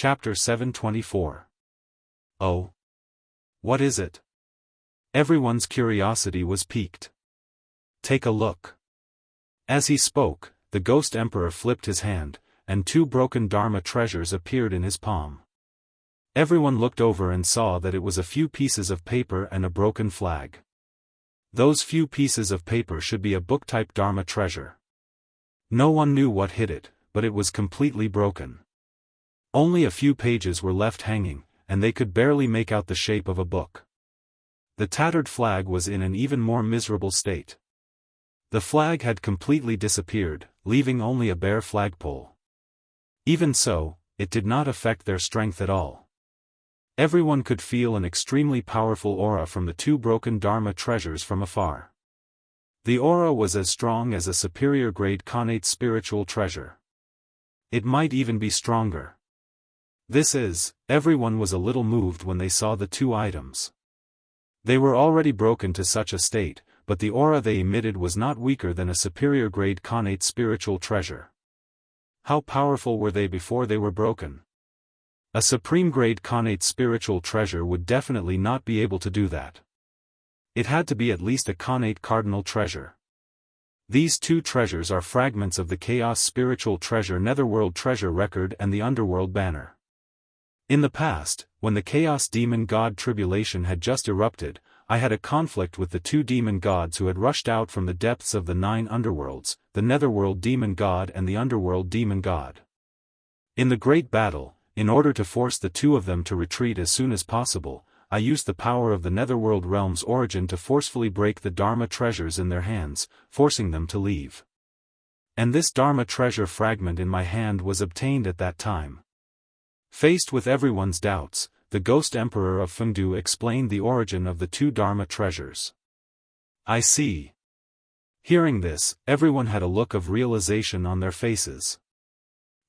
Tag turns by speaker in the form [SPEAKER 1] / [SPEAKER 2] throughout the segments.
[SPEAKER 1] Chapter 724. Oh. What is it? Everyone's curiosity was piqued. Take a look. As he spoke, the Ghost Emperor flipped his hand, and 2 broken Dharma treasures appeared in his palm. Everyone looked over and saw that it was a few pieces of paper and a broken flag. Those few pieces of paper should be a book-type Dharma treasure. No one knew what hit it, but it was completely broken. Only a few pages were left hanging, and they could barely make out the shape of a book. The tattered flag was in an even more miserable state. The flag had completely disappeared, leaving only a bare flagpole. Even so, it did not affect their strength at all. Everyone could feel an extremely powerful aura from the 2 broken Dharma treasures from afar. The aura was as strong as a superior-grade connate spiritual treasure. It might even be stronger. Everyone was a little moved when they saw the 2 items. They were already broken to such a state, but the aura they emitted was not weaker than a superior-grade connate spiritual treasure. How powerful were they before they were broken? A supreme-grade connate spiritual treasure would definitely not be able to do that. It had to be at least a connate cardinal treasure. These 2 treasures are fragments of the Chaos Spiritual Treasure Netherworld Treasure Record and the Underworld Banner. In the past, when the Chaos Demon God Tribulation had just erupted, I had a conflict with the 2 demon gods who had rushed out from the depths of the 9 underworlds, the Netherworld Demon God and the Underworld Demon God. In the great battle, in order to force the 2 of them to retreat as soon as possible, I used the power of the Netherworld Realm's origin to forcefully break the Dharma treasures in their hands, forcing them to leave. And this Dharma treasure fragment in my hand was obtained at that time. Faced with everyone's doubts, the Ghost Emperor of Fengdu explained the origin of the 2 Dharma treasures. I see. Hearing this, everyone had a look of realization on their faces.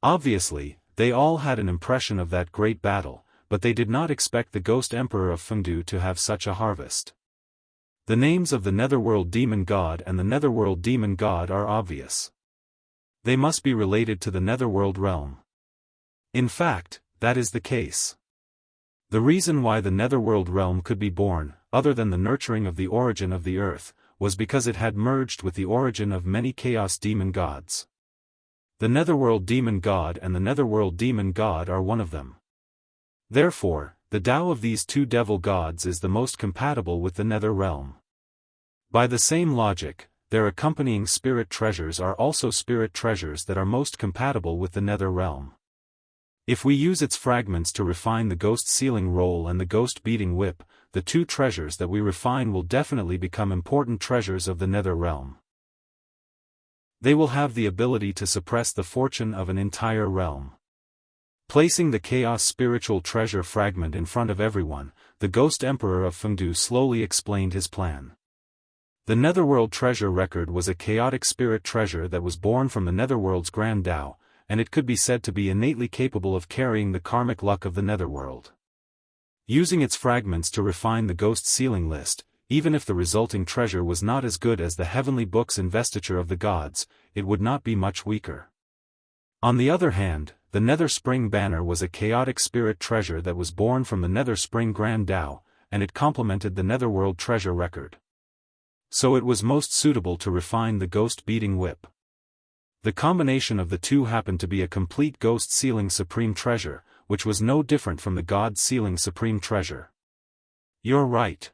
[SPEAKER 1] Obviously, they all had an impression of that great battle, but they did not expect the Ghost Emperor of Fengdu to have such a harvest. The names of the Netherworld Demon God and the Netherworld Demon God are obvious. They must be related to the Netherworld realm. In fact, that is the case. The reason why the Netherworld realm could be born, other than the nurturing of the origin of the earth, was because it had merged with the origin of many Chaos Demon Gods. The Netherworld Demon God and the Netherworld Demon God are one of them. Therefore, the Tao of these 2 devil gods is the most compatible with the Nether realm. By the same logic, their accompanying spirit treasures are also spirit treasures that are most compatible with the Nether realm. If we use its fragments to refine the Ghost Sealing Roll and the Ghost Beating Whip, the 2 treasures that we refine will definitely become important treasures of the Nether realm. They will have the ability to suppress the fortune of an entire realm. Placing the Chaos Spiritual Treasure fragment in front of everyone, the Ghost Emperor of Fengdu slowly explained his plan. The Netherworld Treasure Record was a chaotic spirit treasure that was born from the Netherworld's Grand Tao, and it could be said to be innately capable of carrying the karmic luck of the Netherworld. Using its fragments to refine the Ghost Sealing List, even if the resulting treasure was not as good as the Heavenly Book's Investiture of the Gods, it would not be much weaker. On the other hand, the Nether Spring Banner was a chaotic spirit treasure that was born from the Nether Spring Grand Tao, and it complemented the Netherworld Treasure Record. So it was most suitable to refine the Ghost Beating Whip. The combination of the 2 happened to be a complete Ghost Sealing Supreme Treasure, which was no different from the God Sealing Supreme Treasure. You're right.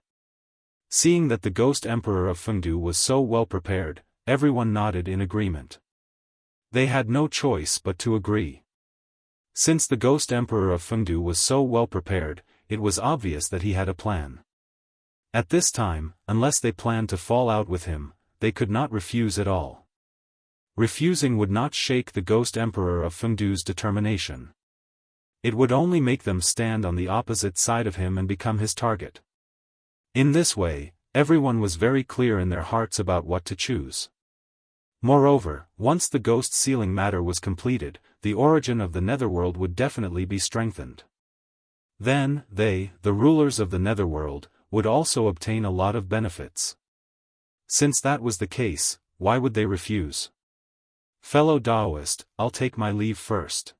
[SPEAKER 1] Seeing that the Ghost Emperor of Fengdu was so well prepared, everyone nodded in agreement. They had no choice but to agree. Since the Ghost Emperor of Fengdu was so well prepared, it was obvious that he had a plan. At this time, unless they planned to fall out with him, they could not refuse at all. Refusing would not shake the Ghost Emperor of Fengdu's determination. It would only make them stand on the opposite side of him and become his target. In this way, everyone was very clear in their hearts about what to choose. Moreover, once the Ghost Sealing matter was completed, the origin of the Netherworld would definitely be strengthened. Then, they, the rulers of the Netherworld, would also obtain a lot of benefits. Since that was the case, why would they refuse? Fellow Daoist, I'll take my leave first.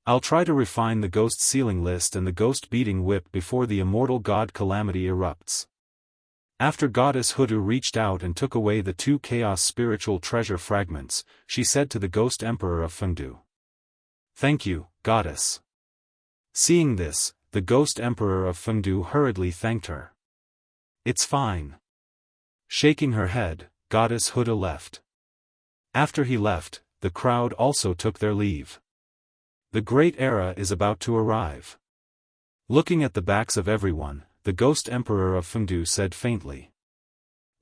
[SPEAKER 1] I'll try to refine the ghost sealing list and the ghost beating whip before the immortal god calamity erupts. After Goddess Hudu reached out and took away the 2 chaos spiritual treasure fragments, she said to the ghost emperor of Fengdu. Thank you, goddess. Seeing this, the ghost emperor of Fengdu hurriedly thanked her. It's fine. Shaking her head, Goddess Huda left. After he left, the crowd also took their leave. The great era is about to arrive. Looking at the backs of everyone, the ghost emperor of Fengdu said faintly.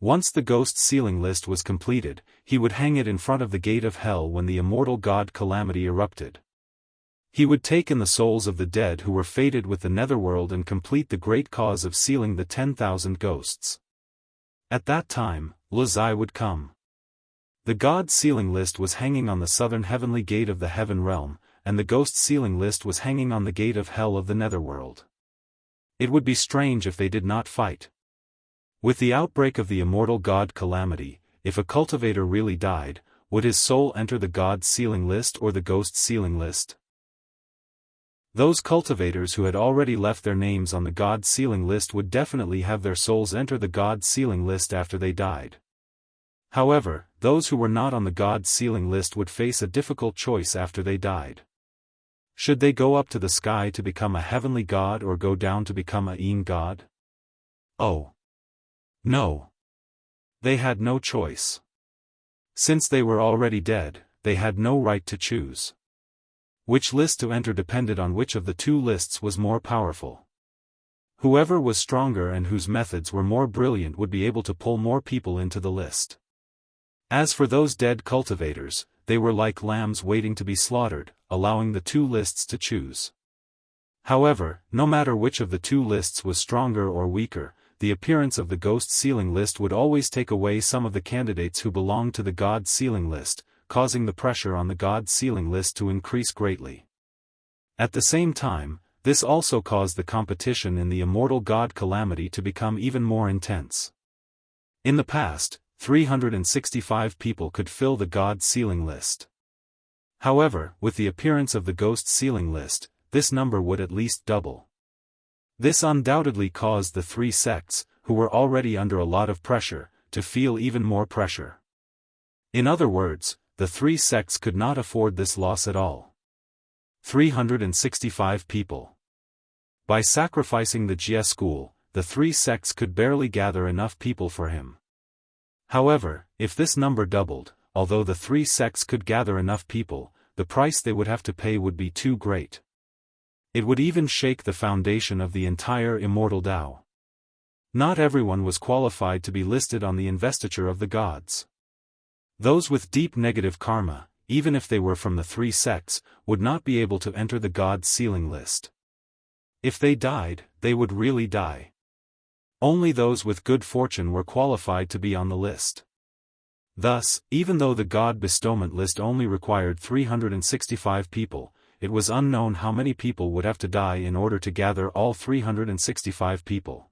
[SPEAKER 1] Once the ghost sealing list was completed, he would hang it in front of the gate of hell when the immortal god calamity erupted. He would take in the souls of the dead who were fated with the netherworld and complete the great cause of sealing the 10,000 ghosts. At that time, Lazai would come. The god sealing list was hanging on the southern heavenly gate of the heaven realm, and the ghost sealing list was hanging on the gate of hell of the netherworld. It would be strange if they did not fight. With the outbreak of the immortal god calamity, if a cultivator really died, would his soul enter the god sealing list or the ghost sealing list? Those cultivators who had already left their names on the god sealing list would definitely have their souls enter the god sealing list after they died. However, those who were not on the god sealing list would face a difficult choice after they died. Should they go up to the sky to become a heavenly god or go down to become a Yin god? Oh. No. They had no choice. Since they were already dead, they had no right to choose. Which list to enter depended on which of the 2 lists was more powerful. Whoever was stronger and whose methods were more brilliant would be able to pull more people into the list. As for those dead cultivators, they were like lambs waiting to be slaughtered, allowing the 2 lists to choose. However, no matter which of the 2 lists was stronger or weaker, the appearance of the ghost sealing list would always take away some of the candidates who belonged to the god sealing list, causing the pressure on the god sealing list to increase greatly. At the same time, this also caused the competition in the immortal god calamity to become even more intense. In the past, 365 people could fill the god sealing list. However, with the appearance of the ghost sealing list, this number would at least double. This undoubtedly caused the 3 sects, who were already under a lot of pressure, to feel even more pressure. In other words, the 3 sects could not afford this loss at all. 365 people. By sacrificing the Jie school, the 3 sects could barely gather enough people for him. However, if this number doubled, although the 3 sects could gather enough people, the price they would have to pay would be too great. It would even shake the foundation of the entire immortal Dao. Not everyone was qualified to be listed on the investiture of the gods. Those with deep negative karma, even if they were from the 3 sects, would not be able to enter the god sealing list. If they died, they would really die. Only those with good fortune were qualified to be on the list. Thus, even though the god bestowment list only required 365 people, it was unknown how many people would have to die in order to gather all 365 people.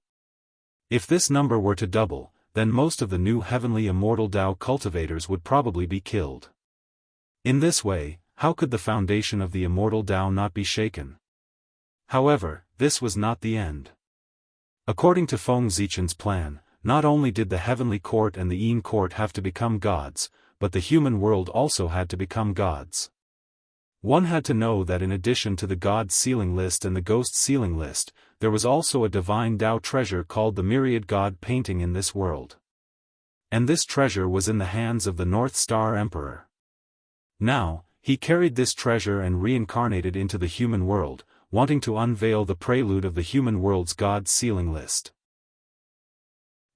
[SPEAKER 1] If this number were to double, then most of the new heavenly immortal Dao cultivators would probably be killed. In this way, how could the foundation of the immortal Dao not be shaken? However, this was not the end. According to Feng Zichen's plan, not only did the heavenly court and the Yin court have to become gods, but the human world also had to become gods. One had to know that in addition to the god sealing list and the ghost sealing list, there was also a divine Dao treasure called the myriad god painting in this world. And this treasure was in the hands of the North Star Emperor. Now, he carried this treasure and reincarnated into the human world, wanting to unveil the prelude of the human world's god sealing list.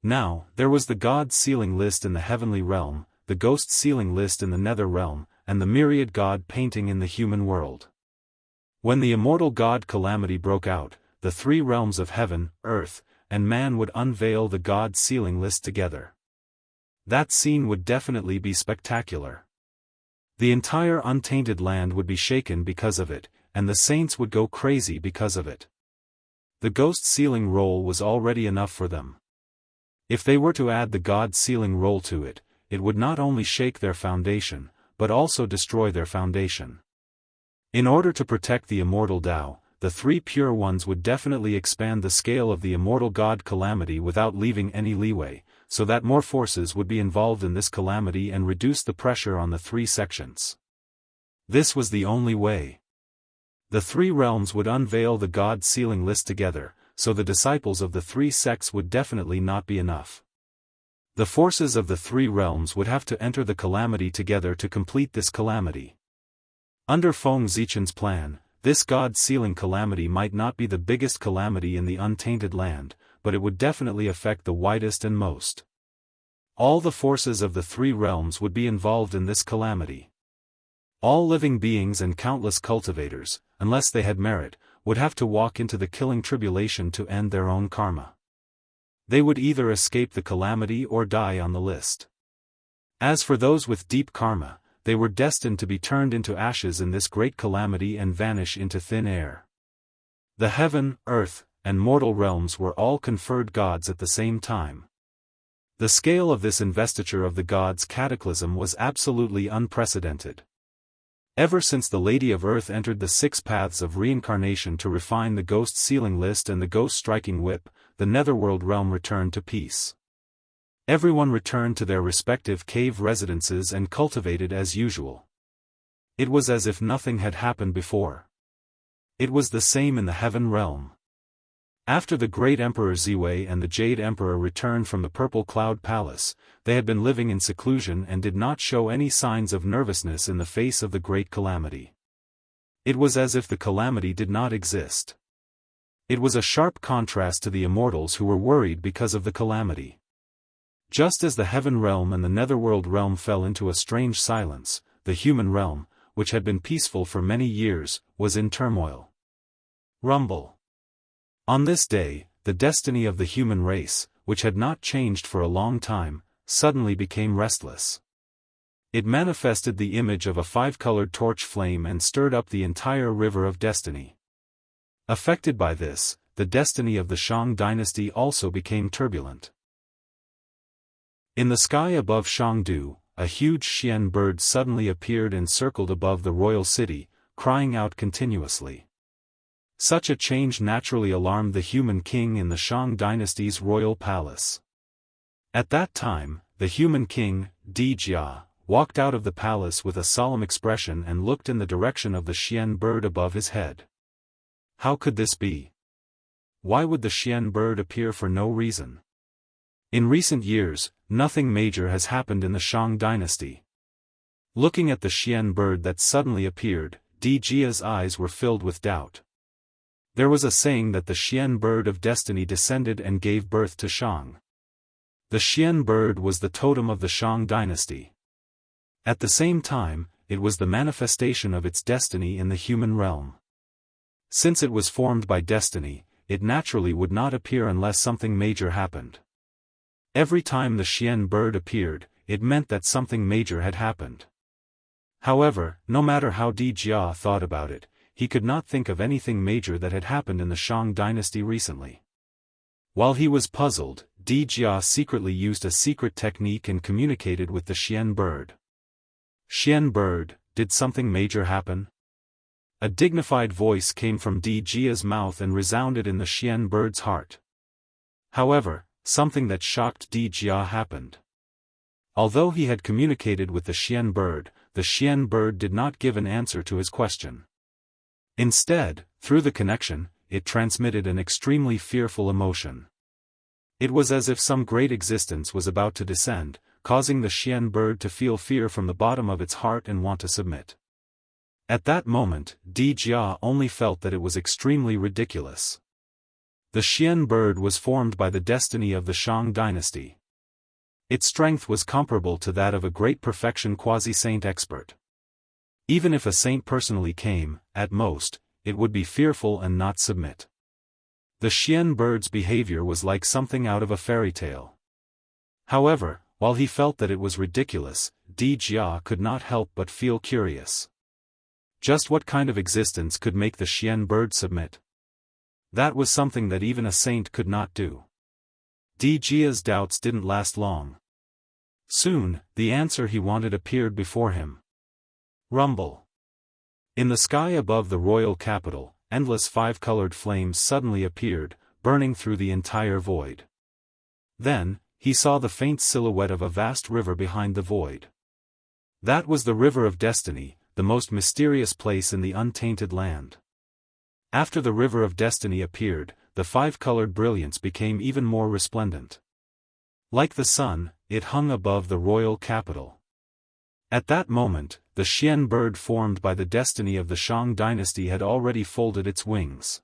[SPEAKER 1] Now, there was the god sealing list in the heavenly realm, the ghost sealing list in the nether realm, and the myriad god painting in the human world. When the immortal god calamity broke out, the 3 realms of heaven, earth, and man would unveil the god sealing list together. That scene would definitely be spectacular. The entire untainted land would be shaken because of it, and the saints would go crazy because of it. The ghost sealing roll was already enough for them. If they were to add the god sealing roll to it, it would not only shake their foundation, but also destroy their foundation. In order to protect the immortal Tao, the three pure ones would definitely expand the scale of the immortal god calamity without leaving any leeway, so that more forces would be involved in this calamity and reduce the pressure on the three sections. This was the only way. The three realms would unveil the god sealing list together, so the disciples of the three sects would definitely not be enough. The forces of the three realms would have to enter the calamity together to complete this calamity. Under Feng Zichen's plan, this god-sealing calamity might not be the biggest calamity in the untainted land, but it would definitely affect the widest and most. All the forces of the three realms would be involved in this calamity. All living beings and countless cultivators, unless they had merit, would have to walk into the killing tribulation to end their own karma. They would either escape the calamity or die on the list. As for those with deep karma, they were destined to be turned into ashes in this great calamity and vanish into thin air. The heaven, earth, and mortal realms were all conferred gods at the same time. The scale of this investiture of the gods' cataclysm was absolutely unprecedented. Ever since the Lady of Earth entered the 6 paths of reincarnation to refine the ghost sealing list and the ghost striking whip, the netherworld realm returned to peace. Everyone returned to their respective cave residences and cultivated as usual. It was as if nothing had happened before. It was the same in the heaven realm. After the great Emperor Ziwei and the Jade Emperor returned from the Purple Cloud Palace, they had been living in seclusion and did not show any signs of nervousness in the face of the great calamity. It was as if the calamity did not exist. It was a sharp contrast to the immortals who were worried because of the calamity. Just as the heaven realm and the netherworld realm fell into a strange silence, the human realm, which had been peaceful for many years, was in turmoil. Rumble. On this day, the destiny of the human race, which had not changed for a long time, suddenly became restless. It manifested the image of a 5-colored torch flame and stirred up the entire river of destiny. Affected by this, the destiny of the Shang dynasty also became turbulent. In the sky above Shangdu, a huge Xian bird suddenly appeared and circled above the royal city, crying out continuously. Such a change naturally alarmed the human king in the Shang dynasty's royal palace. At that time, the human king, Di Jia, walked out of the palace with a solemn expression and looked in the direction of the Xian bird above his head. How could this be? Why would the Xian bird appear for no reason? In recent years, nothing major has happened in the Shang dynasty. Looking at the Xian bird that suddenly appeared, Di Jia's eyes were filled with doubt. There was a saying that the Xian bird of destiny descended and gave birth to Shang. The Xian bird was the totem of the Shang dynasty. At the same time, it was the manifestation of its destiny in the human realm. Since it was formed by destiny, it naturally would not appear unless something major happened. Every time the Xian bird appeared, it meant that something major had happened. However, no matter how Di Jia thought about it, he could not think of anything major that had happened in the Shang dynasty recently. While he was puzzled, Di Jia secretly used a secret technique and communicated with the Xian bird. Xian bird, did something major happen? A dignified voice came from Di Jia's mouth and resounded in the Xian bird's heart. However, something that shocked Di Jia happened. Although he had communicated with the Xian bird did not give an answer to his question. Instead, through the connection, it transmitted an extremely fearful emotion. It was as if some great existence was about to descend, causing the Xian bird to feel fear from the bottom of its heart and want to submit. At that moment, Di Jia only felt that it was extremely ridiculous. The Xian bird was formed by the destiny of the Shang dynasty. Its strength was comparable to that of a great perfection quasi-saint expert. Even if a saint personally came, at most, it would be fearful and not submit. The Xian bird's behavior was like something out of a fairy tale. However, while he felt that it was ridiculous, Di Jia could not help but feel curious. Just what kind of existence could make the Xian bird submit? That was something that even a saint could not do. Di Jia's doubts didn't last long. Soon, the answer he wanted appeared before him. Rumble. In the sky above the royal capital, endless five-colored flames suddenly appeared, burning through the entire void. Then, he saw the faint silhouette of a vast river behind the void. That was the River of Destiny, the most mysterious place in the untainted land. After the River of Destiny appeared, the five-colored brilliance became even more resplendent. Like the sun, it hung above the royal capital. At that moment, the Xian bird formed by the destiny of the Shang dynasty had already folded its wings.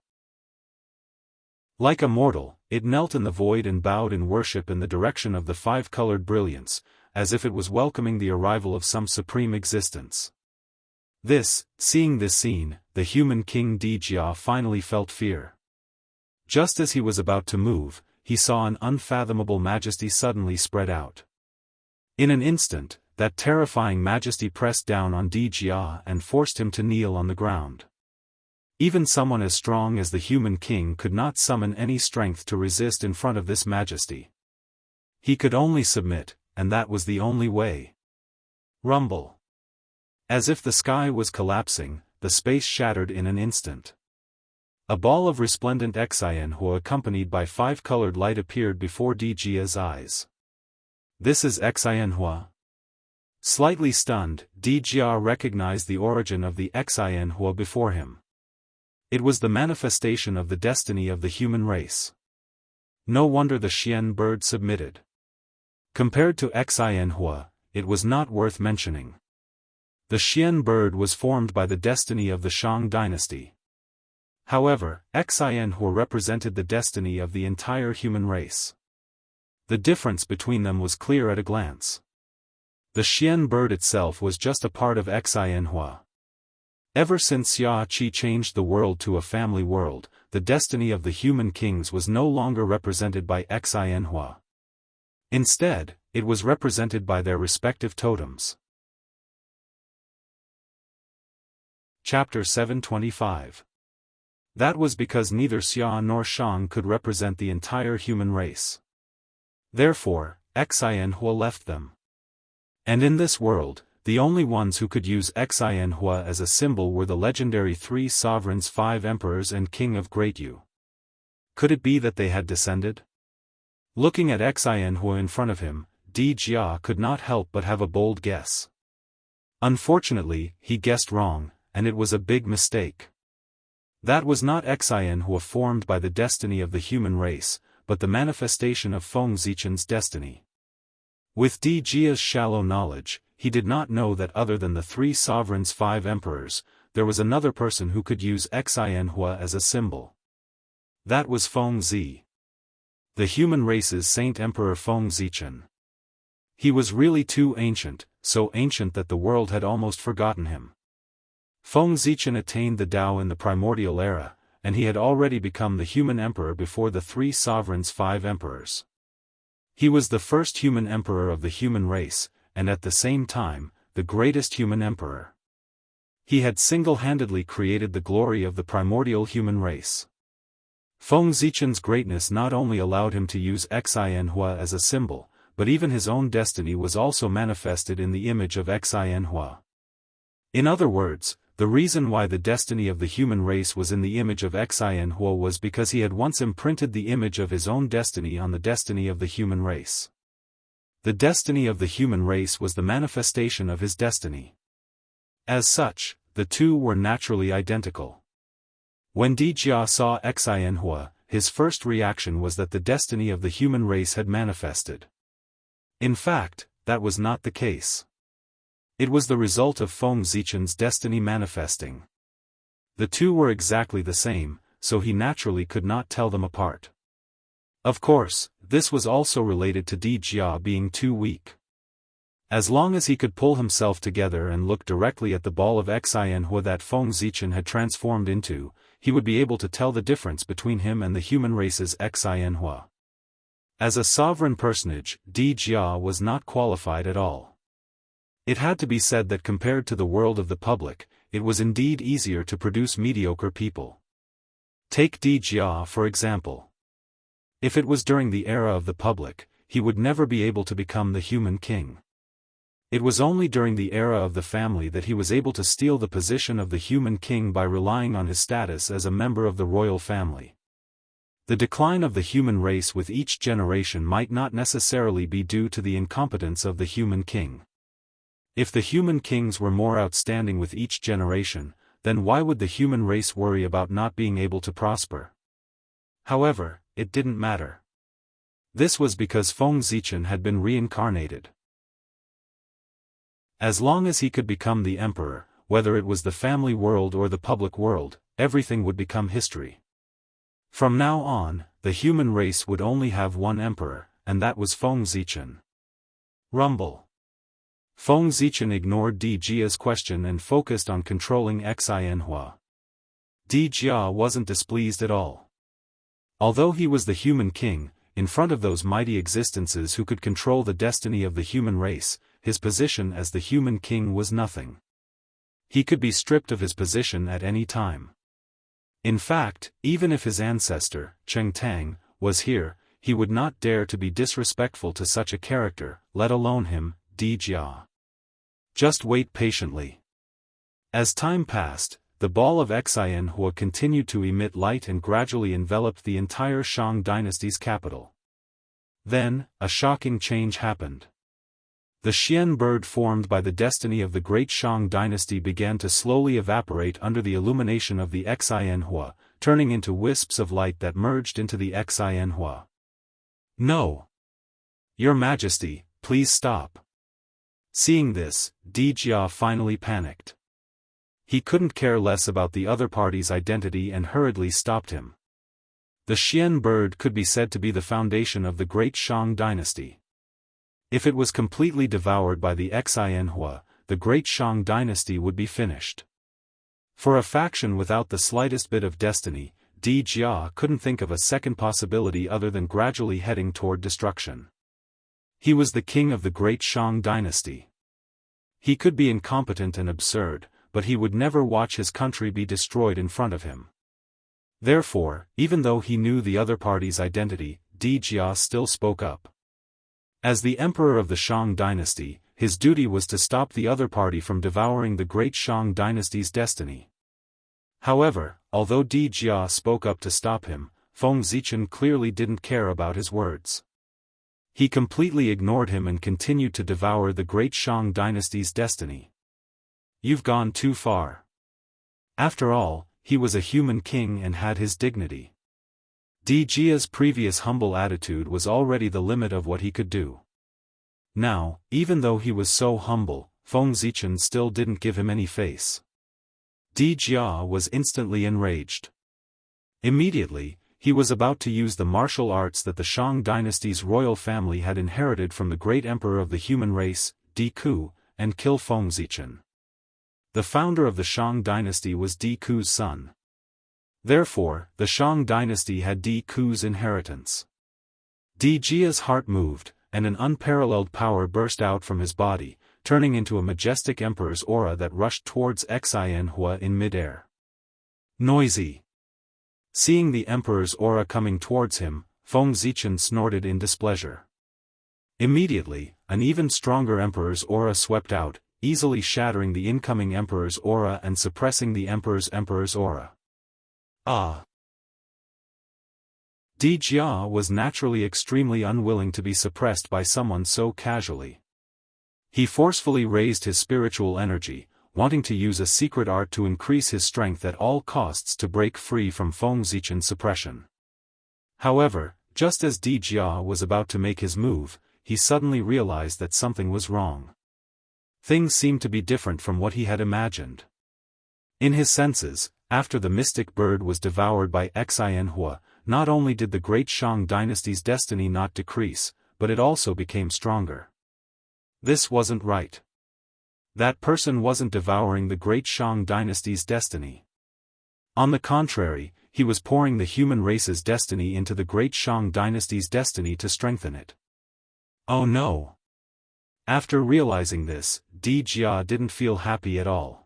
[SPEAKER 1] Like a mortal, it knelt in the void and bowed in worship in the direction of the five-colored brilliance, as if it was welcoming the arrival of some supreme existence. Seeing this scene, the human king Dijia finally felt fear. Just as he was about to move, he saw an unfathomable majesty suddenly spread out. In an instant, that terrifying majesty pressed down on Dijia and forced him to kneel on the ground. Even someone as strong as the human king could not summon any strength to resist in front of this majesty. He could only submit, and that was the only way. Rumble. As if the sky was collapsing, the space shattered in an instant. A ball of resplendent Xianxia accompanied by five-colored light appeared before Dijia's eyes. This is Xianxia. Slightly stunned, Dijia recognized the origin of the Xianxia before him. It was the manifestation of the destiny of the human race. No wonder the Xian bird submitted. Compared to Xianxia, it was not worth mentioning. The Xian bird was formed by the destiny of the Shang dynasty. However, Xianxia represented the destiny of the entire human race. The difference between them was clear at a glance. The Xian bird itself was just a part of Xianxia. Ever since Xia Qi changed the world to a family world, the destiny of the human kings was no longer represented by Xianxia. Instead, it was represented by their respective totems. Chapter 725. That was because neither Xia nor Shang could represent the entire human race. Therefore, Xianxia left them. And in this world, the only ones who could use Xianxia as a symbol were the legendary three sovereigns, 5 emperors and king of Great Yu. Could it be that they had descended? Looking at Xianxia in front of him, Dijia could not help but have a bold guess. Unfortunately, he guessed wrong, and it was a big mistake. That was not Xianxia formed by the destiny of the human race, but the manifestation of Feng Zichen's destiny. With Dijia's shallow knowledge, he did not know that other than the 3 sovereigns, 5 emperors, there was another person who could use Xianxia as a symbol. That was Feng Zi. The human race's Saint Emperor Feng Zichen. He was really too ancient, so ancient that the world had almost forgotten him. Feng Zichen attained the Tao in the primordial era, and he had already become the human emperor before the 3 sovereigns, 5 emperors. He was the first human emperor of the human race, and at the same time, the greatest human emperor. He had single-handedly created the glory of the primordial human race. Feng Zichen's greatness not only allowed him to use Xianxia as a symbol, but even his own destiny was also manifested in the image of Xianxia. In other words, the reason why the destiny of the human race was in the image of Xianxia was because he had once imprinted the image of his own destiny on the destiny of the human race. The destiny of the human race was the manifestation of his destiny. As such, the two were naturally identical. When Dijia saw Xianxia, his first reaction was that the destiny of the human race had manifested. In fact, that was not the case. It was the result of Feng Zichen's destiny manifesting. The two were exactly the same, so he naturally could not tell them apart. Of course, this was also related to Dijia being too weak. As long as he could pull himself together and look directly at the ball of Xianxia that Feng Zichen had transformed into, he would be able to tell the difference between him and the human race's Xianxia. As a sovereign personage, Dijia was not qualified at all. It had to be said that compared to the world of the public, it was indeed easier to produce mediocre people. Take Dijia for example. If it was during the era of the public, he would never be able to become the human king. It was only during the era of the family that he was able to steal the position of the human king by relying on his status as a member of the royal family. The decline of the human race with each generation might not necessarily be due to the incompetence of the human king. If the human kings were more outstanding with each generation, then why would the human race worry about not being able to prosper? However, it didn't matter. This was because Feng Zichen had been reincarnated. As long as he could become the emperor, whether it was the family world or the public world, everything would become history. From now on, the human race would only have one emperor, and that was Feng Zichen. Rumble. Feng Zichen ignored Di Jia's question and focused on controlling Xianxia. Di Jia wasn't displeased at all. Although he was the human king, in front of those mighty existences who could control the destiny of the human race, his position as the human king was nothing. He could be stripped of his position at any time. In fact, even if his ancestor, Cheng Tang, was here, he would not dare to be disrespectful to such a character, let alone him, Di Jia. Just wait patiently. As time passed, the ball of Xianxia continued to emit light and gradually enveloped the entire Shang dynasty's capital. Then, a shocking change happened. The Xian bird formed by the destiny of the great Shang dynasty began to slowly evaporate under the illumination of the Xianxia, turning into wisps of light that merged into the Xianxia. No! Your Majesty, please stop. Seeing this, Di Jia finally panicked. He couldn't care less about the other party's identity and hurriedly stopped him. The Xian bird could be said to be the foundation of the great Shang dynasty. If it was completely devoured by the Xianxia, the great Shang dynasty would be finished. For a faction without the slightest bit of destiny, Di Jia couldn't think of a second possibility other than gradually heading toward destruction. He was the king of the great Shang dynasty. He could be incompetent and absurd, but he would never watch his country be destroyed in front of him. Therefore, even though he knew the other party's identity, Di Jia still spoke up. As the emperor of the Shang dynasty, his duty was to stop the other party from devouring the great Shang dynasty's destiny. However, although Di Jia spoke up to stop him, Feng Zichen clearly didn't care about his words. He completely ignored him and continued to devour the great Shang dynasty's destiny. You've gone too far. After all, he was a human king and had his dignity. Di Jia's previous humble attitude was already the limit of what he could do. Now, even though he was so humble, Feng Zichen still didn't give him any face. Di Jia was instantly enraged. Immediately, he was about to use the martial arts that the Shang dynasty's royal family had inherited from the great emperor of the human race, Di Ku, and kill Feng Zichen. The founder of the Shang dynasty was Di Ku's son. Therefore, the Shang dynasty had Di Ku's inheritance. Di Jia's heart moved, and an unparalleled power burst out from his body, turning into a majestic emperor's aura that rushed towards Xianxia in midair. Noisy. Seeing the emperor's aura coming towards him, Feng Zichen snorted in displeasure. Immediately, an even stronger emperor's aura swept out, easily shattering the incoming emperor's aura and suppressing the emperor's aura. Ah! Di Jia was naturally extremely unwilling to be suppressed by someone so casually. He forcefully raised his spiritual energy, wanting to use a secret art to increase his strength at all costs to break free from Feng Zichen's suppression. However, just as Di Jia was about to make his move, he suddenly realized that something was wrong. Things seemed to be different from what he had imagined. In his senses, after the mystic bird was devoured by Xianxia, not only did the great Shang dynasty's destiny not decrease, but it also became stronger. This wasn't right. That person wasn't devouring the great Shang dynasty's destiny. On the contrary, he was pouring the human race's destiny into the great Shang dynasty's destiny to strengthen it. Oh no! After realizing this, Di Jia didn't feel happy at all.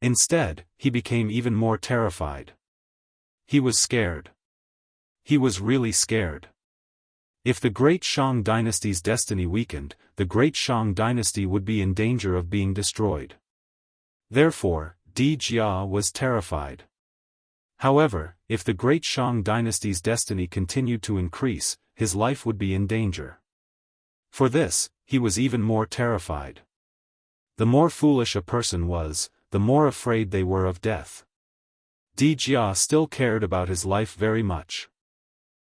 [SPEAKER 1] Instead, he became even more terrified. He was scared. He was really scared. If the Great Shang dynasty's destiny weakened, the Great Shang dynasty would be in danger of being destroyed. Therefore, Di Jia was terrified. However, if the Great Shang dynasty's destiny continued to increase, his life would be in danger. For this, he was even more terrified. The more foolish a person was, the more afraid they were of death. Di Jia still cared about his life very much.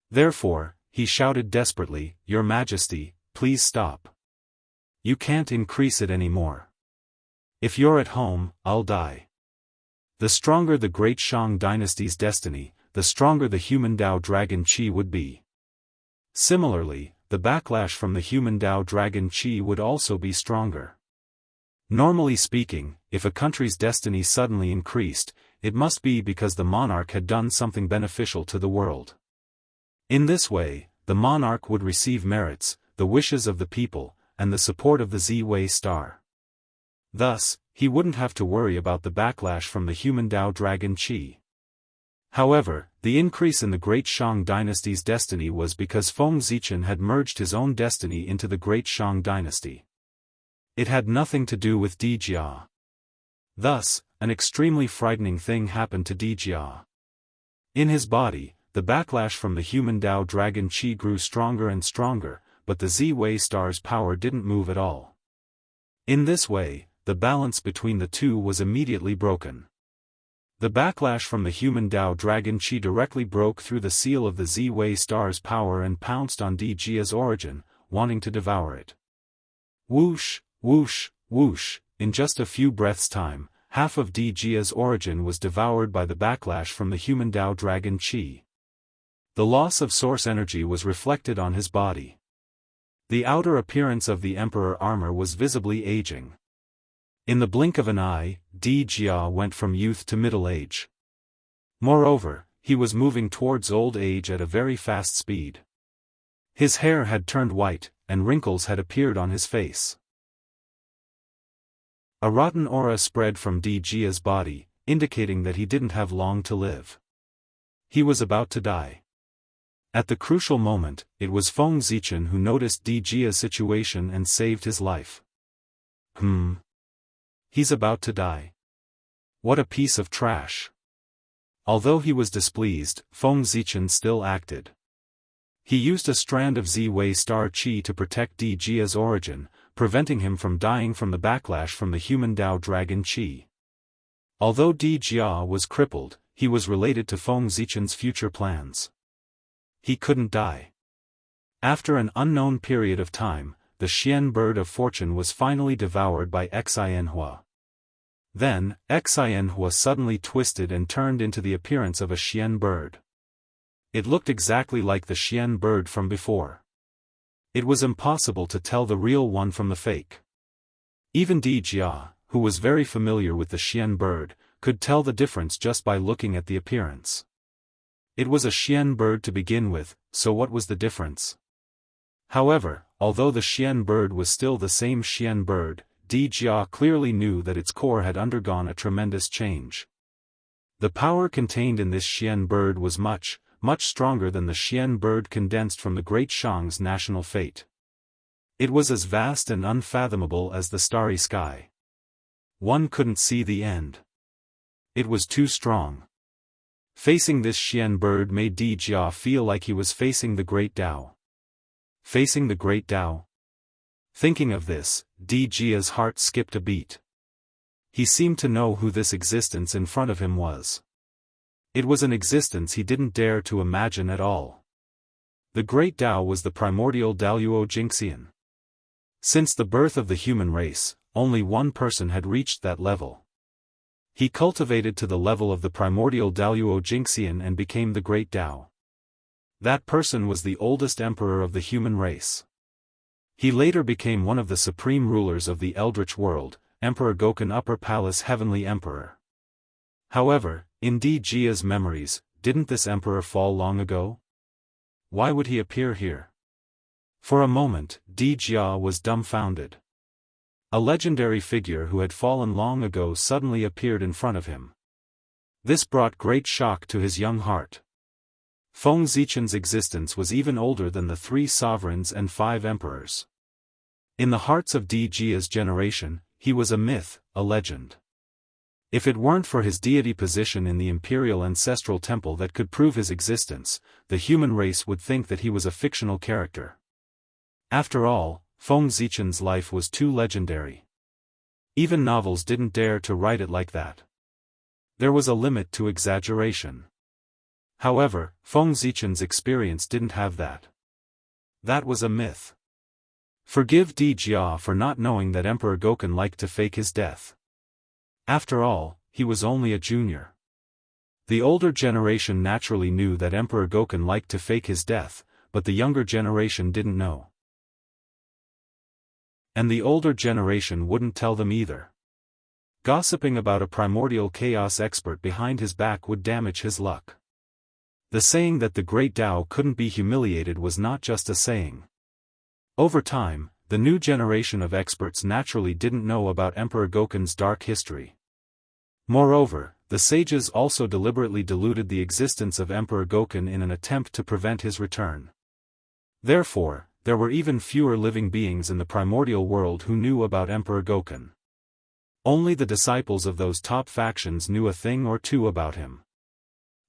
[SPEAKER 1] Therefore, he shouted desperately, "Your Majesty, please stop. You can't increase it anymore. If you're at home, I'll die." The stronger the Great Shang dynasty's destiny, the stronger the human Dao Dragon Qi would be. Similarly, the backlash from the human Dao Dragon Qi would also be stronger. Normally speaking, if a country's destiny suddenly increased, it must be because the monarch had done something beneficial to the world. In this way, the monarch would receive merits, the wishes of the people, and the support of the Z-Wei star. Thus, he wouldn't have to worry about the backlash from the human Dao Dragon Qi. However, the increase in the Great Shang dynasty's destiny was because Feng Zichen had merged his own destiny into the Great Shang dynasty. It had nothing to do with Di Jia. Thus, an extremely frightening thing happened to Di Jia. In his body, the backlash from the human Dao Dragon Qi grew stronger and stronger, but the Z-Wei star's power didn't move at all. In this way, the balance between the two was immediately broken. The backlash from the human Dao Dragon Qi directly broke through the seal of the Z-Wei star's power and pounced on Di Jia's origin, wanting to devour it. Whoosh, whoosh, whoosh, in just a few breaths' time, half of Di Jia's origin was devoured by the backlash from the human Dao Dragon Qi. The loss of source energy was reflected on his body. The outer appearance of the Emperor armor was visibly aging. In the blink of an eye, Di Jia went from youth to middle age. Moreover, he was moving towards old age at a very fast speed. His hair had turned white, and wrinkles had appeared on his face. A rotten aura spread from Di Jia's body, indicating that he didn't have long to live. He was about to die. At the crucial moment, it was Feng Zichen who noticed Di Jia's situation and saved his life. He's about to die. What a piece of trash. Although he was displeased, Feng Zichen still acted. He used a strand of Z-Wei star Qi to protect Di Jia's origin, preventing him from dying from the backlash from the human Dao Dragon Qi. Although Di Jia was crippled, he was related to Feng Zichen's future plans. He couldn't die. After an unknown period of time, the Xian bird of fortune was finally devoured by Xianhua. Then, Xianhua suddenly twisted and turned into the appearance of a Xian bird. It looked exactly like the Xian bird from before. It was impossible to tell the real one from the fake. Even Di Jia, who was very familiar with the Xian bird, could tell the difference just by looking at the appearance. It was a Xian bird to begin with, so what was the difference? However, although the Xian bird was still the same Xian bird, Di Jia clearly knew that its core had undergone a tremendous change. The power contained in this Xian bird was much, much stronger than the Xian bird condensed from the Great Shang's national fate. It was as vast and unfathomable as the starry sky. One couldn't see the end. It was too strong. Facing this Xian bird made Di Jia feel like he was facing the Great Tao. Facing the Great Tao? Thinking of this, Di Jia's heart skipped a beat. He seemed to know who this existence in front of him was. It was an existence he didn't dare to imagine at all. The Great Tao was the primordial Daoist Jingxian. Since the birth of the human race, only one person had reached that level. He cultivated to the level of the primordial Daoist Jingxian and became the Great Tao. That person was the oldest emperor of the human race. He later became one of the supreme rulers of the Eldritch world, Emperor Gokun Upper Palace Heavenly Emperor. However, in Di Jia's memories, didn't this emperor fall long ago? Why would he appear here? For a moment, Di Jia was dumbfounded. A legendary figure who had fallen long ago suddenly appeared in front of him. This brought great shock to his young heart. Feng Zichen's existence was even older than the 3 sovereigns and 5 emperors. In the hearts of Di Jia's generation, he was a myth, a legend. If it weren't for his deity position in the imperial ancestral temple that could prove his existence, the human race would think that he was a fictional character. After all, Feng Zichen's life was too legendary. Even novels didn't dare to write it like that. There was a limit to exaggeration. However, Feng Zichen's experience didn't have that. That was a myth. Forgive Di Jia for not knowing that Emperor Gokun liked to fake his death. After all, he was only a junior. The older generation naturally knew that Emperor Gokun liked to fake his death, but the younger generation didn't know. And the older generation wouldn't tell them either. Gossiping about a primordial chaos expert behind his back would damage his luck. The saying that the great Tao couldn't be humiliated was not just a saying. Over time, the new generation of experts naturally didn't know about Emperor Gokun's dark history. Moreover, the sages also deliberately diluted the existence of Emperor Gokun in an attempt to prevent his return. Therefore, there were even fewer living beings in the primordial world who knew about Emperor Gokun. Only the disciples of those top factions knew a thing or two about him.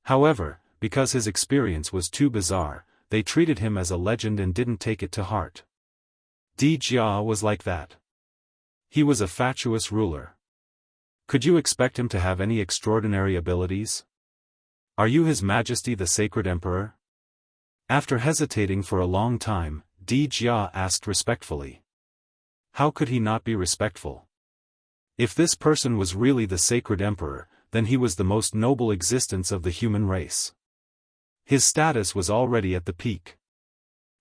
[SPEAKER 1] However, because his experience was too bizarre, they treated him as a legend and didn't take it to heart. Di Jia was like that. He was a fatuous ruler. Could you expect him to have any extraordinary abilities? Are you His Majesty the Sacred Emperor? After hesitating for a long time, Di Jia asked respectfully. How could he not be respectful? If this person was really the Sacred Emperor, then he was the most noble existence of the human race. His status was already at the peak.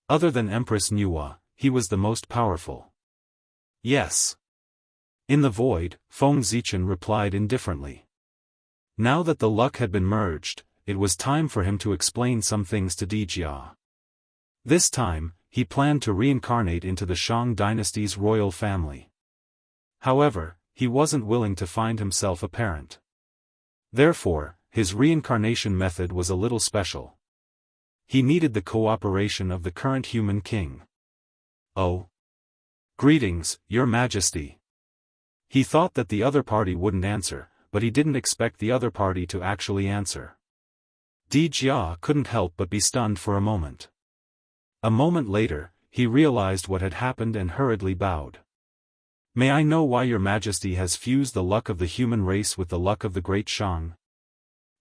[SPEAKER 1] Other than Empress Nuwa, he was the most powerful. Yes. In the void, Feng Zichen replied indifferently. Now that the luck had been merged, it was time for him to explain some things to Di Jia. This time, he planned to reincarnate into the Shang dynasty's royal family. However, he wasn't willing to find himself a parent. Therefore, his reincarnation method was a little special. He needed the cooperation of the current human king. Oh. Greetings, Your Majesty. He thought that the other party wouldn't answer, but he didn't expect the other party to actually answer. Di Jia couldn't help but be stunned for a moment. A moment later, he realized what had happened and hurriedly bowed. May I know why Your Majesty has fused the luck of the human race with the luck of the great Shang?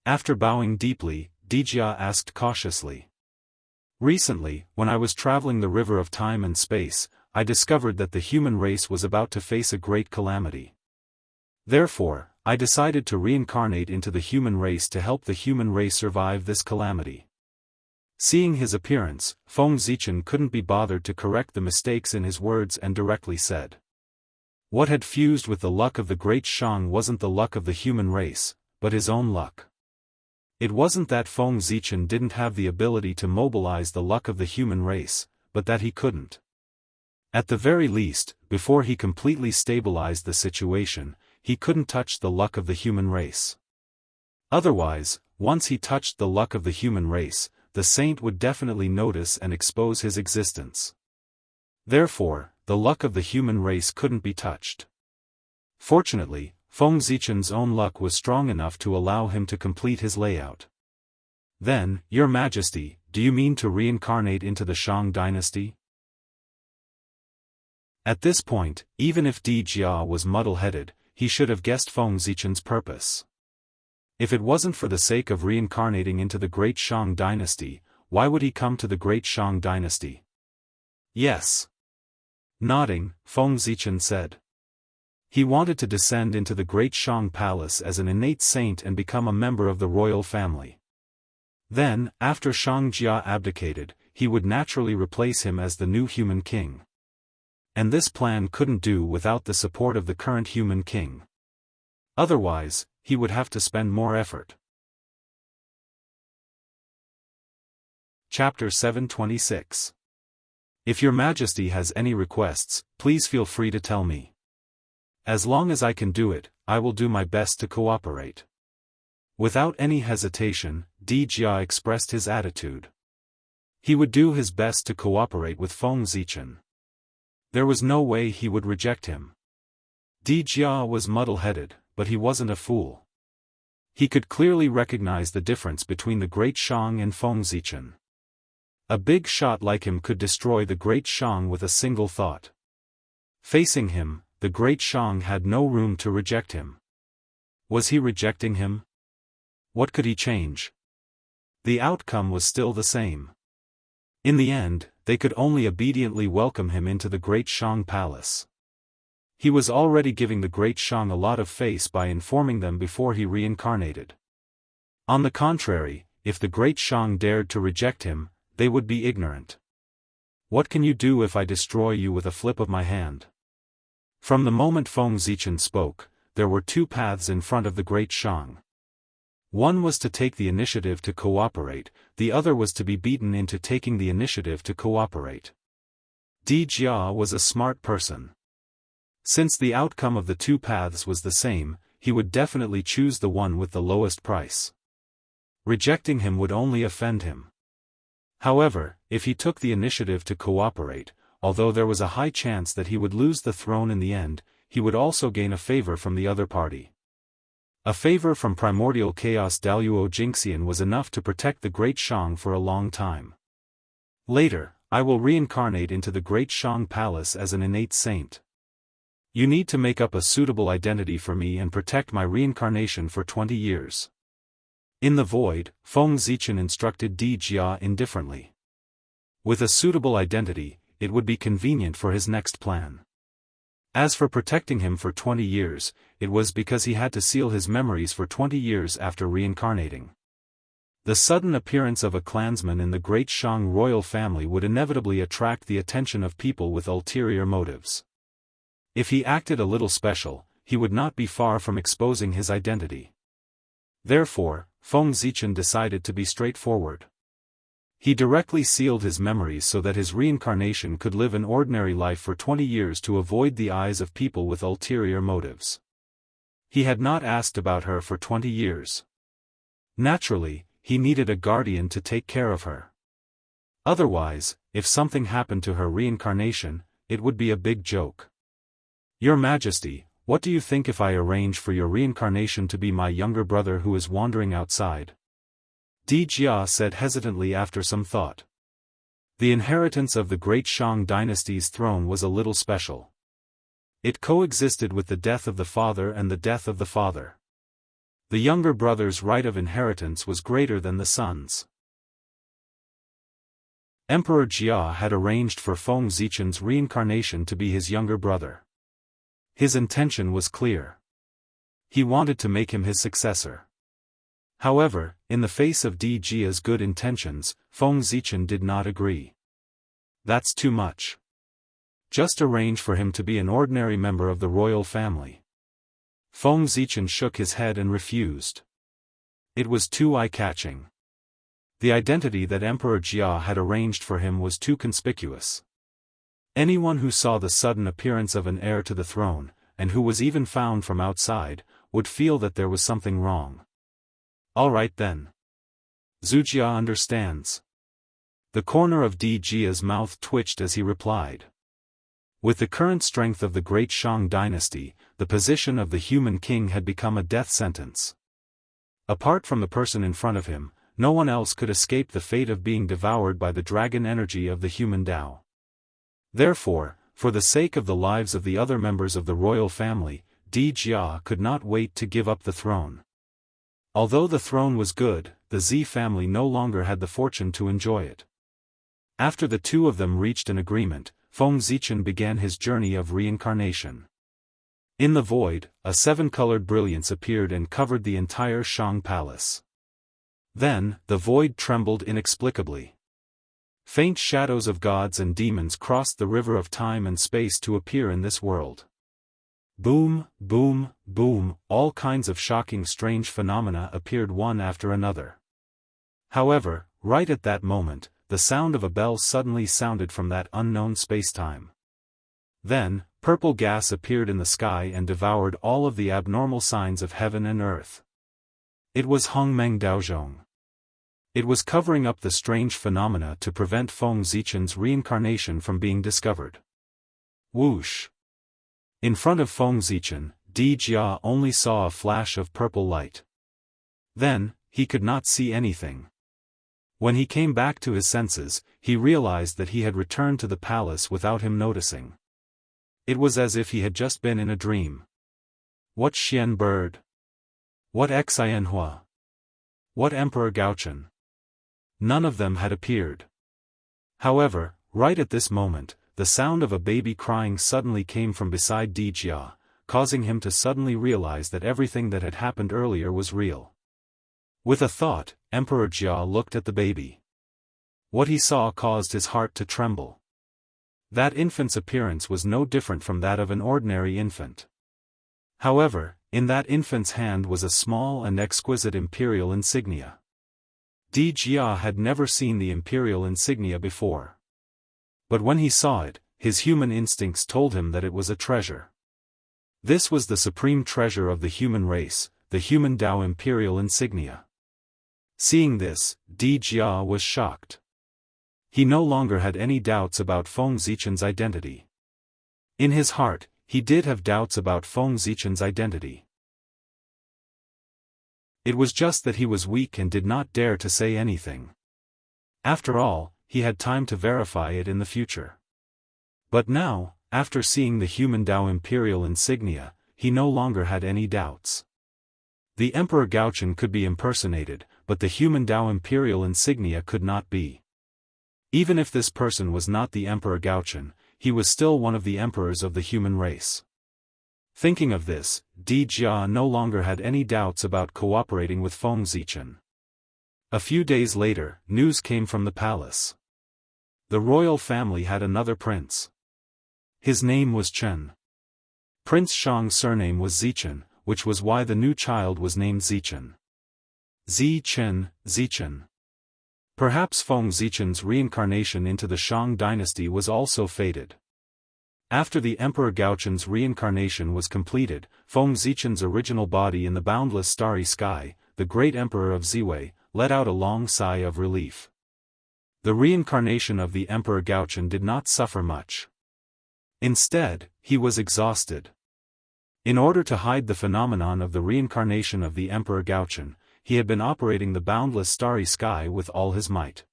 [SPEAKER 1] After bowing deeply, Di Jia asked cautiously. Recently, when I was traveling the river of time and space, I discovered that the human race was about to face a great calamity. Therefore, I decided to reincarnate into the human race to help the human race survive this calamity. Seeing his appearance, Feng Zichen couldn't be bothered to correct the mistakes in his words and directly said. What had fused with the luck of the great Shang wasn't the luck of the human race, but his own luck. It wasn't that Feng Zichen didn't have the ability to mobilize the luck of the human race, but that he couldn't. At the very least, before he completely stabilized the situation, he couldn't touch the luck of the human race. Otherwise, once he touched the luck of the human race, the saint would definitely notice and expose his existence. Therefore, the luck of the human race couldn't be touched. Fortunately, Feng Zichen's own luck was strong enough to allow him to complete his layout. Then, Your Majesty, do you mean to reincarnate into the Shang dynasty? At this point, even if Di Jia was muddle-headed, he should have guessed Feng Zichen's purpose. If it wasn't for the sake of reincarnating into the great Shang dynasty, why would he come to the great Shang dynasty? Yes. Nodding, Feng Zichen said. He wanted to descend into the great Shang palace as an innate saint and become a member of the royal family. Then, after Shang Jia abdicated, he would naturally replace him as the new human king. And this plan couldn't do without the support of the current human king. Otherwise, he would have to spend more effort. Chapter 726. If Your Majesty has any requests, please feel free to tell me. As long as I can do it, I will do my best to cooperate. Without any hesitation, Di Jia expressed his attitude. He would do his best to cooperate with Feng Zichen. There was no way he would reject him. Di Jia was muddle-headed, but he wasn't a fool. He could clearly recognize the difference between the Great Shang and Feng Zichen. A big shot like him could destroy the Great Shang with a single thought. Facing him, the Great Shang had no room to reject him. Was he rejecting him? What could he change? The outcome was still the same. In the end, they could only obediently welcome him into the Great Shang Palace. He was already giving the Great Shang a lot of face by informing them before he reincarnated. On the contrary, if the Great Shang dared to reject him, they would be ignorant. What can you do if I destroy you with a flip of my hand? From the moment Feng Zichen spoke, there were two paths in front of the Great Shang. One was to take the initiative to cooperate, the other was to be beaten into taking the initiative to cooperate. Di Jia was a smart person. Since the outcome of the two paths was the same, he would definitely choose the one with the lowest price. Rejecting him would only offend him. However, if he took the initiative to cooperate, although there was a high chance that he would lose the throne in the end, he would also gain a favor from the other party. A favor from primordial chaos Daoist Jingxian was enough to protect the Great Shang for a long time. Later, I will reincarnate into the Great Shang Palace as an innate saint. You need to make up a suitable identity for me and protect my reincarnation for 20 years. In the void, Feng Zichen instructed Di Jia indifferently. With a suitable identity, it would be convenient for his next plan. As for protecting him for 20 years, it was because he had to seal his memories for 20 years after reincarnating. The sudden appearance of a clansman in the Great Shang royal family would inevitably attract the attention of people with ulterior motives. If he acted a little special, he would not be far from exposing his identity. Therefore, Feng Zichen decided to be straightforward. He directly sealed his memories so that his reincarnation could live an ordinary life for 20 years to avoid the eyes of people with ulterior motives. He had not asked about her for 20 years. Naturally, he needed a guardian to take care of her. Otherwise, if something happened to her reincarnation, it would be a big joke. Your Majesty, what do you think if I arrange for your reincarnation to be my younger brother who is wandering outside? Di Jia said hesitantly after some thought. The inheritance of the Great Shang dynasty's throne was a little special. It coexisted with the death of the father and the death of the father. The younger brother's right of inheritance was greater than the son's. Emperor Jia had arranged for Feng Zichen's reincarnation to be his younger brother. His intention was clear. He wanted to make him his successor. However, in the face of Di Jia's good intentions, Feng Zichen did not agree. That's too much. Just arrange for him to be an ordinary member of the royal family. Feng Zichen shook his head and refused. It was too eye-catching. The identity that Emperor Jia had arranged for him was too conspicuous. Anyone who saw the sudden appearance of an heir to the throne, and who was even found from outside, would feel that there was something wrong. All right then. Zhu Jia understands. The corner of Di Jia's mouth twitched as he replied. With the current strength of the Great Shang dynasty, the position of the human king had become a death sentence. Apart from the person in front of him, no one else could escape the fate of being devoured by the dragon energy of the human Tao. Therefore, for the sake of the lives of the other members of the royal family, Di Jia could not wait to give up the throne. Although the throne was good, the Z family no longer had the fortune to enjoy it. After the two of them reached an agreement, Feng Zichen began his journey of reincarnation. In the void, a seven-colored brilliance appeared and covered the entire Shang Palace. Then, the void trembled inexplicably. Faint shadows of gods and demons crossed the river of time and space to appear in this world. Boom, boom, boom, all kinds of shocking strange phenomena appeared one after another. However, right at that moment, the sound of a bell suddenly sounded from that unknown spacetime. Then, purple gas appeared in the sky and devoured all of the abnormal signs of heaven and earth. It was Hongmeng Daozhong. It was covering up the strange phenomena to prevent Feng Zichen's reincarnation from being discovered. Whoosh! In front of Feng Zichen, Di Jia only saw a flash of purple light. Then, he could not see anything. When he came back to his senses, he realized that he had returned to the palace without him noticing. It was as if he had just been in a dream. What Xian bird? What Xianhua? What Emperor Gaochen? None of them had appeared. However, right at this moment, the sound of a baby crying suddenly came from beside Di Jia, causing him to suddenly realize that everything that had happened earlier was real. With a thought, Emperor Jia looked at the baby. What he saw caused his heart to tremble. That infant's appearance was no different from that of an ordinary infant. However, in that infant's hand was a small and exquisite imperial insignia. Di Jia had never seen the imperial insignia before. But when he saw it, his human instincts told him that it was a treasure. This was the supreme treasure of the human race, the human Dao imperial insignia. Seeing this, Di Jia was shocked. He no longer had any doubts about Feng Zichen's identity. In his heart, he did have doubts about Feng Zichen's identity. It was just that he was weak and did not dare to say anything. After all, he had time to verify it in the future. But now, after seeing the human Dao imperial insignia, he no longer had any doubts. The Emperor Gaochen could be impersonated, but the human Dao imperial insignia could not be. Even if this person was not the Emperor Gaochen, he was still one of the emperors of the human race. Thinking of this, Di Jia no longer had any doubts about cooperating with Feng Zichen. A few days later, news came from the palace. The royal family had another prince. His name was Chen. Prince Shang's surname was Zichen, which was why the new child was named Zichen. Zichen. Perhaps Feng Zichen's reincarnation into the Shang dynasty was also fated. After the Emperor Gaochen's reincarnation was completed, Feng Zichen's original body in the boundless starry sky, the great Emperor of Ziwei, let out a long sigh of relief. The reincarnation of the Emperor Gaochen did not suffer much. Instead, he was exhausted. In order to hide the phenomenon of the reincarnation of the Emperor Gaochen, he had been operating the boundless starry sky with all his might.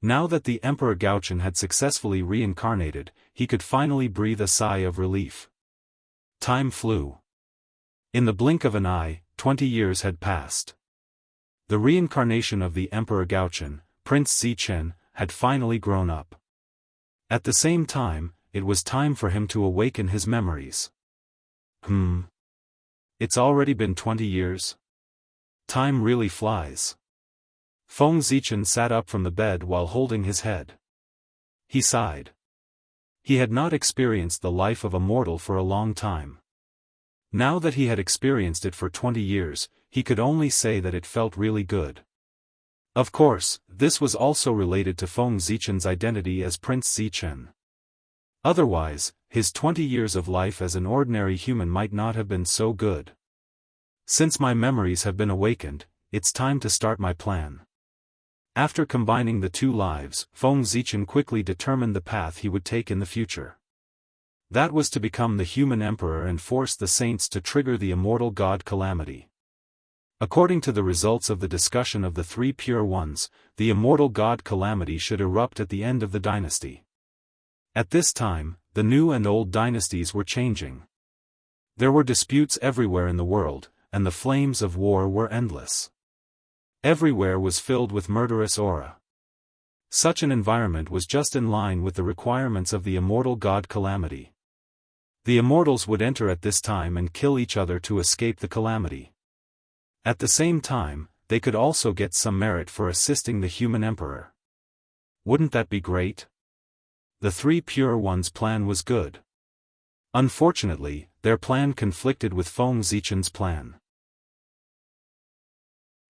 [SPEAKER 1] Now that the Emperor Gaochen had successfully reincarnated, he could finally breathe a sigh of relief. Time flew. In the blink of an eye, 20 years had passed. The reincarnation of the Emperor Gaochen, Prince Zichen, had finally grown up. At the same time, it was time for him to awaken his memories. It's already been 20 years? Time really flies. Feng Zichen sat up from the bed while holding his head. He sighed. He had not experienced the life of a mortal for a long time. Now that he had experienced it for 20 years, he could only say that it felt really good. Of course, this was also related to Feng Zichen's identity as Prince Zichen. Otherwise, his 20 years of life as an ordinary human might not have been so good. Since my memories have been awakened, it's time to start my plan. After combining the two lives, Feng Zichen quickly determined the path he would take in the future. That was to become the human emperor and force the saints to trigger the immortal god calamity. According to the results of the discussion of the three pure ones, the immortal god calamity should erupt at the end of the dynasty. At this time, the new and old dynasties were changing. There were disputes everywhere in the world, and the flames of war were endless. Everywhere was filled with murderous aura. Such an environment was just in line with the requirements of the immortal god calamity. The immortals would enter at this time and kill each other to escape the calamity. At the same time, they could also get some merit for assisting the human emperor. Wouldn't that be great? The three pure ones' plan was good. Unfortunately, their plan conflicted with Feng Zichen's plan.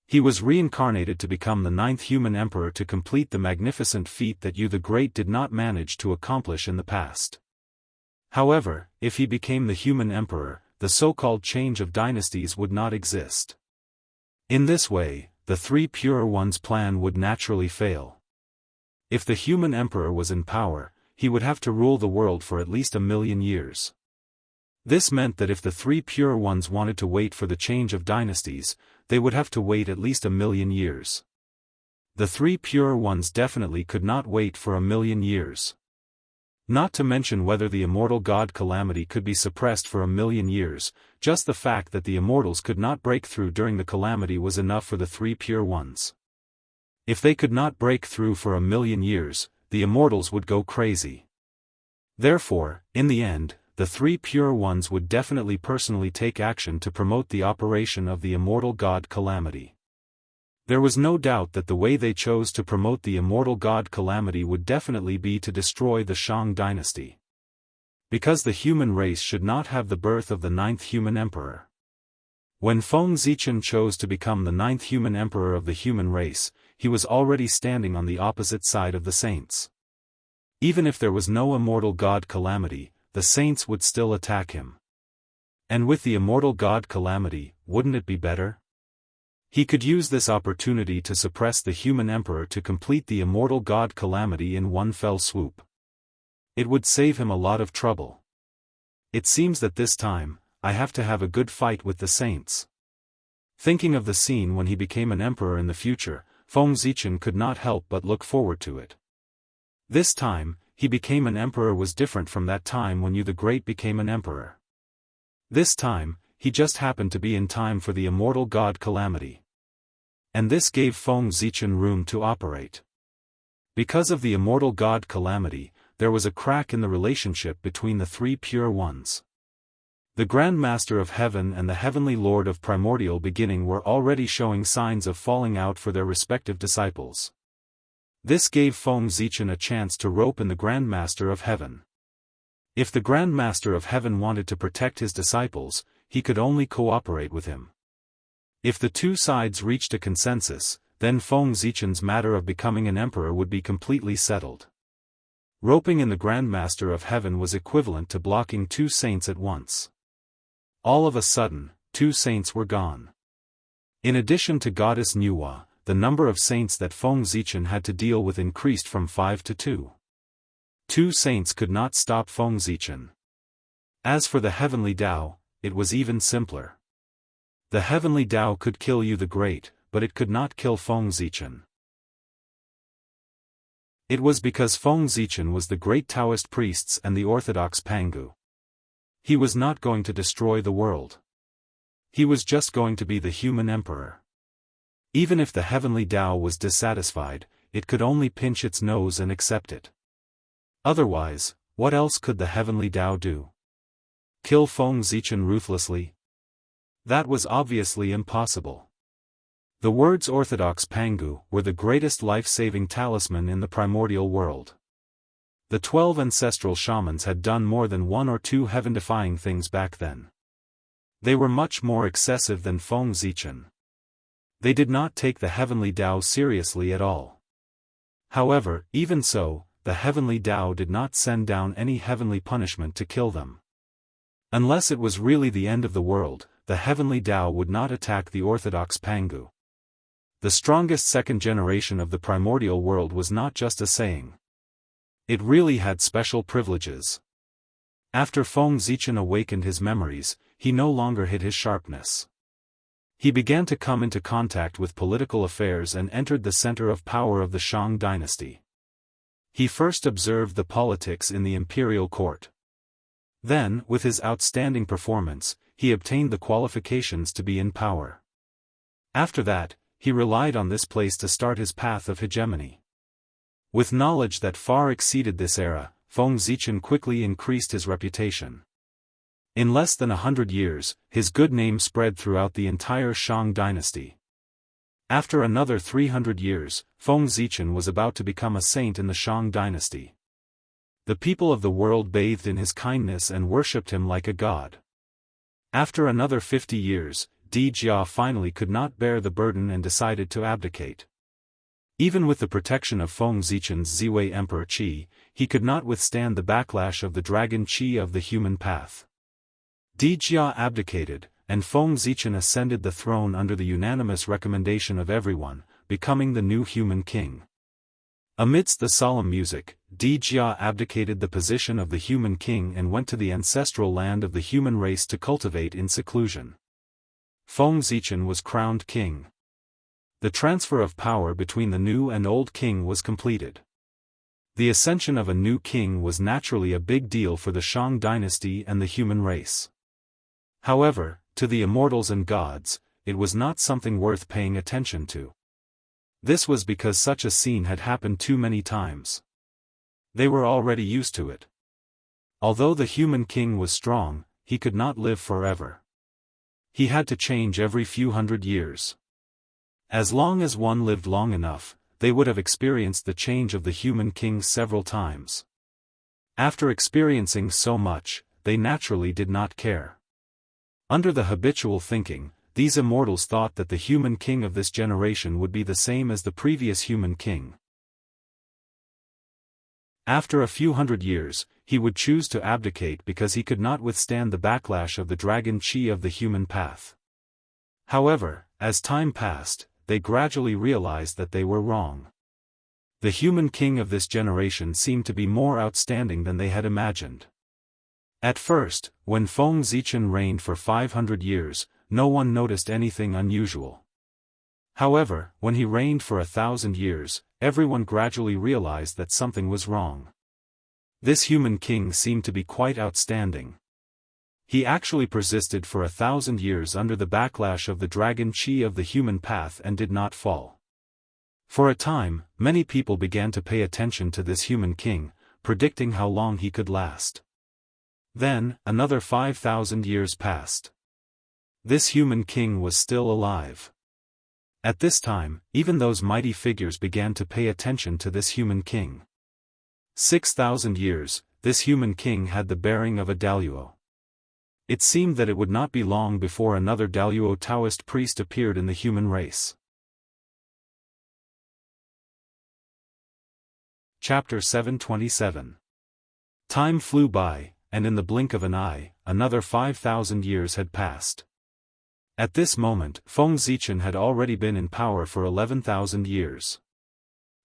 [SPEAKER 1] He was reincarnated to become the 9th human emperor to complete the magnificent feat that Yu the Great did not manage to accomplish in the past. However, if he became the human emperor, the so-called change of dynasties would not exist. In this way, the three pure ones' plan would naturally fail. If the human emperor was in power, he would have to rule the world for at least 1,000,000 years. This meant that if the three pure ones wanted to wait for the change of dynasties, they would have to wait at least 1,000,000 years. The three pure ones definitely could not wait for 1,000,000 years. Not to mention whether the immortal god calamity could be suppressed for 1,000,000 years, just the fact that the immortals could not break through during the calamity was enough for the three pure ones. If they could not break through for 1,000,000 years, the immortals would go crazy. Therefore, in the end, the three pure ones would definitely personally take action to promote the operation of the immortal god calamity. There was no doubt that the way they chose to promote the immortal god calamity would definitely be to destroy the Shang dynasty. Because the human race should not have the birth of the 9th human emperor. When Feng Zichen chose to become the 9th human emperor of the human race, he was already standing on the opposite side of the saints. Even if there was no immortal god calamity, the saints would still attack him. And with the immortal god calamity, wouldn't it be better? He could use this opportunity to suppress the human emperor to complete the immortal god calamity in one fell swoop. It would save him a lot of trouble. It seems that this time, I have to have a good fight with the saints. Thinking of the scene when he became an emperor in the future, Feng Zichen could not help but look forward to it. This time, he became an emperor was different from that time when Yu the Great became an emperor. This time, he just happened to be in time for the immortal god calamity. And this gave Feng Zichen room to operate. Because of the immortal god calamity, there was a crack in the relationship between the three pure ones. The Grand Master of Heaven and the Heavenly Lord of Primordial Beginning were already showing signs of falling out for their respective disciples. This gave Feng Zichen a chance to rope in the Grand Master of Heaven. If the Grand Master of Heaven wanted to protect his disciples, he could only cooperate with him. If the two sides reached a consensus, then Feng Zichen's matter of becoming an emperor would be completely settled. Roping in the Grand Master of Heaven was equivalent to blocking two saints at once. All of a sudden, two saints were gone. In addition to Goddess Nuwa, the number of saints that Feng Zichen had to deal with increased from 5 to 2. Two saints could not stop Feng Zichen. As for the Heavenly Tao, it was even simpler. The Heavenly Tao could kill Yu the Great, but it could not kill Feng Zichen. It was because Feng Zichen was the great Taoist priests and the orthodox Pangu. He was not going to destroy the world. He was just going to be the human emperor. Even if the Heavenly Tao was dissatisfied, it could only pinch its nose and accept it. Otherwise, what else could the Heavenly Tao do? Kill Feng Zichen ruthlessly? That was obviously impossible. The words Orthodox Pangu were the greatest life-saving talisman in the primordial world. The 12 ancestral shamans had done more than one or two heaven-defying things back then. They were much more excessive than Feng Zichen. They did not take the Heavenly Tao seriously at all. However, even so, the Heavenly Tao did not send down any heavenly punishment to kill them. Unless it was really the end of the world, the Heavenly Tao would not attack the orthodox Pangu. The strongest second generation of the primordial world was not just a saying. It really had special privileges. After Feng Zichen awakened his memories, he no longer hid his sharpness. He began to come into contact with political affairs and entered the center of power of the Shang dynasty. He first observed the politics in the imperial court. Then, with his outstanding performance, he obtained the qualifications to be in power. After that, he relied on this place to start his path of hegemony. With knowledge that far exceeded this era, Feng Zichen quickly increased his reputation. In less than 100 years, his good name spread throughout the entire Shang dynasty. After another 300 years, Feng Zichen was about to become a saint in the Shang dynasty. The people of the world bathed in his kindness and worshipped him like a god. After another 50 years, Di Jia finally could not bear the burden and decided to abdicate. Even with the protection of Feng Zichen's Ziwei Emperor Qi, he could not withstand the backlash of the dragon Qi of the human path. Di Jia abdicated, and Feng Zichen ascended the throne under the unanimous recommendation of everyone, becoming the new human king. Amidst the solemn music, Di Jia abdicated the position of the human king and went to the ancestral land of the human race to cultivate in seclusion. Feng Zichen was crowned king. The transfer of power between the new and old king was completed. The ascension of a new king was naturally a big deal for the Shang dynasty and the human race. However, to the immortals and gods, it was not something worth paying attention to. This was because such a scene had happened too many times. They were already used to it. Although the human king was strong, he could not live forever. He had to change every few hundred years. As long as one lived long enough, they would have experienced the change of the human king several times. After experiencing so much, they naturally did not care. Under the habitual thinking, these immortals thought that the human king of this generation would be the same as the previous human king. After a few hundred years, he would choose to abdicate because he could not withstand the backlash of the dragon chi of the human path. However, as time passed, they gradually realized that they were wrong. The human king of this generation seemed to be more outstanding than they had imagined. At first, when Feng Zichen reigned for 500 years, no one noticed anything unusual. However, when he reigned for 1,000 years, everyone gradually realized that something was wrong. This human king seemed to be quite outstanding. He actually persisted for 1,000 years under the backlash of the dragon chi of the human path and did not fall. For a time, many people began to pay attention to this human king, predicting how long he could last. Then, another 5,000 years passed. This human king was still alive. At this time, even those mighty figures began to pay attention to this human king. 6,000 years, this human king had the bearing of a Daoist. It seemed that it would not be long before another Daoist Taoist priest appeared in the human race. Chapter 727. Time flew by, and in the blink of an eye, another 5,000 years had passed. At this moment, Feng Zichen had already been in power for 11,000 years.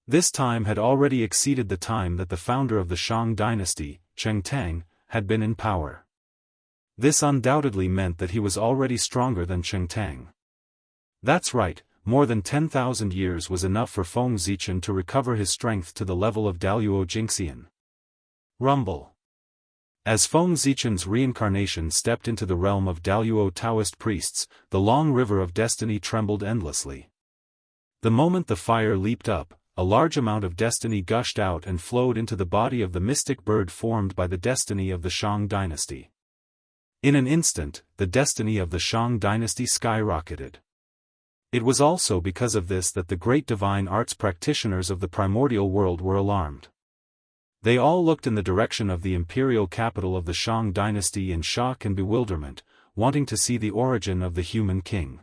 [SPEAKER 1] This time had already exceeded the time that the founder of the Shang dynasty, Cheng Tang, had been in power. This undoubtedly meant that he was already stronger than Cheng Tang. That's right, more than 10,000 years was enough for Feng Zichen to recover his strength to the level of Daoist Jingxian. Rumble. As Feng Zichen's reincarnation stepped into the realm of Daoist Taoist priests, the long river of destiny trembled endlessly. The moment the fire leaped up, a large amount of destiny gushed out and flowed into the body of the mystic bird formed by the destiny of the Shang dynasty. In an instant, the destiny of the Shang dynasty skyrocketed. It was also because of this that the great divine arts practitioners of the primordial world were alarmed. They all looked in the direction of the imperial capital of the Shang dynasty in shock and bewilderment, wanting to see the origin of the human king.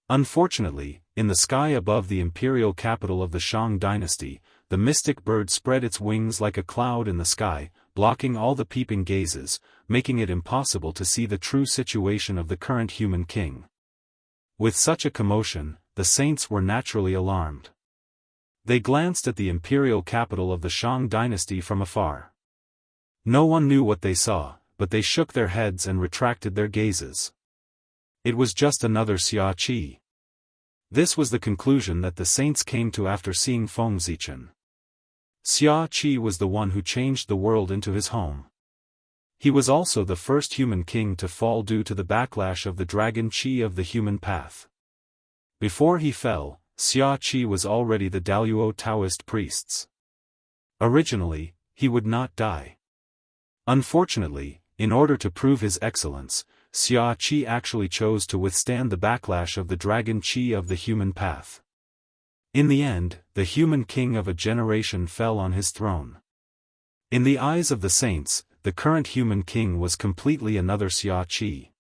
[SPEAKER 1] Unfortunately, in the sky above the imperial capital of the Shang dynasty, the mystic bird spread its wings like a cloud in the sky, blocking all the peeping gazes, making it impossible to see the true situation of the current human king. With such a commotion, the saints were naturally alarmed. They glanced at the imperial capital of the Shang dynasty from afar. No one knew what they saw, but they shook their heads and retracted their gazes. It was just another Xia Qi. This was the conclusion that the saints came to after seeing Feng Zichen. Xia Qi was the one who changed the world into his home. He was also the first human king to fall due to the backlash of the dragon Qi of the human path. Before he fell, Xia Qi was already the Daoist Taoist priests. Originally, he would not die. Unfortunately, in order to prove his excellence, Xia Qi actually chose to withstand the backlash of the dragon Qi of the human path. In the end, the human king of a generation fell on his throne. In the eyes of the saints, the current human king was completely another Xia Qi.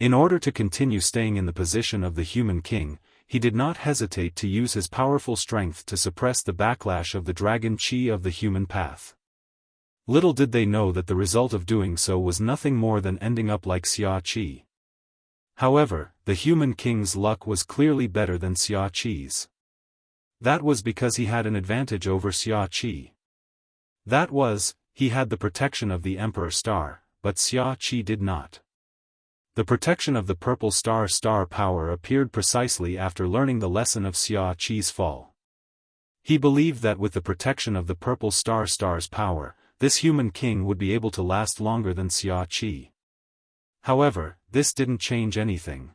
[SPEAKER 1] In order to continue staying in the position of the human king, he did not hesitate to use his powerful strength to suppress the backlash of the dragon Qi of the human path. Little did they know that the result of doing so was nothing more than ending up like Xia Qi. However, the human king's luck was clearly better than Xia Qi's. That was because he had an advantage over Xia Qi. That was, he had the protection of the Emperor Star, but Xia Qi did not. The protection of the Purple Star power appeared precisely after learning the lesson of Xia Qi's fall. He believed that with the protection of the Purple Star's power, this human king would be able to last longer than Xia Qi. However, this didn't change anything.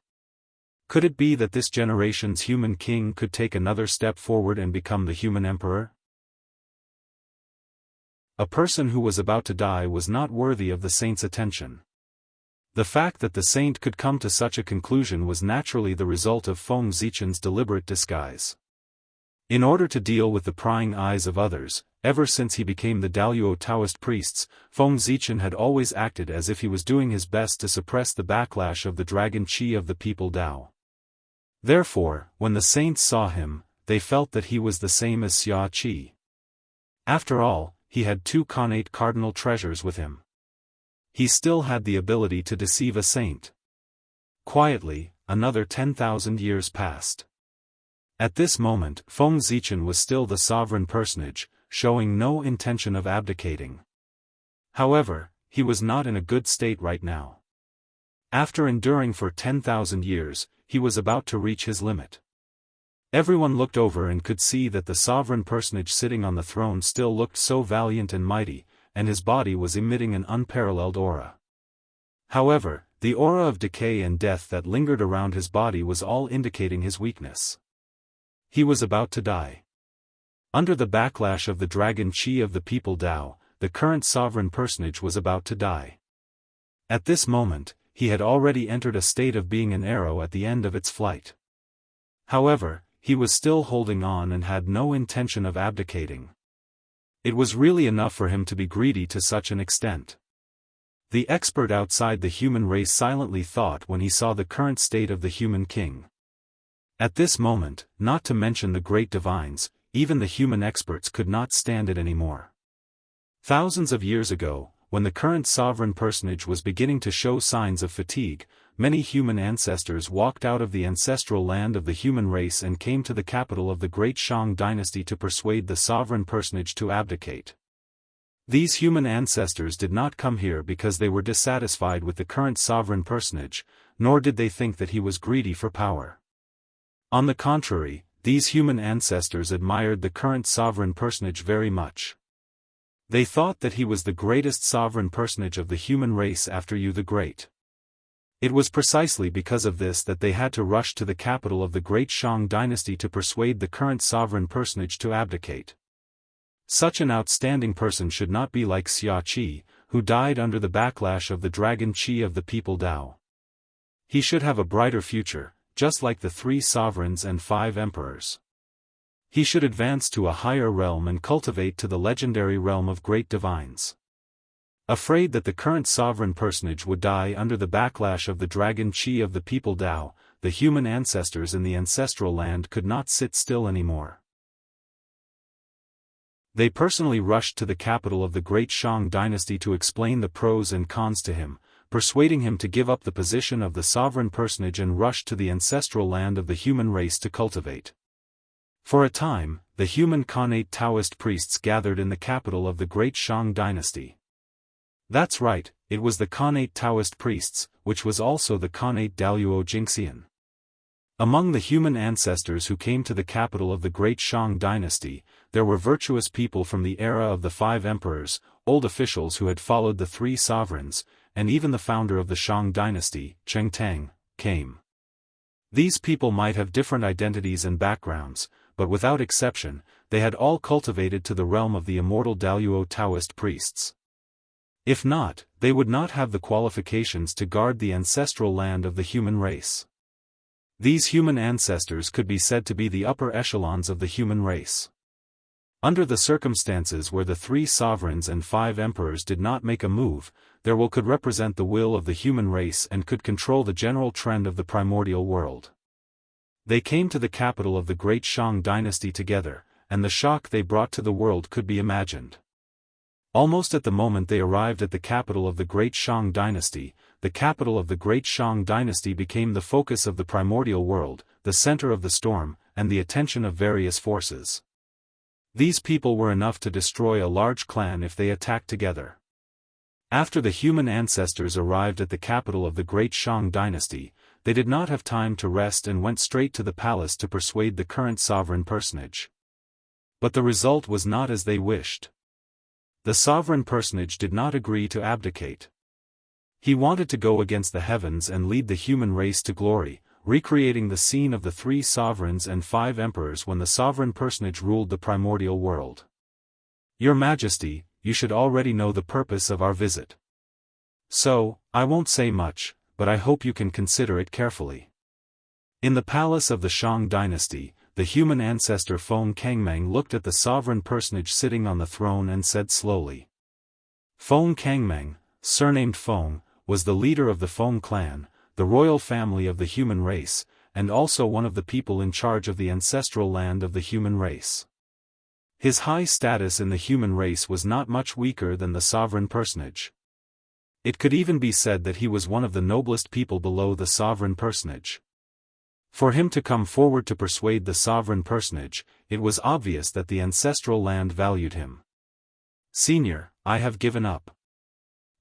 [SPEAKER 1] Could it be that this generation's human king could take another step forward and become the human emperor? A person who was about to die was not worthy of the saint's attention. The fact that the saint could come to such a conclusion was naturally the result of Feng Zichen's deliberate disguise. In order to deal with the prying eyes of others, ever since he became the Daoist Taoist priests, Feng Zichen had always acted as if he was doing his best to suppress the backlash of the dragon qi of the people Dao. Therefore, when the saints saw him, they felt that he was the same as Xia Qi. After all, he had two connate cardinal treasures with him. He still had the ability to deceive a saint. Quietly, another 10,000 years passed. At this moment, Feng Zichen was still the sovereign personage, showing no intention of abdicating. However, he was not in a good state right now. After enduring for 10,000 years, he was about to reach his limit. Everyone looked over and could see that the sovereign personage sitting on the throne still looked so valiant and mighty, and his body was emitting an unparalleled aura. However, the aura of decay and death that lingered around his body was all indicating his weakness. He was about to die. Under the backlash of the dragon qi of the people Dao, the current sovereign personage was about to die. At this moment, he had already entered a state of being an arrow at the end of its flight. However, he was still holding on and had no intention of abdicating. It was really enough for him to be greedy to such an extent. The expert outside the human race silently thought when he saw the current state of the human king. At this moment, not to mention the great divines, even the human experts could not stand it anymore. Thousands of years ago, when the current sovereign personage was beginning to show signs of fatigue, many human ancestors walked out of the ancestral land of the human race and came to the capital of the great Shang dynasty to persuade the sovereign personage to abdicate. These human ancestors did not come here because they were dissatisfied with the current sovereign personage, nor did they think that he was greedy for power. On the contrary, these human ancestors admired the current sovereign personage very much. They thought that he was the greatest sovereign personage of the human race after Yu the Great. It was precisely because of this that they had to rush to the capital of the great Shang dynasty to persuade the current sovereign personage to abdicate. Such an outstanding person should not be like Xia Qi, who died under the backlash of the dragon qi of the people Dao. He should have a brighter future, just like the 3 sovereigns and 5 emperors. He should advance to a higher realm and cultivate to the legendary realm of great divines. Afraid that the current sovereign personage would die under the backlash of the dragon qi of the people Dao, the human ancestors in the ancestral land could not sit still anymore. They personally rushed to the capital of the great Shang dynasty to explain the pros and cons to him, persuading him to give up the position of the sovereign personage and rush to the ancestral land of the human race to cultivate. For a time, the human connate Taoist priests gathered in the capital of the great Shang dynasty. That's right, it was the connate Taoist priests, which was also the connate Daoist Jingxian. Among the human ancestors who came to the capital of the great Shang dynasty, there were virtuous people from the era of the 5 emperors, old officials who had followed the 3 sovereigns, and even the founder of the Shang dynasty, Cheng Tang, came. These people might have different identities and backgrounds, but without exception, they had all cultivated to the realm of the immortal Daoist Taoist priests. If not, they would not have the qualifications to guard the ancestral land of the human race. These human ancestors could be said to be the upper echelons of the human race. Under the circumstances where the 3 sovereigns and 5 emperors did not make a move, their will could represent the will of the human race and could control the general trend of the primordial world. They came to the capital of the great Shang dynasty together, and the shock they brought to the world could be imagined. Almost at the moment they arrived at the capital of the great Shang dynasty, the capital of the great Shang dynasty became the focus of the primordial world, the center of the storm, and the attention of various forces. These people were enough to destroy a large clan if they attacked together. After the human ancestors arrived at the capital of the great Shang dynasty, they did not have time to rest and went straight to the palace to persuade the current sovereign personage. But the result was not as they wished. The sovereign personage did not agree to abdicate. He wanted to go against the heavens and lead the human race to glory, recreating the scene of the 3 sovereigns and 5 emperors when the sovereign personage ruled the primordial world. Your Majesty, you should already know the purpose of our visit. So, I won't say much, but I hope you can consider it carefully. In the palace of the Shang dynasty, the human ancestor Feng Kangmeng looked at the sovereign personage sitting on the throne and said slowly. Feng Kangmeng, surnamed Feng, was the leader of the Feng clan, the royal family of the human race, and also one of the people in charge of the ancestral land of the human race. His high status in the human race was not much weaker than the sovereign personage. It could even be said that he was one of the noblest people below the sovereign personage. For him to come forward to persuade the sovereign personage, it was obvious that the ancestral land valued him. Senior, I have given up.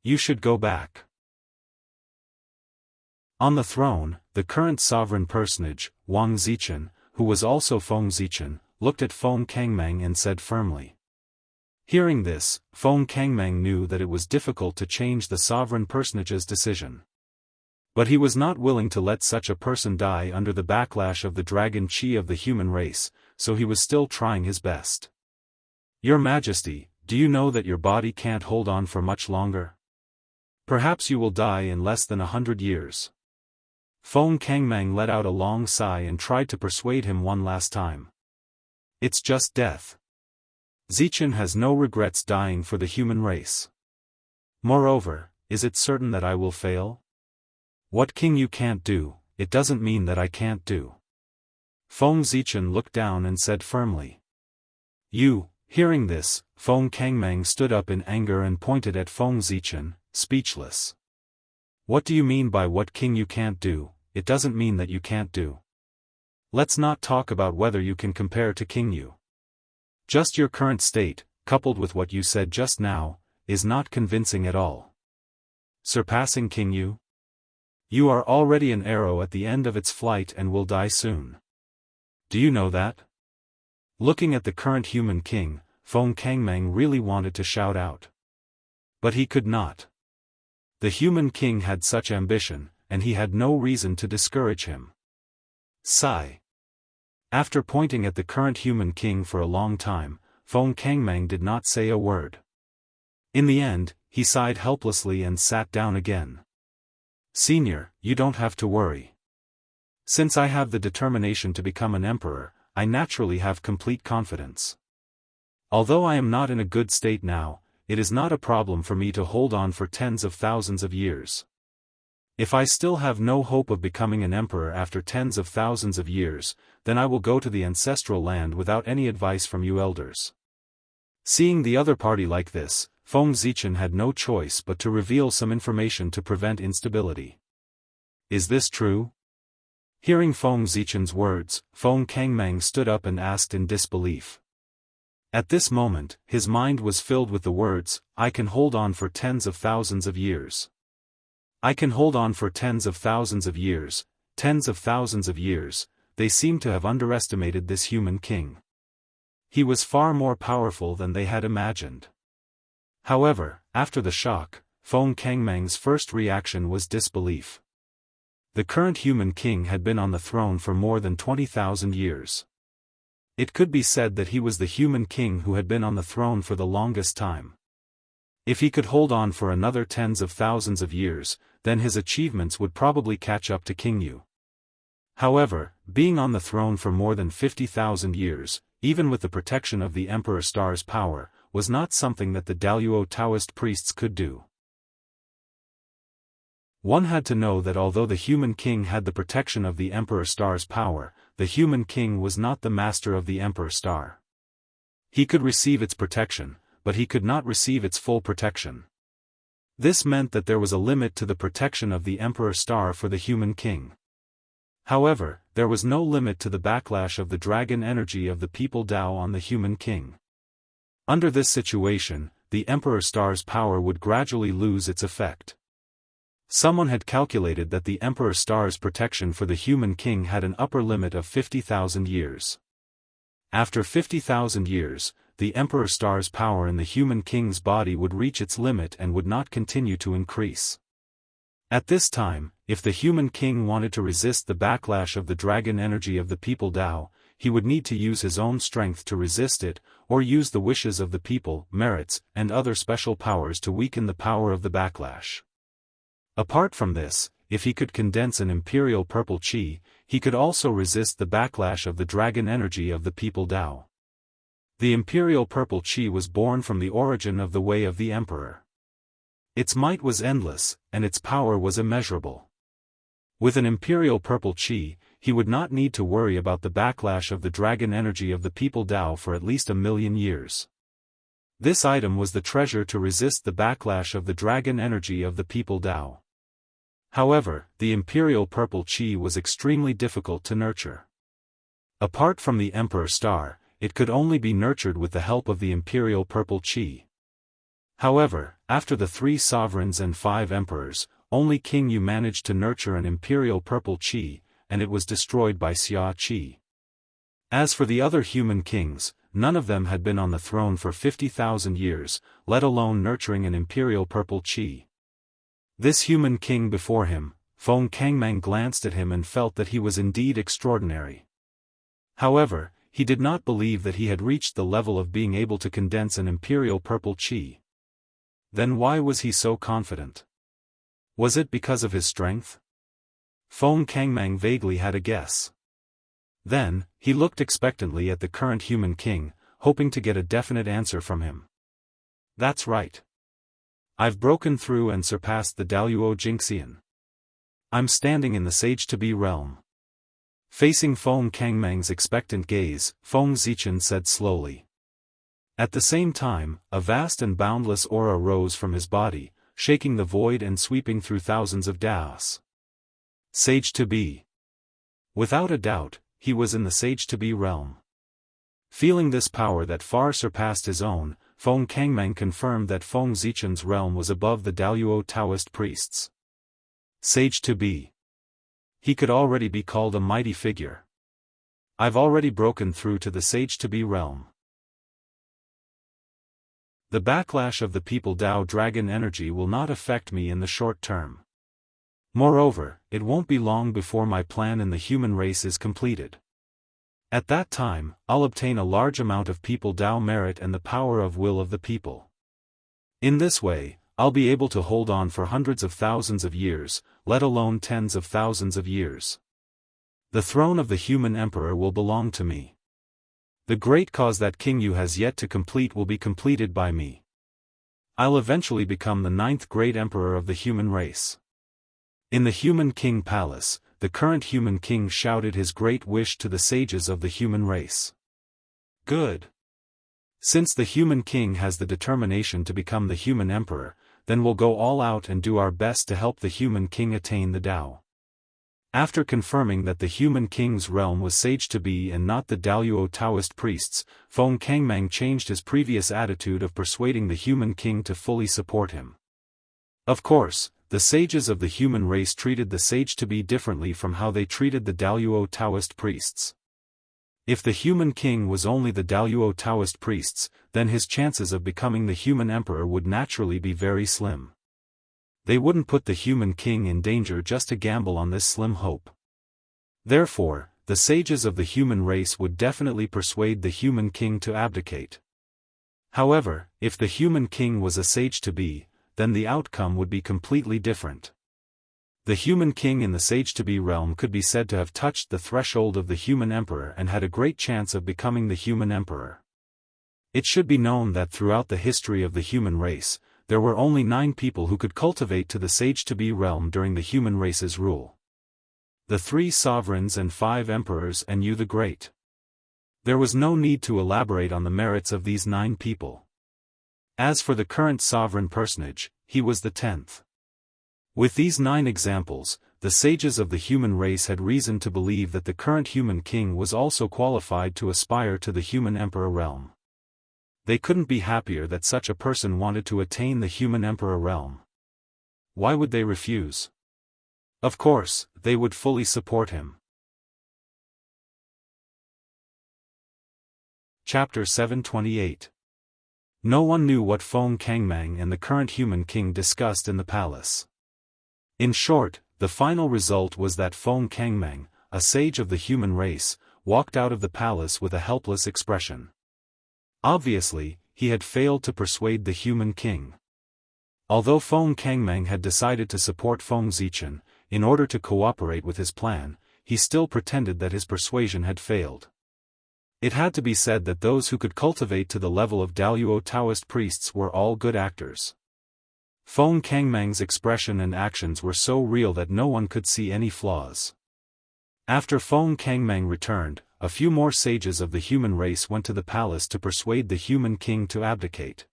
[SPEAKER 1] You should go back. On the throne, the current sovereign personage, Wang Zichen, who was also Feng Zichen, looked at Feng Kangmeng and said firmly. Hearing this, Feng Kangmeng knew that it was difficult to change the sovereign personage's decision. But he was not willing to let such a person die under the backlash of the dragon chi of the human race, so he was still trying his best. Your Majesty, do you know that your body can't hold on for much longer? Perhaps you will die in less than 100 years. Feng Kangmeng let out a long sigh and tried to persuade him one last time. It's just death. Zichen has no regrets dying for the human race. Moreover, is it certain that I will fail? What king you can't do, it doesn't mean that I can't do. Feng Zichen looked down and said firmly. Hearing this, Feng Kangmeng stood up in anger and pointed at Feng Zichen, speechless. What do you mean by what king you can't do? It doesn't mean that you can't do. Let's not talk about whether you can compare to King Yu. Just your current state, coupled with what you said just now, is not convincing at all. Surpassing King Yu? You are already an arrow at the end of its flight and will die soon. Do you know that? Looking at the current human king, Feng Kangmeng really wanted to shout out. But he could not. The human king had such ambition, and he had no reason to discourage him. Sigh. After pointing at the current human king for a long time, Feng Kangmeng did not say a word. In the end, he sighed helplessly and sat down again. Senior, you don't have to worry. Since I have the determination to become an emperor, I naturally have complete confidence. Although I am not in a good state now, it is not a problem for me to hold on for tens of thousands of years. If I still have no hope of becoming an emperor after tens of thousands of years, then I will go to the ancestral land without any advice from you elders. Seeing the other party like this, Feng Zichen had no choice but to reveal some information to prevent instability. Is this true? Hearing Feng Zichen's words, Feng Kangmeng stood up and asked in disbelief. At this moment, his mind was filled with the words, I can hold on for tens of thousands of years. I can hold on for tens of thousands of years, they seem to have underestimated this human king. He was far more powerful than they had imagined. However, after the shock, Feng Kangmeng's first reaction was disbelief. The current human king had been on the throne for more than 20,000 years. It could be said that he was the human king who had been on the throne for the longest time. If he could hold on for another tens of thousands of years, then his achievements would probably catch up to King Yu. However, being on the throne for more than 50,000 years, even with the protection of the Emperor Star's power, was not something that the Daoist Taoist priests could do. One had to know that although the human king had the protection of the Emperor Star's power, the human king was not the master of the Emperor Star. He could receive its protection, but he could not receive its full protection. This meant that there was a limit to the protection of the Emperor Star for the human king. However, there was no limit to the backlash of the dragon energy of the people Dao on the human king. Under this situation, the Emperor Star's power would gradually lose its effect. Someone had calculated that the Emperor Star's protection for the human king had an upper limit of 50,000 years. After 50,000 years, the Emperor Star's power in the human king's body would reach its limit and would not continue to increase. At this time, if the human king wanted to resist the backlash of the dragon energy of the people Dao, he would need to use his own strength to resist it, or use the wishes of the people, merits, and other special powers to weaken the power of the backlash. Apart from this, if he could condense an imperial purple qi, he could also resist the backlash of the dragon energy of the people Dao. The imperial purple qi was born from the origin of the way of the emperor. Its might was endless, and its power was immeasurable. With an imperial purple qi, he would not need to worry about the backlash of the dragon energy of the people Dao for at least 1,000,000 years. This item was the treasure to resist the backlash of the dragon energy of the people Dao. However, the imperial purple qi was extremely difficult to nurture. Apart from the Emperor Star, it could only be nurtured with the help of the imperial purple qi. However, after the 3 sovereigns and 5 emperors, only King Yu managed to nurture an imperial purple qi, and it was destroyed by Xia qi. As for the other human kings, none of them had been on the throne for 50,000 years, let alone nurturing an imperial purple qi. This human king before him, Feng Kangmang glanced at him and felt that he was indeed extraordinary. However, he did not believe that he had reached the level of being able to condense an imperial purple qi. Then why was he so confident? Was it because of his strength? Feng Kangmang vaguely had a guess. Then, he looked expectantly at the current human king, hoping to get a definite answer from him. That's right. I've broken through and surpassed the Daoist Jingxian. I'm standing in the Sage-to-be realm. Facing Feng Kangmang's expectant gaze, Feng Zichen said slowly. At the same time, a vast and boundless aura rose from his body, shaking the void and sweeping through thousands of Daos. Sage-to-be. Without a doubt, he was in the Sage-to-be realm. Feeling this power that far surpassed his own, Feng Kangmang confirmed that Feng Zichen's realm was above the Daoist Taoist priests. Sage-to-be. He could already be called a mighty figure. I've already broken through to the Sage-to-be realm. The backlash of the people Dao dragon energy will not affect me in the short term. Moreover, it won't be long before my plan in the human race is completed. At that time, I'll obtain a large amount of people Dao merit and the power of will of the people. In this way, I'll be able to hold on for hundreds of thousands of years, let alone tens of thousands of years. The throne of the human emperor will belong to me. The great cause that King Yu has yet to complete will be completed by me. I'll eventually become the 9th great emperor of the human race. In the human king palace, the current human king shouted his great wish to the sages of the human race. Good. Since the human king has the determination to become the human emperor, then we'll go all out and do our best to help the human king attain the Dao. After confirming that the human king's realm was Sage-to-be and not the Daoist Taoist priests, Feng Kangmang changed his previous attitude of persuading the human king to fully support him. Of course, the sages of the human race treated the Sage-to-be differently from how they treated the Daoist Taoist priests. If the human king was only the Daoist Taoist priests, then his chances of becoming the human emperor would naturally be very slim. They wouldn't put the human king in danger just to gamble on this slim hope. Therefore, the sages of the human race would definitely persuade the human king to abdicate. However, if the human king was a Sage-to-be, then the outcome would be completely different. The human king in the Sage-to-be realm could be said to have touched the threshold of the human emperor and had a great chance of becoming the human emperor. It should be known that throughout the history of the human race, there were only 9 people who could cultivate to the Sage-to-be realm during the human race's rule. The 3 sovereigns and 5 emperors and Yu the Great. There was no need to elaborate on the merits of these 9 people. As for the current sovereign personage, he was the 10th. With these 9 examples, the sages of the human race had reason to believe that the current human king was also qualified to aspire to the human emperor realm. They couldn't be happier that such a person wanted to attain the human emperor realm. Why would they refuse? Of course, they would fully support him. Chapter 728. No one knew what Feng Kangmang and the current human king discussed in the palace. In short, the final result was that Feng Kangmang, a sage of the human race, walked out of the palace with a helpless expression. Obviously, he had failed to persuade the human king. Although Feng Kangmang had decided to support Feng Zichen, in order to cooperate with his plan, he still pretended that his persuasion had failed. It had to be said that those who could cultivate to the level of Daoist Taoist priests were all good actors. Feng Kangmang's expression and actions were so real that no one could see any flaws. After Feng Kangmang returned, a few more sages of the human race went to the palace to persuade the human king to abdicate.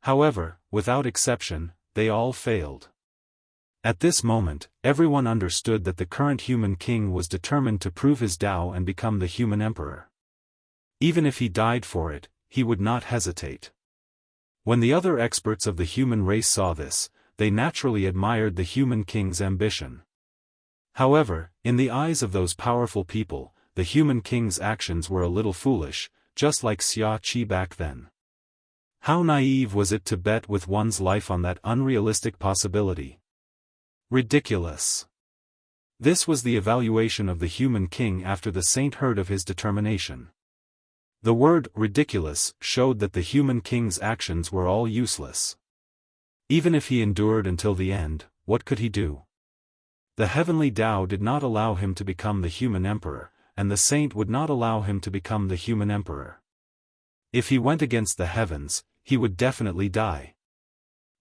[SPEAKER 1] However, without exception, they all failed. At this moment, everyone understood that the current human king was determined to prove his Tao and become the human emperor. Even if he died for it, he would not hesitate. When the other experts of the human race saw this, they naturally admired the human king's ambition. However, in the eyes of those powerful people, the human king's actions were a little foolish, just like Xia Qi back then. How naive was it to bet with one's life on that unrealistic possibility? Ridiculous. This was the evaluation of the human king after the saint heard of his determination. The word ridiculous showed that the human king's actions were all useless. Even if he endured until the end, what could he do? The heavenly Tao did not allow him to become the human emperor, and the saint would not allow him to become the human emperor. If he went against the heavens, he would definitely die.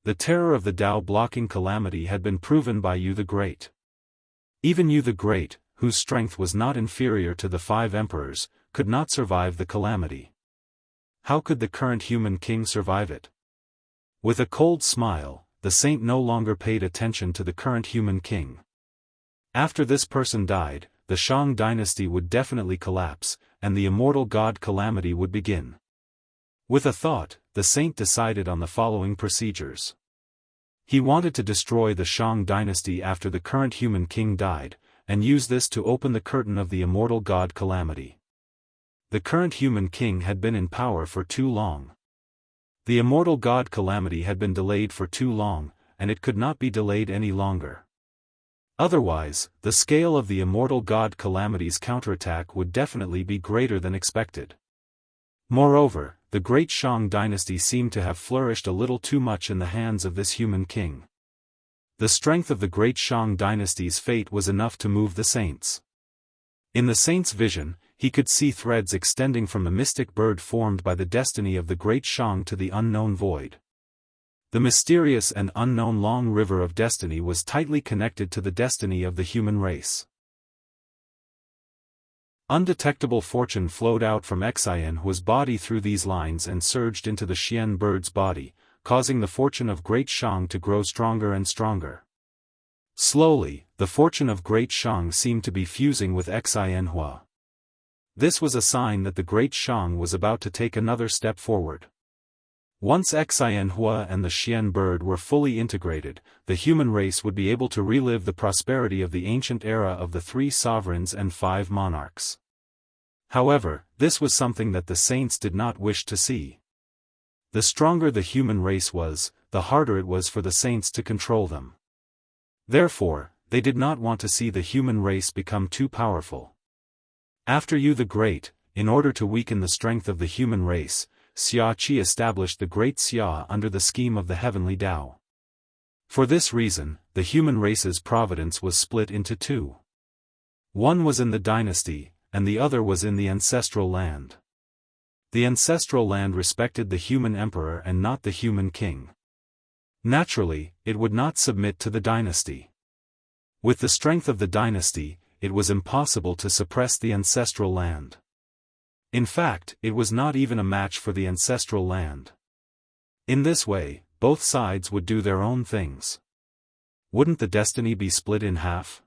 [SPEAKER 1] The terror of the Tao blocking calamity had been proven by Yu the Great. Even Yu the Great, whose strength was not inferior to the 5 emperors, could not survive the calamity. How could the current human king survive it? With a cold smile, the saint no longer paid attention to the current human king. After this person died, the Shang dynasty would definitely collapse, and the immortal god calamity would begin. With a thought, the saint decided on the following procedures. He wanted to destroy the Shang dynasty after the current human king died, and use this to open the curtain of the immortal god calamity. The current human king had been in power for too long. The immortal god calamity had been delayed for too long, and it could not be delayed any longer. Otherwise, the scale of the immortal god calamity's counterattack would definitely be greater than expected. Moreover, the great Shang dynasty seemed to have flourished a little too much in the hands of this human king. The strength of the great Shang dynasty's fate was enough to move the saints. In the saint's vision, he could see threads extending from the mystic bird formed by the destiny of the great Shang to the unknown void. The mysterious and unknown long river of destiny was tightly connected to the destiny of the human race. Undetectable fortune flowed out from Xianhua's body through these lines and surged into the Xian bird's body, causing the fortune of great Shang to grow stronger and stronger. Slowly, the fortune of great Shang seemed to be fusing with Xianhua. This was a sign that the great Shang was about to take another step forward. Once Xianhua and the Xian bird were fully integrated, the human race would be able to relive the prosperity of the ancient era of the 3 sovereigns and 5 monarchs. However, this was something that the saints did not wish to see. The stronger the human race was, the harder it was for the saints to control them. Therefore, they did not want to see the human race become too powerful. After Yu the Great, in order to weaken the strength of the human race, Xia Qi established the Great Xia under the scheme of the heavenly Tao. For this reason, the human race's providence was split into 2. One was in the dynasty, and the other was in the ancestral land. The ancestral land respected the human emperor and not the human king. Naturally, it would not submit to the dynasty. With the strength of the dynasty, it was impossible to suppress the ancestral land. In fact, it was not even a match for the ancestral land. In this way, both sides would do their own things. Wouldn't the destiny be split in half?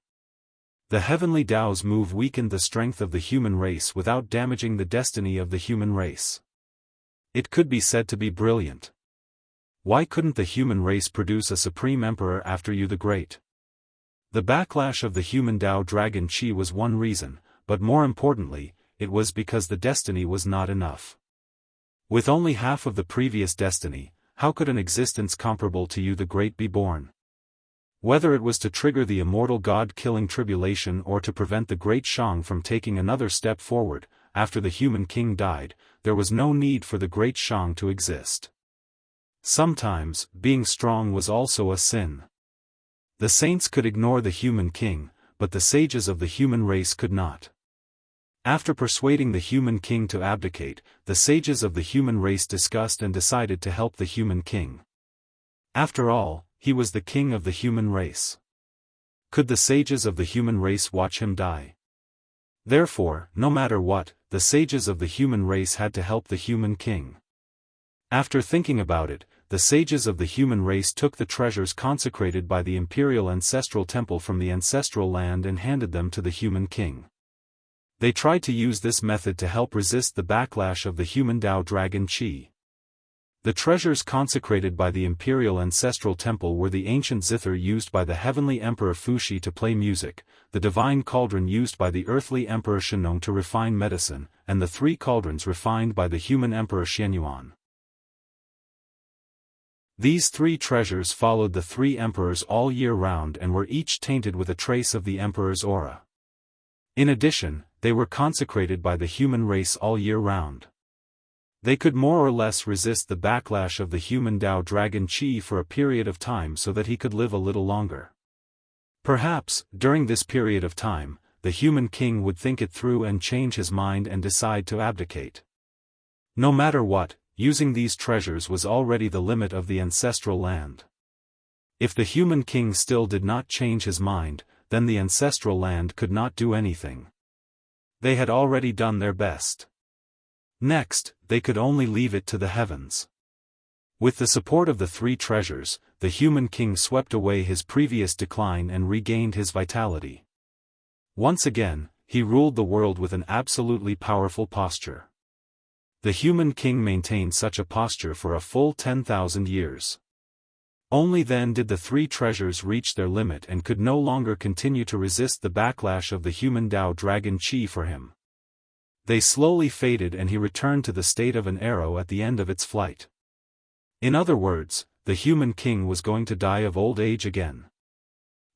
[SPEAKER 1] The heavenly Tao's move weakened the strength of the human race without damaging the destiny of the human race. It could be said to be brilliant. Why couldn't the human race produce a supreme emperor after you the Great? The backlash of the human Tao dragon Qi was one reason, but more importantly, it was because the destiny was not enough. With only half of the previous destiny, how could an existence comparable to you the Great be born? Whether it was to trigger the immortal god-killing tribulation or to prevent the great Shang from taking another step forward, after the human king died, there was no need for the great Shang to exist. Sometimes, being strong was also a sin. The saints could ignore the human king, but the sages of the human race could not. After persuading the human king to abdicate, the sages of the human race discussed and decided to help the human king. After all, he was the king of the human race. Could the sages of the human race watch him die? Therefore, no matter what, the sages of the human race had to help the human king. After thinking about it, the sages of the human race took the treasures consecrated by the imperial ancestral temple from the ancestral land and handed them to the human king. They tried to use this method to help resist the backlash of the human Tao dragon Qi. The treasures consecrated by the imperial ancestral temple were the ancient zither used by the heavenly emperor Fuxi to play music, the divine cauldron used by the earthly emperor Shennong to refine medicine, and the 3 cauldrons refined by the human emperor Xianyuan. These 3 treasures followed the 3 emperors all year round and were each tainted with a trace of the emperor's aura. In addition, they were consecrated by the human race all year round. They could more or less resist the backlash of the human Tao dragon Qi for a period of time so that he could live a little longer. Perhaps, during this period of time, the human king would think it through and change his mind and decide to abdicate. No matter what, using these treasures was already the limit of the ancestral land. If the human king still did not change his mind, then the ancestral land could not do anything. They had already done their best. Next, they could only leave it to the heavens. With the support of the 3 treasures, the human king swept away his previous decline and regained his vitality. Once again, he ruled the world with an absolutely powerful posture. The human king maintained such a posture for a full 10,000 years. Only then did the 3 treasures reach their limit and could no longer continue to resist the backlash of the human Tao dragon Qi for him. They slowly faded and he returned to the state of an arrow at the end of its flight. In other words, the human king was going to die of old age again.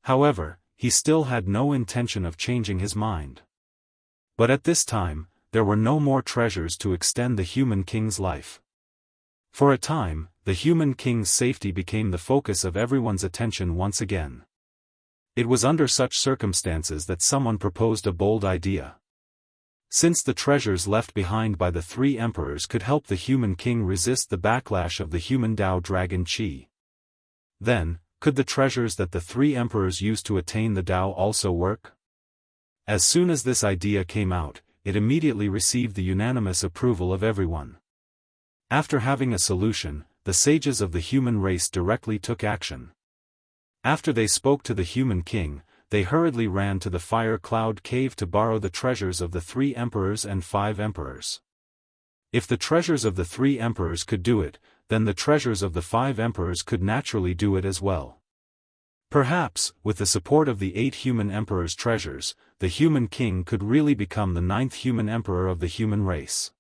[SPEAKER 1] However, he still had no intention of changing his mind. But at this time, there were no more treasures to extend the human king's life. For a time, the human king's safety became the focus of everyone's attention once again. It was under such circumstances that someone proposed a bold idea. Since the treasures left behind by the 3 emperors could help the human king resist the backlash of the human Tao dragon Qi, then, could the treasures that the 3 emperors used to attain the Tao also work? As soon as this idea came out, it immediately received the unanimous approval of everyone. After having a solution, the sages of the human race directly took action. After they spoke to the human king, they hurriedly ran to the fire cloud cave to borrow the treasures of the 3 emperors and 5 emperors. If the treasures of the 3 emperors could do it, then the treasures of the 5 emperors could naturally do it as well. Perhaps, with the support of the 8 human emperors' treasures, the human king could really become the 9th human emperor of the human race.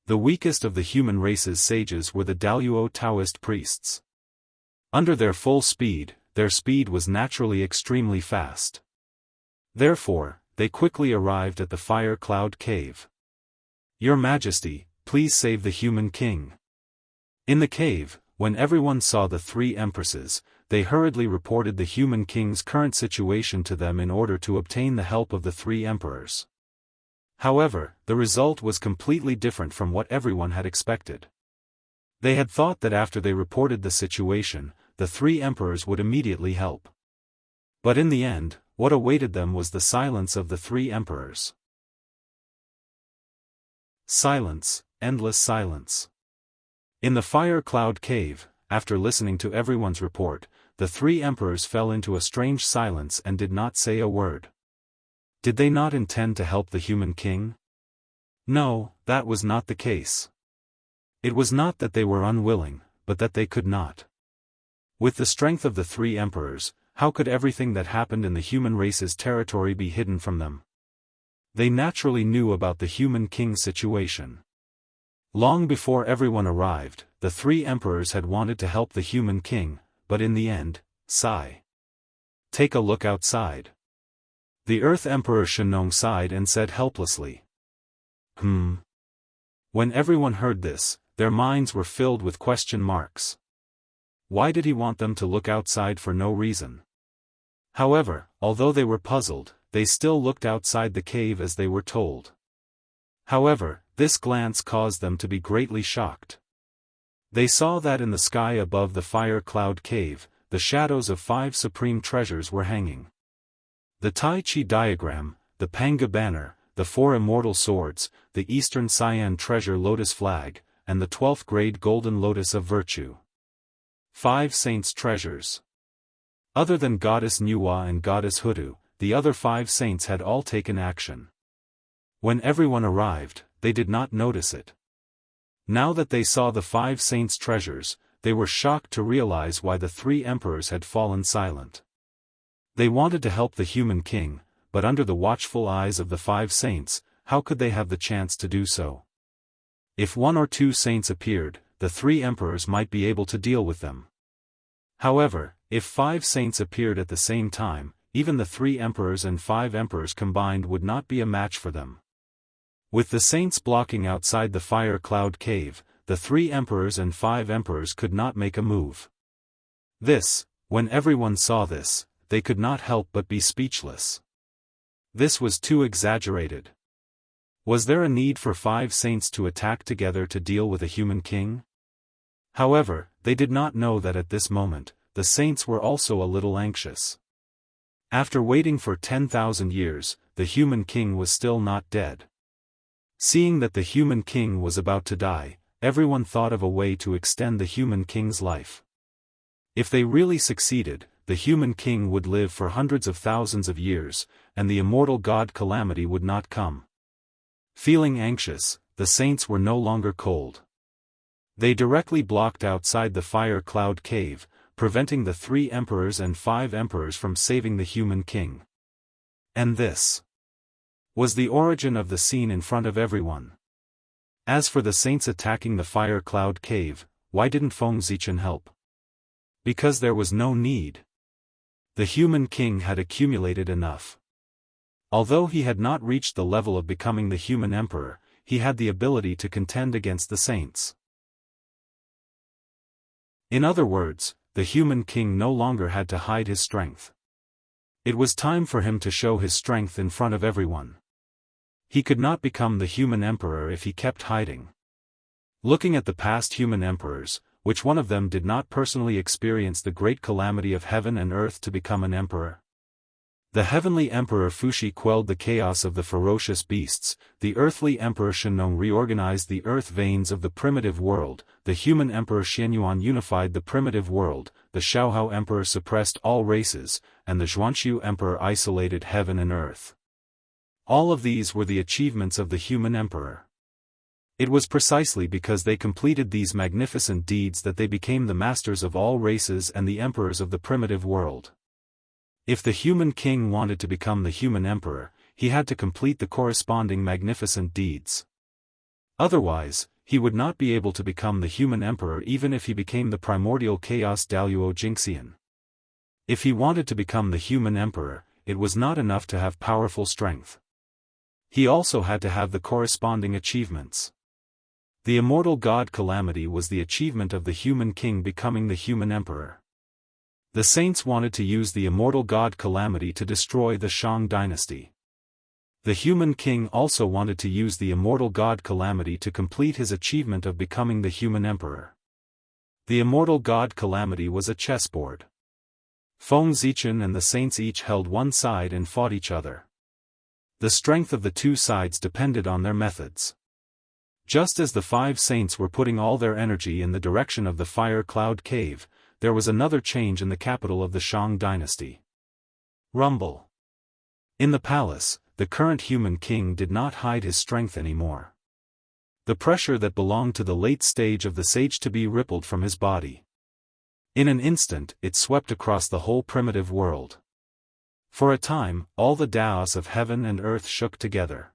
[SPEAKER 1] The weakest of the human race's sages were the Daoist Taoist priests. Under their full speed, their speed was naturally extremely fast. Therefore, they quickly arrived at the fire cloud cave. "Your Majesty, please save the human king." In the cave, when everyone saw the 3 empresses, they hurriedly reported the human king's current situation to them in order to obtain the help of the 3 emperors. However, the result was completely different from what everyone had expected. They had thought that after they reported the situation, the 3 emperors would immediately help. But in the end, what awaited them was the silence of the 3 emperors. Silence, endless silence. In the fire cloud cave, after listening to everyone's report, the three emperors fell into a strange silence and did not say a word. Did they not intend to help the human king? No, that was not the case. It was not that they were unwilling, but that they could not. With the strength of the three emperors, how could everything that happened in the human race's territory be hidden from them? They naturally knew about the human king's situation. Long before everyone arrived, the three emperors had wanted to help the human king, but in the end, sigh. Take a look outside. The Earth Emperor Xianxia sighed and said helplessly. When everyone heard this, their minds were filled with question marks. Why did he want them to look outside for no reason? However, although they were puzzled, they still looked outside the cave as they were told. However, this glance caused them to be greatly shocked. They saw that in the sky above the fire cloud cave, the shadows of 5 supreme treasures were hanging. The Tai Chi diagram, the Panga banner, the 4 immortal swords, the Eastern Cyan treasure lotus flag, and the 12th grade golden lotus of virtue. 5 saints' treasures. Other than Goddess Nuwa and Goddess Hudu, the other 5 saints had all taken action. When everyone arrived, they did not notice it. Now that they saw the 5 saints' treasures, they were shocked to realize why the 3 emperors had fallen silent. They wanted to help the human king, but under the watchful eyes of the 5 saints, how could they have the chance to do so? If 1 or 2 saints appeared, the 3 emperors might be able to deal with them. However, if 5 saints appeared at the same time, even the 3 emperors and 5 emperors combined would not be a match for them. With the saints blocking outside the fire cloud cave, the 3 emperors and 5 emperors could not make a move. When everyone saw this, they could not help but be speechless. This was too exaggerated. Was there a need for 5 saints to attack together to deal with a human king? However, they did not know that at this moment, the saints were also a little anxious. After waiting for 10,000 years, the human king was still not dead. Seeing that the human king was about to die, everyone thought of a way to extend the human king's life. If they really succeeded, the human king would live for hundreds of thousands of years, and the immortal god calamity would not come. Feeling anxious, the saints were no longer cold. They directly blocked outside the fire cloud cave, preventing the 3 emperors and 5 emperors from saving the human king. And this was the origin of the scene in front of everyone. As for the saints attacking the fire cloud cave, why didn't Feng Zichen help? Because there was no need. The human king had accumulated enough. Although he had not reached the level of becoming the human emperor, he had the ability to contend against the saints. In other words, the human king no longer had to hide his strength. It was time for him to show his strength in front of everyone. He could not become the human emperor if he kept hiding. Looking at the past human emperors, which one of them did not personally experience the great calamity of heaven and earth to become an emperor? The heavenly emperor Fuxi quelled the chaos of the ferocious beasts, the earthly emperor Xianxia reorganized the earth veins of the primitive world, the human emperor Xianyuan unified the primitive world, the Xiaohao emperor suppressed all races, and the Zhuanqiu emperor isolated heaven and earth. All of these were the achievements of the human emperor. It was precisely because they completed these magnificent deeds that they became the masters of all races and the emperors of the primitive world. If the human king wanted to become the human emperor, he had to complete the corresponding magnificent deeds. Otherwise, he would not be able to become the human emperor even if he became the primordial chaos Daoist Jingxian. If he wanted to become the human emperor, it was not enough to have powerful strength. He also had to have the corresponding achievements. The immortal god calamity was the achievement of the human king becoming the human emperor. The saints wanted to use the immortal god calamity to destroy the Shang dynasty. The human king also wanted to use the immortal god calamity to complete his achievement of becoming the human emperor. The immortal god calamity was a chessboard. Feng Zichen and the saints each held one side and fought each other. The strength of the two sides depended on their methods. Just as the 5 saints were putting all their energy in the direction of the fire cloud cave, there was another change in the capital of the Shang dynasty. Rumble. In the palace, the current human king did not hide his strength anymore. The pressure that belonged to the late stage of the sage-to-be rippled from his body. In an instant, it swept across the whole primitive world. For a time, all the Daoists of heaven and earth shook together.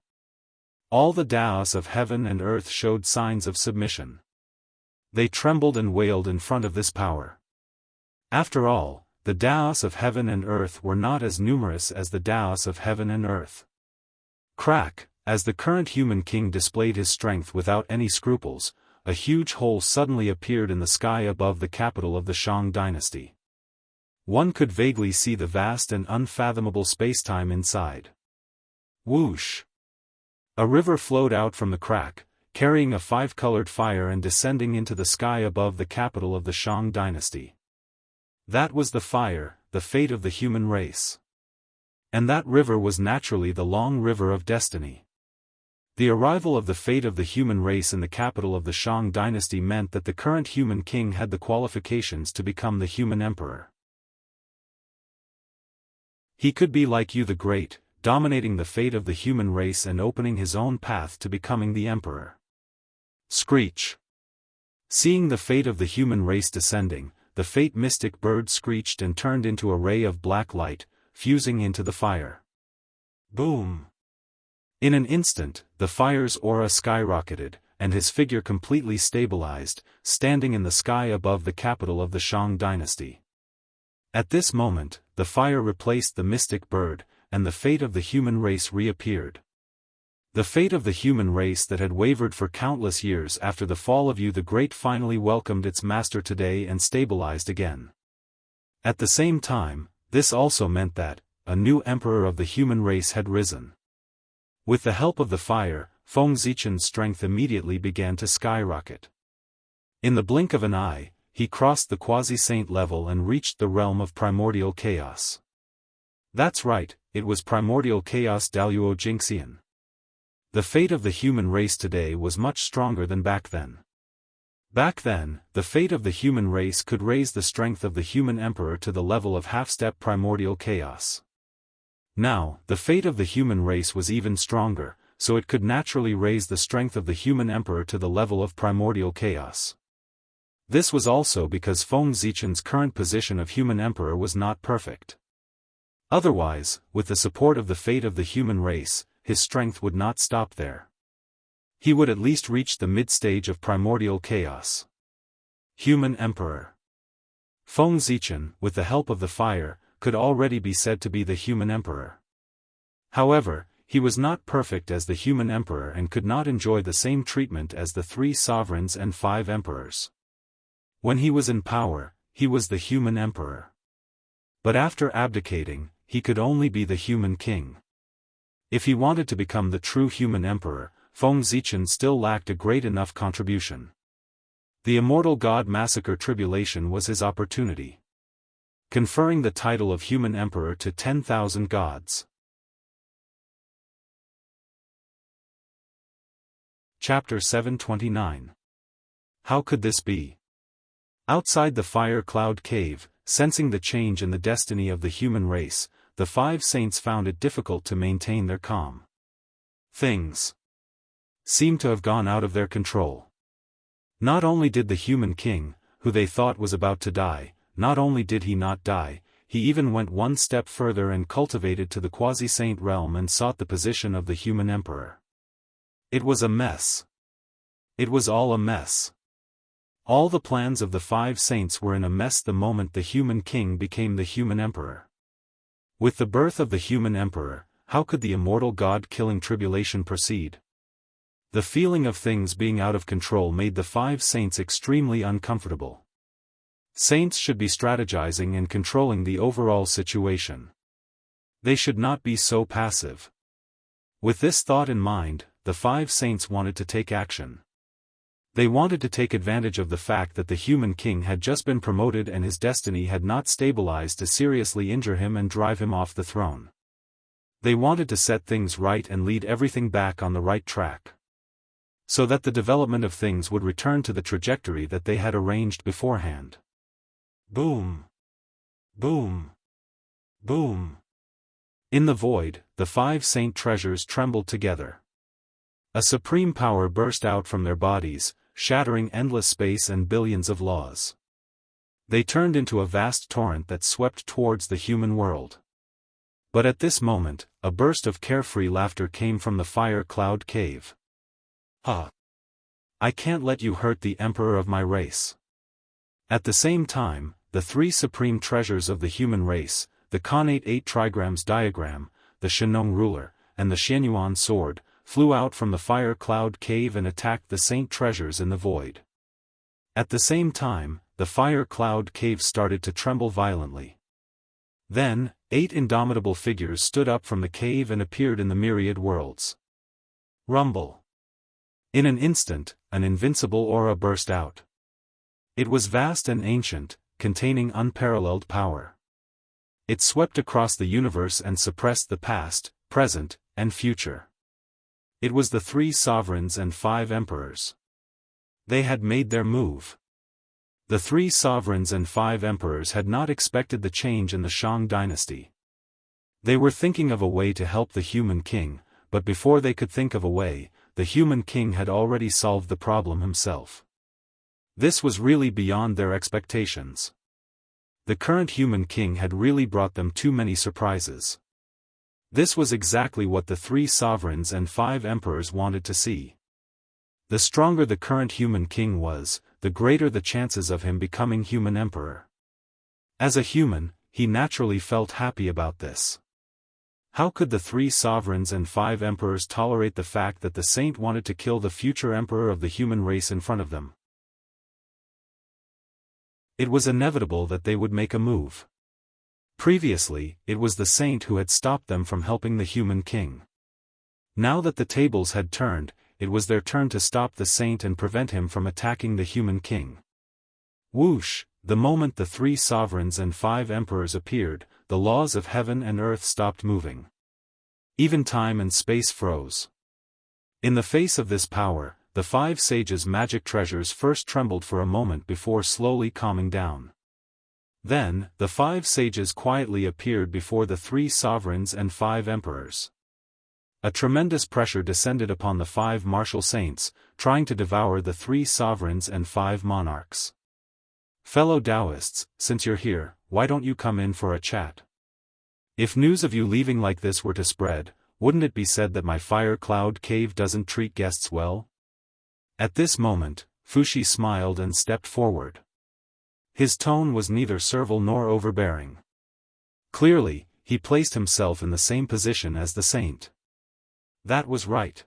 [SPEAKER 1] All the Daoists of heaven and earth showed signs of submission. They trembled and wailed in front of this power. After all, the Daoists of heaven and earth were not as numerous as the Daoists of heaven and earth. Crack, as the current human king displayed his strength without any scruples, a huge hole suddenly appeared in the sky above the capital of the Shang dynasty. One could vaguely see the vast and unfathomable spacetime inside. Whoosh! A river flowed out from the crack, carrying a 5-colored fire and descending into the sky above the capital of the Shang dynasty. That was the fire, the fate of the human race. And that river was naturally the long river of destiny. The arrival of the fate of the human race in the capital of the Shang dynasty meant that the current human king had the qualifications to become the human emperor. He could be like you the Great, dominating the fate of the human race and opening his own path to becoming the emperor. Screech. Seeing the fate of the human race descending, the fate mystic bird screeched and turned into a ray of black light, fusing into the fire. Boom! In an instant, the fire's aura skyrocketed, and his figure completely stabilized, standing in the sky above the capital of the Shang dynasty. At this moment, the fire replaced the mystic bird, and the fate of the human race reappeared. The fate of the human race that had wavered for countless years after the fall of you the Great finally welcomed its master today and stabilized again. At the same time, this also meant that a new emperor of the human race had risen. With the help of the fire, Feng Zichen's strength immediately began to skyrocket. In the blink of an eye, he crossed the quasi-saint level and reached the realm of primordial chaos. That's right, it was primordial chaos Daoist Jingxian. The fate of the human race today was much stronger than back then. Back then, the fate of the human race could raise the strength of the human emperor to the level of half-step primordial chaos. Now, the fate of the human race was even stronger, so it could naturally raise the strength of the human emperor to the level of primordial chaos. This was also because Feng Zichen's current position of human emperor was not perfect. Otherwise, with the support of the fate of the human race, his strength would not stop there. He would at least reach the mid-stage of primordial chaos. Human emperor. Feng Zichen, with the help of the fire, could already be said to be the human emperor. However, he was not perfect as the human emperor and could not enjoy the same treatment as the 3 sovereigns and 5 emperors. When he was in power, he was the human emperor. But after abdicating, he could only be the human king. If he wanted to become the true human emperor, Feng Zichen still lacked a great enough contribution. The immortal god massacre tribulation was his opportunity. Conferring the title of human emperor to 10,000 gods. Chapter 729. How could this be? Outside the fire cloud cave, sensing the change in the destiny of the human race, the 5 saints found it difficult to maintain their calm. Things seemed to have gone out of their control. Not only did the human king, who they thought was about to die, not only did he not die, he even went one step further and cultivated to the quasi-saint realm and sought the position of the human emperor. It was a mess. It was all a mess. All the plans of the 5 saints were in a mess the moment the human king became the human emperor. With the birth of the human emperor, how could the immortal god-killing tribulation proceed? The feeling of things being out of control made the 5 saints extremely uncomfortable. Saints should be strategizing and controlling the overall situation. They should not be so passive. With this thought in mind, the 5 saints wanted to take action. They wanted to take advantage of the fact that the human king had just been promoted and his destiny had not stabilized to seriously injure him and drive him off the throne. They wanted to set things right and lead everything back on the right track. so that the development of things would return to the trajectory that they had arranged beforehand. Boom! Boom! Boom! In the void, the 5 saint treasures trembled together. A supreme power burst out from their bodies, shattering endless space and billions of laws. They turned into a vast torrent that swept towards the human world. But at this moment, a burst of carefree laughter came from the fire cloud cave. Ha! I can't let you hurt the emperor of my race. At the same time, the 3 supreme treasures of the human race, the Khanate 8 trigrams diagram, the Shenong ruler, and the Xianyuan sword, flew out from the fire cloud cave and attacked the saint treasures in the void. At the same time, the fire cloud cave started to tremble violently. Then, 8 indomitable figures stood up from the cave and appeared in the myriad worlds. Rumble! In an instant, an invincible aura burst out. It was vast and ancient, containing unparalleled power. It swept across the universe and suppressed the past, present, and future. It was the 3 sovereigns and 5 emperors. They had made their move. The 3 sovereigns and 5 emperors had not expected the change in the Shang dynasty. They were thinking of a way to help the human king, but before they could think of a way, the human king had already solved the problem himself. This was really beyond their expectations. The current human king had really brought them too many surprises. This was exactly what the 3 sovereigns and 5 emperors wanted to see. The stronger the current human king was, the greater the chances of him becoming human emperor. As a human, he naturally felt happy about this. How could the 3 sovereigns and 5 emperors tolerate the fact that the saint wanted to kill the future emperor of the human race in front of them? It was inevitable that they would make a move. Previously, it was the saint who had stopped them from helping the human king. Now that the tables had turned, it was their turn to stop the saint and prevent him from attacking the human king. Whoosh! The moment the 3 sovereigns and 5 emperors appeared, the laws of heaven and earth stopped moving. Even time and space froze. In the face of this power, the 5 sages' magic treasures first trembled for a moment before slowly calming down. Then, the 5 sages quietly appeared before the 3 sovereigns and 5 emperors. A tremendous pressure descended upon the 5 martial saints, trying to devour the 3 sovereigns and 5 monarchs. Fellow Daoists, since you're here, why don't you come in for a chat? If news of you leaving like this were to spread, wouldn't it be said that my fire cloud cave doesn't treat guests well? At this moment, Fuxi smiled and stepped forward. His tone was neither servile nor overbearing. Clearly, he placed himself in the same position as the saint. That was right.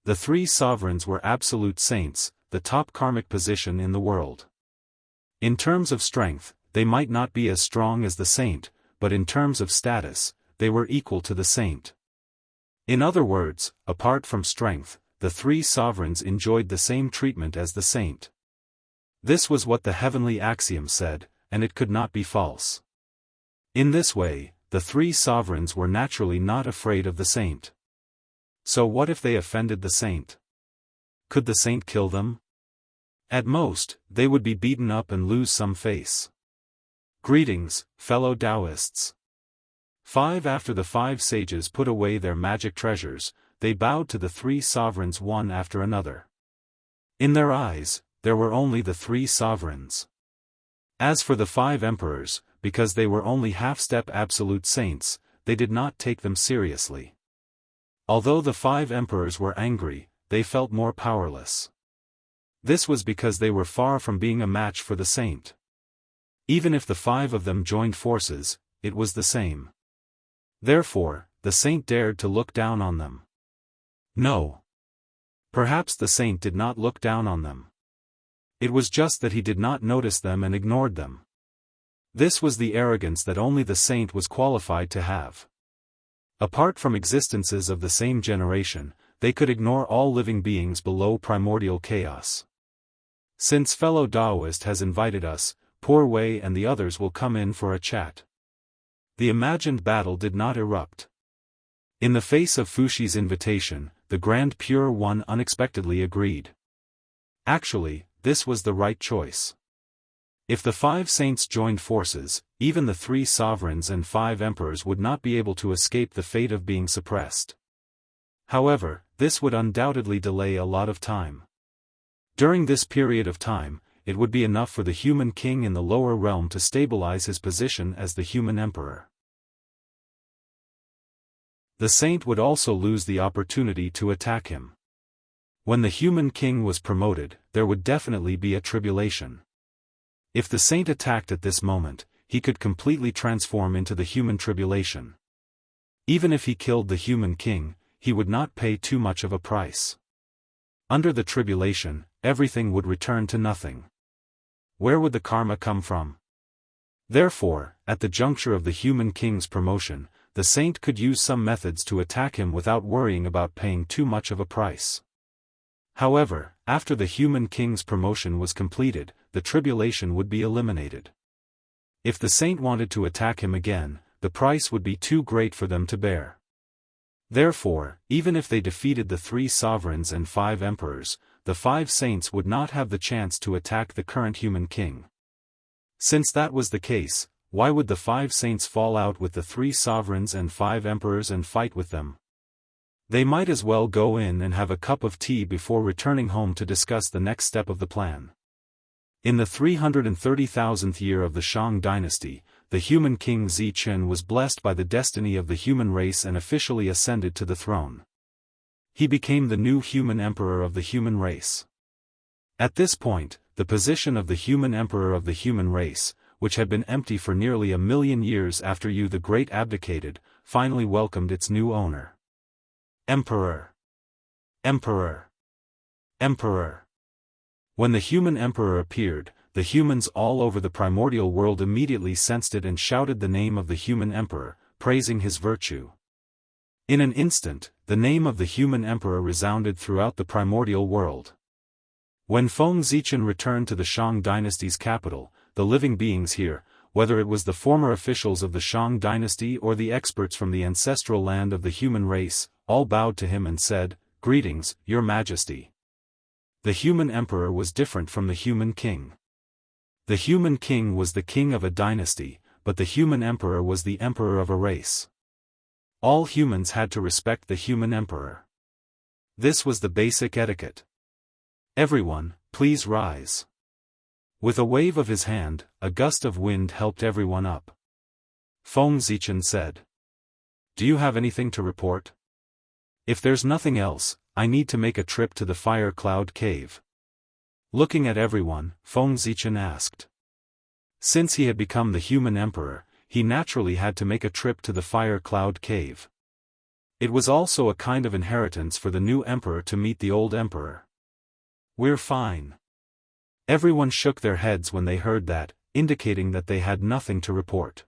[SPEAKER 1] The 3 sovereigns were absolute saints, the top karmic position in the world. In terms of strength, they might not be as strong as the saint, but in terms of status, they were equal to the saint. In other words, apart from strength, the 3 sovereigns enjoyed the same treatment as the saint. This was what the heavenly axiom said, and it could not be false. In this way, the 3 sovereigns were naturally not afraid of the saint. So what if they offended the saint? Could the saint kill them? At most, they would be beaten up and lose some face. Greetings, fellow Daoists. 5 After the 5 sages put away their magic treasures, they bowed to the 3 sovereigns one after another. In their eyes, there were only the 3 sovereigns. As for the 5 emperors, because they were only half-step absolute saints, they did not take them seriously. Although the 5 emperors were angry, they felt more powerless. This was because they were far from being a match for the saint. Even if the 5 of them joined forces, it was the same. Therefore, the saint dared to look down on them. No. Perhaps the saint did not look down on them. It was just that he did not notice them and ignored them. This was the arrogance that only the saint was qualified to have. Apart from existences of the same generation, they could ignore all living beings below primordial chaos. Since fellow Daoist has invited us, Poor Wei and the others will come in for a chat. The imagined battle did not erupt. In the face of Fuxi's invitation, the Grand Pure One unexpectedly agreed. Actually, this was the right choice. If the 5 saints joined forces, even the 3 sovereigns and 5 emperors would not be able to escape the fate of being suppressed. However, this would undoubtedly delay a lot of time. During this period of time, it would be enough for the human king in the lower realm to stabilize his position as the human emperor. The saint would also lose the opportunity to attack him. When the human king was promoted, there would definitely be a tribulation. If the saint attacked at this moment, he could completely transform into the human tribulation. Even if he killed the human king, he would not pay too much of a price. Under the tribulation, everything would return to nothing. Where would the karma come from? Therefore, at the juncture of the human king's promotion, the saint could use some methods to attack him without worrying about paying too much of a price. However, after the human king's promotion was completed, the tribulation would be eliminated. If the saint wanted to attack him again, the price would be too great for them to bear. Therefore, even if they defeated the 3 sovereigns and 5 emperors, the 5 saints would not have the chance to attack the current human king. Since that was the case, why would the 5 saints fall out with the 3 sovereigns and 5 emperors and fight with them? They might as well go in and have a cup of tea before returning home to discuss the next step of the plan. In the 330,000th year of the Shang dynasty, the human king Zichen was blessed by the destiny of the human race and officially ascended to the throne. He became the new human emperor of the human race. At this point, the position of the human emperor of the human race, which had been empty for nearly 1,000,000 years after Yu the Great abdicated, finally welcomed its new owner. Emperor. Emperor. Emperor. When the human emperor appeared, the humans all over the primordial world immediately sensed it and shouted the name of the human emperor, praising his virtue. In an instant, the name of the human emperor resounded throughout the primordial world. When Feng Zichen returned to the Shang dynasty's capital, the living beings here, whether it was the former officials of the Shang dynasty or the experts from the ancestral land of the human race, all bowed to him and said, "Greetings, Your Majesty." The human emperor was different from the human king. The human king was the king of a dynasty, but the human emperor was the emperor of a race. All humans had to respect the human emperor. This was the basic etiquette. "Everyone, please rise." With a wave of his hand, a gust of wind helped everyone up. Feng Zichen said, "Do you have anything to report?" "If there's nothing else, I need to make a trip to the Fire Cloud Cave." Looking at everyone, Feng Zichen asked. Since he had become the human emperor, he naturally had to make a trip to the Fire Cloud Cave. It was also a kind of inheritance for the new emperor to meet the old emperor. "We're fine." Everyone shook their heads when they heard that, indicating that they had nothing to report.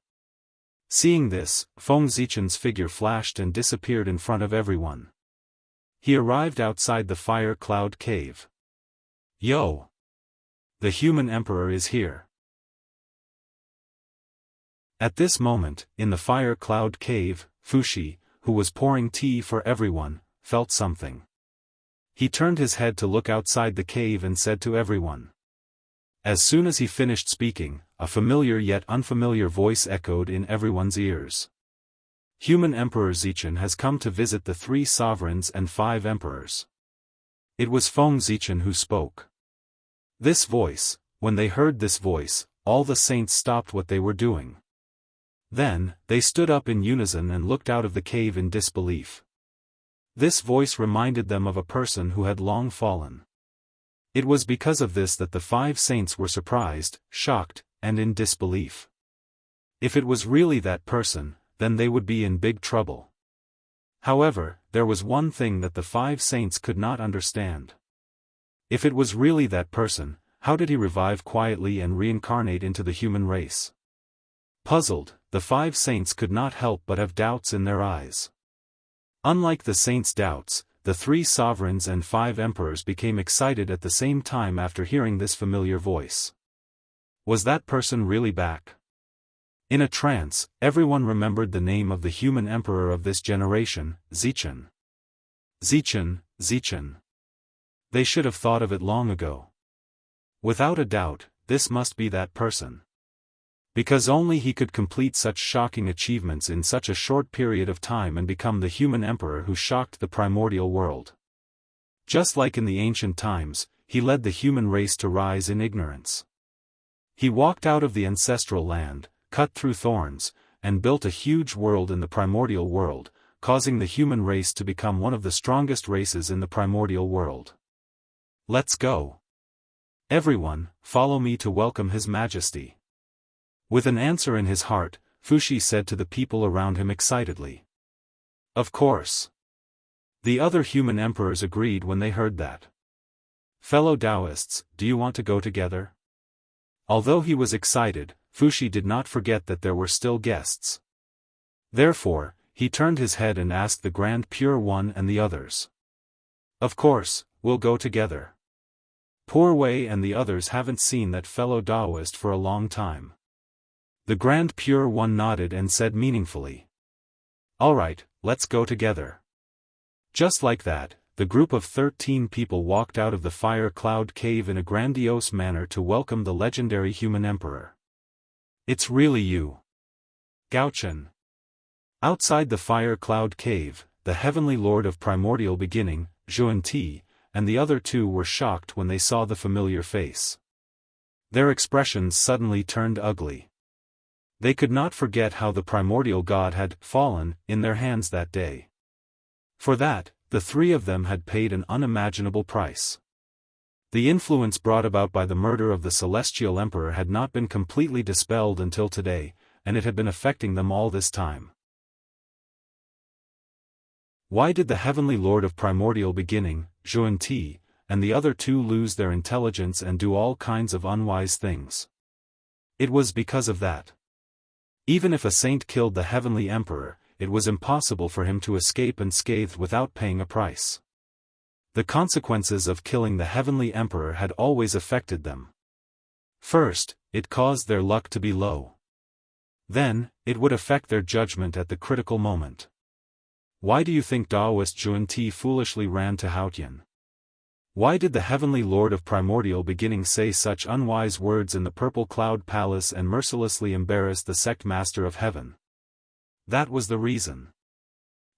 [SPEAKER 1] Seeing this, Feng Zichen's figure flashed and disappeared in front of everyone. He arrived outside the Fire Cloud Cave. "Yo! The human emperor is here." At this moment, in the Fire Cloud Cave, Fushi, who was pouring tea for everyone, felt something. He turned his head to look outside the cave and said to everyone. As soon as he finished speaking, a familiar yet unfamiliar voice echoed in everyone's ears. Human Emperor Zichen has come to visit the 3 sovereigns and 5 emperors. It was Feng Zichen who spoke. This voice, when they heard this voice, all the saints stopped what they were doing. Then, they stood up in unison and looked out of the cave in disbelief. This voice reminded them of a person who had long fallen. It was because of this that the 5 saints were surprised, shocked, and in disbelief. If it was really that person, then they would be in big trouble. However, there was one thing that the 5 saints could not understand. If it was really that person, how did he revive quietly and reincarnate into the human race? Puzzled, the 5 saints could not help but have doubts in their eyes. Unlike the saints' doubts, the 3 sovereigns and 5 emperors became excited at the same time after hearing this familiar voice. Was that person really back? In a trance, everyone remembered the name of the human emperor of this generation, Zichen. Zichen. They should have thought of it long ago. Without a doubt, this must be that person. Because only he could complete such shocking achievements in such a short period of time and become the human emperor who shocked the primordial world. Just like in the ancient times, he led the human race to rise in ignorance. He walked out of the ancestral land, cut through thorns, and built a huge world in the primordial world, causing the human race to become one of the strongest races in the primordial world. Let's go. Everyone, follow me to welcome His Majesty. With an answer in his heart, Fuxi said to the people around him excitedly. Of course. The other human emperors agreed when they heard that. Fellow Daoists, do you want to go together? Although he was excited, Fuxi did not forget that there were still guests. Therefore, he turned his head and asked the Grand Pure One and the others. Of course, we'll go together. Poor Wei and the others haven't seen that fellow Daoist for a long time. The Grand Pure One nodded and said meaningfully. Alright, let's go together. Just like that, the group of 13 people walked out of the fire cloud cave in a grandiose manner to welcome the legendary human emperor. It's really you. Gaochen. Outside the fire cloud cave, the heavenly lord of primordial beginning, Zhuan-Ti, and the other two were shocked when they saw the familiar face. Their expressions suddenly turned ugly. They could not forget how the primordial god had fallen in their hands that day. For that, the three of them had paid an unimaginable price. The influence brought about by the murder of the celestial emperor had not been completely dispelled until today, and it had been affecting them all this time. Why did the heavenly lord of primordial beginning, Zhuan-Ti, and the other two lose their intelligence and do all kinds of unwise things? It was because of that. Even if a saint killed the heavenly emperor, it was impossible for him to escape unscathed without paying a price. The consequences of killing the heavenly emperor had always affected them. First, it caused their luck to be low. Then, it would affect their judgment at the critical moment. Why do you think Daoist Zhuan-Ti foolishly ran to Haotian? Why did the heavenly lord of primordial beginning say such unwise words in the purple cloud palace and mercilessly embarrass the sect master of heaven? That was the reason.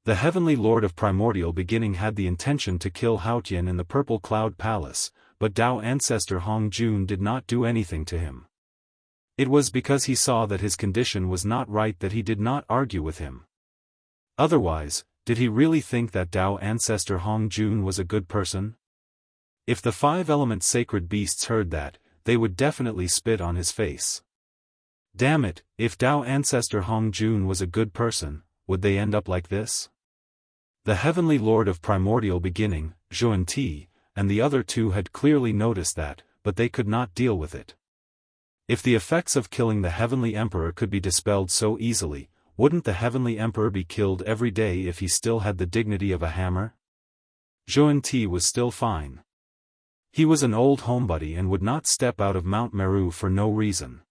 [SPEAKER 1] The heavenly lord of primordial beginning had the intention to kill Haotian in the purple cloud palace, but Dao ancestor Hong Jun did not do anything to him. It was because he saw that his condition was not right that he did not argue with him. Otherwise, did he really think that Dao ancestor Hong Jun was a good person? If the five-element sacred beasts heard that, they would definitely spit on his face. Damn it, if Dao ancestor Hong Jun was a good person, would they end up like this? The heavenly lord of primordial beginning, Zhuan-Ti, and the other two had clearly noticed that, but they could not deal with it. If the effects of killing the heavenly emperor could be dispelled so easily, wouldn't the heavenly emperor be killed every day if he still had the dignity of a hammer? Zhuan-Ti was still fine. He was an old homebody and would not step out of Mount Meru for no reason.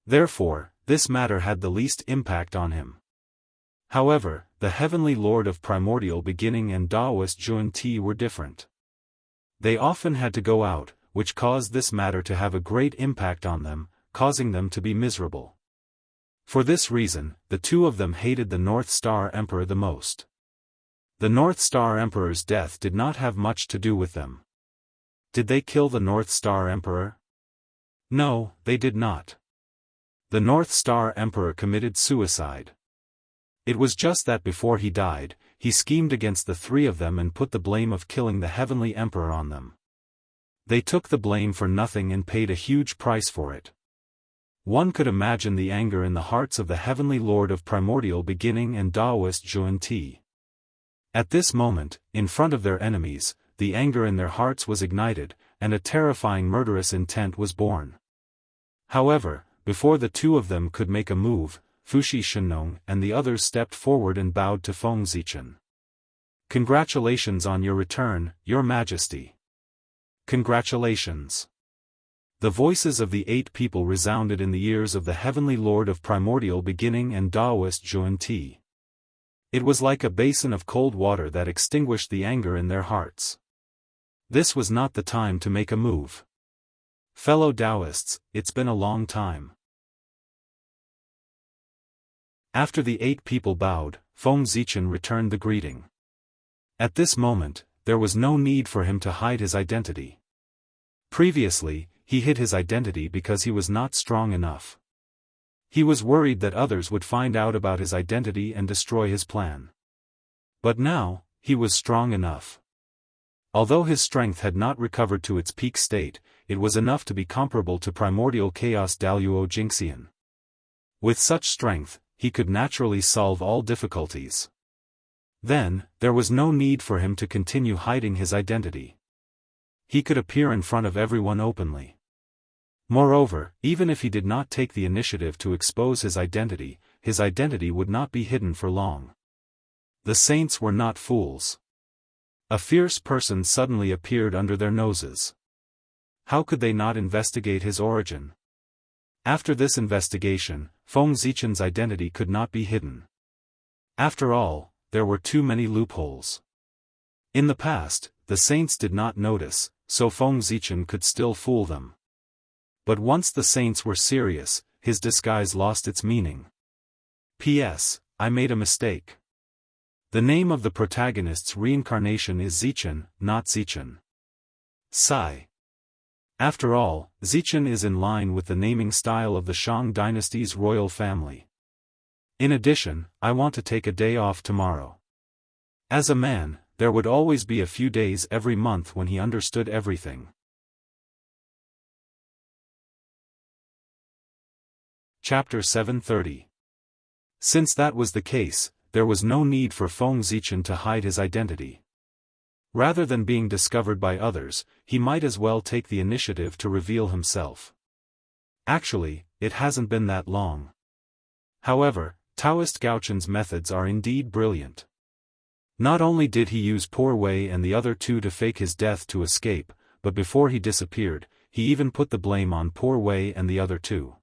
[SPEAKER 1] Therefore, this matter had the least impact on him. However, the heavenly lord of primordial beginning and Daoist Zhuan-Ti were different. They often had to go out, which caused this matter to have a great impact on them, causing them to be miserable. For this reason, the two of them hated the North Star Emperor the most. The North Star Emperor's death did not have much to do with them. Did they kill the North Star Emperor? No, they did not. The North Star Emperor committed suicide. It was just that before he died, he schemed against the three of them and put the blame of killing the heavenly emperor on them. They took the blame for nothing and paid a huge price for it. One could imagine the anger in the hearts of the heavenly lord of primordial beginning and Daoist Zhuan-Ti. At this moment, in front of their enemies, the anger in their hearts was ignited, and a terrifying murderous intent was born. However, before the two of them could make a move, Fuxi Xianxia and the others stepped forward and bowed to Feng Zichen. Congratulations on your return, Your Majesty. Congratulations. The voices of the 8 people resounded in the ears of the heavenly lord of primordial beginning and Daoist Zhuan-Ti. It was like a basin of cold water that extinguished the anger in their hearts. This was not the time to make a move. Fellow Daoists, it's been a long time. After the 8 people bowed, Feng Zichen returned the greeting. At this moment, there was no need for him to hide his identity. Previously, he hid his identity because he was not strong enough. He was worried that others would find out about his identity and destroy his plan. But now, he was strong enough. Although his strength had not recovered to its peak state, it was enough to be comparable to primordial chaos Daoist Jingxian. With such strength, he could naturally solve all difficulties. Then, there was no need for him to continue hiding his identity. He could appear in front of everyone openly. Moreover, even if he did not take the initiative to expose his identity would not be hidden for long. The saints were not fools. A fierce person suddenly appeared under their noses. How could they not investigate his origin? After this investigation, Feng Zichen's identity could not be hidden. After all, there were too many loopholes. In the past, the saints did not notice, so Feng Zichen could still fool them. But once the saints were serious, his disguise lost its meaning. P.S. I made a mistake. The name of the protagonist's reincarnation is Zichen, not Zichen. Sigh. After all, Zichen is in line with the naming style of the Shang dynasty's royal family. In addition, I want to take a day off tomorrow. As a man, there would always be a few days every month when he understood everything. Chapter 730. Since that was the case, there was no need for Feng Zichen to hide his identity. Rather than being discovered by others, he might as well take the initiative to reveal himself. Actually, it hasn't been that long. However, Taoist Gaochun's methods are indeed brilliant. Not only did he use Poor Wei and the other 2 to fake his death to escape, but before he disappeared, he even put the blame on Poor Wei and the other 2.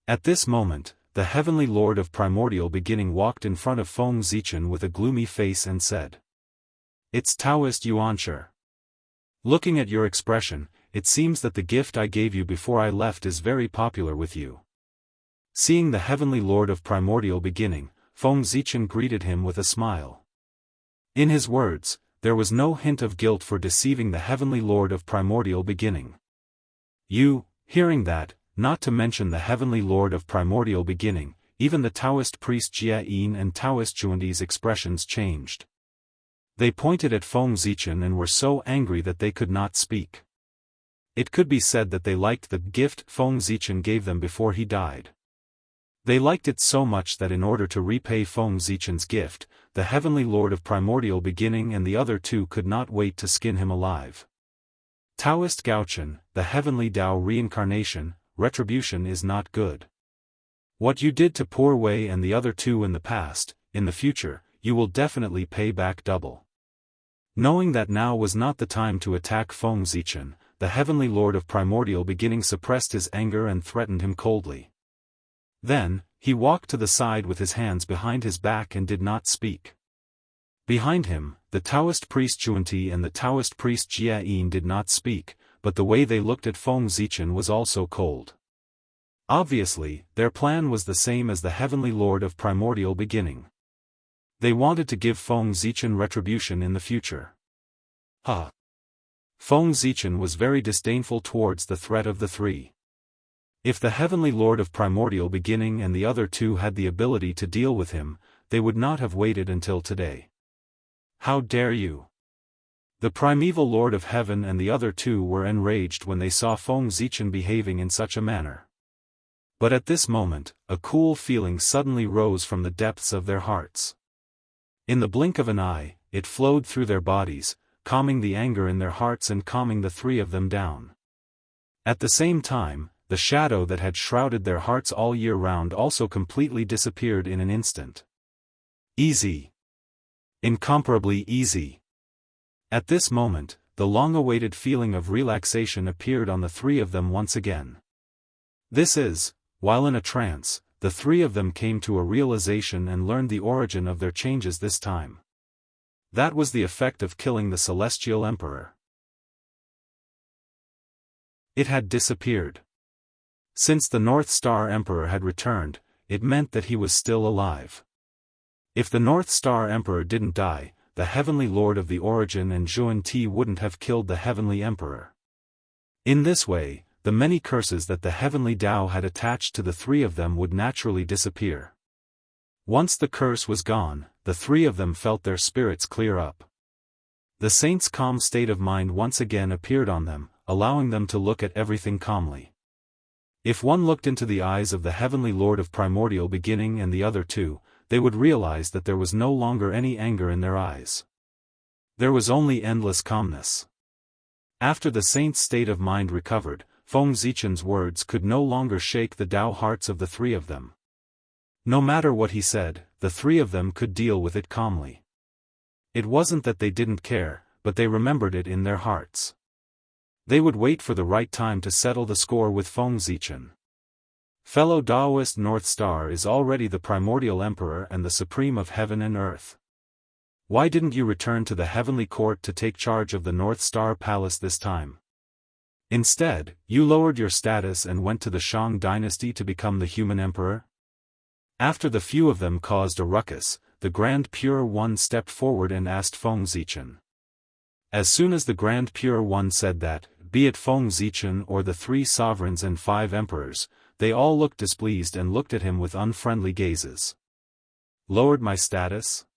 [SPEAKER 1] At this moment, the Heavenly Lord of Primordial Beginning walked in front of Feng Zichen with a gloomy face and said, "It's Taoist Yuanshi. Looking at your expression, it seems that the gift I gave you before I left is very popular with you." Seeing the Heavenly Lord of Primordial Beginning, Feng Zichen greeted him with a smile. In his words, there was no hint of guilt for deceiving the Heavenly Lord of Primordial Beginning. You, hearing that, not to mention the Heavenly Lord of Primordial Beginning, even the Taoist priest Jia Yin and Taoist Zhuandi's expressions changed. They pointed at Feng Zichen and were so angry that they could not speak. It could be said that they liked the gift Feng Zichen gave them before he died. They liked it so much that in order to repay Feng Zichen's gift, the Heavenly Lord of Primordial Beginning and the other 2 could not wait to skin him alive. Taoist Gaochun, the Heavenly Tao reincarnation, retribution is not good. What you did to Poor Wei and the other 2 in the past, in the future, you will definitely pay back double. Knowing that now was not the time to attack Feng Zichen, the Heavenly Lord of Primordial Beginning suppressed his anger and threatened him coldly. Then, he walked to the side with his hands behind his back and did not speak. Behind him, the Taoist priest Zhuandi and the Taoist priest Jia Yin did not speak, but the way they looked at Feng Zichen was also cold. Obviously, their plan was the same as the Heavenly Lord of Primordial Beginning. They wanted to give Feng Zichen retribution in the future. Feng Zichen was very disdainful towards the threat of the 3. If the Heavenly Lord of Primordial Beginning and the other 2 had the ability to deal with him, they would not have waited until today. How dare you! The primeval Lord of Heaven and the other 2 were enraged when they saw Feng Zichen behaving in such a manner. But at this moment, a cool feeling suddenly rose from the depths of their hearts. In the blink of an eye, it flowed through their bodies, calming the anger in their hearts and calming the 3 of them down. At the same time, the shadow that had shrouded their hearts all year round also completely disappeared in an instant. Easy. Incomparably easy. At this moment, the long-awaited feeling of relaxation appeared on the 3 of them once again. This is, while in a trance, the three of them came to a realization and learned the origin of their changes this time. That was the effect of killing the Celestial Emperor. It had disappeared. Since the North Star Emperor had returned, it meant that he was still alive. If the North Star Emperor didn't die, the Heavenly Lord of the Origin and Zhuan Ti wouldn't have killed the Heavenly Emperor. In this way, the many curses that the Heavenly Tao had attached to the three of them would naturally disappear. Once the curse was gone, the three of them felt their spirits clear up. The saint's calm state of mind once again appeared on them, allowing them to look at everything calmly. If one looked into the eyes of the Heavenly Lord of Primordial Beginning and the other two, they would realize that there was no longer any anger in their eyes. There was only endless calmness. After the saint's state of mind recovered, Feng Zichen's words could no longer shake the Tao hearts of the three of them. No matter what he said, the three of them could deal with it calmly. It wasn't that they didn't care, but they remembered it in their hearts. They would wait for the right time to settle the score with Feng Zichen. Fellow Daoist North Star is already the Primordial Emperor and the Supreme of Heaven and Earth. Why didn't you return to the Heavenly Court to take charge of the North Star Palace this time? Instead, you lowered your status and went to the Shang dynasty to become the human emperor? After the few of them caused a ruckus, the Grand Pure One stepped forward and asked Feng Zichen. As soon as the Grand Pure One said that, be it Feng Zichen or the three sovereigns and 5 emperors, they all looked displeased and looked at him with unfriendly gazes. Lowered my status?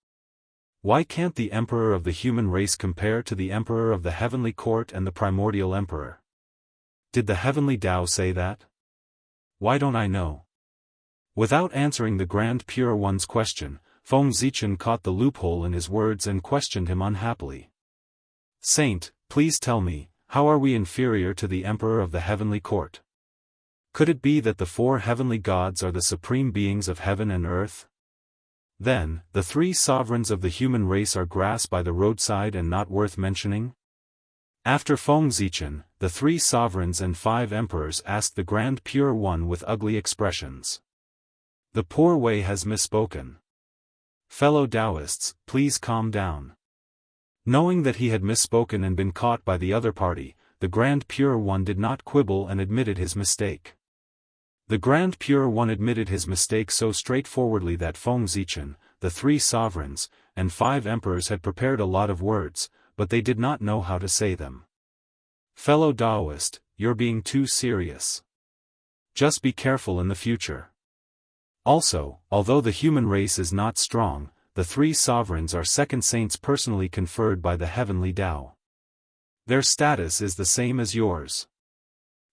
[SPEAKER 1] Why can't the Emperor of the human race compare to the Emperor of the Heavenly Court and the Primordial Emperor? Did the Heavenly Tao say that? Why don't I know? Without answering the Grand Pure One's question, Feng Zichen caught the loophole in his words and questioned him unhappily. Saint, please tell me, how are we inferior to the Emperor of the Heavenly Court? Could it be that the 4 heavenly gods are the supreme beings of heaven and earth? Then, the 3 sovereigns of the human race are grass by the roadside and not worth mentioning? After Feng Zichen, the 3 sovereigns and 5 emperors asked the Grand Pure One with ugly expressions. The poor way has misspoken. Fellow Daoists, please calm down. Knowing that he had misspoken and been caught by the other party, the Grand Pure One did not quibble and admitted his mistake. The Grand Pure One admitted his mistake so straightforwardly that Feng Zichen, the 3 sovereigns, and 5 emperors had prepared a lot of words, but they did not know how to say them. Fellow Daoist, you're being too serious. Just be careful in the future. Also, although the human race is not strong, the 3 sovereigns are second saints personally conferred by the Heavenly Tao. Their status is the same as yours.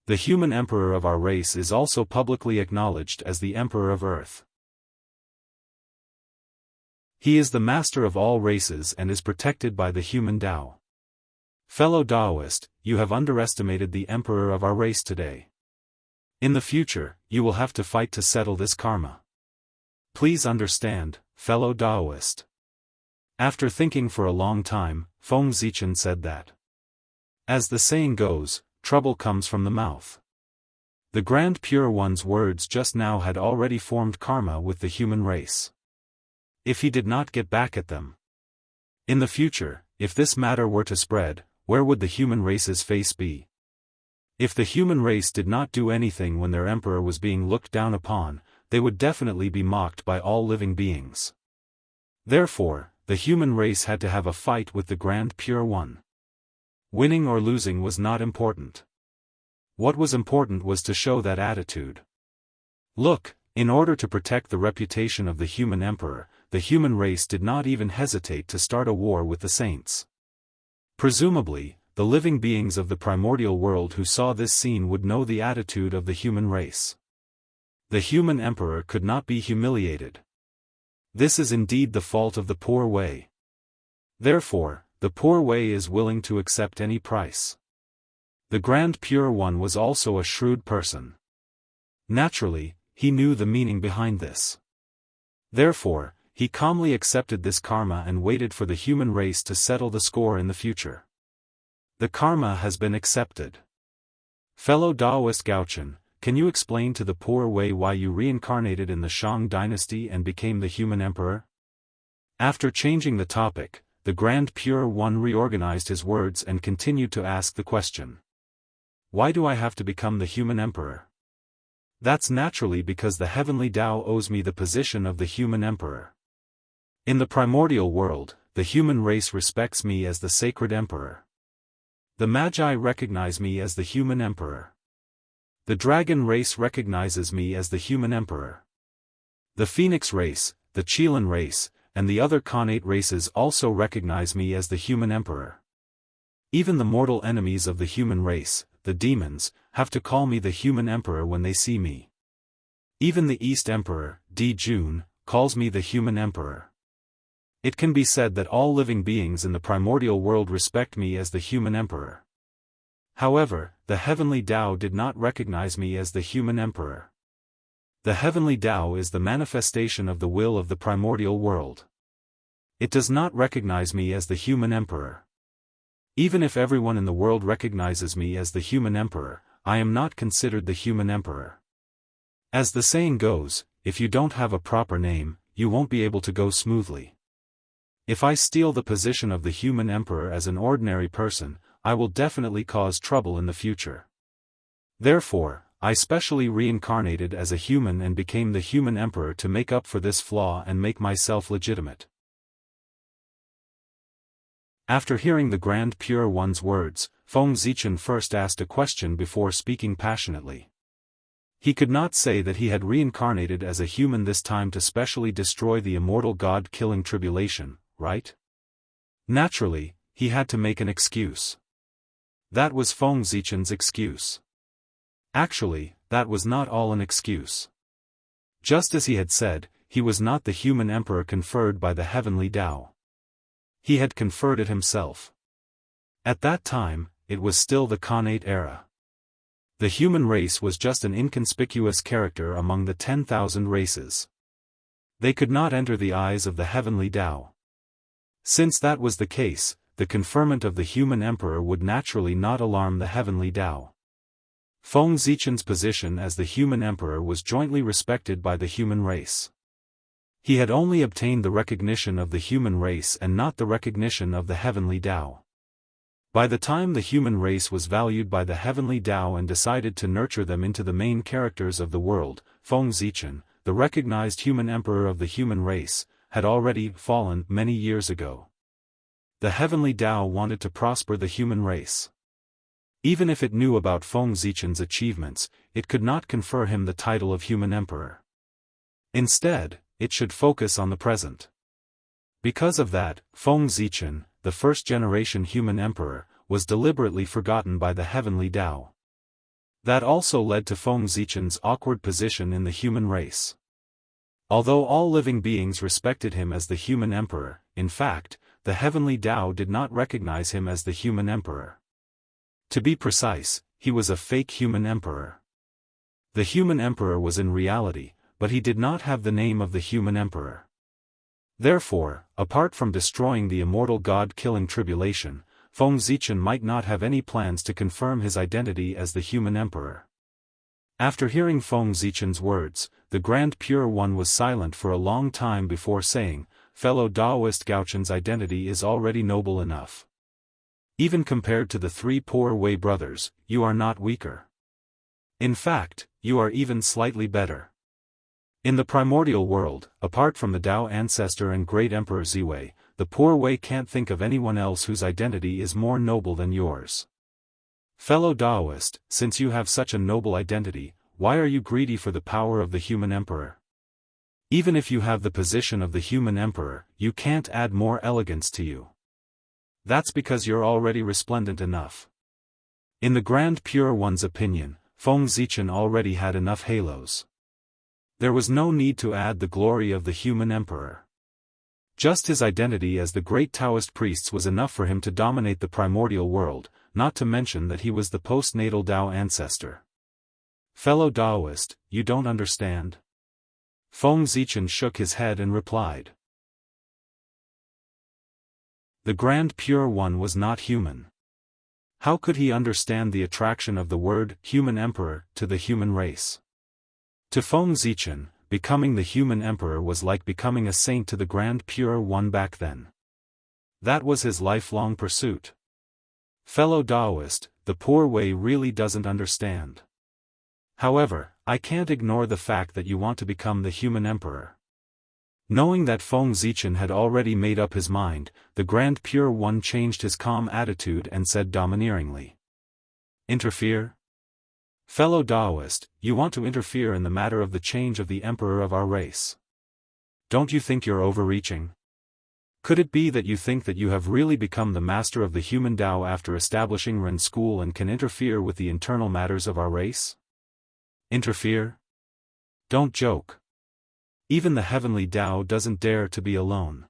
[SPEAKER 1] The human emperor of our race is also publicly acknowledged as the Emperor of Earth. He is the master of all races and is protected by the human Tao. Fellow Daoist, you have underestimated the Emperor of our race today. In the future, you will have to fight to settle this karma. Please understand, fellow Daoist. After thinking for a long time, Feng Zichen said that. As the saying goes, trouble comes from the mouth. The Grand Pure One's words just now had already formed karma with the human race. If he did not get back at them. In the future, if this matter were to spread, where would the human race's face be? If the human race did not do anything when their emperor was being looked down upon, they would definitely be mocked by all living beings. Therefore, the human race had to have a fight with the Grand Pure One. Winning or losing was not important. What was important was to show that attitude. Look, in order to protect the reputation of the human emperor, the human race did not even hesitate to start a war with the saints. Presumably, the living beings of the primordial world who saw this scene would know the attitude of the human race. The human emperor could not be humiliated. This is indeed the fault of the poor way. Therefore, the poor way is willing to accept any price. The Grand Pure One was also a shrewd person. Naturally, he knew the meaning behind this. Therefore, he calmly accepted this karma and waited for the human race to settle the score in the future. The karma has been accepted. Fellow Daoist Gaochen, can you explain to the poor Wei why you reincarnated in the Shang dynasty and became the human emperor? After changing the topic, the Grand Pure One reorganized his words and continued to ask the question. Why do I have to become the human emperor? That's naturally because the heavenly Tao owes me the position of the human emperor. In the primordial world, the human race respects me as the sacred emperor. The Magi recognize me as the human emperor. The dragon race recognizes me as the human emperor. The phoenix race, the Qilin race, and the other Khanate races also recognize me as the human emperor. Even the mortal enemies of the human race, the demons, have to call me the human emperor when they see me. Even the East Emperor, Di Jun, calls me the human emperor. It can be said that all living beings in the primordial world respect me as the human emperor. However, the heavenly Tao did not recognize me as the human emperor. The heavenly Tao is the manifestation of the will of the primordial world. It does not recognize me as the human emperor. Even if everyone in the world recognizes me as the human emperor, I am not considered the human emperor. As the saying goes, if you don't have a proper name, you won't be able to go smoothly. If I steal the position of the human emperor as an ordinary person, I will definitely cause trouble in the future. Therefore, I specially reincarnated as a human and became the human emperor to make up for this flaw and make myself legitimate. After hearing the Grand Pure One's words, Feng Zichen first asked a question before speaking passionately. He could not say that he had reincarnated as a human this time to specially destroy the immortal god-killing tribulation, right? Naturally, he had to make an excuse. That was Feng Zichen's excuse. Actually, that was not all an excuse. Just as he had said, he was not the human emperor conferred by the heavenly Tao. He had conferred it himself. At that time, it was still the Khanate era. The human race was just an inconspicuous character among the 10,000 races. They could not enter the eyes of the heavenly Tao. Since that was the case, the conferment of the human emperor would naturally not alarm the heavenly Tao. Feng Zichen's position as the human emperor was jointly respected by the human race. He had only obtained the recognition of the human race and not the recognition of the heavenly Tao. By the time the human race was valued by the heavenly Tao and decided to nurture them into the main characters of the world, Feng Zichen, the recognized human emperor of the human race, had already fallen many years ago. The heavenly Tao wanted to prosper the human race. Even if it knew about Feng Zichen's achievements, it could not confer him the title of human emperor. Instead, it should focus on the present. Because of that, Feng Zichen, the first-generation human emperor, was deliberately forgotten by the heavenly Tao. That also led to Feng Zichen's awkward position in the human race. Although all living beings respected him as the human emperor, in fact, the heavenly Tao did not recognize him as the human emperor. To be precise, he was a fake human emperor. The human emperor was in reality, but he did not have the name of the human emperor. Therefore, apart from destroying the immortal god-killing tribulation, Feng Zichen might not have any plans to confirm his identity as the human emperor. After hearing Feng Zichen's words, the Grand Pure One was silent for a long time before saying, "Fellow Daoist, Gaochen's identity is already noble enough. Even compared to the 3 poor Wei brothers, you are not weaker. In fact, you are even slightly better." In the primordial world, apart from the Tao ancestor and great Emperor Ziwei, the poor Wei can't think of anyone else whose identity is more noble than yours. Fellow Daoist, since you have such a noble identity, why are you greedy for the power of the human emperor? Even if you have the position of the human emperor, you can't add more elegance to you. That's because you're already resplendent enough. In the Grand Pure One's opinion, Feng Zichen already had enough halos. There was no need to add the glory of the human emperor. Just his identity as the great Taoist priests was enough for him to dominate the primordial world, not to mention that he was the postnatal Tao ancestor. Fellow Daoist, you don't understand? Feng Zichen shook his head and replied. The Grand Pure One was not human. How could he understand the attraction of the word human emperor to the human race? To Feng Zichen, becoming the human emperor was like becoming a saint to the Grand Pure One back then. That was his lifelong pursuit. Fellow Daoist, the poor Wei really doesn't understand. However, I can't ignore the fact that you want to become the human emperor. Knowing that Feng Zichen had already made up his mind, the Grand Pure One changed his calm attitude and said domineeringly. Interfere? Fellow Daoist, you want to interfere in the matter of the change of the emperor of our race. Don't you think you're overreaching? Could it be that you think that you have really become the master of the human Dao after establishing Ren School and can interfere with the internal matters of our race? Interfere? Don't joke. Even the heavenly Dao doesn't dare to be alone.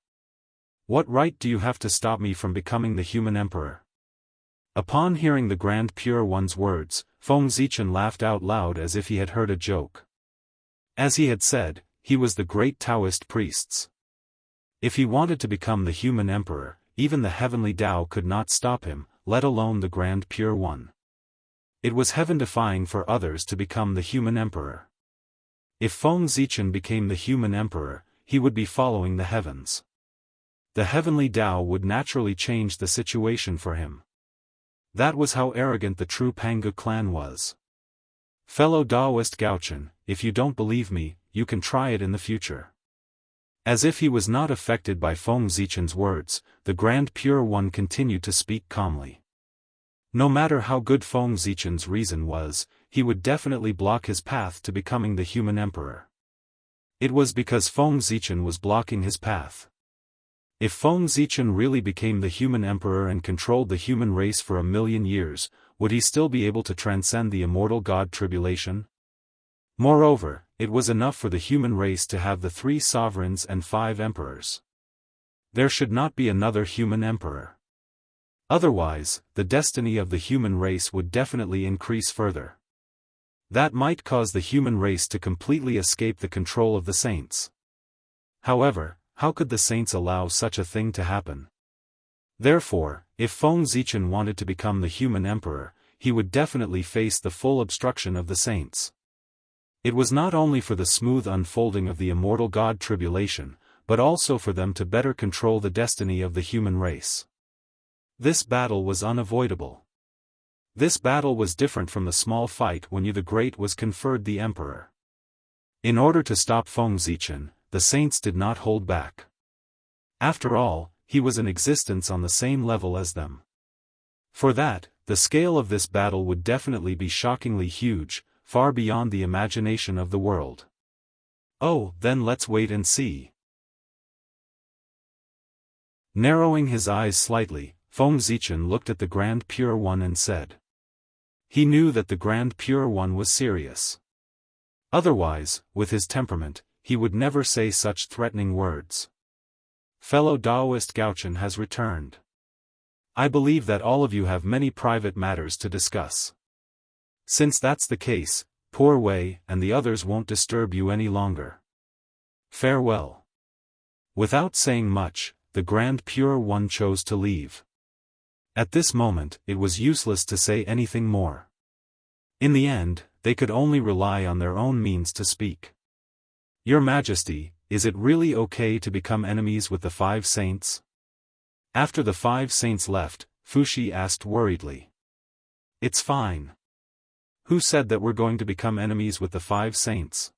[SPEAKER 1] What right do you have to stop me from becoming the human emperor? Upon hearing the Grand Pure One's words, Feng Zichen laughed out loud as if he had heard a joke. As he had said, he was the great Taoist priests. If he wanted to become the human emperor, even the heavenly Dao could not stop him, let alone the Grand Pure One. It was heaven-defying for others to become the human emperor. If Feng Zichen became the human emperor, he would be following the heavens. The heavenly Dao would naturally change the situation for him. That was how arrogant the true Pangu clan was. Fellow Daoist Gaochen, if you don't believe me, you can try it in the future. As if he was not affected by Feng Zichen's words, the Grand Pure One continued to speak calmly. No matter how good Feng Zichen's reason was, he would definitely block his path to becoming the human emperor. It was because Feng Zichen was blocking his path. If Feng Zichen really became the human emperor and controlled the human race for 1,000,000 years, would he still be able to transcend the immortal god tribulation? Moreover, it was enough for the human race to have the 3 sovereigns and 5 emperors. There should not be another human emperor. Otherwise, the destiny of the human race would definitely increase further. That might cause the human race to completely escape the control of the saints. However, how could the saints allow such a thing to happen? Therefore, if Feng Zichen wanted to become the human emperor, he would definitely face the full obstruction of the saints. It was not only for the smooth unfolding of the immortal god tribulation, but also for them to better control the destiny of the human race. This battle was unavoidable. This battle was different from the small fight when Yu the Great was conferred the emperor. In order to stop Feng Zichen, the saints did not hold back. After all, he was in existence on the same level as them. For that, the scale of this battle would definitely be shockingly huge, far beyond the imagination of the world. Oh, then let's wait and see. Narrowing his eyes slightly, Feng Zichen looked at the Grand Pure One and said. He knew that the Grand Pure One was serious. Otherwise, with his temperament, he would never say such threatening words. Fellow Daoist Gaochen has returned. I believe that all of you have many private matters to discuss. Since that's the case, poor Wei and the others won't disturb you any longer. Farewell. Without saying much, the Grand Pure One chose to leave. At this moment, it was useless to say anything more. In the end, they could only rely on their own means to speak. Your Majesty, is it really okay to become enemies with the 5 saints? After the 5 saints left, Fushi asked worriedly. It's fine. Who said that we're going to become enemies with the 5 saints?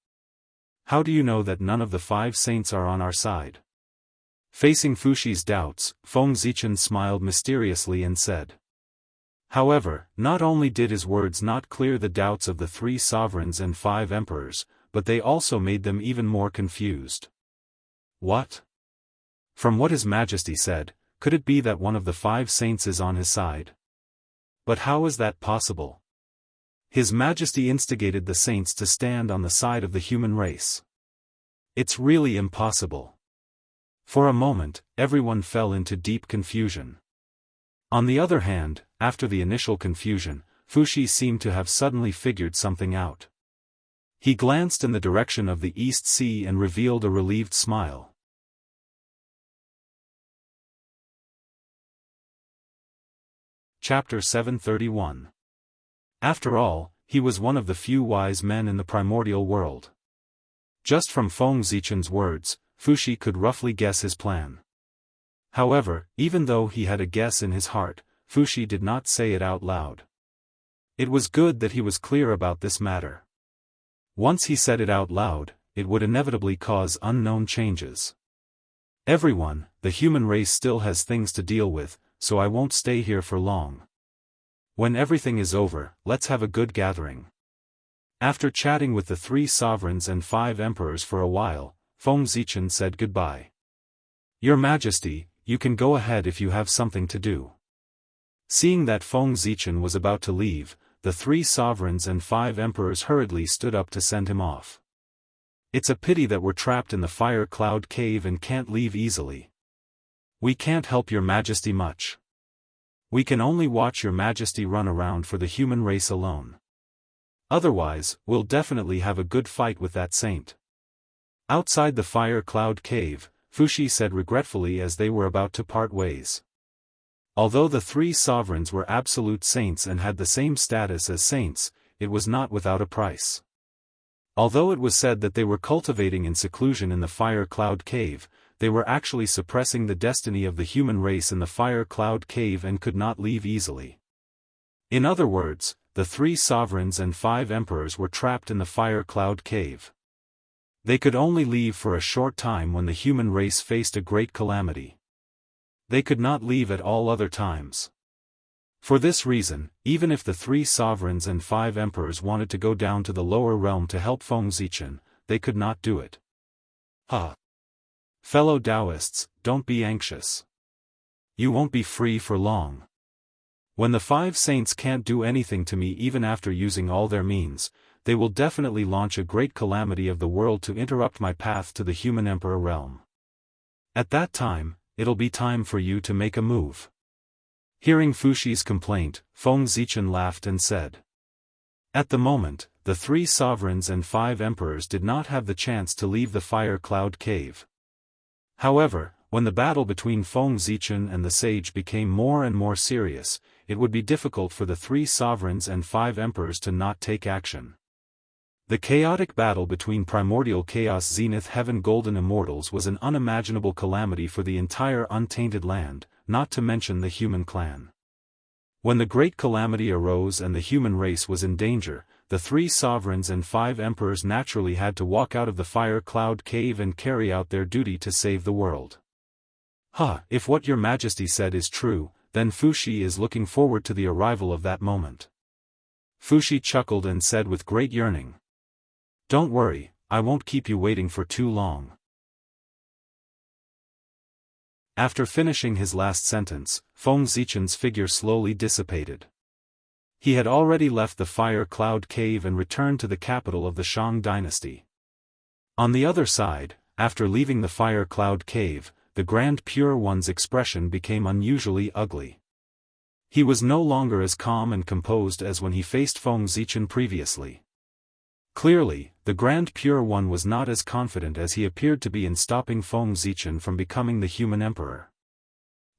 [SPEAKER 1] How do you know that none of the 5 saints are on our side? Facing Fushi's doubts, Feng Zichen smiled mysteriously and said. However, not only did his words not clear the doubts of the 3 sovereigns and 5 emperors, but they also made them even more confused. What? From what His Majesty said, could it be that one of the 5 saints is on his side? But how is that possible? His Majesty instigated the saints to stand on the side of the human race. It's really impossible. For a moment, everyone fell into deep confusion. On the other hand, after the initial confusion, Fushi seemed to have suddenly figured something out. He glanced in the direction of the East Sea and revealed a relieved smile. Chapter 731. After all, he was one of the few wise men in the primordial world. Just from Feng Zichen's words, Fushi could roughly guess his plan. However, even though he had a guess in his heart, Fushi did not say it out loud. It was good that he was clear about this matter. Once he said it out loud, it would inevitably cause unknown changes. Everyone, the human race still has things to deal with, so I won't stay here for long. When everything is over, let's have a good gathering. After chatting with the 3 sovereigns and 5 emperors for a while, Feng Zichen said goodbye. Your Majesty, you can go ahead if you have something to do. Seeing that Feng Zichen was about to leave, the 3 sovereigns and 5 emperors hurriedly stood up to send him off. It's a pity that we're trapped in the fire cloud cave and can't leave easily. We can't help your Majesty much. We can only watch your Majesty run around for the human race alone. Otherwise, we'll definitely have a good fight with that saint. Outside the fire cloud cave, Fushi said regretfully as they were about to part ways. Although the 3 sovereigns were absolute saints and had the same status as saints, it was not without a price. Although it was said that they were cultivating in seclusion in the fire cloud cave, they were actually suppressing the destiny of the human race in the fire cloud cave and could not leave easily. In other words, the 3 sovereigns and 5 emperors were trapped in the fire cloud cave. They could only leave for a short time when the human race faced a great calamity. They could not leave at all other times. For this reason, even if the 3 sovereigns and 5 emperors wanted to go down to the lower realm to help Feng Zichen, they could not do it. Fellow Daoists, don't be anxious. You won't be free for long. When the 5 saints can't do anything to me even after using all their means, they will definitely launch a great calamity of the world to interrupt my path to the human emperor realm. At that time, it'll be time for you to make a move. Hearing Fushi's complaint, Feng Zichen laughed and said. At the moment, the 3 sovereigns and 5 emperors did not have the chance to leave the fire cloud cave. However, when the battle between Feng Zichen and the sage became more and more serious, it would be difficult for the 3 sovereigns and 5 emperors to not take action. The chaotic battle between primordial chaos Zenith Heaven Golden Immortals was an unimaginable calamity for the entire untainted land, not to mention the human clan. When the great calamity arose and the human race was in danger, the 3 sovereigns and 5 emperors naturally had to walk out of the fire cloud cave and carry out their duty to save the world. If what your Majesty said is true, then Fushi is looking forward to the arrival of that moment. Fushi chuckled and said with great yearning. Don't worry, I won't keep you waiting for too long. After finishing his last sentence, Feng Zichen's figure slowly dissipated. He had already left the fire cloud cave and returned to the capital of the Shang dynasty. On the other side, after leaving the fire cloud cave, the Grand Pure One's expression became unusually ugly. He was no longer as calm and composed as when he faced Feng Zichen previously. Clearly, the Grand Pure One was not as confident as he appeared to be in stopping Feng Zichen from becoming the human emperor.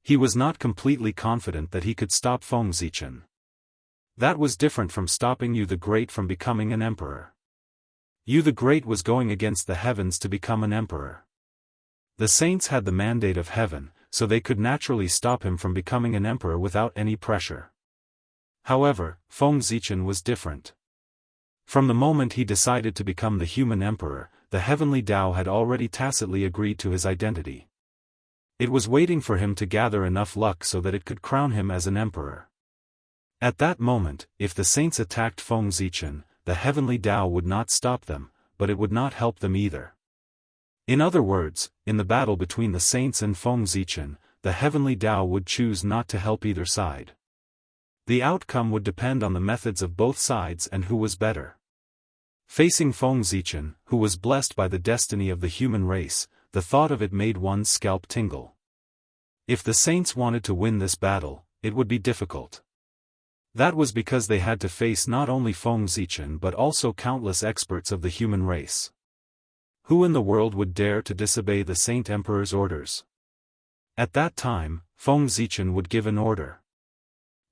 [SPEAKER 1] He was not completely confident that he could stop Feng Zichen. That was different from stopping Yu the Great from becoming an emperor. Yu the Great was going against the heavens to become an emperor. The saints had the mandate of heaven, so they could naturally stop him from becoming an emperor without any pressure. However, Feng Zichen was different. From the moment he decided to become the human emperor, the heavenly Tao had already tacitly agreed to his identity. It was waiting for him to gather enough luck so that it could crown him as an emperor. At that moment, if the saints attacked Feng Zichen, the heavenly Tao would not stop them, but it would not help them either. In other words, in the battle between the saints and Feng Zichen, the heavenly Tao would choose not to help either side. The outcome would depend on the methods of both sides and who was better. Facing Feng Zichen, who was blessed by the destiny of the human race, the thought of it made one's scalp tingle. If the saints wanted to win this battle, it would be difficult. That was because they had to face not only Feng Zichen but also countless experts of the human race. Who in the world would dare to disobey the Saint Emperor's orders? At that time, Feng Zichen would give an order.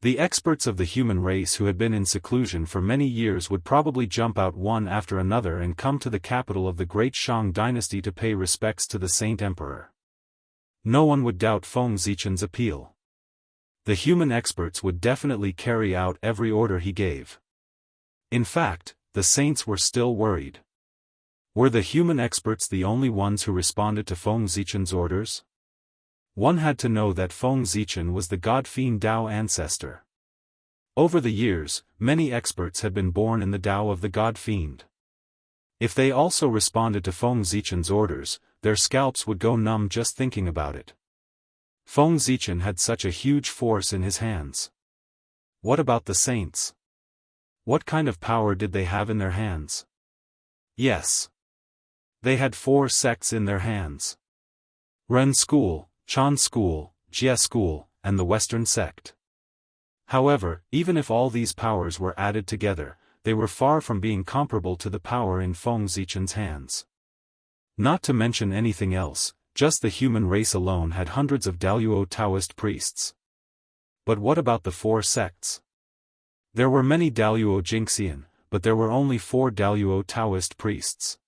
[SPEAKER 1] The experts of the human race who had been in seclusion for many years would probably jump out one after another and come to the capital of the great Shang dynasty to pay respects to the Saint Emperor. No one would doubt Feng Zichen's appeal. The human experts would definitely carry out every order he gave. In fact, the saints were still worried. Were the human experts the only ones who responded to Feng Zichen's orders? One had to know that Feng Zichen was the God-fiend Dao ancestor. Over the years, many experts had been born in the Dao of the God-fiend. If they also responded to Feng Zichen's orders, their scalps would go numb just thinking about it. Feng Zichen had such a huge force in his hands. What about the saints? What kind of power did they have in their hands? Yes. They had 4 sects in their hands. Ren School, Chan School, Jie School, and the Western sect. However, even if all these powers were added together, they were far from being comparable to the power in Feng Zichen's hands. Not to mention anything else, just the human race alone had hundreds of Daoist Taoist priests. But what about the 4 sects? There were many Daoist Jingxian, but there were only 4 Daoist Taoist priests.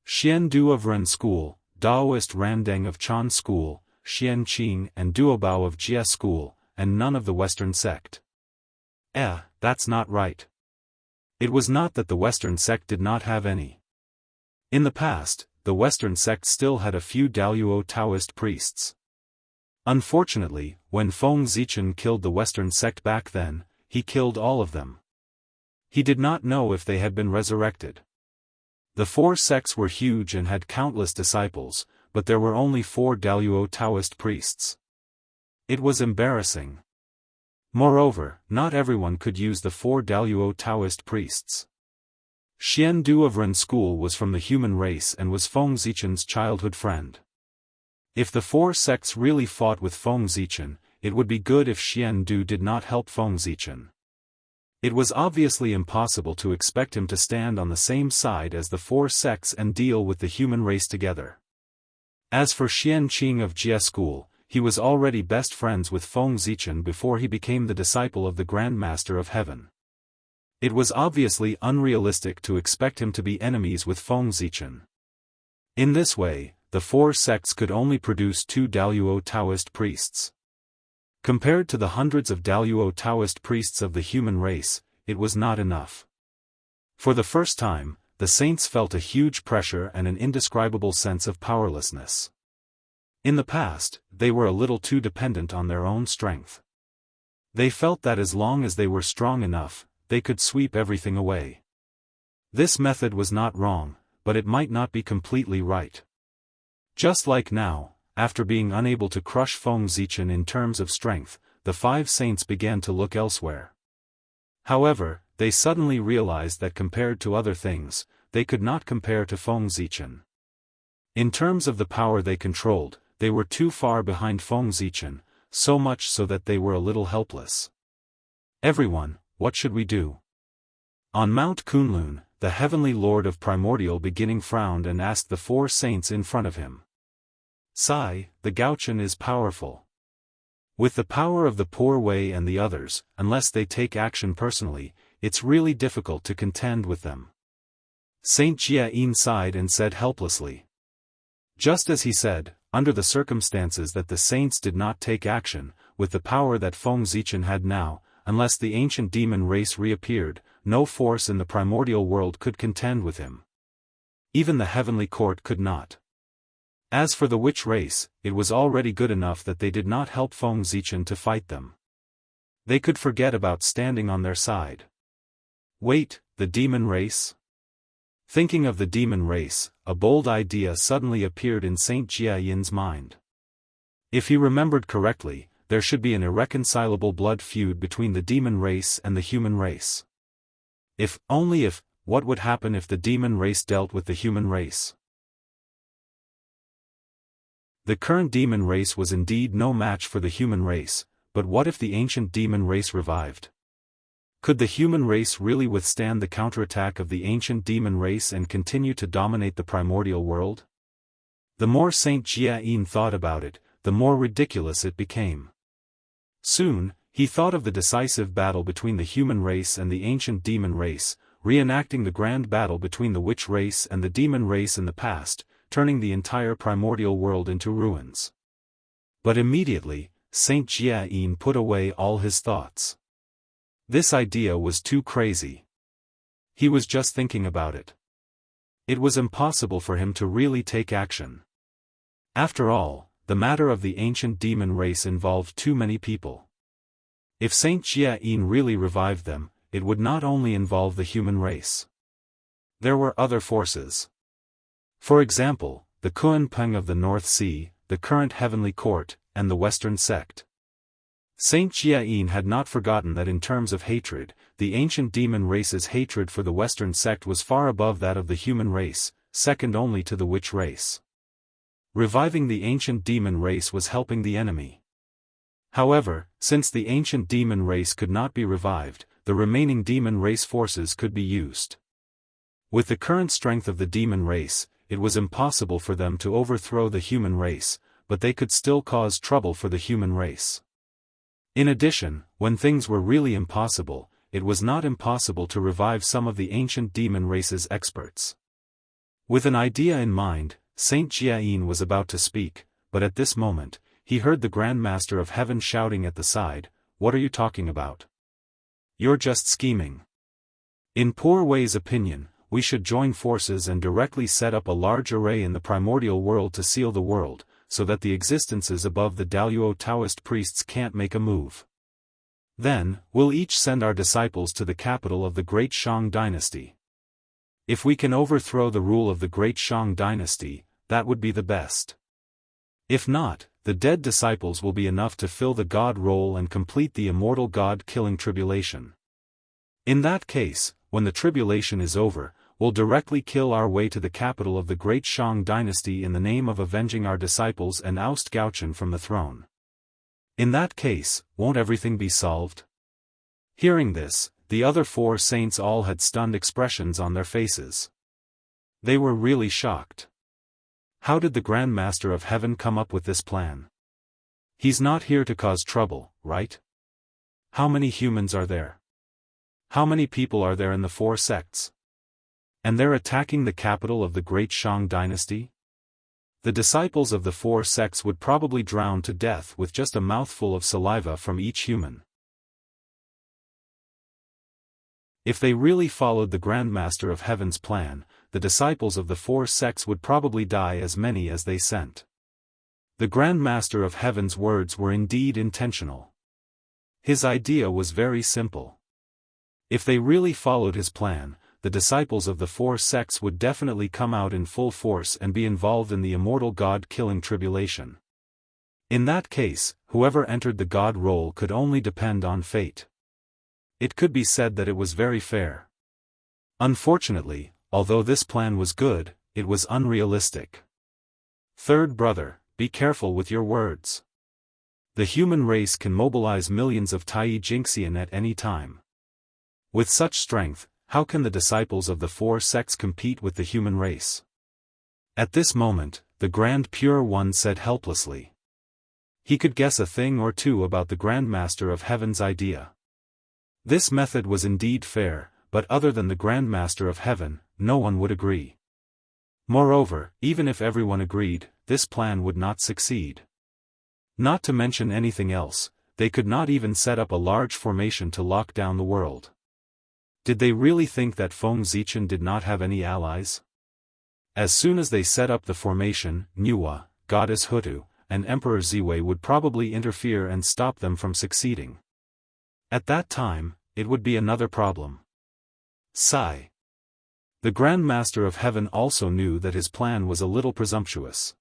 [SPEAKER 1] Xian Du of Ren School, Daoist Randeng of Chan School, Xian Qing and Duobao of Jie School, and none of the Western sect. That's not right. It was not that the Western sect did not have any. In the past, the Western sect still had a few Daoist Taoist priests. Unfortunately, when Feng Zichen killed the Western sect back then, he killed all of them. He did not know if they had been resurrected. The 4 sects were huge and had countless disciples, but there were only 4 Daoist Taoist priests. It was embarrassing. Moreover, not everyone could use the 4 Daoist Taoist priests. Xian Du of Ren School was from the human race and was Feng Zichen's childhood friend. If the 4 sects really fought with Feng Zichen, it would be good if Xian Du did not help Feng Zichen. It was obviously impossible to expect him to stand on the same side as the 4 sects and deal with the human race together. As for Xian Qing of Jie School, he was already best friends with Feng Zichen before he became the disciple of the Grand Master of Heaven. It was obviously unrealistic to expect him to be enemies with Feng Zichen. In this way, the 4 sects could only produce 2 Daoist Taoist priests. Compared to the hundreds of Daoist Taoist priests of the human race, it was not enough. For the first time, the saints felt a huge pressure and an indescribable sense of powerlessness. In the past, they were a little too dependent on their own strength. They felt that as long as they were strong enough, they could sweep everything away. This method was not wrong, but it might not be completely right. Just like now, after being unable to crush Feng Zichen in terms of strength, the 5 saints began to look elsewhere. However, they suddenly realized that compared to other things, they could not compare to Feng Zichen. In terms of the power they controlled, they were too far behind Feng Zichen, so much so that they were a little helpless. Everyone, what should we do? On Mount Kunlun, the heavenly lord of primordial beginning frowned and asked the 4 saints in front of him. Sai, the Gaochen is powerful. With the power of the Poor Way and the others, unless they take action personally, it's really difficult to contend with them. Saint Jie Yin sighed and said helplessly. Just as he said, under the circumstances that the saints did not take action, with the power that Feng Zichen had now, unless the ancient demon race reappeared, no force in the primordial world could contend with him. Even the heavenly court could not. As for the witch race, it was already good enough that they did not help Feng Zichen to fight them. They could forget about standing on their side. Wait, the demon race? Thinking of the demon race, a bold idea suddenly appeared in Saint Jie Yin's mind. If he remembered correctly, there should be an irreconcilable blood feud between the demon race and the human race. Only if, what would happen if the demon race dealt with the human race? The current demon race was indeed no match for the human race, but what if the ancient demon race revived? Could the human race really withstand the counterattack of the ancient demon race and continue to dominate the primordial world? The more Saint Jie Yin thought about it, the more ridiculous it became. Soon, he thought of the decisive battle between the human race and the ancient demon race, reenacting the grand battle between the witch race and the demon race in the past, turning the entire primordial world into ruins. But immediately, Saint Jianghu put away all his thoughts. This idea was too crazy. He was just thinking about it. It was impossible for him to really take action. After all, the matter of the ancient demon race involved too many people. If Saint Jianghu really revived them, it would not only involve the human race. There were other forces. For example, the Kunpeng of the North Sea, the current Heavenly Court, and the Western sect. Saint Jianghu had not forgotten that in terms of hatred, the ancient demon race's hatred for the Western sect was far above that of the human race, second only to the witch race. Reviving the ancient demon race was helping the enemy. However, since the ancient demon race could not be revived, the remaining demon race forces could be used. With the current strength of the demon race, it was impossible for them to overthrow the human race, but they could still cause trouble for the human race. In addition, when things were really impossible, it was not impossible to revive some of the ancient demon race's experts. With an idea in mind, Saint Jianghu was about to speak, but at this moment, he heard the Grand Master of Heaven shouting at the side, "What are you talking about? You're just scheming. In Poor Wei's opinion, we should join forces and directly set up a large array in the primordial world to seal the world, so that the existences above the Daoist Taoist priests can't make a move. Then, we'll each send our disciples to the capital of the Great Shang dynasty. If we can overthrow the rule of the Great Shang dynasty, that would be the best. If not, the dead disciples will be enough to fill the god role and complete the immortal god-killing tribulation. In that case, when the tribulation is over, we'll directly kill our way to the capital of the Great Shang dynasty in the name of avenging our disciples and oust Gaochen from the throne. In that case, won't everything be solved?" Hearing this, the other four saints all had stunned expressions on their faces. They were really shocked. How did the Grand Master of Heaven come up with this plan? He's not here to cause trouble, right? How many humans are there? How many people are there in the four sects? And they're attacking the capital of the Great Shang dynasty? The disciples of the four sects would probably drown to death with just a mouthful of saliva from each human. If they really followed the Grand Master of Heaven's plan, the disciples of the four sects would probably die as many as they sent. The Grand Master of Heaven's words were indeed intentional. His idea was very simple. If they really followed his plan, the disciples of the four sects would definitely come out in full force and be involved in the immortal god-killing tribulation. In that case, whoever entered the god role could only depend on fate. It could be said that it was very fair. Unfortunately, although this plan was good, it was unrealistic. Third brother, be careful with your words. The human race can mobilize millions of Tai Jinxian at any time. With such strength, how can the disciples of the four sects compete with the human race? At this moment, the Grand Pure One said helplessly. He could guess a thing or two about the Grand Master of Heaven's idea. This method was indeed fair, but other than the Grand Master of Heaven, no one would agree. Moreover, even if everyone agreed, this plan would not succeed. Not to mention anything else, they could not even set up a large formation to lock down the world. Did they really think that Feng Zichen did not have any allies? As soon as they set up the formation, Nuwa, Goddess Hutu, and Emperor Ziwei would probably interfere and stop them from succeeding. At that time, it would be another problem. Sigh. The Grand Master of Heaven also knew that his plan was a little presumptuous.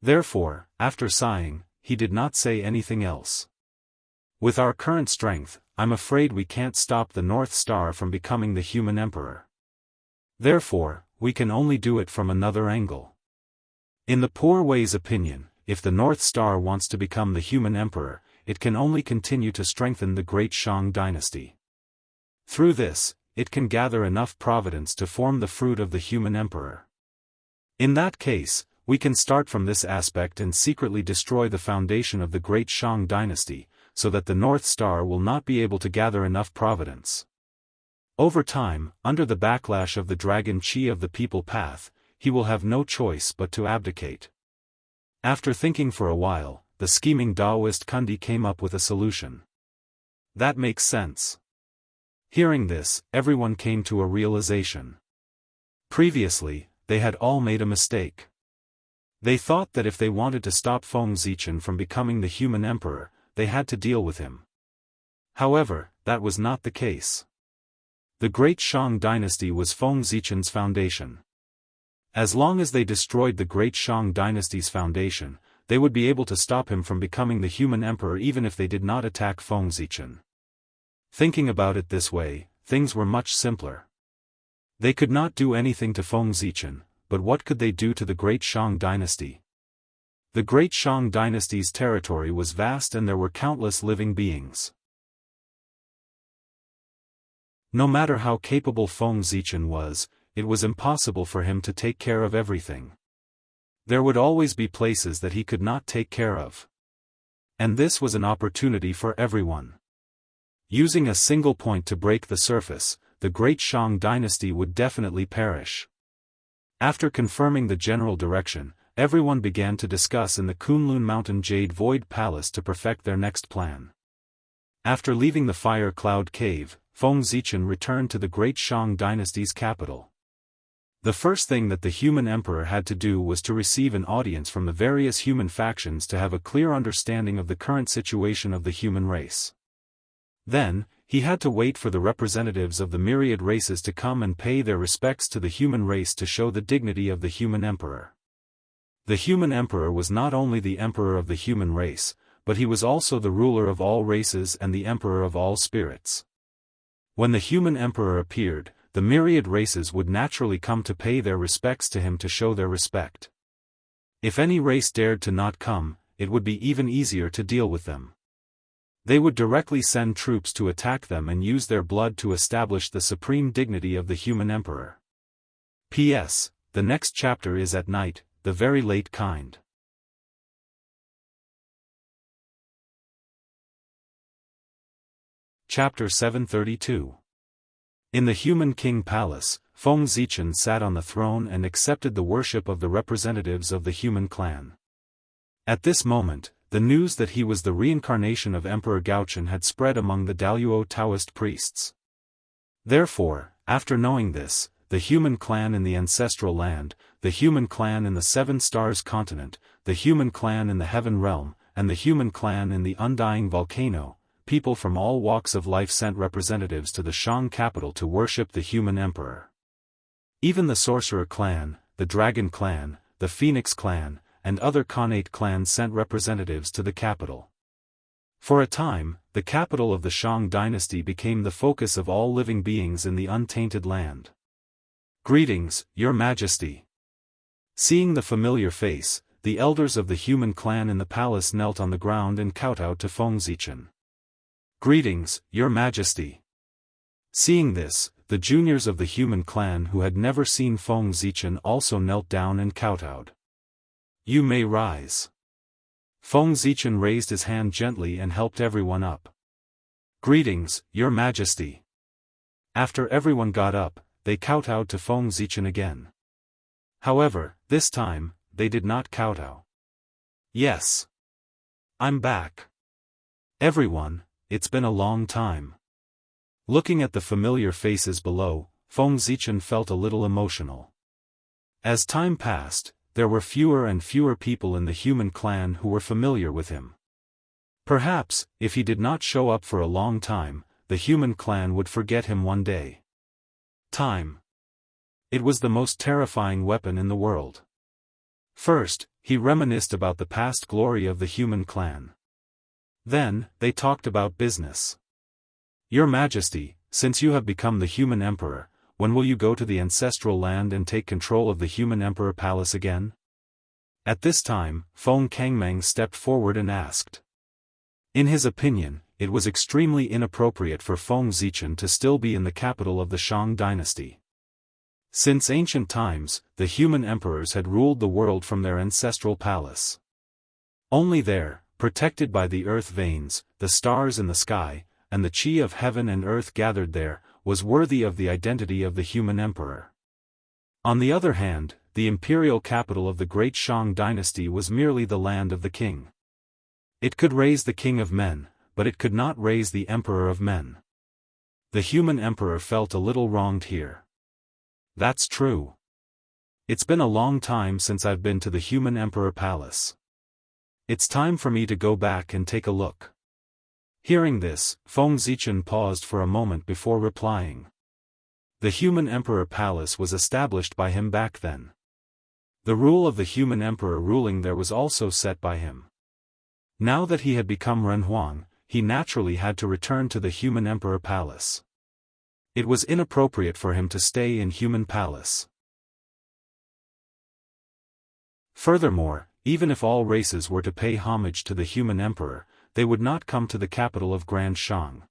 [SPEAKER 1] Therefore, after sighing, he did not say anything else. With our current strength, I'm afraid we can't stop the North Star from becoming the human emperor. Therefore, we can only do it from another angle. In the Poor Wei's opinion, if the North Star wants to become the human emperor, it can only continue to strengthen the Great Shang dynasty. Through this, it can gather enough providence to form the fruit of the human emperor. In that case, we can start from this aspect and secretly destroy the foundation of the Great Shang dynasty, so that the North Star will not be able to gather enough providence. Over time, under the backlash of the dragon chi of the people path, he will have no choice but to abdicate. After thinking for a while, the scheming Daoist Kundi came up with a solution. That makes sense. Hearing this, everyone came to a realization. Previously, they had all made a mistake. They thought that if they wanted to stop Feng Zichen from becoming the human emperor, they had to deal with him. However, that was not the case. The Great Shang dynasty was Feng Zichen's foundation. As long as they destroyed the Great Shang dynasty's foundation, they would be able to stop him from becoming the human emperor even if they did not attack Feng Zichen. Thinking about it this way, things were much simpler. They could not do anything to Feng Zichen, but what could they do to the Great Shang dynasty? The Great Shang dynasty's territory was vast and there were countless living beings. No matter how capable Feng Zichen was, it was impossible for him to take care of everything. There would always be places that he could not take care of. And this was an opportunity for everyone. Using a single point to break the surface, the Great Shang dynasty would definitely perish. After confirming the general direction, everyone began to discuss in the Kunlun Mountain Jade Void Palace to perfect their next plan. After leaving the Fire Cloud Cave, Feng Zichen returned to the Great Shang dynasty's capital. The first thing that the human emperor had to do was to receive an audience from the various human factions to have a clear understanding of the current situation of the human race. Then, he had to wait for the representatives of the myriad races to come and pay their respects to the human race to show the dignity of the human emperor. The human emperor was not only the emperor of the human race, but he was also the ruler of all races and the emperor of all spirits. When the human emperor appeared, the myriad races would naturally come to pay their respects to him to show their respect. If any race dared to not come, it would be even easier to deal with them. They would directly send troops to attack them and use their blood to establish the supreme dignity of the human emperor. P.S. The next chapter is at night, the very late kind. Chapter 732. In the Human King Palace, Feng Zichen sat on the throne and accepted the worship of the representatives of the human clan. At this moment, the news that he was the reincarnation of Emperor Gaochen had spread among the Daoist Taoist priests. Therefore, after knowing this, the human clan in the ancestral land, the human clan in the Seven Stars continent, the human clan in the Heaven realm, and the human clan in the Undying volcano, people from all walks of life sent representatives to the Shang capital to worship the human emperor. Even the Sorcerer clan, the Dragon clan, the Phoenix clan, and other Khanate clans sent representatives to the capital. For a time, the capital of the Shang dynasty became the focus of all living beings in the untainted land. Greetings, Your Majesty. Seeing the familiar face, the elders of the human clan in the palace knelt on the ground and kowtowed to Feng Zichen. Greetings, Your Majesty. Seeing this, the juniors of the human clan who had never seen Feng Zichen also knelt down and kowtowed. You may rise. Feng Zichen raised his hand gently and helped everyone up. Greetings, Your Majesty. After everyone got up, they kowtowed to Feng Zichen again. However, this time, they did not kowtow. Yes. I'm back. Everyone, it's been a long time. Looking at the familiar faces below, Feng Zichen felt a little emotional. As time passed, there were fewer and fewer people in the human clan who were familiar with him. Perhaps, if he did not show up for a long time, the human clan would forget him one day. Time. It was the most terrifying weapon in the world. First, he reminisced about the past glory of the human clan. Then, they talked about business. Your Majesty, since you have become the human emperor, when will you go to the ancestral land and take control of the human emperor palace again? At this time, Feng Kangmeng stepped forward and asked. In his opinion, it was extremely inappropriate for Feng Zichen to still be in the capital of the Shang dynasty. Since ancient times, the human emperors had ruled the world from their ancestral palace. Only there, protected by the earth veins, the stars in the sky, and the chi of heaven and earth gathered there, was worthy of the identity of the human emperor. On the other hand, the imperial capital of the great Shang dynasty was merely the land of the king. It could raise the king of men, but it could not raise the emperor of men. The human emperor felt a little wronged here. That's true. It's been a long time since I've been to the human emperor palace. It's time for me to go back and take a look. Hearing this, Feng Zichen paused for a moment before replying. The human emperor palace was established by him back then. The rule of the human emperor ruling there was also set by him. Now that he had become Renhuang, he naturally had to return to the human emperor palace. It was inappropriate for him to stay in human palace. Furthermore, even if all races were to pay homage to the human emperor, they would not come to the capital of Grand Shang.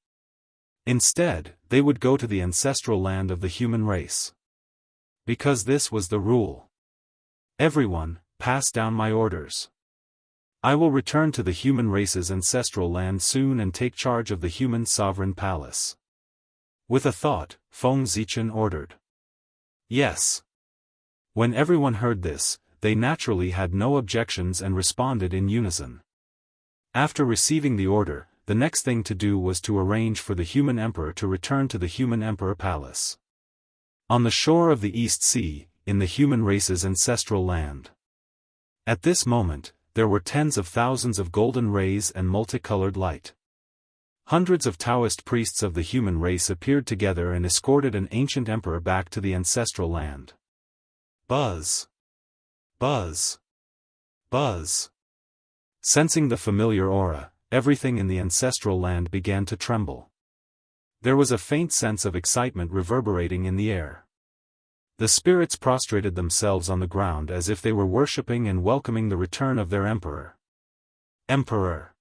[SPEAKER 1] Instead, they would go to the ancestral land of the human race. Because this was the rule. Everyone, pass down my orders. I will return to the human race's ancestral land soon and take charge of the human sovereign palace. With a thought, Feng Zichen ordered. Yes. When everyone heard this, they naturally had no objections and responded in unison. After receiving the order, the next thing to do was to arrange for the human emperor to return to the human emperor palace. On the shore of the East Sea, in the human race's ancestral land. At this moment, there were tens of thousands of golden rays and multicolored light. Hundreds of Daoist priests of the human race appeared together and escorted an ancient emperor back to the ancestral land. Buzz! Buzz! Buzz! Sensing the familiar aura, everything in the ancestral land began to tremble. There was a faint sense of excitement reverberating in the air. The spirits prostrated themselves on the ground as if they were worshipping and welcoming the return of their emperor. Emperor!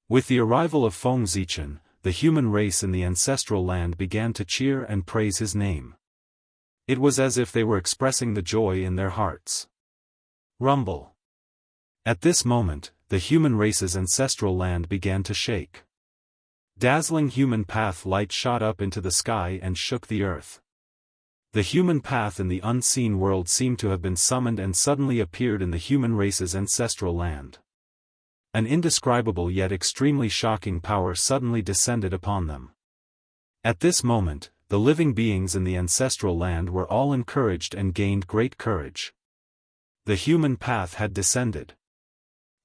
[SPEAKER 1] With the arrival of Feng Zichen, the human race in the ancestral land began to cheer and praise his name. It was as if they were expressing the joy in their hearts. Rumble! At this moment, the human race's ancestral land began to shake. Dazzling human path light shot up into the sky and shook the earth. The human path in the unseen world seemed to have been summoned and suddenly appeared in the human race's ancestral land. An indescribable yet extremely shocking power suddenly descended upon them. At this moment, the living beings in the ancestral land were all encouraged and gained great courage. The human path had descended.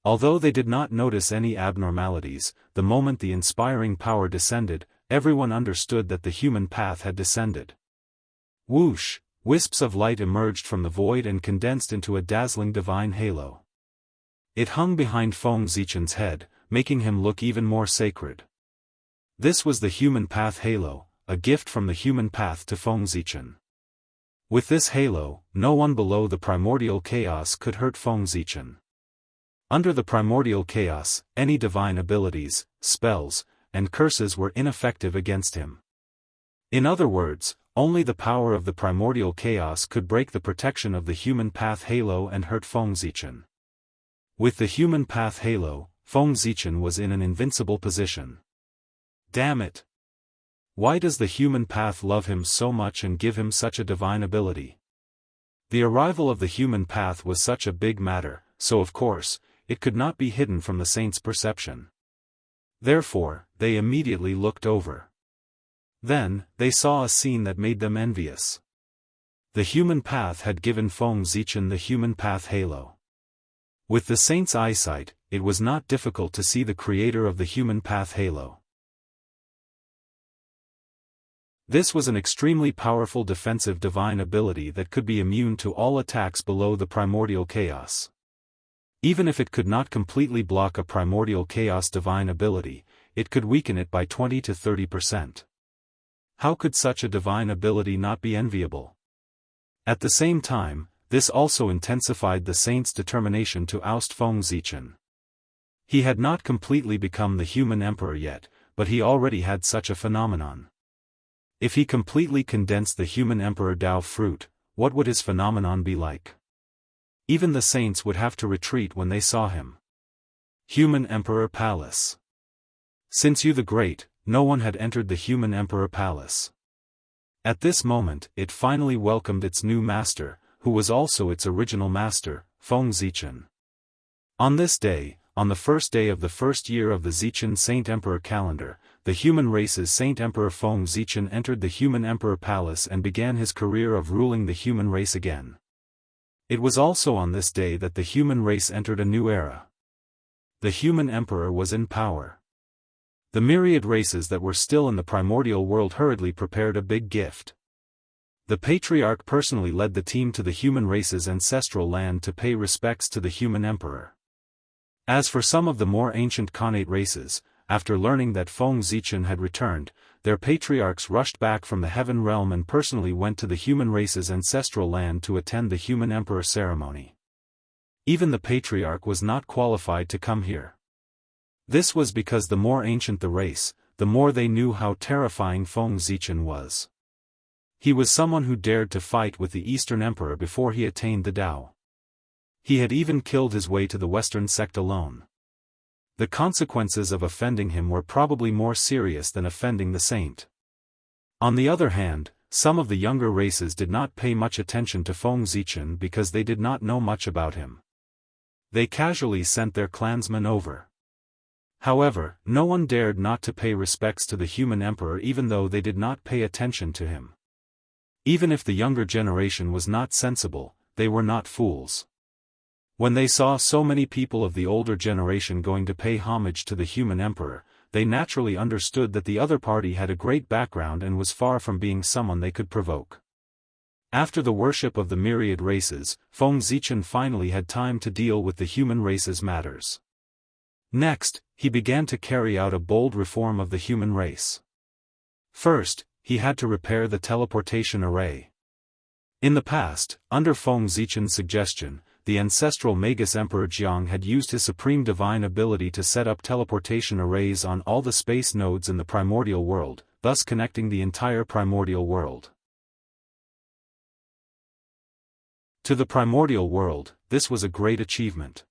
[SPEAKER 1] Although they did not notice any abnormalities, the moment the inspiring power descended, everyone understood that the human path had descended. Whoosh! Wisps of light emerged from the void and condensed into a dazzling divine halo. It hung behind Feng Zichen's head, making him look even more sacred. This was the human path halo, a gift from the human path to Feng Zichen. With this halo, no one below the primordial chaos could hurt Feng Zichen. Under the primordial chaos, any divine abilities, spells, and curses were ineffective against him. In other words, only the power of the primordial chaos could break the protection of the human path halo and hurt Feng Zichen. With the human path halo, Feng Zichen was in an invincible position. Damn it! Why does the human path love him so much and give him such a divine ability? The arrival of the human path was such a big matter, so of course, it could not be hidden from the saints' perception. Therefore, they immediately looked over. Then, they saw a scene that made them envious. The human path had given Feng Zichen the human path halo. With the saints' eyesight, it was not difficult to see the creator of the human path halo. This was an extremely powerful defensive divine ability that could be immune to all attacks below the primordial chaos. Even if it could not completely block a primordial chaos divine ability, it could weaken it by 20 to 30%. How could such a divine ability not be enviable? At the same time, this also intensified the saint's determination to oust Feng Zichen. He had not completely become the human emperor yet, but he already had such a phenomenon. If he completely condensed the human emperor Dao fruit, what would his phenomenon be like? Even the saints would have to retreat when they saw him. Human Emperor Palace. Since Yu the Great, no one had entered the Human Emperor Palace. At this moment, it finally welcomed its new master, who was also its original master, Feng Zichen. On this day, on the first day of the first year of the Zichen Saint Emperor calendar, the human race's Saint Emperor Feng Zichen entered the Human Emperor Palace and began his career of ruling the human race again. It was also on this day that the human race entered a new era. The human emperor was in power. The myriad races that were still in the primordial world hurriedly prepared a big gift. The patriarch personally led the team to the human race's ancestral land to pay respects to the human emperor. As for some of the more ancient Khanate races, after learning that Feng Zichen had returned, their patriarchs rushed back from the heaven realm and personally went to the human race's ancestral land to attend the human emperor ceremony. Even the patriarch was not qualified to come here. This was because the more ancient the race, the more they knew how terrifying Feng Zichen was. He was someone who dared to fight with the Eastern Emperor before he attained the Tao. He had even killed his way to the Western sect alone. The consequences of offending him were probably more serious than offending the saint. On the other hand, some of the younger races did not pay much attention to Feng Zichen because they did not know much about him. They casually sent their clansmen over. However, no one dared not to pay respects to the human emperor even though they did not pay attention to him. Even if the younger generation was not sensible, they were not fools. When they saw so many people of the older generation going to pay homage to the human emperor, they naturally understood that the other party had a great background and was far from being someone they could provoke. After the worship of the myriad races, Feng Zichen finally had time to deal with the human race's matters. Next, he began to carry out a bold reform of the human race. First, he had to repair the teleportation array. In the past, under Feng Zichen's suggestion, the ancestral Magus Emperor Jianghu had used his supreme divine ability to set up teleportation arrays on all the space nodes in the primordial world, thus connecting the entire primordial world. To the primordial world, this was a great achievement.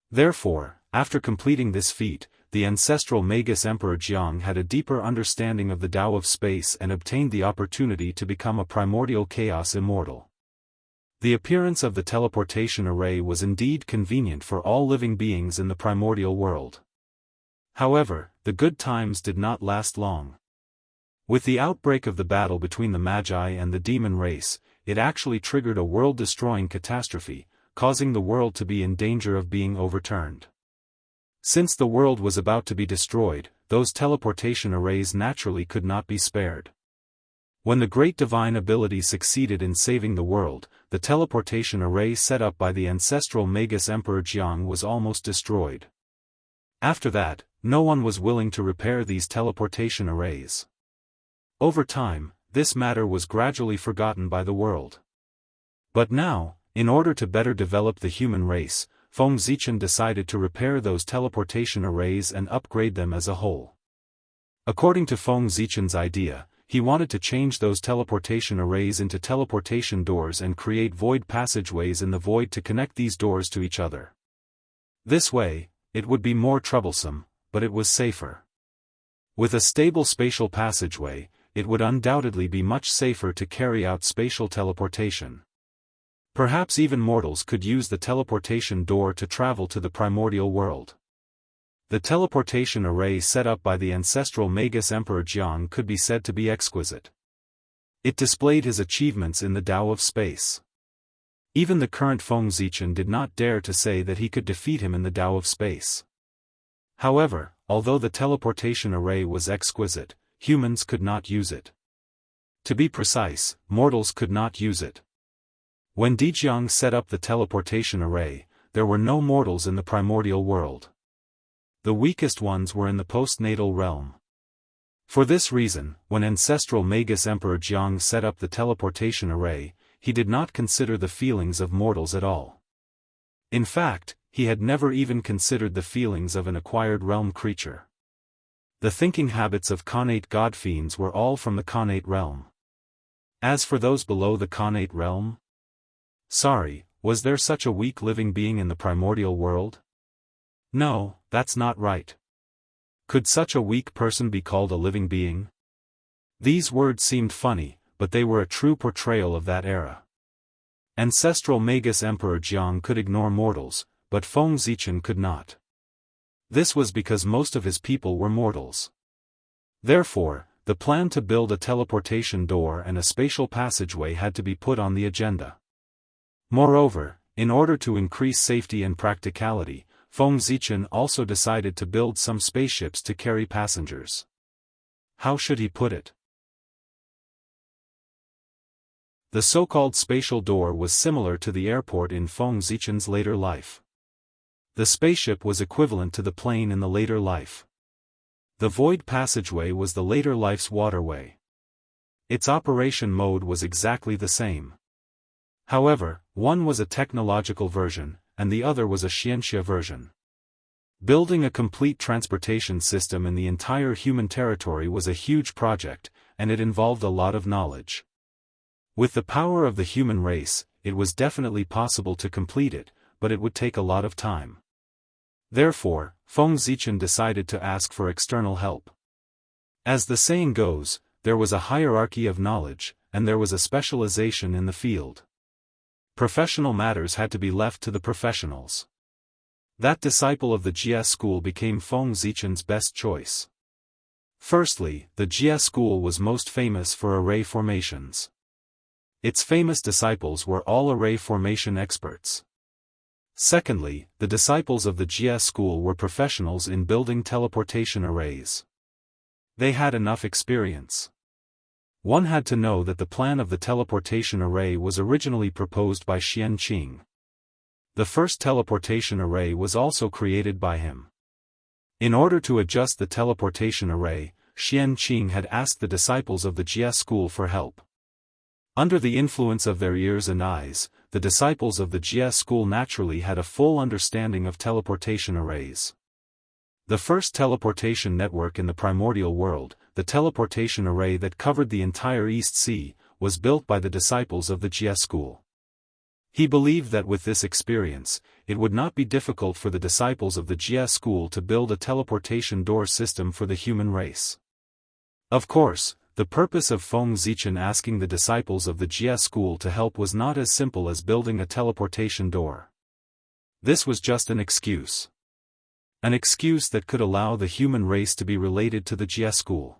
[SPEAKER 1] Therefore, after completing this feat, the ancestral Magus Emperor Jianghu had a deeper understanding of the Tao of space and obtained the opportunity to become a primordial chaos immortal. The appearance of the teleportation array was indeed convenient for all living beings in the primordial world. However, the good times did not last long. With the outbreak of the battle between the Magi and the demon race, it actually triggered a world-destroying catastrophe, causing the world to be in danger of being overturned. Since the world was about to be destroyed, those teleportation arrays naturally could not be spared. When the great divine ability succeeded in saving the world, the teleportation array set up by the ancestral Magus Emperor Jianghu was almost destroyed. After that, no one was willing to repair these teleportation arrays. Over time, this matter was gradually forgotten by the world. But now, in order to better develop the human race, Feng Zichen decided to repair those teleportation arrays and upgrade them as a whole. According to Feng Zichen's idea, he wanted to change those teleportation arrays into teleportation doors and create void passageways in the void to connect these doors to each other. This way, it would be more troublesome, but it was safer. With a stable spatial passageway, it would undoubtedly be much safer to carry out spatial teleportation. Perhaps even mortals could use the teleportation door to travel to the primordial world. The teleportation array set up by the ancestral Magus Emperor Jianghu could be said to be exquisite. It displayed his achievements in the Tao of space. Even the current Feng Zichen did not dare to say that he could defeat him in the Tao of space. However, although the teleportation array was exquisite, humans could not use it. To be precise, mortals could not use it. When Jianghu set up the teleportation array, there were no mortals in the primordial world. The weakest ones were in the postnatal realm. For this reason, when ancestral Magus Emperor Jianghu set up the teleportation array, he did not consider the feelings of mortals at all. In fact, he had never even considered the feelings of an acquired realm creature. The thinking habits of Khanate god-fiends were all from the Khanate realm. As for those below the Khanate realm? Sorry, was there such a weak living being in the primordial world? No, that's not right. Could such a weak person be called a living being? These words seemed funny, but they were a true portrayal of that era. Ancestral Magus Emperor Jiang could ignore mortals, but Feng Zichen could not. This was because most of his people were mortals. Therefore, the plan to build a teleportation door and a spatial passageway had to be put on the agenda. Moreover, in order to increase safety and practicality, Feng Zichen also decided to build some spaceships to carry passengers. How should he put it? The so-called spatial door was similar to the airport in Feng Zichen's later life. The spaceship was equivalent to the plane in the later life. The void passageway was the later life's waterway. Its operation mode was exactly the same. However, one was a technological version, and the other was a Xianxia version. Building a complete transportation system in the entire human territory was a huge project, and it involved a lot of knowledge. With the power of the human race, it was definitely possible to complete it, but it would take a lot of time. Therefore, Feng Zichen decided to ask for external help. As the saying goes, there was a hierarchy of knowledge, and there was a specialization in the field. Professional matters had to be left to the professionals. That disciple of the Jia school became Feng Zichen's best choice. Firstly, the Jia school was most famous for array formations. Its famous disciples were all array formation experts. Secondly, the disciples of the Jia school were professionals in building teleportation arrays. They had enough experience. One had to know that the plan of the teleportation array was originally proposed by Xian Qing. The first teleportation array was also created by him. In order to adjust the teleportation array, Xian Qing had asked the disciples of the Jia school for help. Under the influence of their ears and eyes, the disciples of the Jia school naturally had a full understanding of teleportation arrays. The first teleportation network in the primordial world, the teleportation array that covered the entire East Sea, was built by the disciples of the Jia school. He believed that with this experience, it would not be difficult for the disciples of the Jia school to build a teleportation door system for the human race. Of course, the purpose of Feng Zichen asking the disciples of the Jia school to help was not as simple as building a teleportation door. This was just an excuse. An excuse that could allow the human race to be related to the Jia school.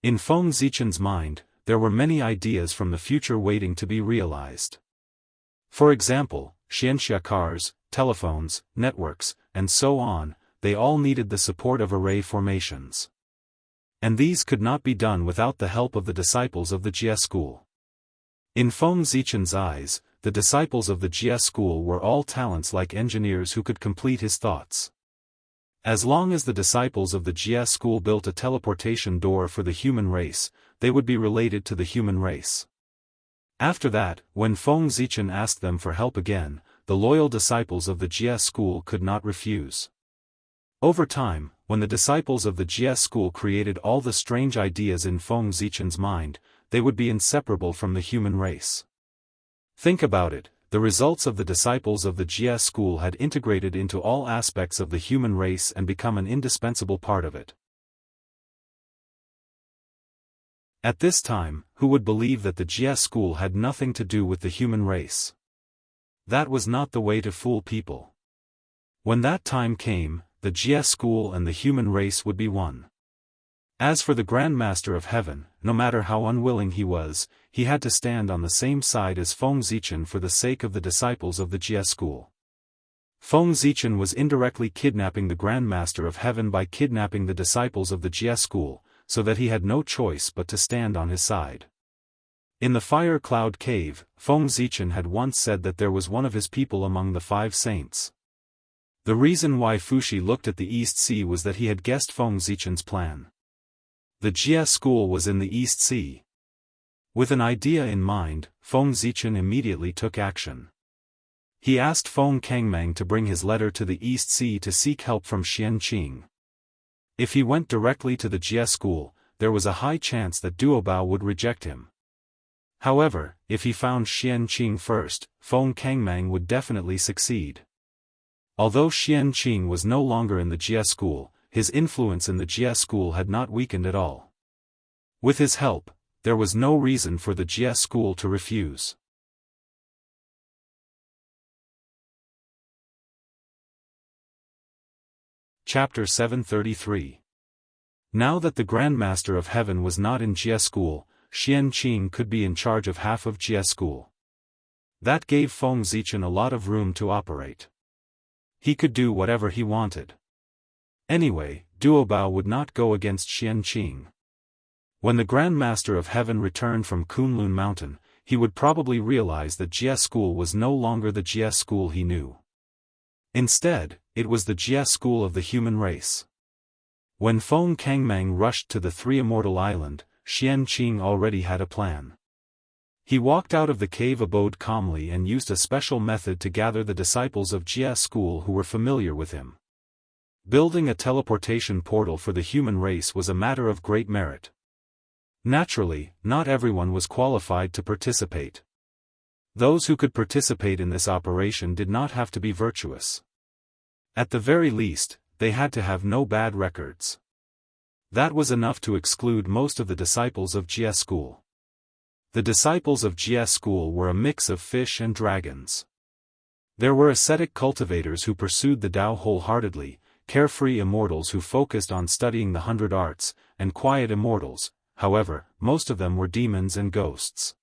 [SPEAKER 1] In Feng Zichen's mind, there were many ideas from the future waiting to be realized. For example, Xianxia cars, telephones, networks, and so on, they all needed the support of array formations. And these could not be done without the help of the disciples of the Jia school. In Feng Zichen's eyes, the disciples of the Jia school were all talents like engineers who could complete his thoughts. As long as the disciples of the Jia school built a teleportation door for the human race, they would be related to the human race. After that, when Feng Zichen asked them for help again, the loyal disciples of the Jia school could not refuse. Over time, when the disciples of the Jia school created all the strange ideas in Feng Zichen's mind, they would be inseparable from the human race. Think about it, the results of the disciples of the Jia school had integrated into all aspects of the human race and become an indispensable part of it. At this time, who would believe that the Jia school had nothing to do with the human race? That was not the way to fool people. When that time came, the Jia school and the human race would be one. As for the Grand Master of Heaven, no matter how unwilling he was, he had to stand on the same side as Feng Zichen for the sake of the disciples of the Jia school. Feng Zichen was indirectly kidnapping the Grand Master of Heaven by kidnapping the disciples of the Jia school, so that he had no choice but to stand on his side. In the Fire Cloud Cave, Feng Zichen had once said that there was one of his people among the 5 saints. The reason why Fuxi looked at the East Sea was that he had guessed Feng Zichen's plan. The Jia school was in the East Sea. With an idea in mind, Feng Zichen immediately took action. He asked Feng Kangmang to bring his letter to the East Sea to seek help from Xian Qing. If he went directly to the Jia school, there was a high chance that Duobao would reject him. However, if he found Xian Qing first, Feng Kangmang would definitely succeed. Although Xianxia was no longer in the Jie school, his influence in the Jie school had not weakened at all. With his help, there was no reason for the Jie school to refuse. Chapter 733. Now that the Grand Master of Heaven was not in Jie school, Xianxia could be in charge of half of Jie school. That gave Feng Zichen a lot of room to operate. He could do whatever he wanted. Anyway, Duobao would not go against Xianxia. When the Grand Master of Heaven returned from Kunlun Mountain, he would probably realize that Jie school was no longer the Jie school he knew. Instead, it was the Jie school of the human race. When Feng Kangmang rushed to the Three Immortal Island, Xianxia already had a plan. He walked out of the cave abode calmly and used a special method to gather the disciples of Jie school who were familiar with him. Building a teleportation portal for the human race was a matter of great merit. Naturally, not everyone was qualified to participate. Those who could participate in this operation did not have to be virtuous. At the very least, they had to have no bad records. That was enough to exclude most of the disciples of Jie school. The disciples of Jie school were a mix of fish and dragons. There were ascetic cultivators who pursued the Tao wholeheartedly, carefree immortals who focused on studying the 100 arts, and quiet immortals. However, most of them were demons and ghosts.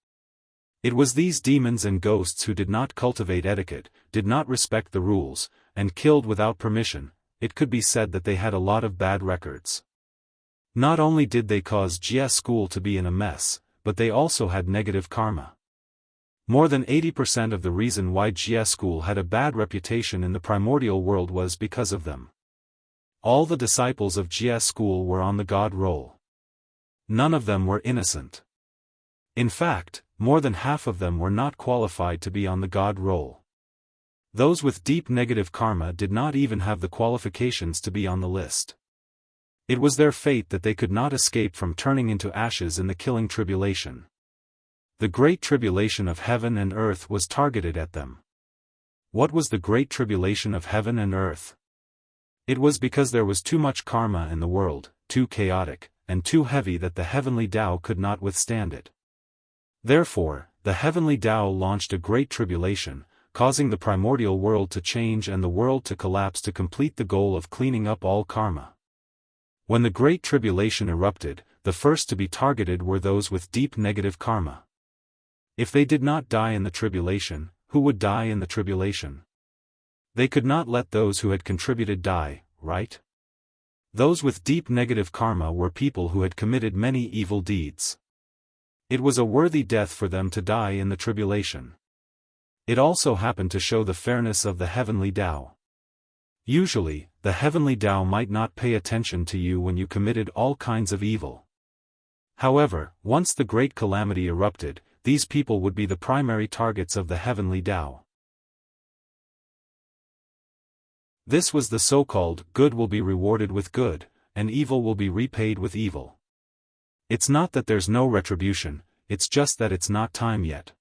[SPEAKER 1] It was these demons and ghosts who did not cultivate etiquette, did not respect the rules, and killed without permission. It could be said that they had a lot of bad records. Not only did they cause Jie school to be in a mess, but they also had negative karma. More than 80% of the reason why Jie school had a bad reputation in the primordial world was because of them. All the disciples of Jie school were on the god roll. None of them were innocent. In fact, more than half of them were not qualified to be on the god roll. Those with deep negative karma did not even have the qualifications to be on the list. It was their fate that they could not escape from turning into ashes in the killing tribulation. The great tribulation of heaven and earth was targeted at them. What was the great tribulation of heaven and earth? It was because there was too much karma in the world, too chaotic, and too heavy that the heavenly Tao could not withstand it. Therefore, the heavenly Tao launched a great tribulation, causing the primordial world to change and the world to collapse to complete the goal of cleaning up all karma. When the great tribulation erupted, the first to be targeted were those with deep negative karma. If they did not die in the tribulation, who would die in the tribulation? They could not let those who had contributed die, right? Those with deep negative karma were people who had committed many evil deeds. It was a worthy death for them to die in the tribulation. It also happened to show the fairness of the heavenly Tao. Usually, the heavenly Tao might not pay attention to you when you committed all kinds of evil. However, once the great calamity erupted, these people would be the primary targets of the heavenly Tao. This was the so-called good will be rewarded with good, and evil will be repaid with evil. It's not that there's no retribution, it's just that it's not time yet.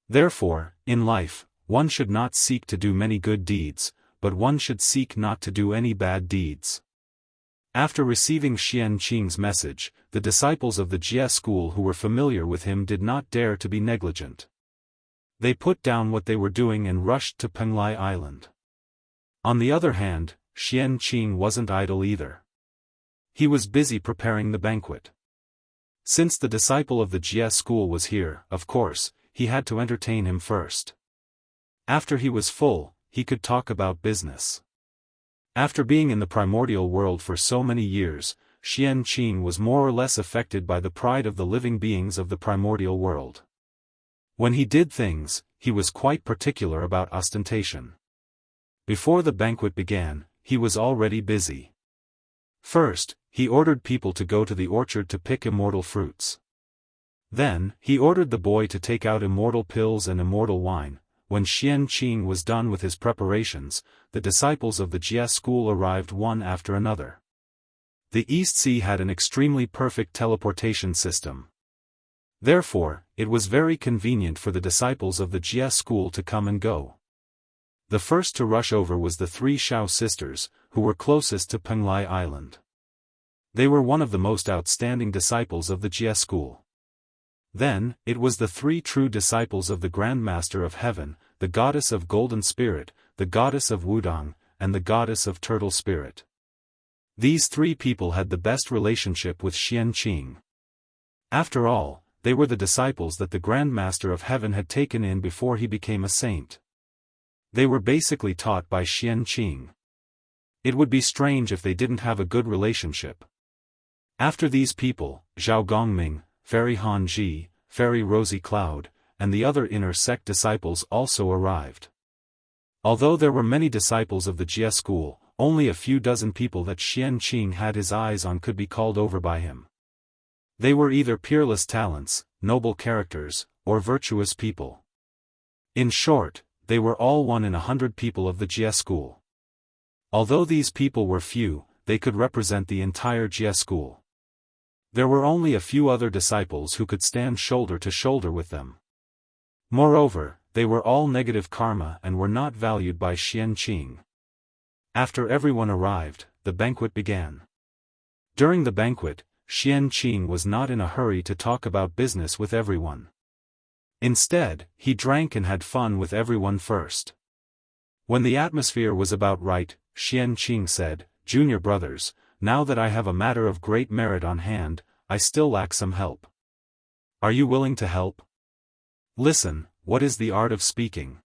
[SPEAKER 1] Therefore, in life, one should not seek to do many good deeds, but one should seek not to do any bad deeds. After receiving Xianxia's message, the disciples of the Jie school who were familiar with him did not dare to be negligent. They put down what they were doing and rushed to Penglai Island. On the other hand, Xianxia wasn't idle either. He was busy preparing the banquet. Since the disciple of the Jie school was here, of course, he had to entertain him first. After he was full, he could talk about business. After being in the primordial world for so many years, Xianxia was more or less affected by the pride of the living beings of the primordial world. When he did things, he was quite particular about ostentation. Before the banquet began, he was already busy. First, he ordered people to go to the orchard to pick immortal fruits. Then, he ordered the boy to take out immortal pills and immortal wine. When Xianxia was done with his preparations, the disciples of the Jie school arrived one after another. The East Sea had an extremely perfect teleportation system. Therefore, it was very convenient for the disciples of the Jie school to come and go. The first to rush over was the three Shao sisters, who were closest to Penglai Island. They were one of the most outstanding disciples of the Jie school. Then, it was the three true disciples of the Grand Master of Heaven, the goddess of Golden Spirit, the goddess of Wudong, and the goddess of Turtle Spirit. These three people had the best relationship with Xianqing. After all, they were the disciples that the Grand Master of Heaven had taken in before he became a saint. They were basically taught by Xianqing. It would be strange if they didn't have a good relationship. After these people, Zhao Gongming, Fairy Han Ji, Fairy Rosy Cloud, and the other inner sect disciples also arrived. Although there were many disciples of the Jie school, only a few dozen people that Xianqing had his eyes on could be called over by him. They were either peerless talents, noble characters, or virtuous people. In short, they were all 1 in 100 people of the Jie school. Although these people were few, they could represent the entire Jie school. There were only a few other disciples who could stand shoulder to shoulder with them. Moreover, they were all negative karma and were not valued by Xianqing. After everyone arrived, the banquet began. During the banquet, Xianqing was not in a hurry to talk about business with everyone. Instead, he drank and had fun with everyone first. When the atmosphere was about right, Xianqing said, "Junior brothers, now that I have a matter of great merit on hand, I still lack some help. Are you willing to help? Listen, what is the art of speaking?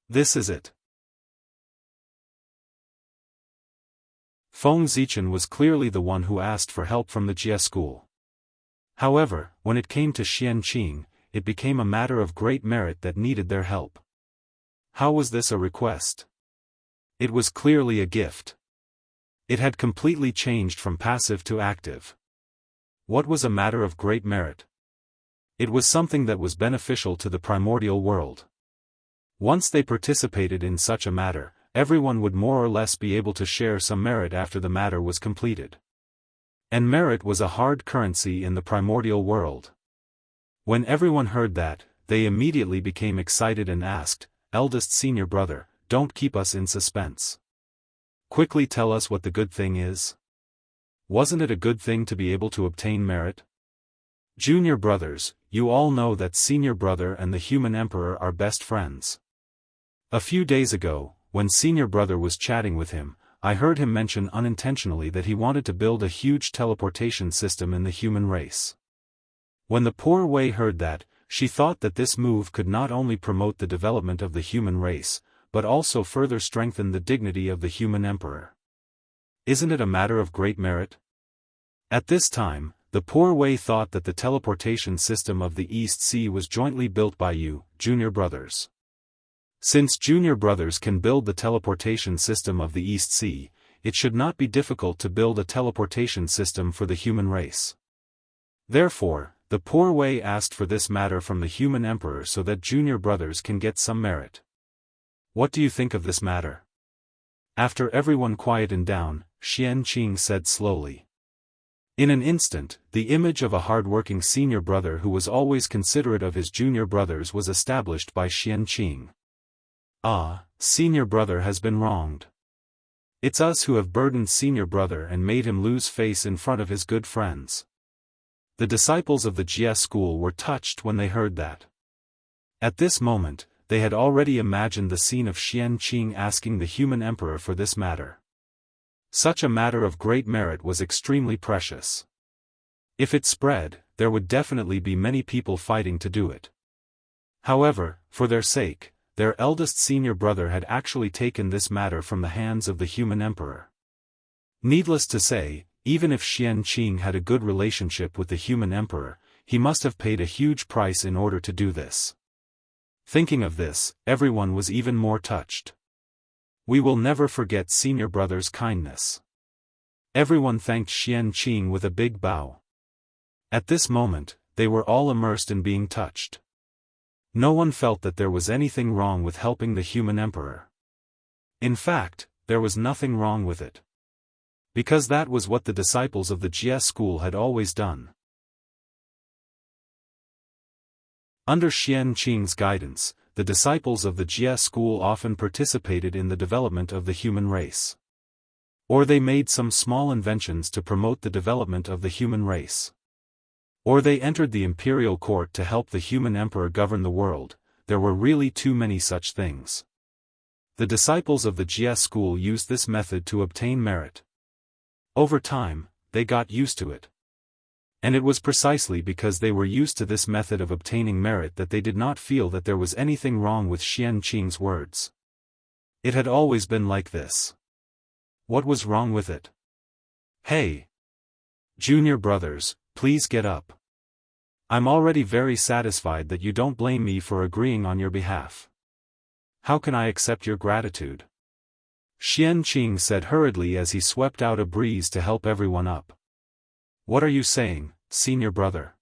[SPEAKER 1] This is it." Feng Zichen was clearly the one who asked for help from the Jie school. However, when it came to Xianqing, it became a matter of great merit that needed their help. How was this a request? It was clearly a gift. It had completely changed from passive to active. What was a matter of great merit? It was something that was beneficial to the primordial world. Once they participated in such a matter, everyone would more or less be able to share some merit after the matter was completed. And merit was a hard currency in the primordial world. When everyone heard that, they immediately became excited and asked, "Eldest senior brother, don't keep us in suspense. Quickly tell us what the good thing is. Wasn't it a good thing to be able to obtain merit? Junior brothers, you all know that senior brother and the human emperor are best friends. A few days ago, when senior brother was chatting with him, I heard him mention unintentionally that he wanted to build a huge teleportation system in the human race. When the poor Wei heard that, she thought that this move could not only promote the development of the human race, but also further strengthen the dignity of the human emperor. Isn't it a matter of great merit? At this time, the poor Wei thought that the teleportation system of the East Sea was jointly built by you, junior brothers. Since junior brothers can build the teleportation system of the East Sea, it should not be difficult to build a teleportation system for the human race. Therefore, the poor Wei asked for this matter from the human emperor so that junior brothers can get some merit. What do you think of this matter? After everyone quietened down, Xianqing said slowly. In an instant, the image of a hard-working senior brother who was always considerate of his junior brothers was established by Xianqing. Ah, senior brother has been wronged. It's us who have burdened senior brother and made him lose face in front of his good friends. The disciples of the Jie school were touched when they heard that. At this moment, they had already imagined the scene of Xianqing asking the human emperor for this matter. Such a matter of great merit was extremely precious. If it spread, there would definitely be many people fighting to do it. However, for their sake, their eldest senior brother had actually taken this matter from the hands of the human emperor. Needless to say, even if Xianqing had a good relationship with the human emperor, he must have paid a huge price in order to do this. Thinking of this, everyone was even more touched. We will never forget senior brother's kindness. Everyone thanked Xianqing with a big bow. At this moment, they were all immersed in being touched. No one felt that there was anything wrong with helping the human emperor. In fact, there was nothing wrong with it. Because that was what the disciples of the Jie school had always done. Under Xianqing's guidance, the the disciples of the Jia school often participated in the development of the human race. Or they made some small inventions to promote the development of the human race. Or they entered the imperial court to help the human emperor govern the world. There were really too many such things. The disciples of the Jia school used this method to obtain merit. Over time, they got used to it. And it was precisely because they were used to this method of obtaining merit that they did not feel that there was anything wrong with Xianqing's words. It had always been like this. What was wrong with it? Hey! Junior brothers, please get up. I'm already very satisfied that you don't blame me for agreeing on your behalf. How can I accept your gratitude? Xianqing said hurriedly as he swept out a breeze to help everyone up. What are you saying, senior brother?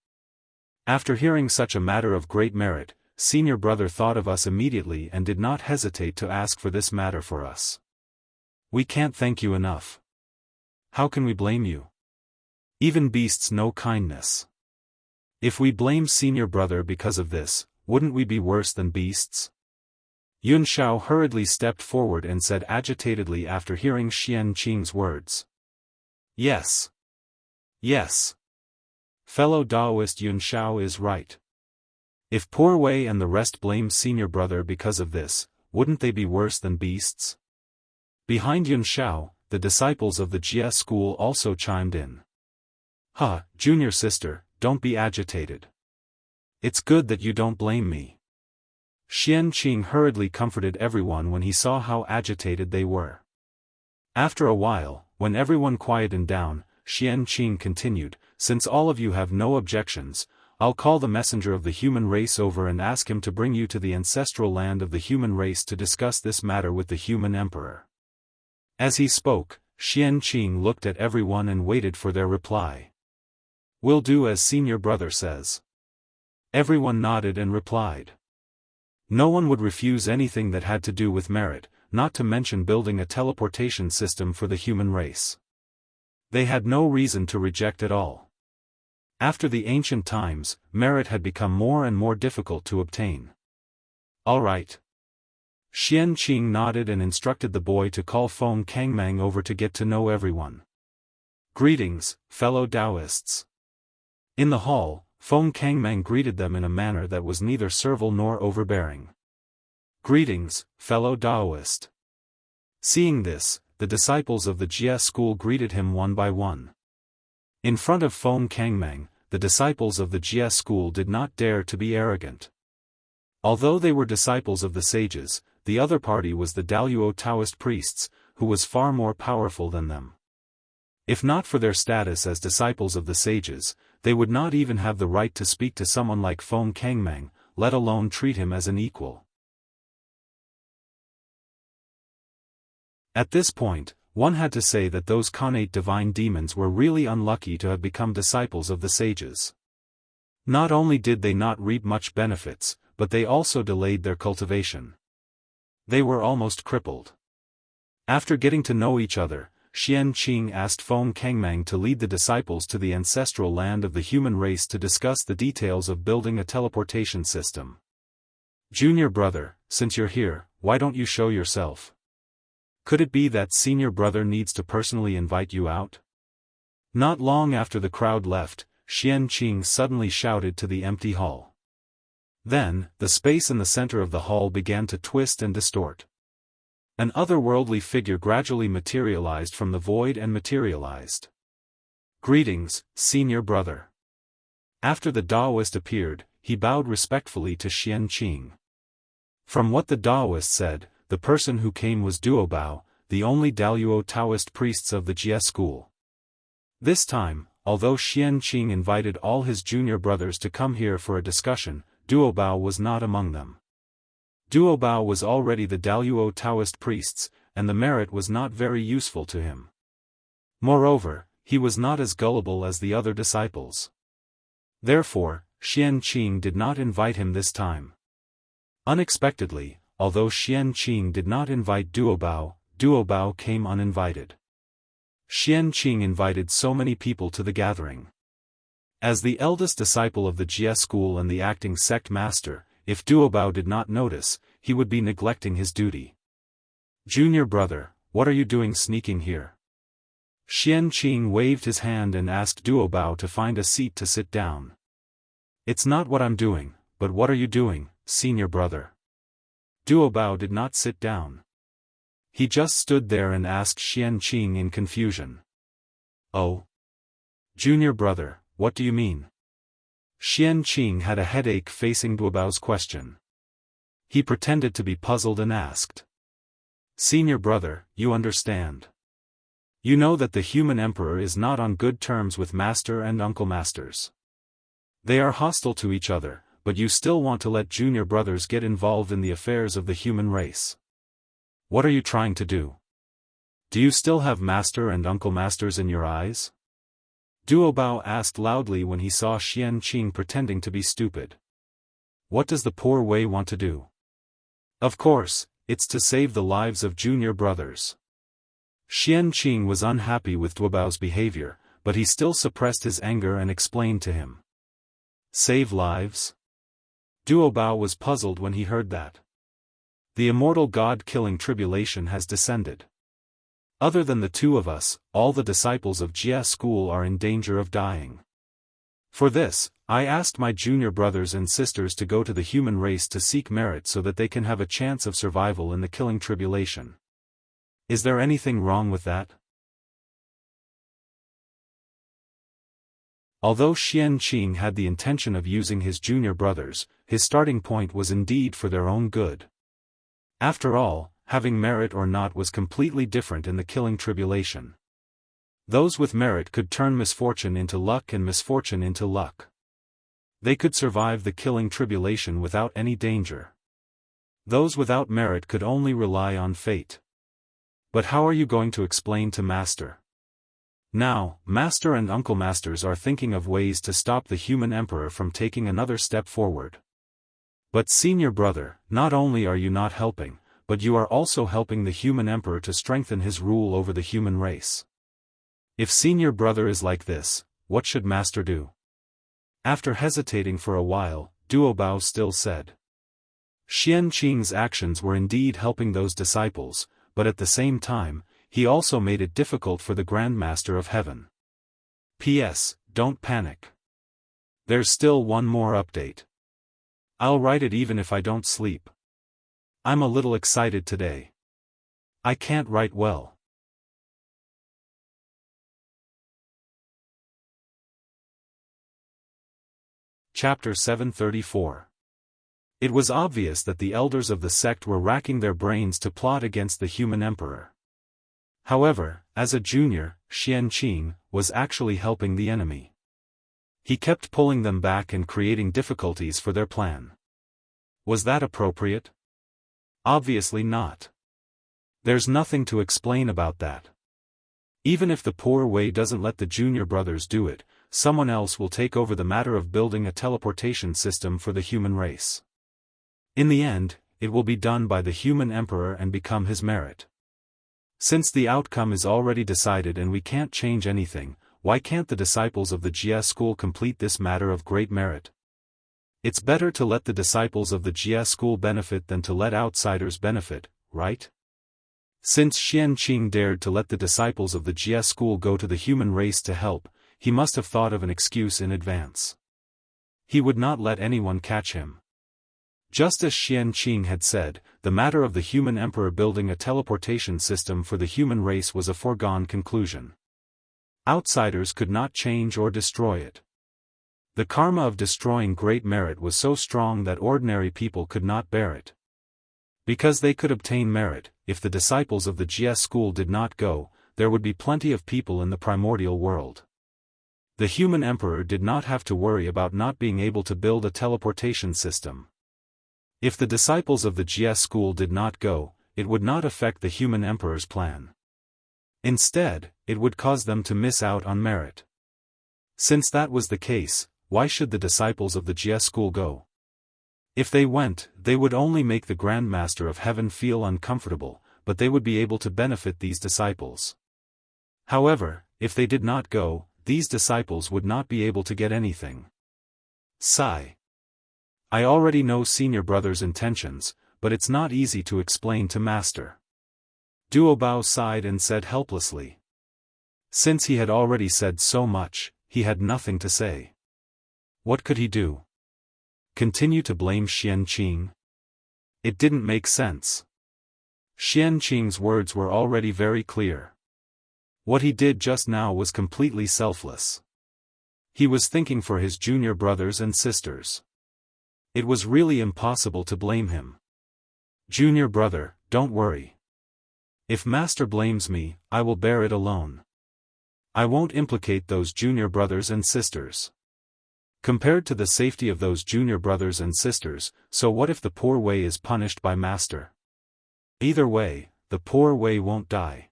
[SPEAKER 1] After hearing such a matter of great merit, senior brother thought of us immediately and did not hesitate to ask for this matter for us. We can't thank you enough. How can we blame you? Even beasts know kindness. If we blame senior brother because of this, wouldn't we be worse than beasts? Yun Shao hurriedly stepped forward and said agitatedly after hearing Xianqing's words. Yes. Yes. Fellow Daoist Yun Shao is right. If poor Wei and the rest blame senior brother because of this, wouldn't they be worse than beasts? Behind Yun Shao, the disciples of the Jia school also chimed in. Junior sister, don't be agitated. It's good that you don't blame me. Xianqing hurriedly comforted everyone when he saw how agitated they were. After a while, when everyone quieted down, Xianqing continued, since all of you have no objections, I'll call the messenger of the human race over and ask him to bring you to the ancestral land of the human race to discuss this matter with the human emperor. As he spoke, Xianqing looked at everyone and waited for their reply. We'll do as senior brother says. Everyone nodded and replied. No one would refuse anything that had to do with merit, not to mention building a teleportation system for the human race. They had no reason to reject at all. After the ancient times, merit had become more and more difficult to obtain. All right. Xianqing nodded and instructed the boy to call Feng Kangmang over to get to know everyone. Greetings, fellow Daoists. In the hall, Feng Kangmang greeted them in a manner that was neither servile nor overbearing. Greetings, fellow Daoist. Seeing this, the disciples of the Jia school greeted him one by one. In front of Feng Kangmang, the disciples of the Jia school did not dare to be arrogant. Although they were disciples of the sages, the other party was the Daluo Taoist priests, who was far more powerful than them. If not for their status as disciples of the sages, they would not even have the right to speak to someone like Feng Kangmang, let alone treat him as an equal. At this point, one had to say that those connate divine demons were really unlucky to have become disciples of the sages. Not only did they not reap much benefits, but they also delayed their cultivation. They were almost crippled. After getting to know each other, Xianqing asked Feng Kangmang to lead the disciples to the ancestral land of the human race to discuss the details of building a teleportation system. Junior brother, since you're here, why don't you show yourself? Could it be that senior brother needs to personally invite you out? Not long after the crowd left, Xianqing suddenly shouted to the empty hall. Then, the space in the center of the hall began to twist and distort. An otherworldly figure gradually materialized from the void and materialized. Greetings, senior brother. After the Daoist appeared, he bowed respectfully to Xianqing. From what the Daoist said, the person who came was Duobao, the only Daluo Taoist priests of the Jia school. This time, although Xianqing invited all his junior brothers to come here for a discussion, Duobao was not among them. Duobao was already the Daluo Taoist priests, and the merit was not very useful to him. Moreover, he was not as gullible as the other disciples. Therefore, Xianqing did not invite him this time. Unexpectedly, although Xianqing did not invite Duobao, Duobao came uninvited. Xianqing invited so many people to the gathering. As the eldest disciple of the Jia school and the acting sect master, if Duobao did not notice, he would be neglecting his duty. "Junior brother, what are you doing sneaking here?" Xianqing waved his hand and asked Duobao to find a seat to sit down. "It's not what I'm doing, but what are you doing, senior brother?" Duobao did not sit down. He just stood there and asked Xianqing in confusion. "Oh? Junior brother, what do you mean?" Xianqing had a headache facing Duobao's question. He pretended to be puzzled and asked. "Senior brother, you understand. You know that the human emperor is not on good terms with master and uncle masters. They are hostile to each other, but you still want to let junior brothers get involved in the affairs of the human race. What are you trying to do? Do you still have master and uncle masters in your eyes?" Duobao asked loudly when he saw Xianqing pretending to be stupid. "What does the poor Wei want to do?" "Of course, it's to save the lives of junior brothers." Xianqing was unhappy with Duobao's behavior, but he still suppressed his anger and explained to him. "Save lives?" Duobao was puzzled when he heard that. The immortal god-killing tribulation has descended. Other than the two of us, all the disciples of Jia school are in danger of dying. For this, I asked my junior brothers and sisters to go to the human race to seek merit so that they can have a chance of survival in the killing tribulation. Is there anything wrong with that? Although Xianqing had the intention of using his junior brothers, his starting point was indeed for their own good. After all, having merit or not was completely different in the killing tribulation. Those with merit could turn misfortune into luck and misfortune into luck. They could survive the killing tribulation without any danger. Those without merit could only rely on fate. But how are you going to explain to Master? Now, Master and Uncle Masters are thinking of ways to stop the human emperor from taking another step forward. But senior brother, not only are you not helping, but you are also helping the human emperor to strengthen his rule over the human race. If senior brother is like this, what should Master do? After hesitating for a while, Duobao still said. Xianqing's actions were indeed helping those disciples, but at the same time, he also made it difficult for the Grand Master of Heaven. P.S. Don't panic. There's still one more update. I'll write it even if I don't sleep. I'm a little excited today. I can't write well. Chapter 734. It was obvious that the elders of the sect were racking their brains to plot against the human emperor. However, as a junior, Xianqing was actually helping the enemy. He kept pulling them back and creating difficulties for their plan. Was that appropriate? Obviously not. There's nothing to explain about that. Even if the poor Wei doesn't let the junior brothers do it, someone else will take over the matter of building a teleportation system for the human race. In the end, it will be done by the human emperor and become his merit. Since the outcome is already decided and we can't change anything, why can't the disciples of the Jia school complete this matter of great merit? It's better to let the disciples of the Jia school benefit than to let outsiders benefit, right? Since Xianqing dared to let the disciples of the Jia school go to the human race to help, he must have thought of an excuse in advance. He would not let anyone catch him. Just as Xianqing had said, the matter of the human emperor building a teleportation system for the human race was a foregone conclusion. Outsiders could not change or destroy it. The karma of destroying great merit was so strong that ordinary people could not bear it. Because they could obtain merit, if the disciples of the Jia school did not go, there would be plenty of people in the primordial world. The human emperor did not have to worry about not being able to build a teleportation system. If the disciples of the Jia school did not go, it would not affect the human emperor's plan. Instead, it would cause them to miss out on merit. Since that was the case, why should the disciples of the Jia school go? If they went, they would only make the Grand Master of Heaven feel uncomfortable, but they would be able to benefit these disciples. However, if they did not go, these disciples would not be able to get anything. Sigh. I already know senior brother's intentions, but it's not easy to explain to master. Duobao sighed and said helplessly. Since he had already said so much, he had nothing to say. What could he do? Continue to blame Xianqing? It didn't make sense. Xianqing's words were already very clear. What he did just now was completely selfless. He was thinking for his junior brothers and sisters. It was really impossible to blame him. Junior brother, don't worry. If master blames me, I will bear it alone. I won't implicate those junior brothers and sisters. Compared to the safety of those junior brothers and sisters, so what if the poor Wei is punished by master? Either way, the poor Wei won't die.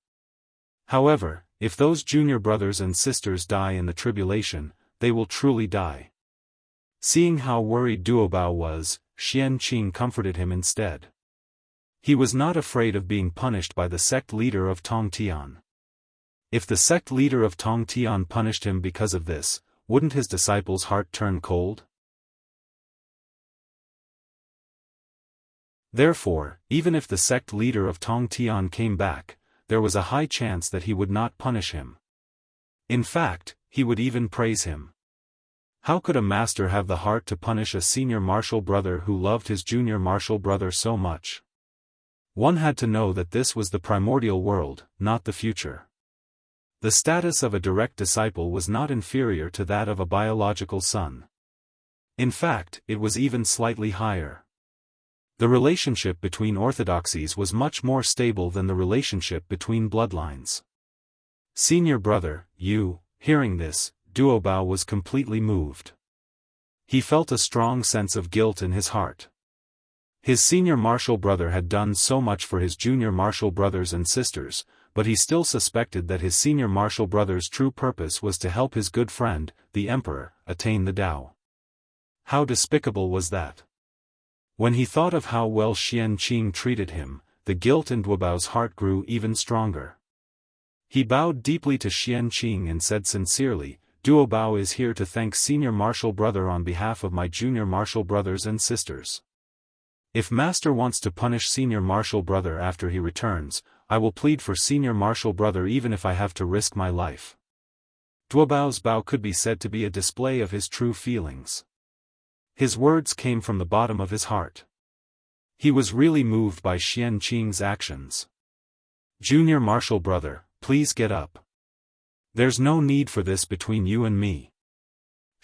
[SPEAKER 1] However, if those junior brothers and sisters die in the tribulation, they will truly die. Seeing how worried Duobao was, Xianqing comforted him instead. He was not afraid of being punished by the sect leader of Tongtian. If the sect leader of Tongtian punished him because of this, wouldn't his disciples' heart turn cold? Therefore, even if the sect leader of Tongtian came back, there was a high chance that he would not punish him. In fact, he would even praise him. How could a master have the heart to punish a senior martial brother who loved his junior martial brother so much? One had to know that this was the primordial world, not the future. The status of a direct disciple was not inferior to that of a biological son. In fact, it was even slightly higher. The relationship between orthodoxies was much more stable than the relationship between bloodlines. Senior brother, you, hearing this, Duobao was completely moved. He felt a strong sense of guilt in his heart. His senior martial brother had done so much for his junior martial brothers and sisters, but he still suspected that his senior martial brother's true purpose was to help his good friend, the emperor, attain the Tao. How despicable was that? When he thought of how well Xianqing treated him, the guilt in Duobao's heart grew even stronger. He bowed deeply to Xianqing and said sincerely, Duobao is here to thank senior martial brother on behalf of my junior martial brothers and sisters. If master wants to punish senior martial brother after he returns, I will plead for senior martial brother even if I have to risk my life. Duobao's bow could be said to be a display of his true feelings. His words came from the bottom of his heart. He was really moved by Xianqing's actions. Junior martial brother, please get up. There's no need for this between you and me.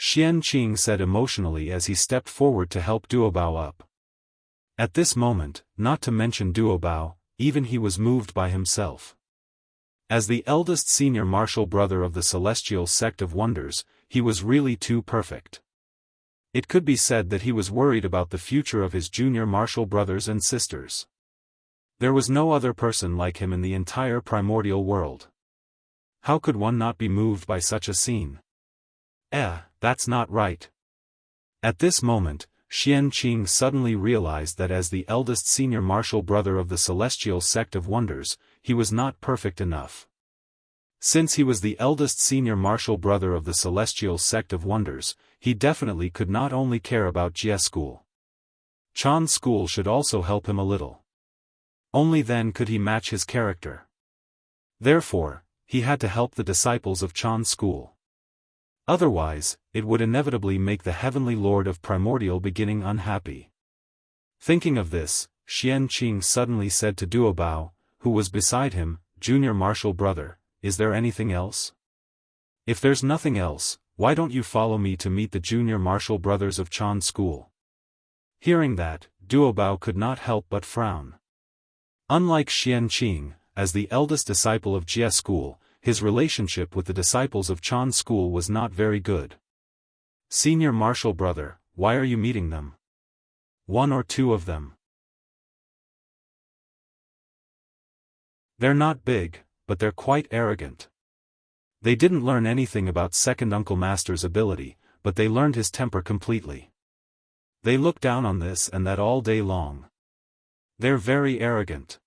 [SPEAKER 1] Xianqing said emotionally as he stepped forward to help Duobao up. At this moment, not to mention Duobao, even he was moved by himself. As the eldest senior martial brother of the celestial sect of wonders, he was really too perfect. It could be said that he was worried about the future of his junior martial brothers and sisters. There was no other person like him in the entire primordial world. How could one not be moved by such a scene? That's not right. At this moment, Xianqing suddenly realized that as the eldest senior martial brother of the celestial sect of wonders, he was not perfect enough. Since he was the eldest senior martial brother of the celestial sect of wonders, he definitely could not only care about Jie school. Chan school should also help him a little. Only then could he match his character. Therefore, he had to help the disciples of Chan school. Otherwise, it would inevitably make the heavenly lord of primordial beginning unhappy. Thinking of this, Xianqing suddenly said to Duobao, who was beside him, Junior martial brother, is there anything else? If there's nothing else, why don't you follow me to meet the junior martial brothers of Chan school? Hearing that, Duobao could not help but frown. Unlike Xianqing, as the eldest disciple of Jie school, his relationship with the disciples of Chan school was not very good. Senior martial brother, why are you meeting them? One or two of them. They're not big, but they're quite arrogant. They didn't learn anything about second uncle master's ability, but they learned his temper completely. They look down on this and that all day long. They're very arrogant.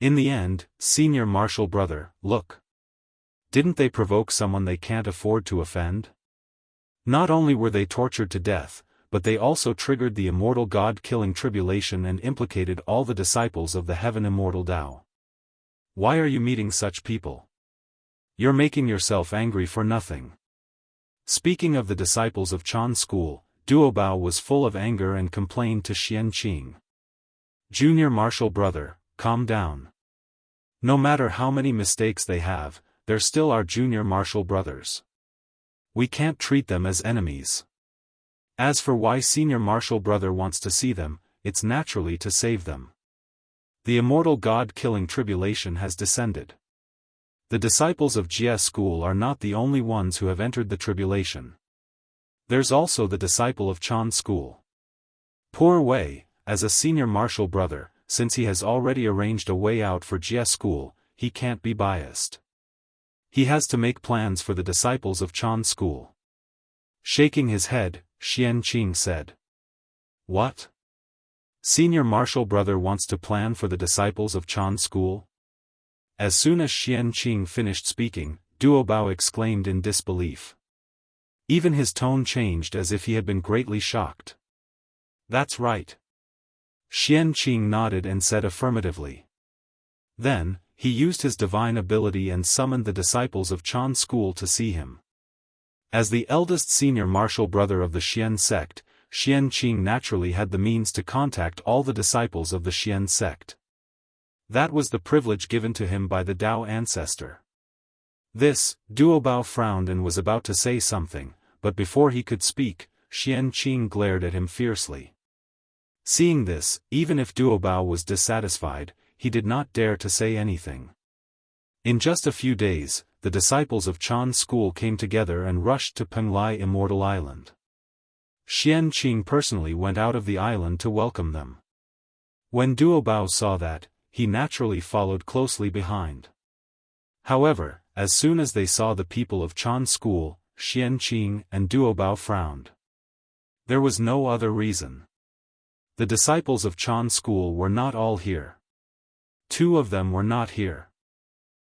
[SPEAKER 1] In the end, senior martial brother, look. Didn't they provoke someone they can't afford to offend? Not only were they tortured to death, but they also triggered the immortal god-killing tribulation and implicated all the disciples of the heaven immortal Tao. Why are you meeting such people? You're making yourself angry for nothing. Speaking of the disciples of Chan school, Duobao was full of anger and complained to Xianqing. Junior martial brother, calm down. No matter how many mistakes they have, they're still our junior martial brothers. We can't treat them as enemies. As for why senior martial brother wants to see them, it's naturally to save them. The immortal god-killing tribulation has descended. The disciples of Jia school are not the only ones who have entered the tribulation. There's also the disciple of Chan school. Poor Wei, as a senior martial brother, since he has already arranged a way out for Jia school, he can't be biased. He has to make plans for the disciples of Chan school. Shaking his head, Xianqing said. What? Senior martial brother wants to plan for the disciples of Chan school? As soon as Xianqing finished speaking, Duobao exclaimed in disbelief. Even his tone changed as if he had been greatly shocked. That's right. Xianqing nodded and said affirmatively. Then, he used his divine ability and summoned the disciples of Chan school to see him. As the eldest senior martial brother of the Xian sect, Xianqing naturally had the means to contact all the disciples of the Xian sect. That was the privilege given to him by the Dao ancestor. Duobao frowned and was about to say something, but before he could speak, Xianqing glared at him fiercely. Seeing this, even if Duobao was dissatisfied, he did not dare to say anything. In just a few days, the disciples of Chan school came together and rushed to Penglai Immortal Island. Xianqing personally went out of the island to welcome them. When Duobao saw that, he naturally followed closely behind. However, as soon as they saw the people of Chan school, Xianqing and Duobao frowned. There was no other reason. The disciples of Chan school were not all here. 2 of them were not here.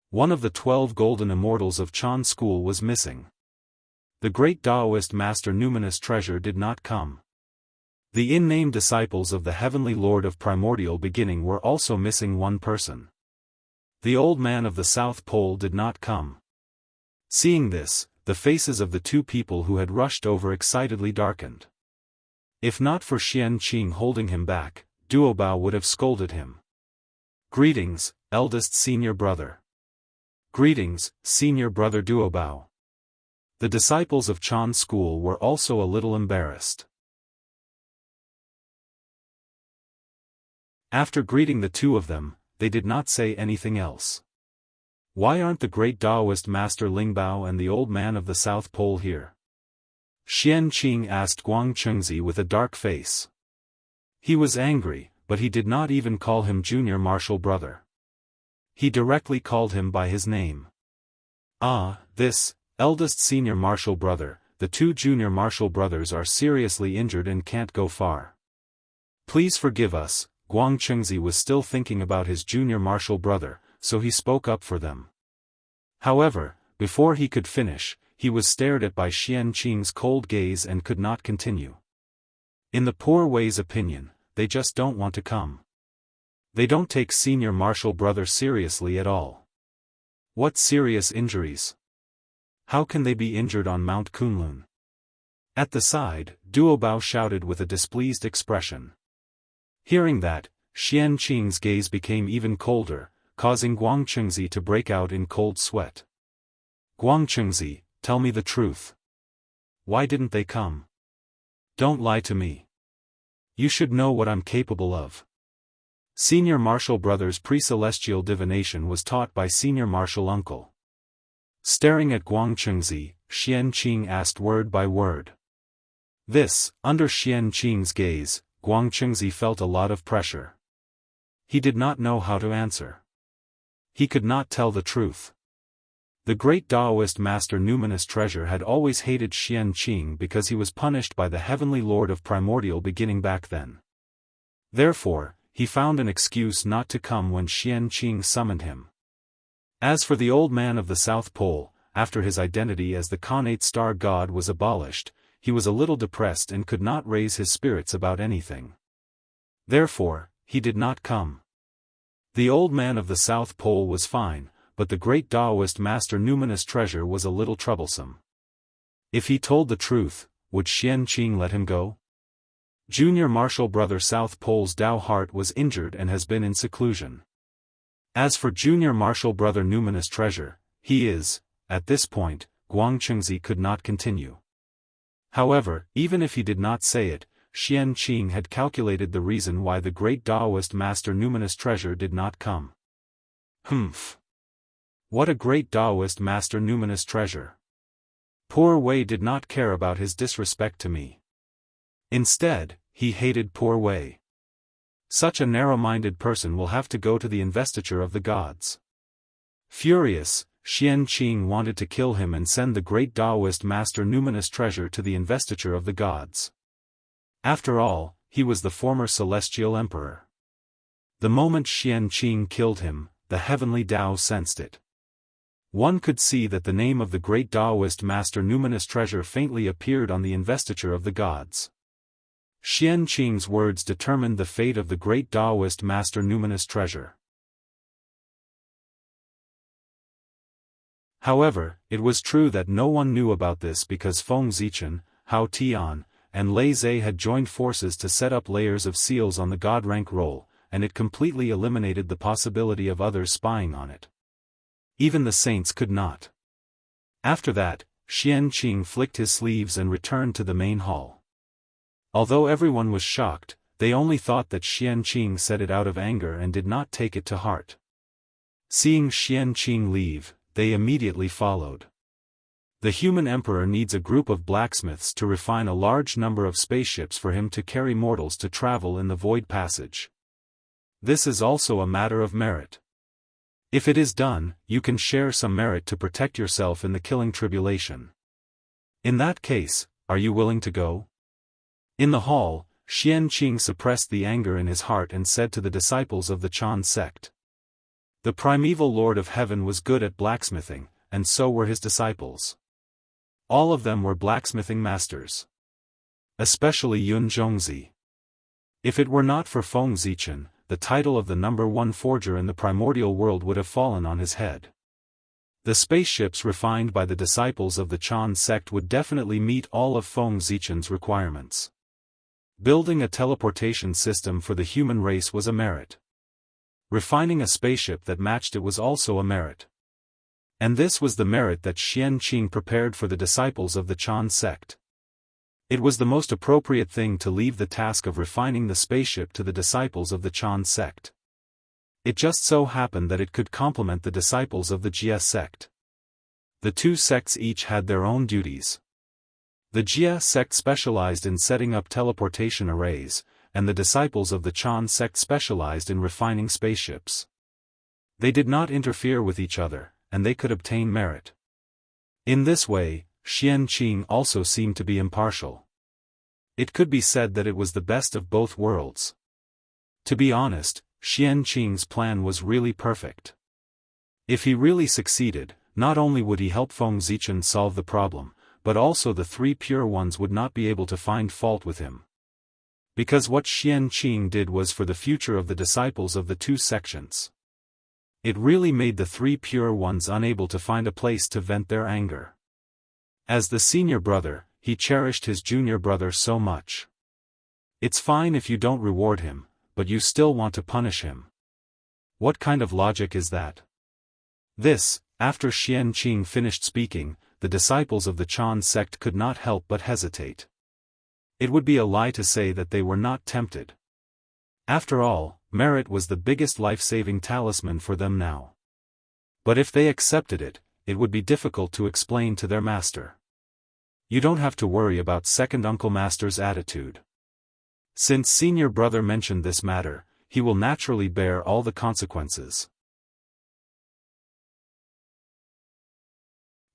[SPEAKER 1] One of the 12 golden immortals of Chan school was missing. The great Daoist master Numinous Treasure did not come. The in-name disciples of the heavenly lord of primordial beginning were also missing one person. The old man of the South Pole did not come. Seeing this, the faces of the 2 people who had rushed over excitedly darkened. If not for Xianqing holding him back, Duobao would have scolded him. Greetings, eldest senior brother. Greetings, senior brother Duobao. The disciples of Chan school were also a little embarrassed. After greeting the 2 of them, they did not say anything else. Why aren't the great Daoist master Lingbao and the old man of the South Pole here? Xianqing asked Guang Chengzi with a dark face. He was angry, but he did not even call him junior martial brother. He directly called him by his name. This, eldest senior martial brother, the 2 junior martial brothers are seriously injured and can't go far. Please forgive us. Guang Chengzi was still thinking about his junior martial brother, so he spoke up for them. However, before he could finish, he was stared at by Xianqing's cold gaze and could not continue. In the poor Wei's opinion, they just don't want to come. They don't take senior martial brother seriously at all. What serious injuries? How can they be injured on Mount Kunlun? At the side, Duobao shouted with a displeased expression. Hearing that, Xianqing's gaze became even colder, causing Guang Chengzi to break out in cold sweat. Guang Chengzi, tell me the truth. Why didn't they come? Don't lie to me. You should know what I'm capable of. Senior martial brother's pre-celestial divination was taught by senior martial uncle. Staring at Guang Chengzi, Xianqing asked word by word. Under Xianqing's gaze, Guang Chengzi felt a lot of pressure. He did not know how to answer. He could not tell the truth. The great Daoist master Numinous Treasure had always hated Xianqing because he was punished by the heavenly lord of primordial beginning back then. Therefore, he found an excuse not to come when Xianqing summoned him. As for the old man of the South Pole, after his identity as the Khanate star god was abolished, he was a little depressed and could not raise his spirits about anything. Therefore, he did not come. The old man of the South Pole was fine, but the great Daoist master numinous treasure was a little troublesome. If he told the truth, would Xianqing let him go? Junior Marshal Brother South Pole's Dao heart was injured and has been in seclusion. As for Junior Marshal Brother numinous treasure, he is, at this point, Guangchengzi could not continue. However, even if he did not say it, Xianqing had calculated the reason why the great Daoist master numinous treasure did not come. Humph! What a great Daoist master numinous treasure! Poor Wei did not care about his disrespect to me. Instead, he hated poor Wei. Such a narrow-minded person will have to go to the investiture of the gods. Furious, Xianqing wanted to kill him and send the great Daoist master numinous treasure to the investiture of the gods. After all, he was the former celestial emperor. The moment Xianqing killed him, the heavenly Dao sensed it. One could see that the name of the great Daoist master numinous treasure faintly appeared on the investiture of the gods. Xianqing's words determined the fate of the great Daoist master numinous treasure. However, it was true that no one knew about this because Feng Zichen, Hao Tian, and Lei Zhe had joined forces to set up layers of seals on the god rank roll, and it completely eliminated the possibility of others spying on it. Even the saints could not. After that, Xianqing flicked his sleeves and returned to the main hall. Although everyone was shocked, they only thought that Xianqing said it out of anger and did not take it to heart. Seeing Xianqing leave, they immediately followed. The human emperor needs a group of blacksmiths to refine a large number of spaceships for him to carry mortals to travel in the void passage. This is also a matter of merit. If it is done, you can share some merit to protect yourself in the killing tribulation. In that case, are you willing to go? In the hall, Xianqing suppressed the anger in his heart and said to the disciples of the Chan sect. The primeval Lord of Heaven was good at blacksmithing, and so were his disciples. All of them were blacksmithing masters. Especially Yun Zhongzi. If it were not for Feng Zichen, the title of the #1 forger in the primordial world would have fallen on his head. The spaceships refined by the disciples of the Chan sect would definitely meet all of Feng Zichen's requirements. Building a teleportation system for the human race was a merit. Refining a spaceship that matched it was also a merit. And this was the merit that Xianqing prepared for the disciples of the Chan sect. It was the most appropriate thing to leave the task of refining the spaceship to the disciples of the Chan sect. It just so happened that it could complement the disciples of the Jia sect. The two sects each had their own duties. The Jia sect specialized in setting up teleportation arrays, and the disciples of the Chan sect specialized in refining spaceships. They did not interfere with each other, and they could obtain merit. In this way, Xianqing also seemed to be impartial. It could be said that it was the best of both worlds. To be honest, Xianqing's plan was really perfect. If he really succeeded, not only would he help Feng Zichen solve the problem, but also the three pure ones would not be able to find fault with him. Because what Xianqing did was for the future of the disciples of the two sections. It really made the three pure ones unable to find a place to vent their anger. As the senior brother, he cherished his junior brother so much. It's fine if you don't reward him, but you still want to punish him. What kind of logic is that? This, after Xianqing finished speaking, the disciples of the Chan sect could not help but hesitate. It would be a lie to say that they were not tempted. After all, merit was the biggest life-saving talisman for them now. But if they accepted it, it would be difficult to explain to their master. You don't have to worry about second uncle master's attitude. Since senior brother mentioned this matter, he will naturally bear all the consequences.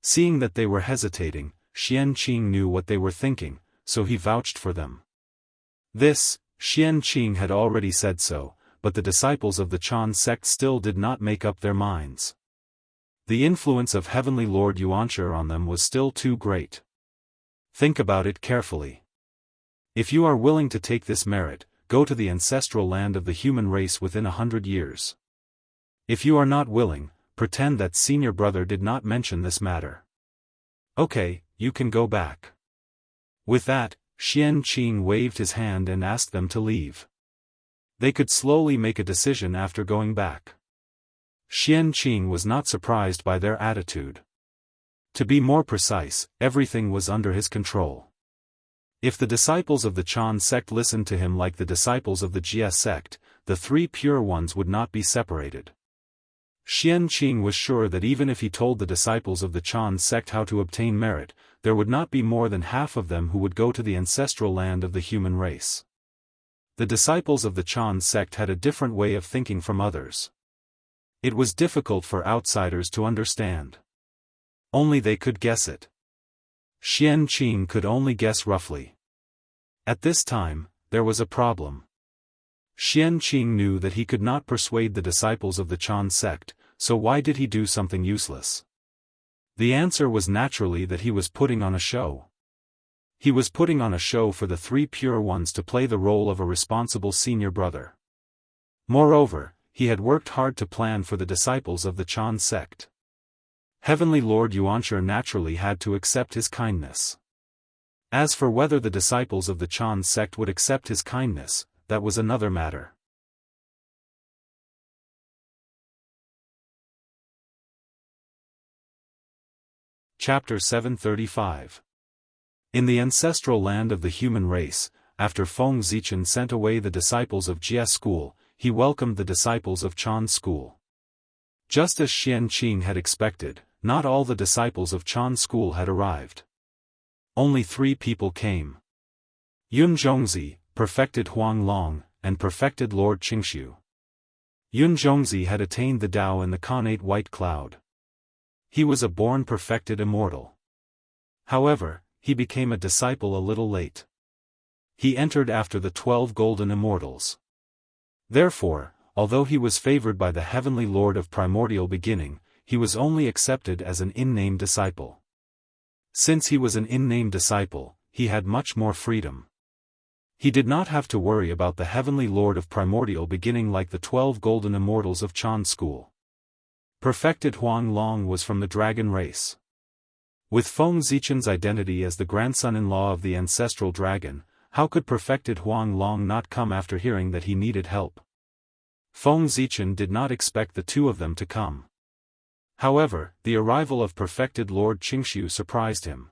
[SPEAKER 1] Seeing that they were hesitating, Xianqing knew what they were thinking, so he vouched for them. This, Xianqing had already said so, but the disciples of the Chan sect still did not make up their minds. The influence of Heavenly Lord Yuanshi on them was still too great. Think about it carefully. If you are willing to take this merit, go to the ancestral land of the human race within 100 years. If you are not willing, pretend that senior brother did not mention this matter. Okay, you can go back. With that, Xianqing waved his hand and asked them to leave. They could slowly make a decision after going back. Xianqing was not surprised by their attitude. To be more precise, everything was under his control. If the disciples of the Chan sect listened to him like the disciples of the Jia sect, the three pure ones would not be separated. Xianqing was sure that even if he told the disciples of the Chan sect how to obtain merit, there would not be more than half of them who would go to the ancestral land of the human race. The disciples of the Chan sect had a different way of thinking from others. It was difficult for outsiders to understand. Only they could guess it. Xianqing could only guess roughly. At this time, there was a problem. Xianqing knew that he could not persuade the disciples of the Chan sect, so why did he do something useless? The answer was naturally that he was putting on a show. He was putting on a show for the three pure ones to play the role of a responsible senior brother. Moreover, he had worked hard to plan for the disciples of the Chan sect. Heavenly Lord Yuanshi naturally had to accept his kindness. As for whether the disciples of the Chan sect would accept his kindness, that was another matter. Chapter 735. In the ancestral land of the human race, after Feng Zichen sent away the disciples of Jia school, he welcomed the disciples of Chan school. Just as Xianqing had expected, not all the disciples of Chan school had arrived. Only 3 people came. Yun Zhongzi, perfected Huang Long, and perfected Lord Qingxiu. Yun Zhongzi had attained the Tao in the Khanate White Cloud. He was a born perfected immortal. However, he became a disciple a little late. He entered after the 12 golden immortals. Therefore, although he was favored by the heavenly Lord of primordial beginning, he was only accepted as an in-name disciple. Since he was an in-name disciple, he had much more freedom. He did not have to worry about the heavenly Lord of primordial beginning like the 12 golden immortals of Chan school. Perfected Huang Long was from the dragon race. With Feng Zichen's identity as the grandson-in-law of the ancestral dragon, how could perfected Huang Long not come after hearing that he needed help? Feng Zichen did not expect the 2 of them to come. However, the arrival of perfected Lord Qingxiu surprised him.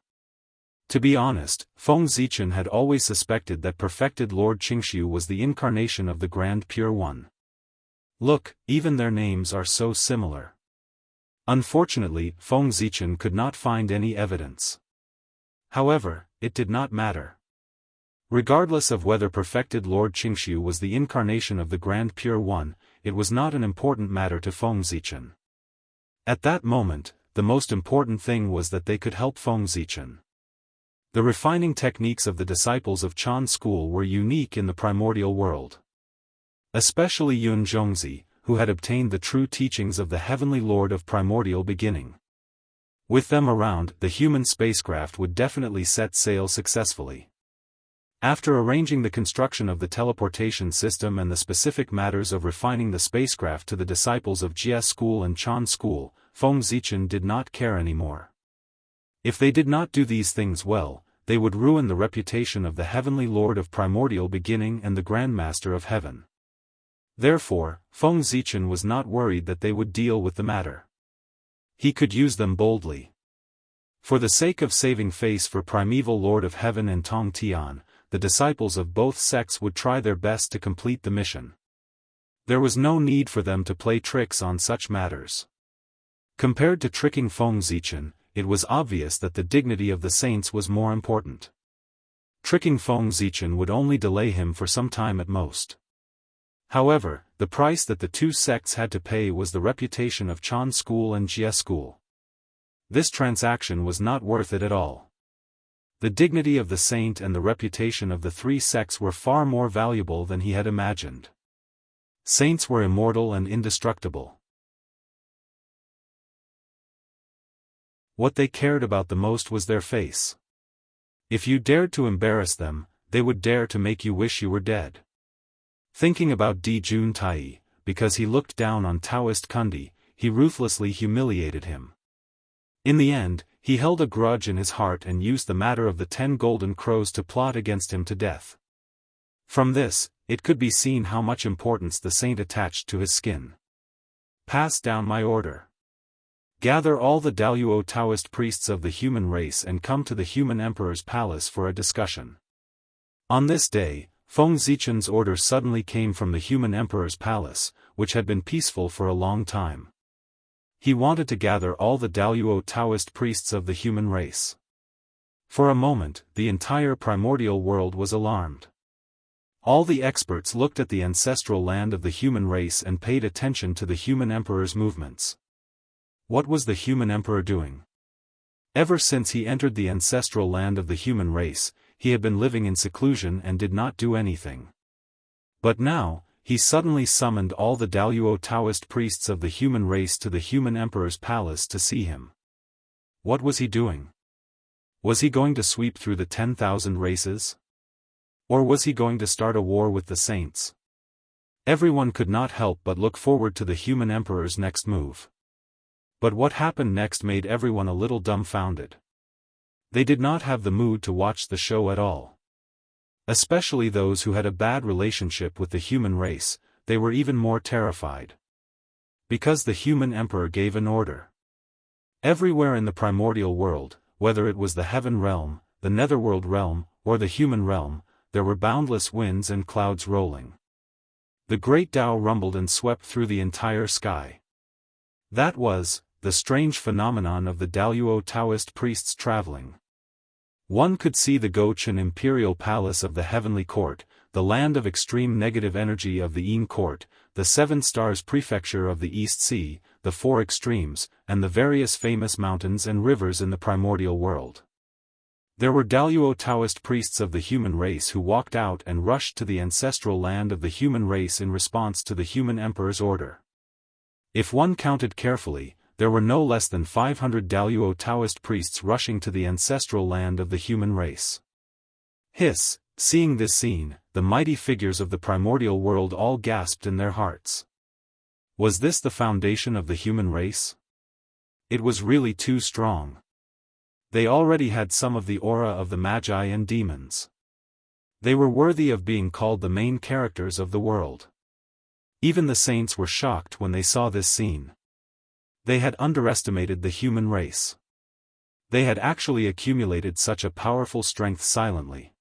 [SPEAKER 1] To be honest, Feng Zichen had always suspected that perfected Lord Qingxiu was the incarnation of the Grand Pure One. Look, even their names are so similar. Unfortunately, Feng Zichen could not find any evidence. However, it did not matter. Regardless of whether perfected Lord Qingxiu was the incarnation of the Grand Pure One, it was not an important matter to Feng Zichen. At that moment, the most important thing was that they could help Feng Zichen. The refining techniques of the disciples of Chan school were unique in the primordial world. Especially Yun Zhongzi, who had obtained the true teachings of the heavenly Lord of primordial beginning. With them around, the human spacecraft would definitely set sail successfully. After arranging the construction of the teleportation system and the specific matters of refining the spacecraft to the disciples of Jia school and Chan school, Feng Zichen did not care anymore. If they did not do these things well, they would ruin the reputation of the heavenly Lord of primordial beginning and the Grandmaster of Heaven. Therefore, Feng Zichen was not worried that they would deal with the matter. He could use them boldly. For the sake of saving face for primeval Lord of Heaven and Tong Tian, the disciples of both sects would try their best to complete the mission. There was no need for them to play tricks on such matters. Compared to tricking Feng Zichen, it was obvious that the dignity of the saints was more important. Tricking Feng Zichen would only delay him for some time at most. However, the price that the 2 sects had to pay was the reputation of Chan school and Jia school. This transaction was not worth it at all. The dignity of the saint and the reputation of the 3 sects were far more valuable than he had imagined. Saints were immortal and indestructible. What they cared about the most was their face. If you dared to embarrass them, they would dare to make you wish you were dead. Thinking about Di Juntai, because he looked down on Taoist Kundi, he ruthlessly humiliated him. In the end, he held a grudge in his heart and used the matter of the 10 golden crows to plot against him to death. From this, it could be seen how much importance the saint attached to his skin. Pass down my order. Gather all the Daoist Taoist priests of the human race and come to the human emperor's palace for a discussion. On this day, Feng Zichen's order suddenly came from the human emperor's palace, which had been peaceful for a long time. He wanted to gather all the Daoist Taoist priests of the human race. For a moment, the entire primordial world was alarmed. All the experts looked at the ancestral land of the human race and paid attention to the human emperor's movements. What was the human emperor doing? Ever since he entered the ancestral land of the human race, he had been living in seclusion and did not do anything. But now, he suddenly summoned all the Daoist Taoist priests of the human race to the human emperor's palace to see him. What was he doing? Was he going to sweep through the 10,000 races? Or was he going to start a war with the saints? Everyone could not help but look forward to the human emperor's next move. But what happened next made everyone a little dumbfounded. They did not have the mood to watch the show at all. Especially those who had a bad relationship with the human race, they were even more terrified. Because the human emperor gave an order. Everywhere in the primordial world, whether it was the heaven realm, the netherworld realm, or the human realm, there were boundless winds and clouds rolling. The great Tao rumbled and swept through the entire sky. That was the strange phenomenon of the Daoist Taoist priests traveling. One could see the Gochen imperial palace of the heavenly court, the land of extreme negative energy of the Yin court, the 7 stars prefecture of the East Sea, the 4 extremes, and the various famous mountains and rivers in the primordial world. There were Daoist Taoist priests of the human race who walked out and rushed to the ancestral land of the human race in response to the human emperor's order. If one counted carefully, there were no less than 500 Daoist Taoist priests rushing to the ancestral land of the human race. Hiss, seeing this scene, the mighty figures of the primordial world all gasped in their hearts. Was this the foundation of the human race? It was really too strong. They already had some of the aura of the magi and demons. They were worthy of being called the main characters of the world. Even the saints were shocked when they saw this scene. They had underestimated the human race. They had actually accumulated such a powerful strength silently.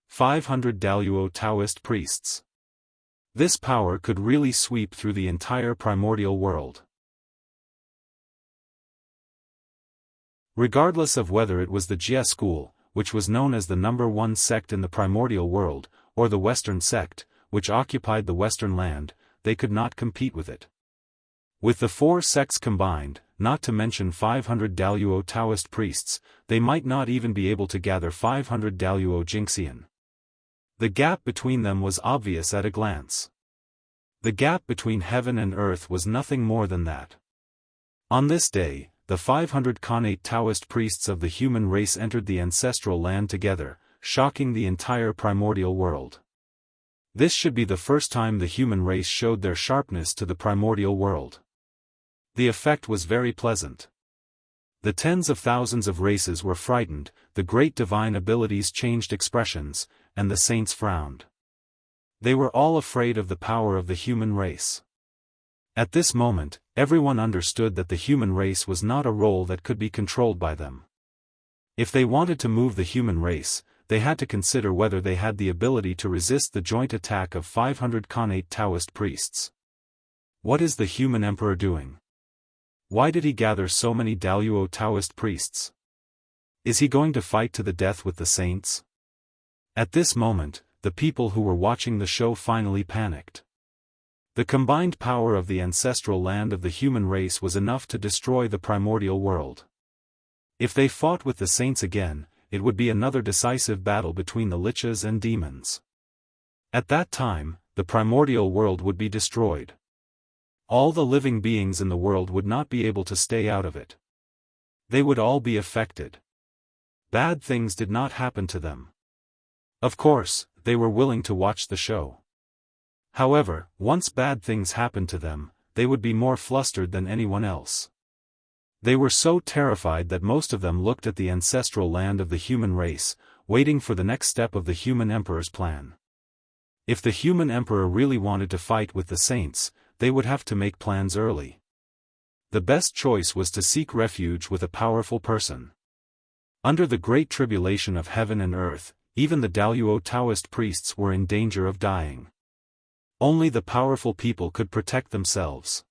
[SPEAKER 1] 500 Daoist Taoist priests. This power could really sweep through the entire primordial world. Regardless of whether it was the Jia school, which was known as the #1 sect in the primordial world, or the Western sect, which occupied the Western land, they could not compete with it. With the 4 sects combined, not to mention 500 Daoist Taoist priests, they might not even be able to gather 500 Daoist Jingxian. The gap between them was obvious at a glance. The gap between heaven and earth was nothing more than that. On this day, the 500 Khanate Taoist priests of the human race entered the ancestral land together, shocking the entire primordial world. This should be the first time the human race showed their sharpness to the primordial world. The effect was very pleasant. The tens of thousands of races were frightened, the great divine abilities changed expressions, and the saints frowned. They were all afraid of the power of the human race. At this moment, everyone understood that the human race was not a role that could be controlled by them. If they wanted to move the human race, they had to consider whether they had the ability to resist the joint attack of 500 Khanate Taoist priests. What is the human emperor doing? Why did he gather so many Daoist Taoist priests? Is he going to fight to the death with the saints? At this moment, the people who were watching the show finally panicked. The combined power of the ancestral land of the human race was enough to destroy the primordial world. If they fought with the saints again, it would be another decisive battle between the lichas and demons. At that time, the primordial world would be destroyed. All the living beings in the world would not be able to stay out of it. They would all be affected. Bad things did not happen to them. Of course, they were willing to watch the show. However, once bad things happened to them, they would be more flustered than anyone else. They were so terrified that most of them looked at the ancestral land of the human race, waiting for the next step of the human emperor's plan. If the human emperor really wanted to fight with the saints, they would have to make plans early. The best choice was to seek refuge with a powerful person. Under the great tribulation of heaven and earth, even the Daoist Taoist priests were in danger of dying. Only the powerful people could protect themselves.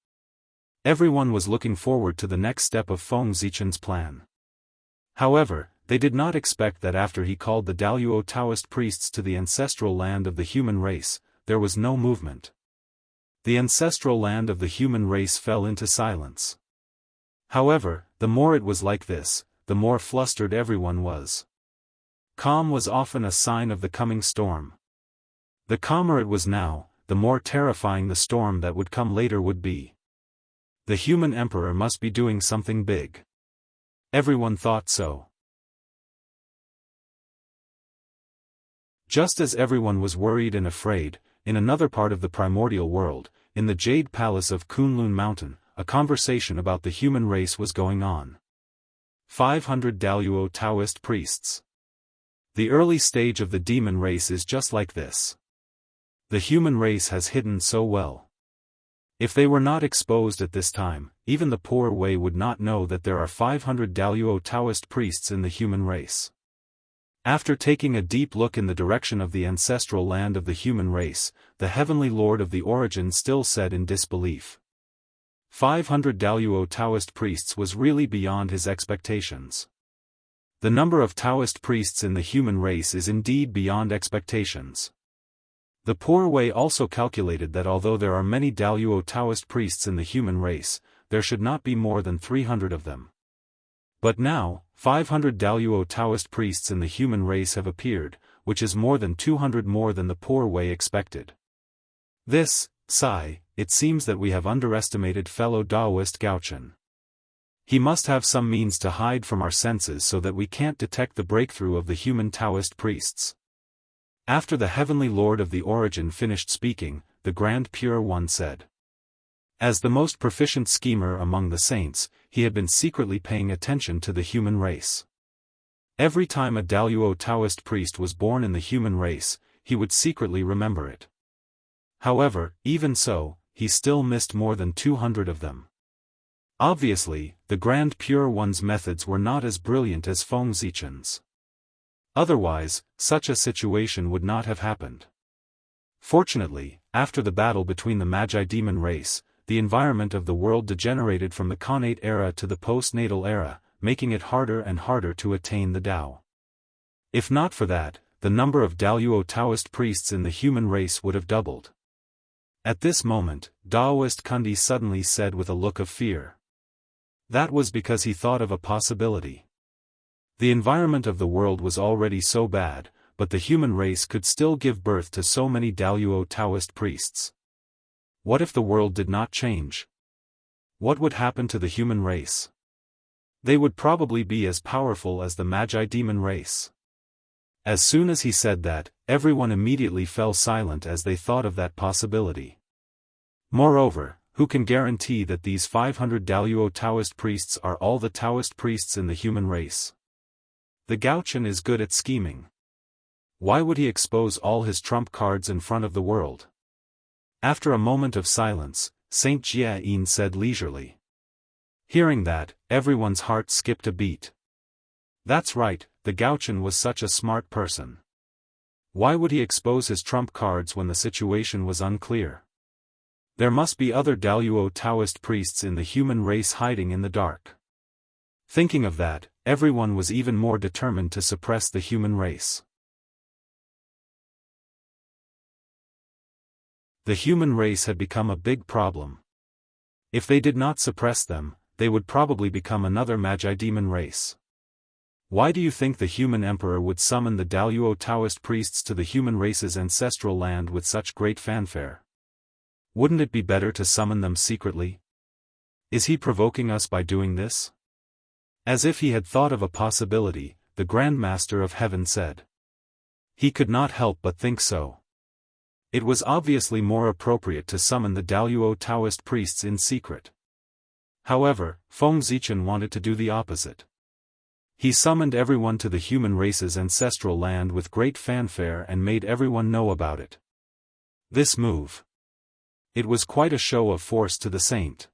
[SPEAKER 1] Everyone was looking forward to the next step of Feng Zichen's plan. However, they did not expect that after he called the Daoist Taoist priests to the ancestral land of the human race, there was no movement. The ancestral land of the human race fell into silence. However, the more it was like this, the more flustered everyone was. Calm was often a sign of the coming storm. The calmer it was now, the more terrifying the storm that would come later would be. The human emperor must be doing something big. Everyone thought so. Just as everyone was worried and afraid, in another part of the primordial world, in the Jade Palace of Kunlun Mountain, a conversation about the human race was going on. 500 Daoist Taoist priests. The early stage of the demon race is just like this. The human race has hidden so well. If they were not exposed at this time, even the poor Wei would not know that there are 500 Daoist Taoist priests in the human race. After taking a deep look in the direction of the ancestral land of the human race, the heavenly lord of the origin still said in disbelief. 500 Daoist Taoist priests was really beyond his expectations. The number of Taoist priests in the human race is indeed beyond expectations. The poor Wei also calculated that although there are many Daoist Taoist priests in the human race, there should not be more than 300 of them. But now, 500 Daoist Taoist priests in the human race have appeared, which is more than 200 more than the poor Wei expected. This, sigh, it seems that we have underestimated fellow Daoist Gaochen. He must have some means to hide from our senses so that we can't detect the breakthrough of the human Taoist priests. After the heavenly lord of the origin finished speaking, the Grand Pure One said. As the most proficient schemer among the saints, he had been secretly paying attention to the human race. Every time a Daoist Taoist priest was born in the human race, he would secretly remember it. However, even so, he still missed more than 200 of them. Obviously, the Grand Pure One's methods were not as brilliant as Feng Zichen's. Otherwise, such a situation would not have happened. Fortunately, after the battle between the Magi-demon race, the environment of the world degenerated from the Khanate era to the postnatal era, making it harder and harder to attain the Tao. If not for that, the number of Daoist Taoist priests in the human race would have doubled. At this moment, Daoist Kundi suddenly said with a look of fear. That was because he thought of a possibility. The environment of the world was already so bad, but the human race could still give birth to so many Daoist Taoist priests. What if the world did not change? What would happen to the human race? They would probably be as powerful as the Magi-demon race. As soon as he said that, everyone immediately fell silent as they thought of that possibility. Moreover, who can guarantee that these 500 Daoist Taoist priests are all the Taoist priests in the human race? The Gaochen is good at scheming. Why would he expose all his trump cards in front of the world? After a moment of silence, Saint Jia-yin said leisurely. Hearing that, everyone's heart skipped a beat. That's right, the Gaochen was such a smart person. Why would he expose his trump cards when the situation was unclear? There must be other Daoist Taoist priests in the human race hiding in the dark. Thinking of that, everyone was even more determined to suppress the human race. The human race had become a big problem. If they did not suppress them, they would probably become another Magi-demon race. Why do you think the human emperor would summon the Daoist Taoist priests to the human race's ancestral land with such great fanfare? Wouldn't it be better to summon them secretly? Is he provoking us by doing this? As if he had thought of a possibility, the Grand Master of Heaven said. He could not help but think so. It was obviously more appropriate to summon the Daoist Taoist priests in secret. However, Feng Zichen wanted to do the opposite. He summoned everyone to the human race's ancestral land with great fanfare and made everyone know about it. This move. It was quite a show of force to the saint.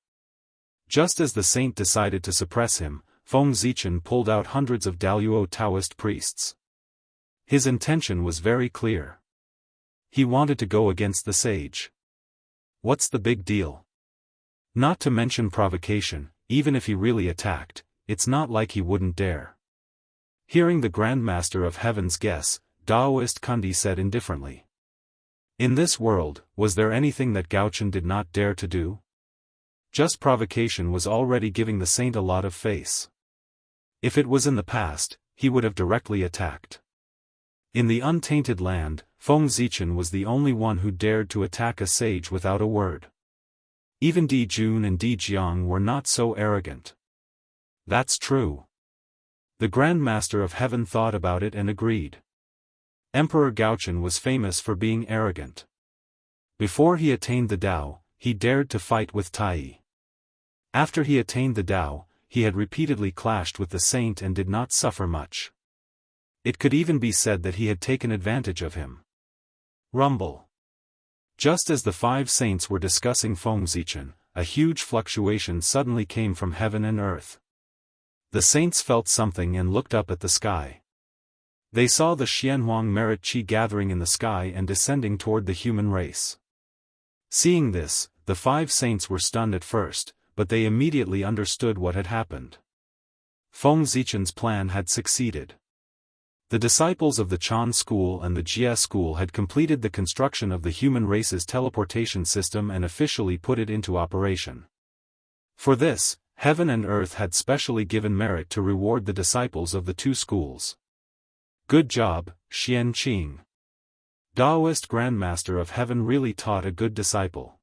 [SPEAKER 1] Just as the saint decided to suppress him, Feng Zichen pulled out hundreds of Daoist Taoist priests. His intention was very clear. He wanted to go against the sage. What's the big deal? Not to mention provocation, even if he really attacked, it's not like he wouldn't dare. Hearing the Grand Master of Heaven's guess, Daoist Kundi said indifferently. In this world, was there anything that Gaochen did not dare to do? Just provocation was already giving the saint a lot of face. If it was in the past, he would have directly attacked. In the untainted land, Feng Zichen was the only one who dared to attack a sage without a word. Even Di Jun and Di Jiang were not so arrogant. That's true. The Grand Master of Heaven thought about it and agreed. Emperor Gaochen was famous for being arrogant. Before he attained the Tao, he dared to fight with Tai. After he attained the Tao, he had repeatedly clashed with the saint and did not suffer much. It could even be said that he had taken advantage of him. Rumble. Just as the five saints were discussing Feng Zichen, a huge fluctuation suddenly came from heaven and earth. The saints felt something and looked up at the sky. They saw the Xianhuang merit qi gathering in the sky and descending toward the human race. Seeing this, the five saints were stunned at first, but they immediately understood what had happened. Feng Zichen's plan had succeeded. The disciples of the Chan school and the Jie school had completed the construction of the human race's teleportation system and officially put it into operation. For this, heaven and earth had specially given merit to reward the disciples of the two schools. Good job, Xianqing. Daoist Grandmaster of Heaven really taught a good disciple.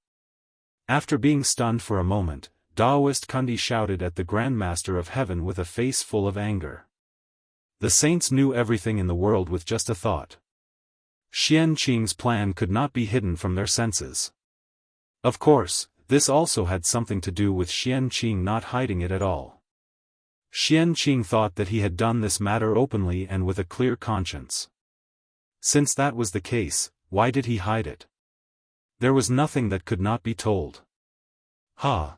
[SPEAKER 1] After being stunned for a moment, Daoist Kundi shouted at the Grandmaster of Heaven with a face full of anger. The saints knew everything in the world with just a thought. Xianqing's plan could not be hidden from their senses. Of course, this also had something to do with Xianqing not hiding it at all. Xianqing thought that he had done this matter openly and with a clear conscience. Since that was the case, why did he hide it? There was nothing that could not be told. Ha!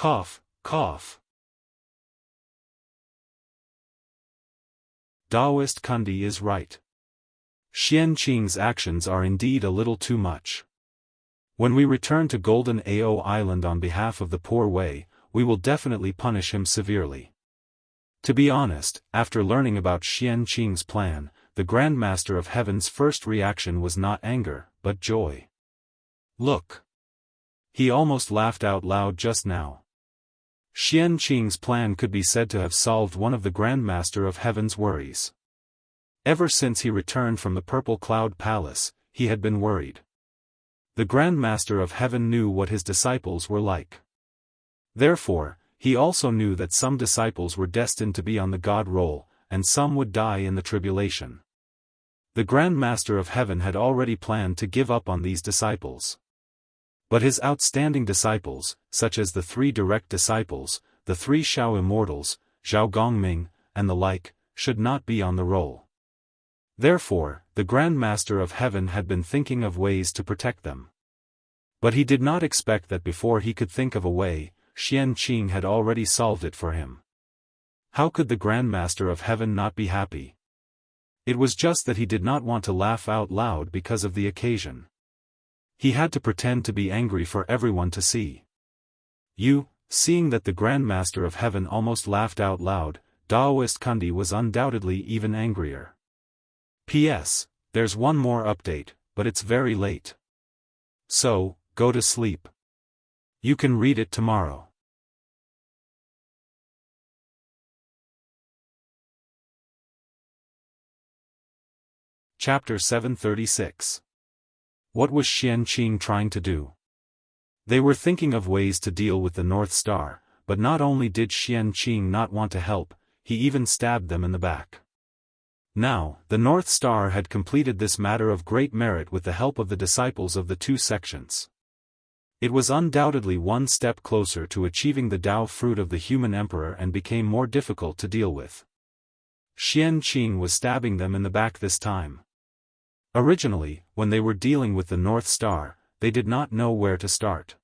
[SPEAKER 1] Cough, cough. Daoist Kundi is right. Xianqing's actions are indeed a little too much. When we return to Golden Ao Island on behalf of the poor Wei, we will definitely punish him severely. To be honest, after learning about Xianqing's plan, the Grandmaster of Heaven's first reaction was not anger, but joy. Look! He almost laughed out loud just now. Xianqing's plan could be said to have solved one of the Grandmaster of Heaven's worries. Ever since he returned from the Purple Cloud Palace, he had been worried. The Grandmaster of Heaven knew what his disciples were like. Therefore, he also knew that some disciples were destined to be on the God roll, and some would die in the tribulation. The Grandmaster of Heaven had already planned to give up on these disciples. But his outstanding disciples, such as the three direct disciples, the three Shao Immortals, Zhao Gongming, and the like, should not be on the roll. Therefore, the Grandmaster of Heaven had been thinking of ways to protect them. But he did not expect that before he could think of a way, Xianqing had already solved it for him. How could the Grandmaster of Heaven not be happy? It was just that he did not want to laugh out loud because of the occasion. He had to pretend to be angry for everyone to see. Seeing that the Grandmaster of Heaven almost laughed out loud, Daoist Kundi was undoubtedly even angrier. P.S. There's one more update, but it's very late. So, go to sleep. You can read it tomorrow. Chapter 736. What was Xianqing trying to do? They were thinking of ways to deal with the North Star, but not only did Xianqing not want to help, he even stabbed them in the back. Now, the North Star had completed this matter of great merit with the help of the disciples of the two sections. It was undoubtedly one step closer to achieving the Tao fruit of the human emperor and became more difficult to deal with. Xianqing was stabbing them in the back this time. Originally, when they were dealing with the North Star, they did not know where to start.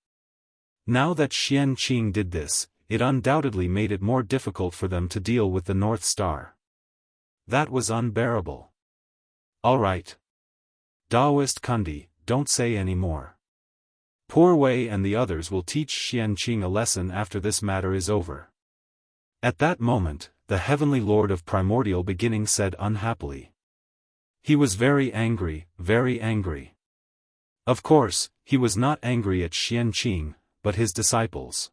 [SPEAKER 1] Now that Xianqing did this, it undoubtedly made it more difficult for them to deal with the North Star. That was unbearable. All right. Daoist Kundi, don't say any more. Poor Wei and the others will teach Xianqing a lesson after this matter is over. At that moment, the Heavenly Lord of Primordial Beginning said unhappily. He was very angry, very angry. Of course, he was not angry at Xianqing, but his disciples.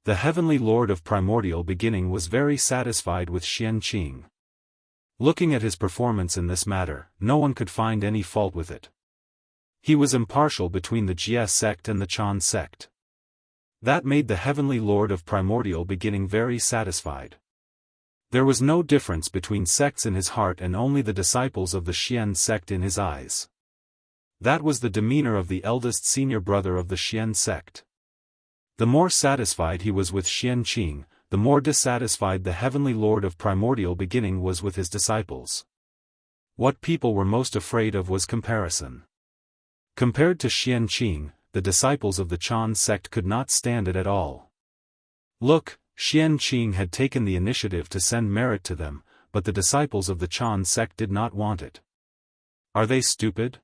[SPEAKER 1] The Heavenly Lord of Primordial Beginning was very satisfied with Xianqing. Looking at his performance in this matter, no one could find any fault with it. He was impartial between the Jie sect and the Chan sect. That made the Heavenly Lord of Primordial Beginning very satisfied. There was no difference between sects in his heart and only the disciples of the Xian sect in his eyes. That was the demeanor of the eldest senior brother of the Xian sect. The more satisfied he was with Xianqing, the more dissatisfied the Heavenly Lord of Primordial Beginning was with his disciples. What people were most afraid of was comparison. Compared to Xianqing, the disciples of the Chan sect could not stand it at all. Look, Xianqing had taken the initiative to send merit to them, but the disciples of the Chan sect did not want it. Are they stupid?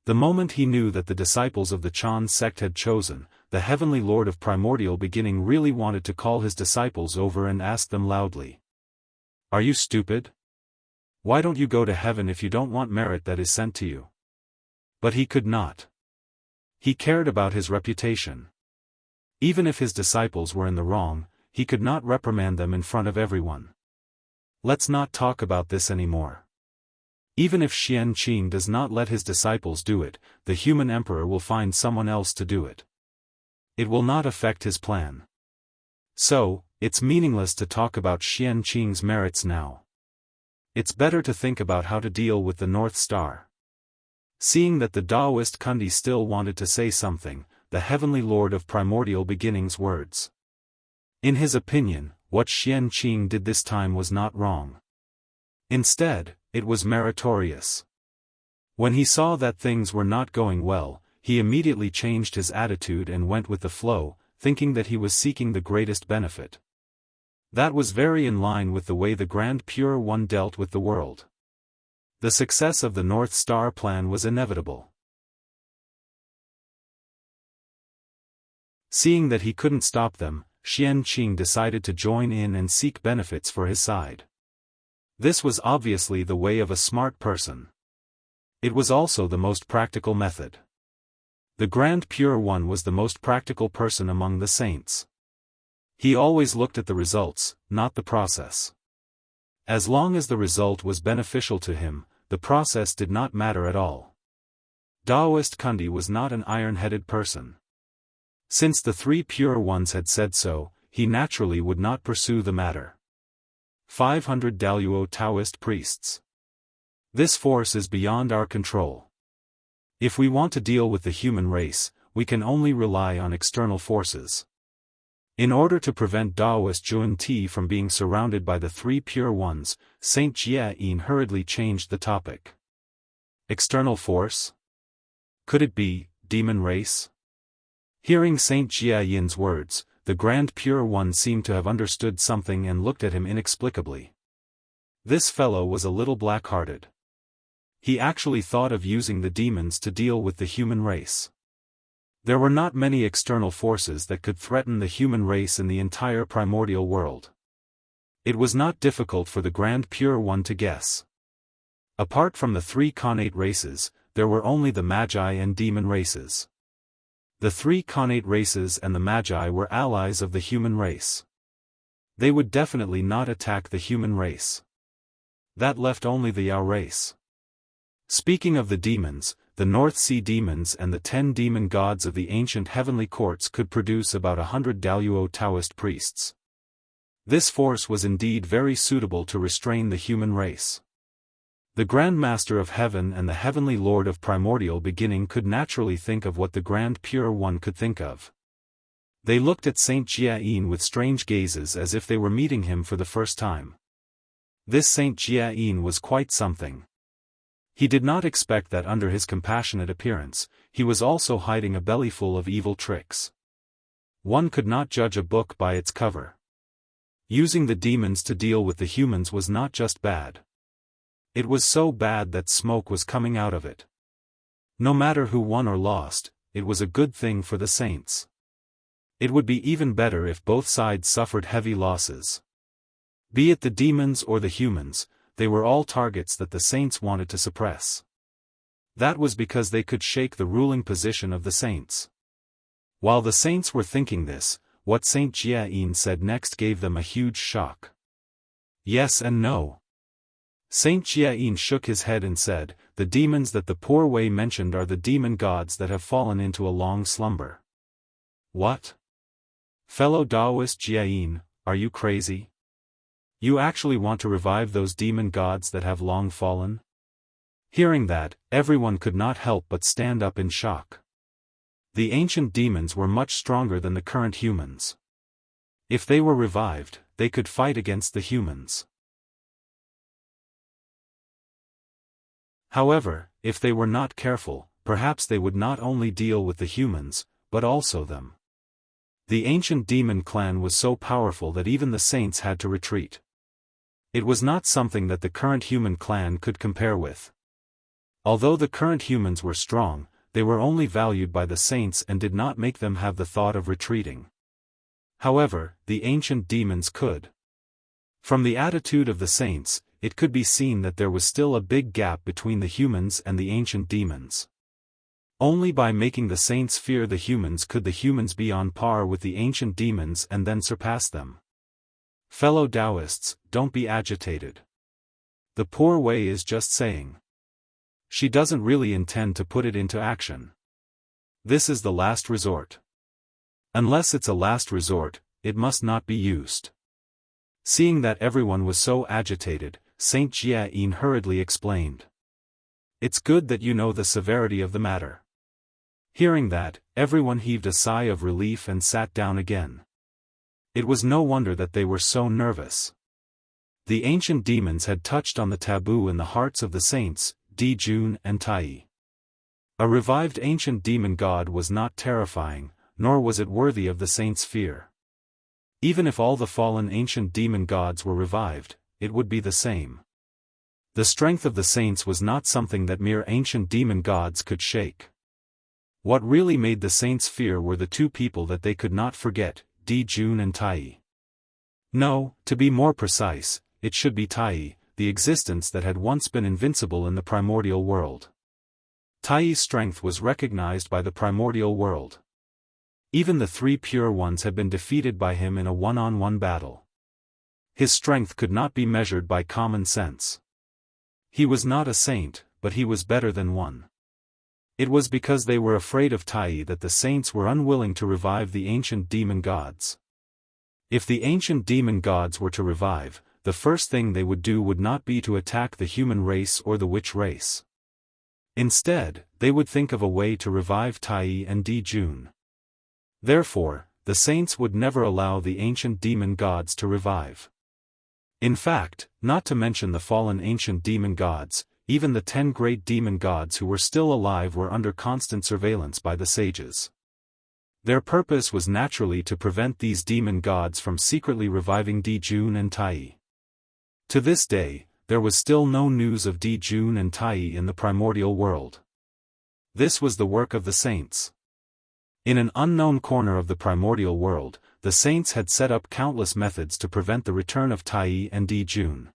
[SPEAKER 1] The moment he knew that the disciples of the Chan sect had chosen, the Heavenly Lord of Primordial Beginning really wanted to call his disciples over and ask them loudly. Are you stupid? Why don't you go to heaven if you don't want merit that is sent to you? But he could not. He cared about his reputation. Even if his disciples were in the wrong, he could not reprimand them in front of everyone. Let's not talk about this anymore. Even if Xianqing does not let his disciples do it, the human emperor will find someone else to do it. It will not affect his plan. So, it's meaningless to talk about Xianqing's merits now. It's better to think about how to deal with the North Star. Seeing that the Daoist Kundi still wanted to say something, the Heavenly Lord of Primordial Beginning's words. In his opinion, what Xianqing did this time was not wrong. Instead, it was meritorious. When he saw that things were not going well, he immediately changed his attitude and went with the flow, thinking that he was seeking the greatest benefit. That was very in line with the way the Grand Pure One dealt with the world. The success of the North Star plan was inevitable. Seeing that he couldn't stop them, Xianqing decided to join in and seek benefits for his side. This was obviously the way of a smart person. It was also the most practical method. The Grand Pure One was the most practical person among the saints. He always looked at the results, not the process. As long as the result was beneficial to him, the process did not matter at all. Daoist Kundi was not an iron-headed person. Since the three pure ones had said so, he naturally would not pursue the matter. 500 Daluo Taoist priests. This force is beyond our control. If we want to deal with the human race, we can only rely on external forces. In order to prevent Daoist Zhuan Ti from being surrounded by the three pure ones, Saint Jie Yin hurriedly changed the topic. External force? Could it be demon race? Hearing Saint Jie Yin's words, the Grand Pure One seemed to have understood something and looked at him inexplicably. This fellow was a little black-hearted. He actually thought of using the demons to deal with the human race. There were not many external forces that could threaten the human race in the entire primordial world. It was not difficult for the Grand Pure One to guess. Apart from the three connate races, there were only the Magi and demon races. The three connate races and the Magi were allies of the human race. They would definitely not attack the human race. That left only the Yao race. Speaking of the demons, the North Sea demons and the 10 demon gods of the ancient heavenly courts could produce about 100 Daluo Taoist priests. This force was indeed very suitable to restrain the human race. The Grand Master of Heaven and the Heavenly Lord of Primordial Beginning could naturally think of what the Grand Pure One could think of. They looked at Saint Jiayin with strange gazes as if they were meeting him for the first time. This Saint Jiayin was quite something. He did not expect that under his compassionate appearance, he was also hiding a bellyful of evil tricks. One could not judge a book by its cover. Using the demons to deal with the humans was not just bad. It was so bad that smoke was coming out of it. No matter who won or lost, it was a good thing for the saints. It would be even better if both sides suffered heavy losses. Be it the demons or the humans, they were all targets that the saints wanted to suppress. That was because they could shake the ruling position of the saints. While the saints were thinking this, what Saint Jiayin said next gave them a huge shock. Yes and no. Saint Jiayin shook his head and said, "The demons that the poor Wei mentioned are the demon gods that have fallen into a long slumber." What? Fellow Daoist Jiayin, are you crazy? You actually want to revive those demon gods that have long fallen? Hearing that, everyone could not help but stand up in shock. The ancient demons were much stronger than the current humans. If they were revived, they could fight against the humans. However, if they were not careful, perhaps they would not only deal with the humans, but also them. The ancient demon clan was so powerful that even the saints had to retreat. It was not something that the current human clan could compare with. Although the current humans were strong, they were only valued by the saints and did not make them have the thought of retreating. However, the ancient demons could. From the attitude of the saints, it could be seen that there was still a big gap between the humans and the ancient demons. Only by making the saints fear the humans could the humans be on par with the ancient demons and then surpass them. Fellow Daoists, don't be agitated. The poor Wei is just saying. She doesn't really intend to put it into action. This is the last resort. Unless it's a last resort, it must not be used. Seeing that everyone was so agitated, Saint Jiayin hurriedly explained. It's good that you know the severity of the matter. Hearing that, everyone heaved a sigh of relief and sat down again. It was no wonder that they were so nervous. The ancient demons had touched on the taboo in the hearts of the saints, Dijun and Tai. A revived ancient demon god was not terrifying, nor was it worthy of the saints' fear. Even if all the fallen ancient demon gods were revived, it would be the same. The strength of the saints was not something that mere ancient demon gods could shake. What really made the saints fear were the two people that they could not forget, Dijun and Tai. No, to be more precise, it should be Tai, the existence that had once been invincible in the primordial world. Tai's strength was recognized by the primordial world. Even the three pure ones had been defeated by him in a one-on-one battle. His strength could not be measured by common sense. He was not a saint, but he was better than one. It was because they were afraid of Tai that the saints were unwilling to revive the ancient demon gods. If the ancient demon gods were to revive, the first thing they would do would not be to attack the human race or the witch race. Instead, they would think of a way to revive Tai and Dijun. Therefore, the saints would never allow the ancient demon gods to revive. In fact, not to mention the fallen ancient demon gods, even the 10 great demon gods who were still alive were under constant surveillance by the sages. Their purpose was naturally to prevent these demon gods from secretly reviving Dijun and Tai. To this day, there was still no news of Dijun and Tai in the primordial world. This was the work of the saints. In an unknown corner of the primordial world, the saints had set up countless methods to prevent the return of Tai and Dijun.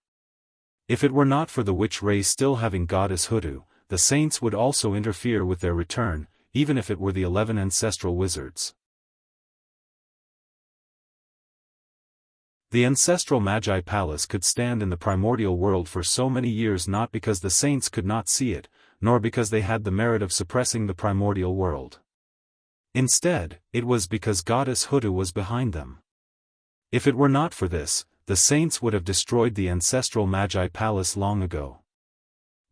[SPEAKER 1] If it were not for the witch race still having goddess hoodoo, the saints would also interfere with their return, even if it were the 11 ancestral wizards. The ancestral Magi Palace could stand in the primordial world for so many years not because the saints could not see it, nor because they had the merit of suppressing the primordial world. Instead, it was because goddess hoodoo was behind them. If it were not for this, the saints would have destroyed the ancestral Magi Palace long ago.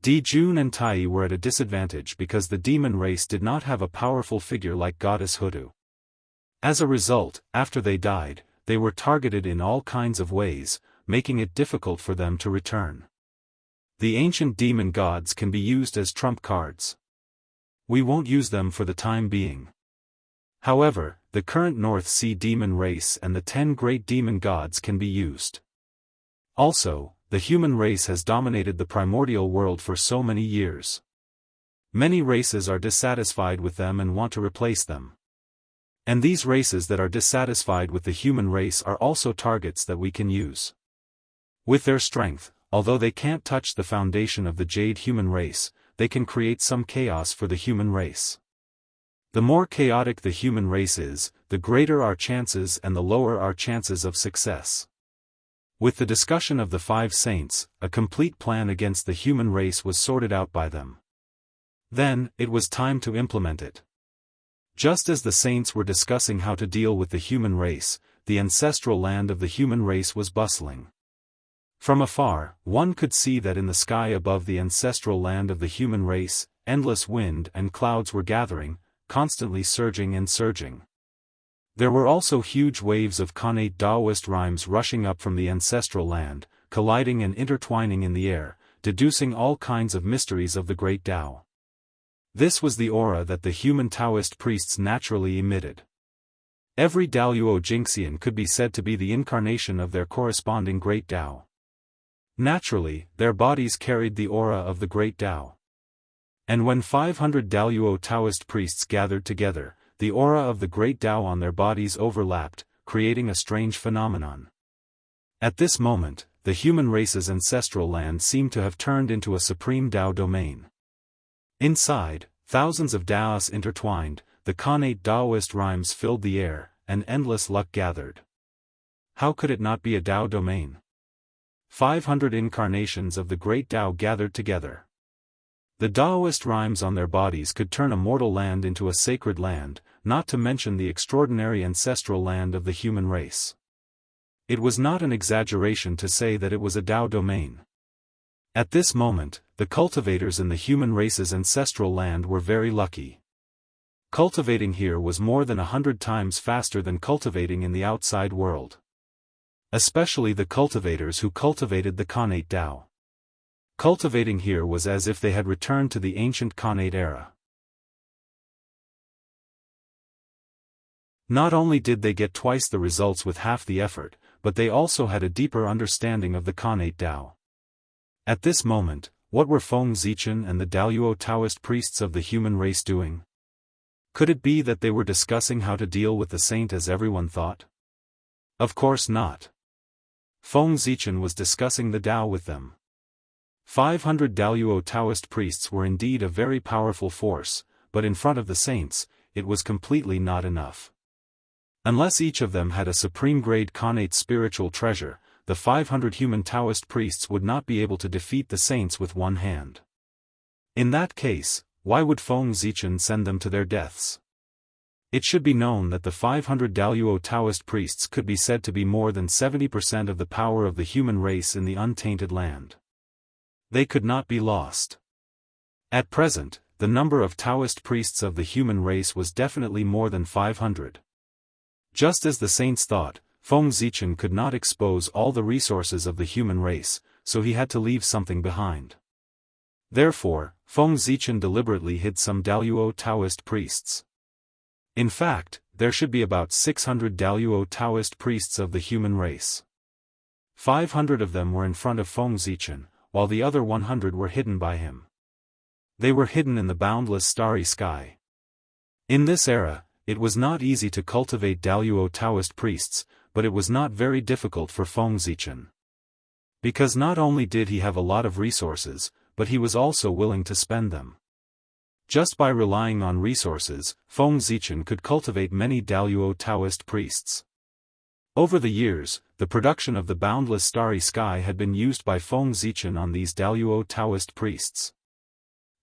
[SPEAKER 1] Di Jun and Tai were at a disadvantage because the demon race did not have a powerful figure like Goddess Hudu. As a result, after they died, they were targeted in all kinds of ways, making it difficult for them to return. The ancient demon gods can be used as trump cards. We won't use them for the time being. However, the current North Sea demon race and the 10 great demon gods can be used. Also, the human race has dominated the primordial world for so many years. Many races are dissatisfied with them and want to replace them. And these races that are dissatisfied with the human race are also targets that we can use. With their strength, although they can't touch the foundation of the jade human race, they can create some chaos for the human race. The more chaotic the human race is, the greater our chances and the lower our chances of success. With the discussion of the 5 saints, a complete plan against the human race was sorted out by them. Then, it was time to implement it. Just as the saints were discussing how to deal with the human race, the ancestral land of the human race was bustling. From afar, one could see that in the sky above the ancestral land of the human race, endless wind and clouds were gathering, constantly surging and surging. There were also huge waves of connate Daoist rhymes rushing up from the ancestral land, colliding and intertwining in the air, deducing all kinds of mysteries of the great Tao. This was the aura that the human Taoist priests naturally emitted. Every Daoist Jingxian could be said to be the incarnation of their corresponding great Tao. Naturally, their bodies carried the aura of the great Tao. And when 500 Daoist Taoist priests gathered together, the aura of the great Tao on their bodies overlapped, creating a strange phenomenon. At this moment, the human race's ancestral land seemed to have turned into a supreme Tao domain. Inside, thousands of Daos intertwined, the connate Daoist rhymes filled the air, and endless luck gathered. How could it not be a Tao domain? 500 incarnations of the great Tao gathered together. The Daoist rhymes on their bodies could turn a mortal land into a sacred land, not to mention the extraordinary ancestral land of the human race. It was not an exaggeration to say that it was a Tao domain. At this moment, the cultivators in the human race's ancestral land were very lucky. Cultivating here was more than 100 times faster than cultivating in the outside world. Especially the cultivators who cultivated the connate Tao. Cultivating here was as if they had returned to the ancient connate era. Not only did they get twice the results with half the effort, but they also had a deeper understanding of the connate Tao. At this moment, what were Feng Zichen and the Daoist Taoist priests of the human race doing? Could it be that they were discussing how to deal with the saint as everyone thought? Of course not. Feng Zichen was discussing the Tao with them. 500 Daoist Taoist priests were indeed a very powerful force, but in front of the saints, it was completely not enough. Unless each of them had a supreme-grade connate spiritual treasure, the 500 human Taoist priests would not be able to defeat the saints with one hand. In that case, why would Feng Zichen send them to their deaths? It should be known that the 500 Daoist Taoist priests could be said to be more than 70% of the power of the human race in the untainted land. They could not be lost. At present, the number of Taoist priests of the human race was definitely more than 500. Just as the saints thought, Feng Zichen could not expose all the resources of the human race, so he had to leave something behind. Therefore, Feng Zichen deliberately hid some Daoist Taoist priests. In fact, there should be about 600 Daoist Taoist priests of the human race. 500 of them were in front of Feng Zichen, while the other 100 were hidden by him. They were hidden in the boundless starry sky. In this era, it was not easy to cultivate Daoist Taoist priests, but it was not very difficult for Feng Zichen. Because not only did he have a lot of resources, but he was also willing to spend them. Just by relying on resources, Feng Zichen could cultivate many Daoist Taoist priests. Over the years, the production of the boundless starry sky had been used by Feng Zichen on these Daoist Taoist priests.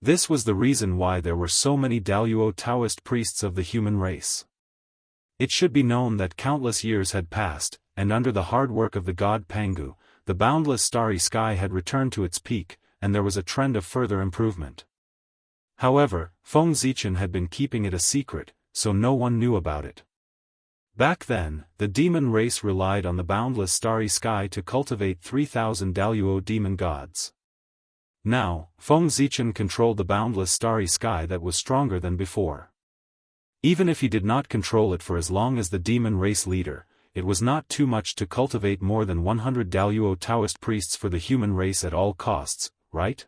[SPEAKER 1] This was the reason why there were so many Daoist Taoist priests of the human race. It should be known that countless years had passed, and under the hard work of the god Pangu, the boundless starry sky had returned to its peak, and there was a trend of further improvement. However, Feng Zichen had been keeping it a secret, so no one knew about it. Back then, the demon race relied on the boundless starry sky to cultivate 3,000 Daluo demon gods. Now, Feng Zichen controlled the boundless starry sky that was stronger than before. Even if he did not control it for as long as the demon race leader, it was not too much to cultivate more than 100 Daluo Taoist priests for the human race at all costs, right?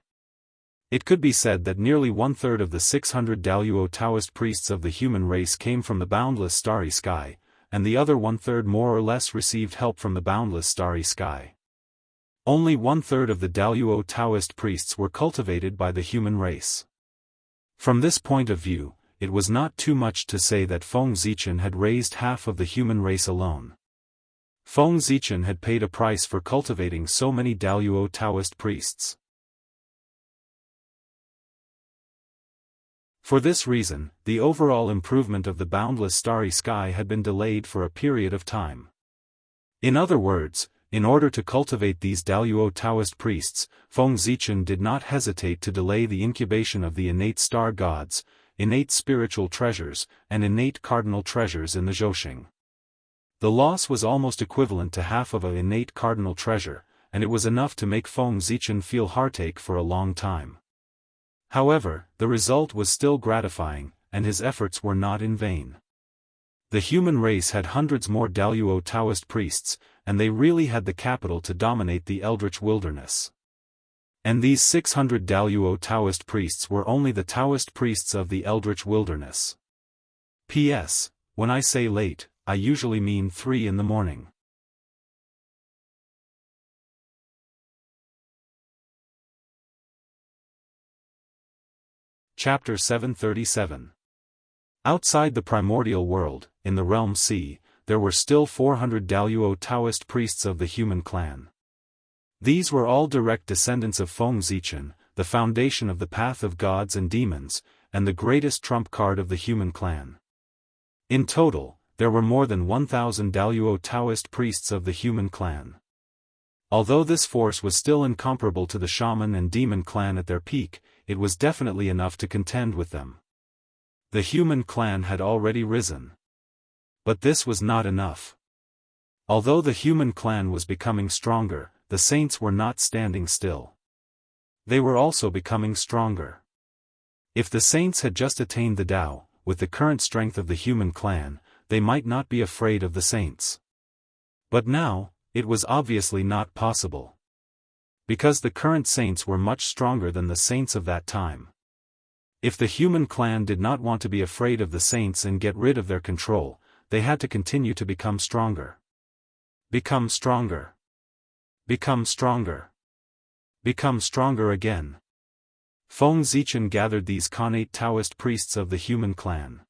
[SPEAKER 1] It could be said that nearly one-third of the 600 Daluo Taoist priests of the human race came from the boundless starry sky, and the other one-third more or less received help from the boundless starry sky. Only one-third of the Daluo Taoist priests were cultivated by the human race. From this point of view, it was not too much to say that Feng Zichen had raised half of the human race alone. Feng Zichen had paid a price for cultivating so many Daluo Taoist priests. For this reason, the overall improvement of the boundless starry sky had been delayed for a period of time. In other words, in order to cultivate these Daluo Taoist priests, Feng Zichen did not hesitate to delay the incubation of the innate star gods, innate spiritual treasures, and innate cardinal treasures in the Zhousing. The loss was almost equivalent to half of an innate cardinal treasure, and it was enough to make Feng Zichen feel heartache for a long time. However, the result was still gratifying, and his efforts were not in vain. The human race had hundreds more Daluo Taoist priests, and they really had the capital to dominate the Eldritch Wilderness. And these 600 Daluo Taoist priests were only the Taoist priests of the Eldritch Wilderness. P.S. When I say late, I usually mean 3 in the morning. Chapter 737. Outside the primordial world, in the realm C, there were still 400 Daluo Taoist priests of the human clan. These were all direct descendants of Feng Zichen, the foundation of the path of gods and demons, and the greatest trump card of the human clan. In total, there were more than 1,000 Daluo Taoist priests of the human clan. Although this force was still incomparable to the shaman and demon clan at their peak, it was definitely enough to contend with them. The human clan had already risen. But this was not enough. Although the human clan was becoming stronger, the saints were not standing still. They were also becoming stronger. If the saints had just attained the Tao, with the current strength of the human clan, they might not be afraid of the saints. But now, it was obviously not possible. Because the current saints were much stronger than the saints of that time. If the human clan did not want to be afraid of the saints and get rid of their control, they had to continue to become stronger. Become stronger. Become stronger. Become stronger again. Feng Zichen gathered these Khanate Taoist priests of the human clan.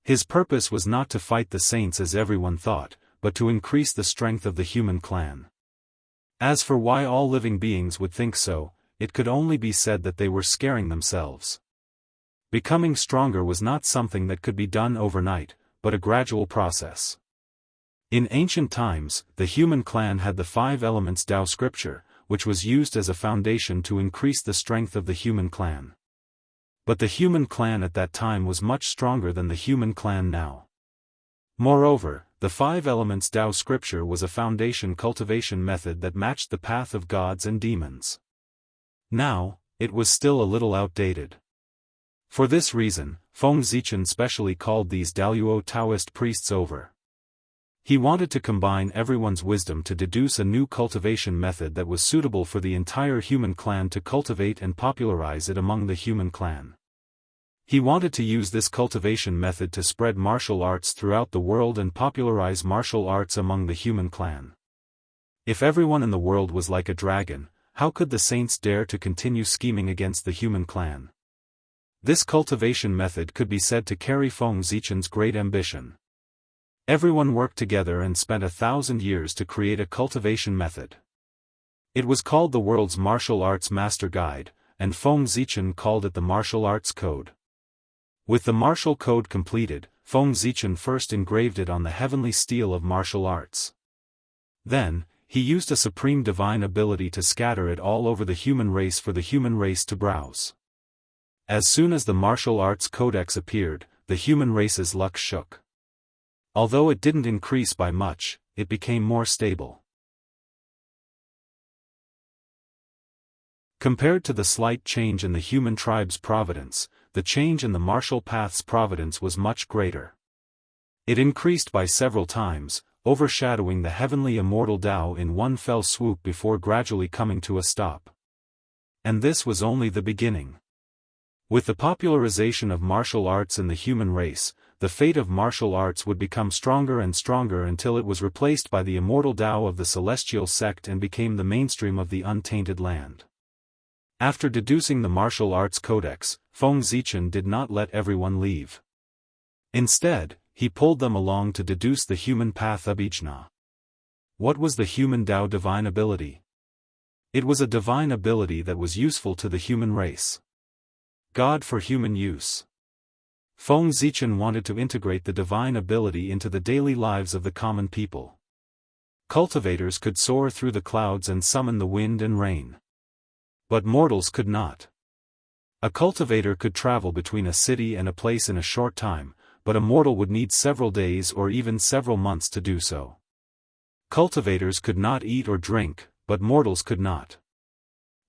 [SPEAKER 1] His purpose was not to fight the saints as everyone thought, but to increase the strength of the human clan. As for why all living beings would think so, it could only be said that they were scaring themselves. Becoming stronger was not something that could be done overnight, but a gradual process. In ancient times, the human clan had the 5 elements Tao scripture, which was used as a foundation to increase the strength of the human clan. But the human clan at that time was much stronger than the human clan now. Moreover, the 5 elements Tao scripture was a foundation cultivation method that matched the path of gods and demons. Now, it was still a little outdated. For this reason, Feng Zichen specially called these Daluo Taoist priests over. He wanted to combine everyone's wisdom to deduce a new cultivation method that was suitable for the entire human clan to cultivate and popularize it among the human clan. He wanted to use this cultivation method to spread martial arts throughout the world and popularize martial arts among the human clan. If everyone in the world was like a dragon, how could the saints dare to continue scheming against the human clan? This cultivation method could be said to carry Feng Zichen's great ambition. Everyone worked together and spent 1,000 years to create a cultivation method. It was called the World's Martial Arts Master Guide, and Feng Zichen called it the Martial Arts Code. With the martial code completed, Feng Zichen first engraved it on the heavenly steel of martial arts. Then, he used a supreme divine ability to scatter it all over the human race for the human race to browse. As soon as the martial arts codex appeared, the human race's luck shook. Although it didn't increase by much, it became more stable. Compared to the slight change in the human tribe's providence, the change in the martial path's providence was much greater. It increased by several times, overshadowing the heavenly immortal Tao in one fell swoop before gradually coming to a stop. And this was only the beginning. With the popularization of martial arts in the human race, the fate of martial arts would become stronger and stronger until it was replaced by the immortal Tao of the celestial sect and became the mainstream of the untainted land. After deducing the martial arts codex, Feng Zichen did not let everyone leave. Instead, he pulled them along to deduce the human path Abhijna. What was the human Tao divine ability? It was a divine ability that was useful to the human race. God for human use. Feng Zichen wanted to integrate the divine ability into the daily lives of the common people. Cultivators could soar through the clouds and summon the wind and rain. But mortals could not. A cultivator could travel between a city and a place in a short time, but a mortal would need several days or even several months to do so. Cultivators could not eat or drink, but mortals could not.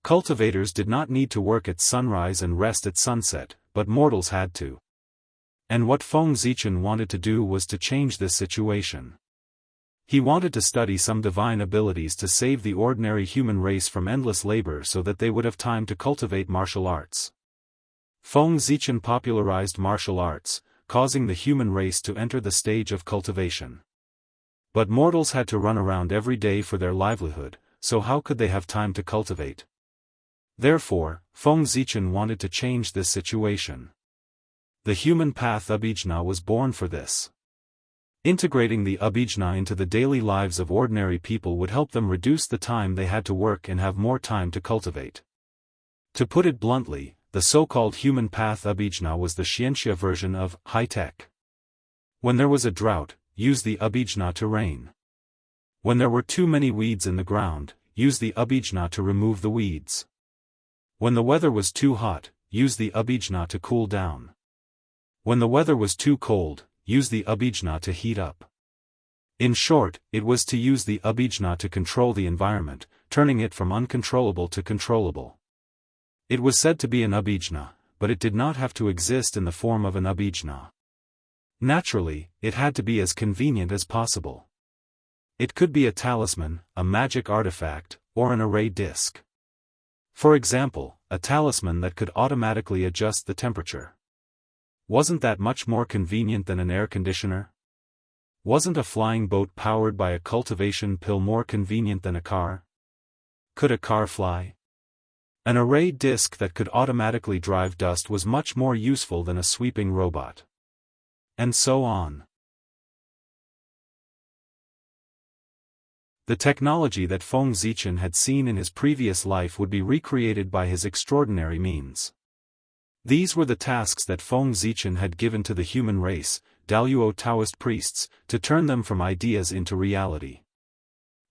[SPEAKER 1] Cultivators did not need to work at sunrise and rest at sunset, but mortals had to. And what Feng Zichen wanted to do was to change this situation. He wanted to study some divine abilities to save the ordinary human race from endless labor so that they would have time to cultivate martial arts. Feng Zichen popularized martial arts, causing the human race to enter the stage of cultivation. But mortals had to run around every day for their livelihood, so how could they have time to cultivate? Therefore, Feng Zichen wanted to change this situation. The human path Abhijna was born for this. Integrating the Abhijna into the daily lives of ordinary people would help them reduce the time they had to work and have more time to cultivate. To put it bluntly, the so-called human path Abhijna was the Xianxia version of high-tech. When there was a drought, use the Abhijna to rain. When there were too many weeds in the ground, use the Abhijna to remove the weeds. When the weather was too hot, use the Abhijna to cool down. When the weather was too cold, use the Abhijna to heat up. In short, it was to use the Abhijna to control the environment, turning it from uncontrollable to controllable. It was said to be an Abhijna, but it did not have to exist in the form of an Abhijna. Naturally, it had to be as convenient as possible. It could be a talisman, a magic artifact, or an array disc. For example, a talisman that could automatically adjust the temperature. Wasn't that much more convenient than an air conditioner? Wasn't a flying boat powered by a cultivation pill more convenient than a car? Could a car fly? An array disc that could automatically drive dust was much more useful than a sweeping robot. And so on. The technology that Feng Zichen had seen in his previous life would be recreated by his extraordinary means. These were the tasks that Feng Zichen had given to the human race, Daoist Taoist priests, to turn them from ideas into reality.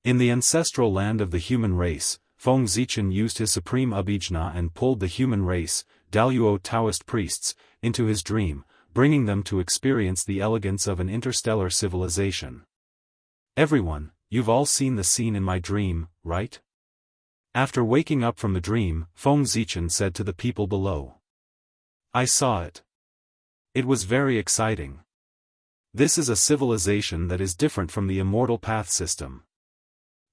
[SPEAKER 1] In the ancestral land of the human race, Feng Zichen used his supreme Abhijna and pulled the human race, Daoist Taoist priests, into his dream, bringing them to experience the elegance of an interstellar civilization. Everyone, you've all seen the scene in my dream, right? After waking up from the dream, Feng Zichen said to the people below. I saw it. It was very exciting. This is a civilization that is different from the immortal path system.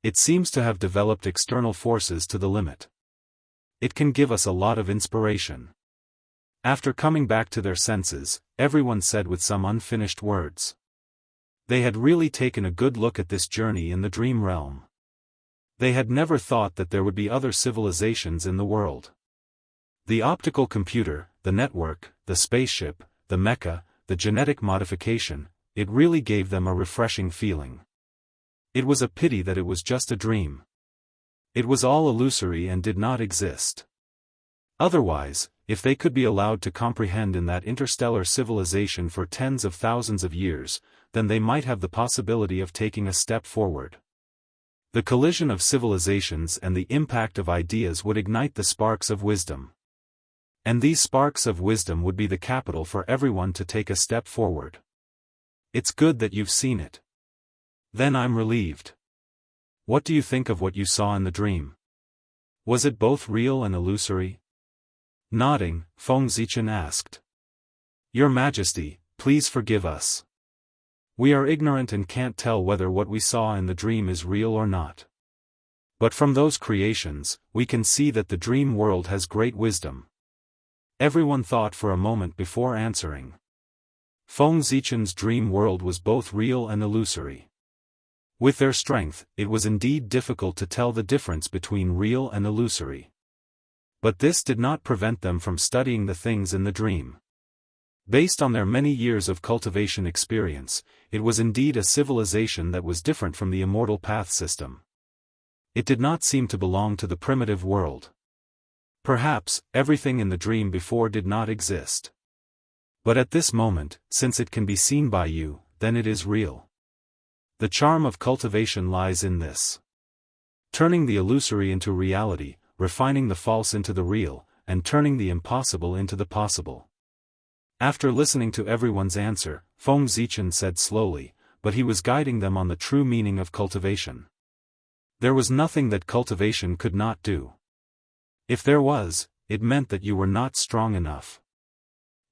[SPEAKER 1] It seems to have developed external forces to the limit. It can give us a lot of inspiration. After coming back to their senses, everyone said with some unfinished words. They had really taken a good look at this journey in the dream realm. They had never thought that there would be other civilizations in the world. The optical computer, the network, the spaceship, the mecha, the genetic modification, it really gave them a refreshing feeling. It was a pity that it was just a dream. It was all illusory and did not exist. Otherwise, if they could be allowed to comprehend in that interstellar civilization for tens of thousands of years, then they might have the possibility of taking a step forward. The collision of civilizations and the impact of ideas would ignite the sparks of wisdom. And these sparks of wisdom would be the capital for everyone to take a step forward. It's good that you've seen it. Then I'm relieved. What do you think of what you saw in the dream? Was it both real and illusory? Nodding, Feng Zichen asked. Your Majesty, please forgive us. We are ignorant and can't tell whether what we saw in the dream is real or not. But from those creations, we can see that the dream world has great wisdom. Everyone thought for a moment before answering. Feng Zichen's dream world was both real and illusory. With their strength, it was indeed difficult to tell the difference between real and illusory. But this did not prevent them from studying the things in the dream. Based on their many years of cultivation experience, it was indeed a civilization that was different from the immortal path system. It did not seem to belong to the primitive world. Perhaps, everything in the dream before did not exist. But at this moment, since it can be seen by you, then it is real. The charm of cultivation lies in this. Turning the illusory into reality, refining the false into the real, and turning the impossible into the possible. After listening to everyone's answer, Feng Zichen said slowly, but he was guiding them on the true meaning of cultivation. There was nothing that cultivation could not do. If there was, it meant that you were not strong enough.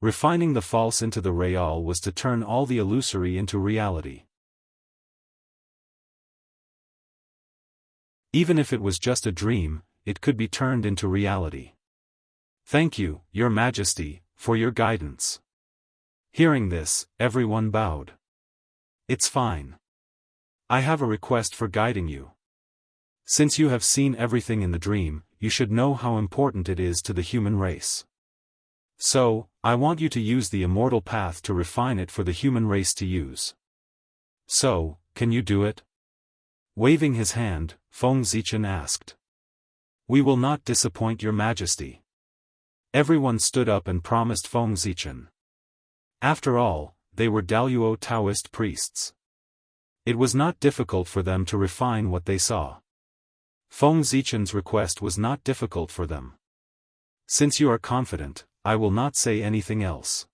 [SPEAKER 1] Refining the false into the real was to turn all the illusory into reality. Even if it was just a dream, it could be turned into reality. Thank you, Your Majesty, for your guidance. Hearing this, everyone bowed. It's fine. I have a request for guiding you. Since you have seen everything in the dream, you should know how important it is to the human race. So, I want you to use the immortal path to refine it for the human race to use. So, can you do it? Waving his hand, Feng Zichen asked. We will not disappoint Your Majesty. Everyone stood up and promised Feng Zichen. After all, they were Daoist Taoist priests. It was not difficult for them to refine what they saw. Feng Zichen's request was not difficult for them. Since you are confident, I will not say anything else.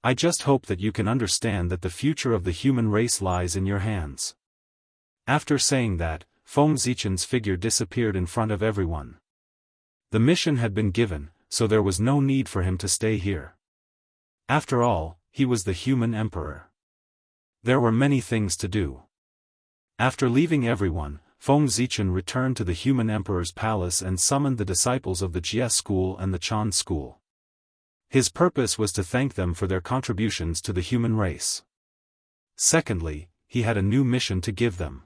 [SPEAKER 1] I just hope that you can understand that the future of the human race lies in your hands. After saying that, Feng Zichen's figure disappeared in front of everyone. The mission had been given, so there was no need for him to stay here. After all, he was the human emperor. There were many things to do. After leaving everyone, Feng Zichen returned to the human emperor's palace and summoned the disciples of the Jie school and the Chan school. His purpose was to thank them for their contributions to the human race. Secondly, he had a new mission to give them.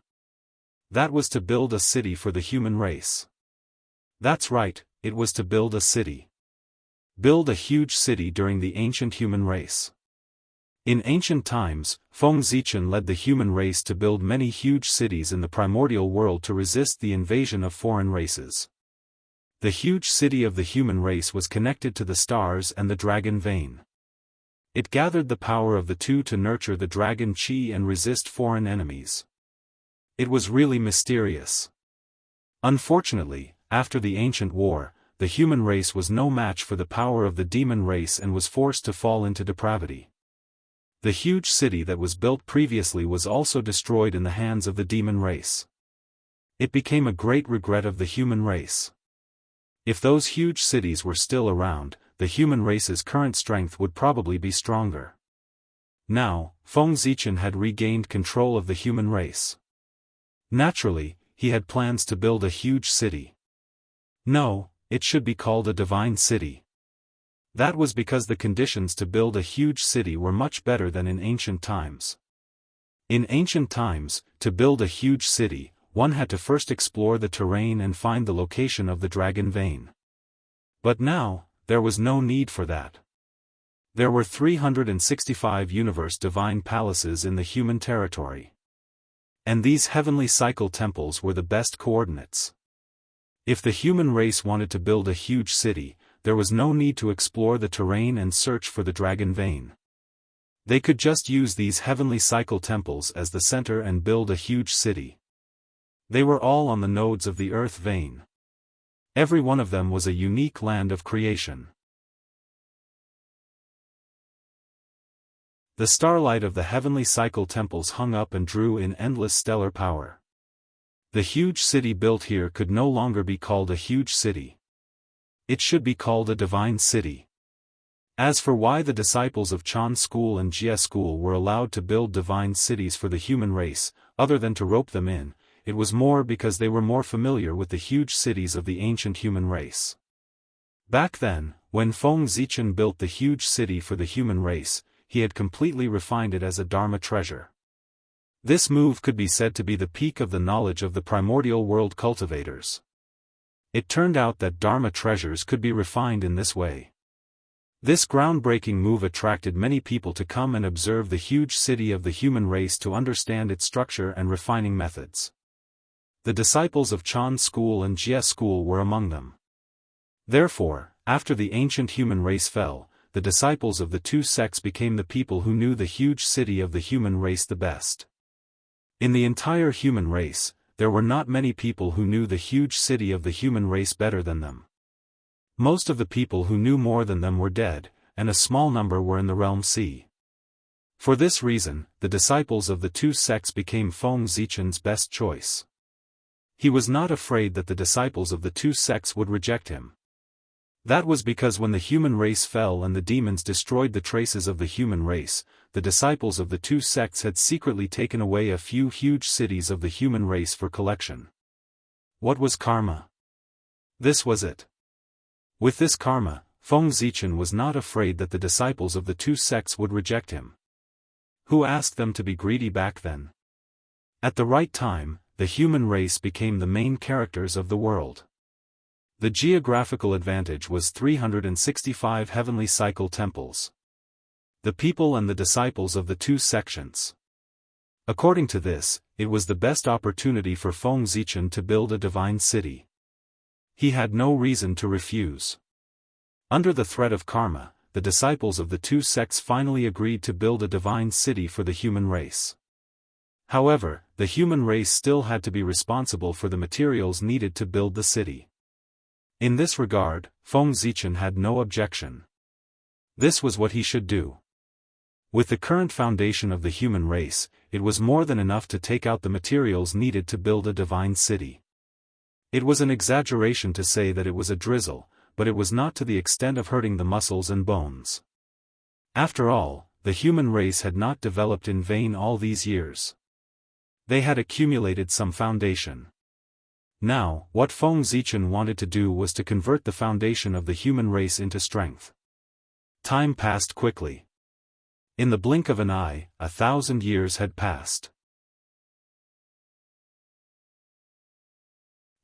[SPEAKER 1] That was to build a city for the human race. That's right, it was to build a city. Build a huge city during the ancient human race. In ancient times, Feng Zichen led the human race to build many huge cities in the primordial world to resist the invasion of foreign races. The huge city of the human race was connected to the stars and the dragon vein. It gathered the power of the two to nurture the dragon chi and resist foreign enemies. It was really mysterious. Unfortunately, after the ancient war, the human race was no match for the power of the demon race and was forced to fall into depravity. The huge city that was built previously was also destroyed in the hands of the demon race. It became a great regret of the human race. If those huge cities were still around, the human race's current strength would probably be stronger. Now, Feng Zichen had regained control of the human race. Naturally, he had plans to build a huge city. No, it should be called a divine city. That was because the conditions to build a huge city were much better than in ancient times. In ancient times, to build a huge city, one had to first explore the terrain and find the location of the dragon vein. But now, there was no need for that. There were 365 universe divine palaces in the human territory. And these heavenly cycle temples were the best coordinates. If the human race wanted to build a huge city, there was no need to explore the terrain and search for the dragon vein. They could just use these heavenly cycle temples as the center and build a huge city. They were all on the nodes of the earth vein. Every one of them was a unique land of creation. The starlight of the heavenly cycle temples hung up and drew in endless stellar power. The huge city built here could no longer be called a huge city. It should be called a divine city. As for why the disciples of Chan school and Jie school were allowed to build divine cities for the human race, other than to rope them in, it was more because they were more familiar with the huge cities of the ancient human race. Back then, when Feng Zichen built the huge city for the human race, he had completely refined it as a Dharma treasure. This move could be said to be the peak of the knowledge of the primordial world cultivators. It turned out that Dharma treasures could be refined in this way. This groundbreaking move attracted many people to come and observe the huge city of the human race to understand its structure and refining methods. The disciples of Chan school and Jie school were among them. Therefore, after the ancient human race fell, the disciples of the two sects became the people who knew the huge city of the human race the best. In the entire human race, there were not many people who knew the huge city of the human race better than them. Most of the people who knew more than them were dead, and a small number were in the realm C. For this reason, the disciples of the two sects became Feng Zichen's best choice. He was not afraid that the disciples of the two sects would reject him. That was because when the human race fell and the demons destroyed the traces of the human race, the disciples of the two sects had secretly taken away a few huge cities of the human race for collection. What was karma? This was it. With this karma, Feng Zichen was not afraid that the disciples of the two sects would reject him. Who asked them to be greedy back then? At the right time, the human race became the main characters of the world. The geographical advantage was 365 heavenly cycle temples. The people and the disciples of the two sections. According to this, it was the best opportunity for Feng Zichen to build a divine city. He had no reason to refuse. Under the threat of karma, the disciples of the two sects finally agreed to build a divine city for the human race. However, the human race still had to be responsible for the materials needed to build the city. In this regard, Feng Zichen had no objection. This was what he should do. With the current foundation of the human race, it was more than enough to take out the materials needed to build a divine city. It was an exaggeration to say that it was a drizzle, but it was not to the extent of hurting the muscles and bones. After all, the human race had not developed in vain all these years. They had accumulated some foundation. Now, what Feng Zichen wanted to do was to convert the foundation of the human race into strength. Time passed quickly. In the blink of an eye, 1,000 years had passed.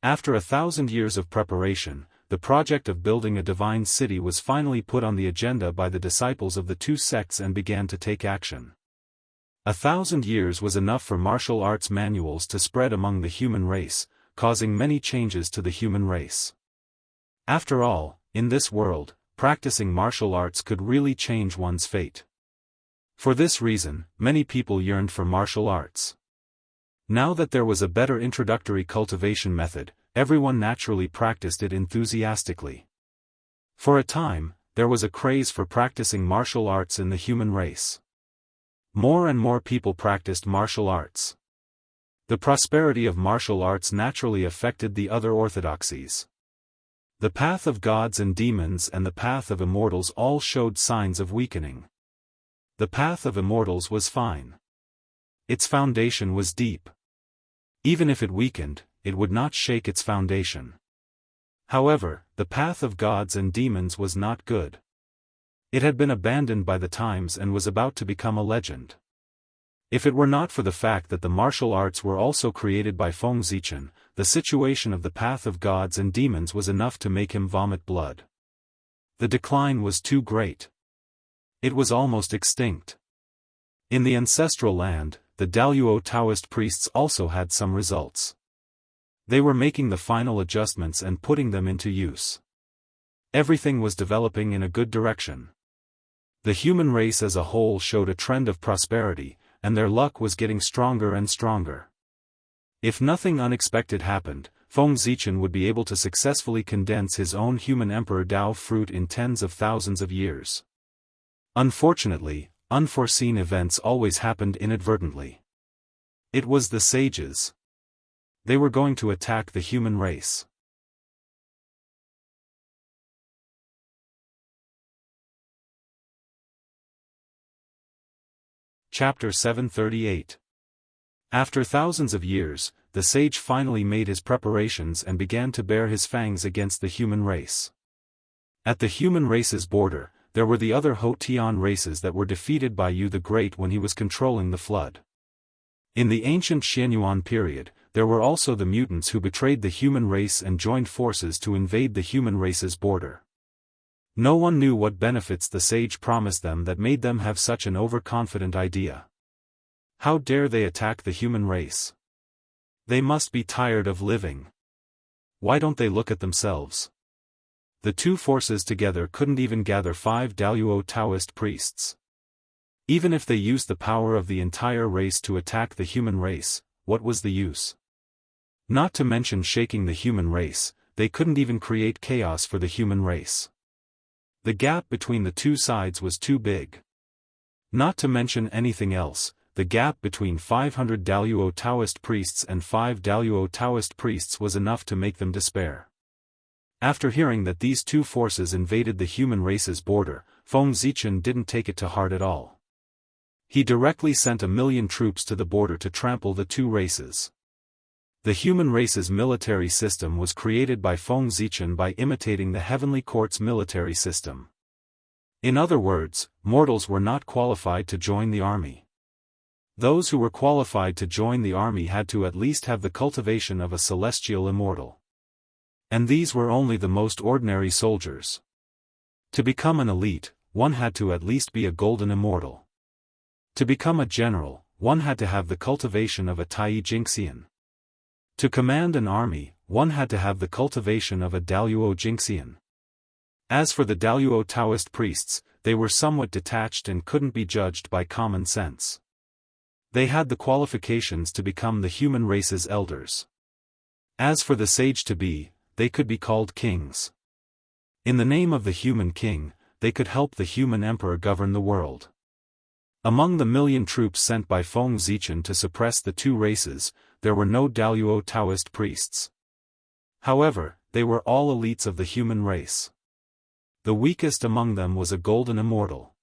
[SPEAKER 1] After 1,000 years of preparation, the project of building a divine city was finally put on the agenda by the disciples of the two sects and began to take action. 1,000 years was enough for martial arts manuals to spread among the human race, causing many changes to the human race. After all, in this world, practicing martial arts could really change one's fate. For this reason, many people yearned for martial arts. Now that there was a better introductory cultivation method, everyone naturally practiced it enthusiastically. For a time, there was a craze for practicing martial arts in the human race. More and more people practiced martial arts. The prosperity of martial arts naturally affected the other orthodoxies. The path of gods and demons and the path of immortals all showed signs of weakening. The path of immortals was fine. Its foundation was deep. Even if it weakened, it would not shake its foundation. However, the path of gods and demons was not good. It had been abandoned by the times and was about to become a legend. If it were not for the fact that the martial arts were also created by Feng Zichen, the situation of the path of gods and demons was enough to make him vomit blood. The decline was too great. It was almost extinct. In the ancestral land, the Daoist Taoist priests also had some results. They were making the final adjustments and putting them into use. Everything was developing in a good direction. The human race as a whole showed a trend of prosperity, and their luck was getting stronger and stronger. If nothing unexpected happened, Feng Zichen would be able to successfully condense his own human emperor Dao fruit in tens of thousands of years. Unfortunately, unforeseen events always happened inadvertently. It was the sages. They were going to attack the human race. Chapter 738. After thousands of years, the sage finally made his preparations and began to bare his fangs against the human race. At the human race's border, there were the other Ho-Tian races that were defeated by Yu the Great when he was controlling the flood. In the ancient Xianyuan period, there were also the mutants who betrayed the human race and joined forces to invade the human race's border. No one knew what benefits the sage promised them that made them have such an overconfident idea. How dare they attack the human race? They must be tired of living. Why don't they look at themselves? The two forces together couldn't even gather 5 Daoist Taoist priests. Even if they used the power of the entire race to attack the human race, what was the use? Not to mention shaking the human race, they couldn't even create chaos for the human race. The gap between the two sides was too big. Not to mention anything else, the gap between 500 Daoist Taoist priests and 5 Daoist Taoist priests was enough to make them despair. After hearing that these two forces invaded the human race's border, Feng Zichen didn't take it to heart at all. He directly sent 1,000,000 troops to the border to trample the two races. The human race's military system was created by Feng Zichen by imitating the Heavenly Court's military system. In other words, mortals were not qualified to join the army. Those who were qualified to join the army had to at least have the cultivation of a celestial immortal. And these were only the most ordinary soldiers. To become an elite, one had to at least be a golden immortal. To become a general, one had to have the cultivation of a Tai Jingxian. To command an army, one had to have the cultivation of a Daoist Jingxian. As for the Daoist Taoist priests, they were somewhat detached and couldn't be judged by common sense. They had the qualifications to become the human race's elders. As for the sage-to-be, they could be called kings. In the name of the human king, they could help the human emperor govern the world. Among the 1,000,000 troops sent by Feng Zichen to suppress the two races, there were no Daoist Taoist priests. However, they were all elites of the human race. The weakest among them was a golden immortal.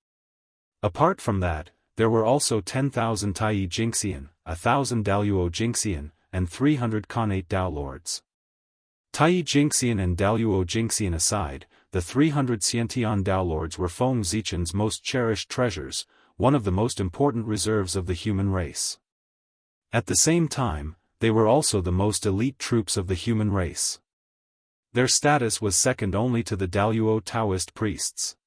[SPEAKER 1] Apart from that, there were also 10,000 Tai Jingxian, 1,000 Daoist Jingxian, and 300 Khanate Dao Lords. Tai Jingxian and Daoist Jingxian aside, the 300 Xiantian Dao Lords were Feng Zichen's most cherished treasures, one of the most important reserves of the human race. At the same time, they were also the most elite troops of the human race. Their status was second only to the Daoist Taoist priests.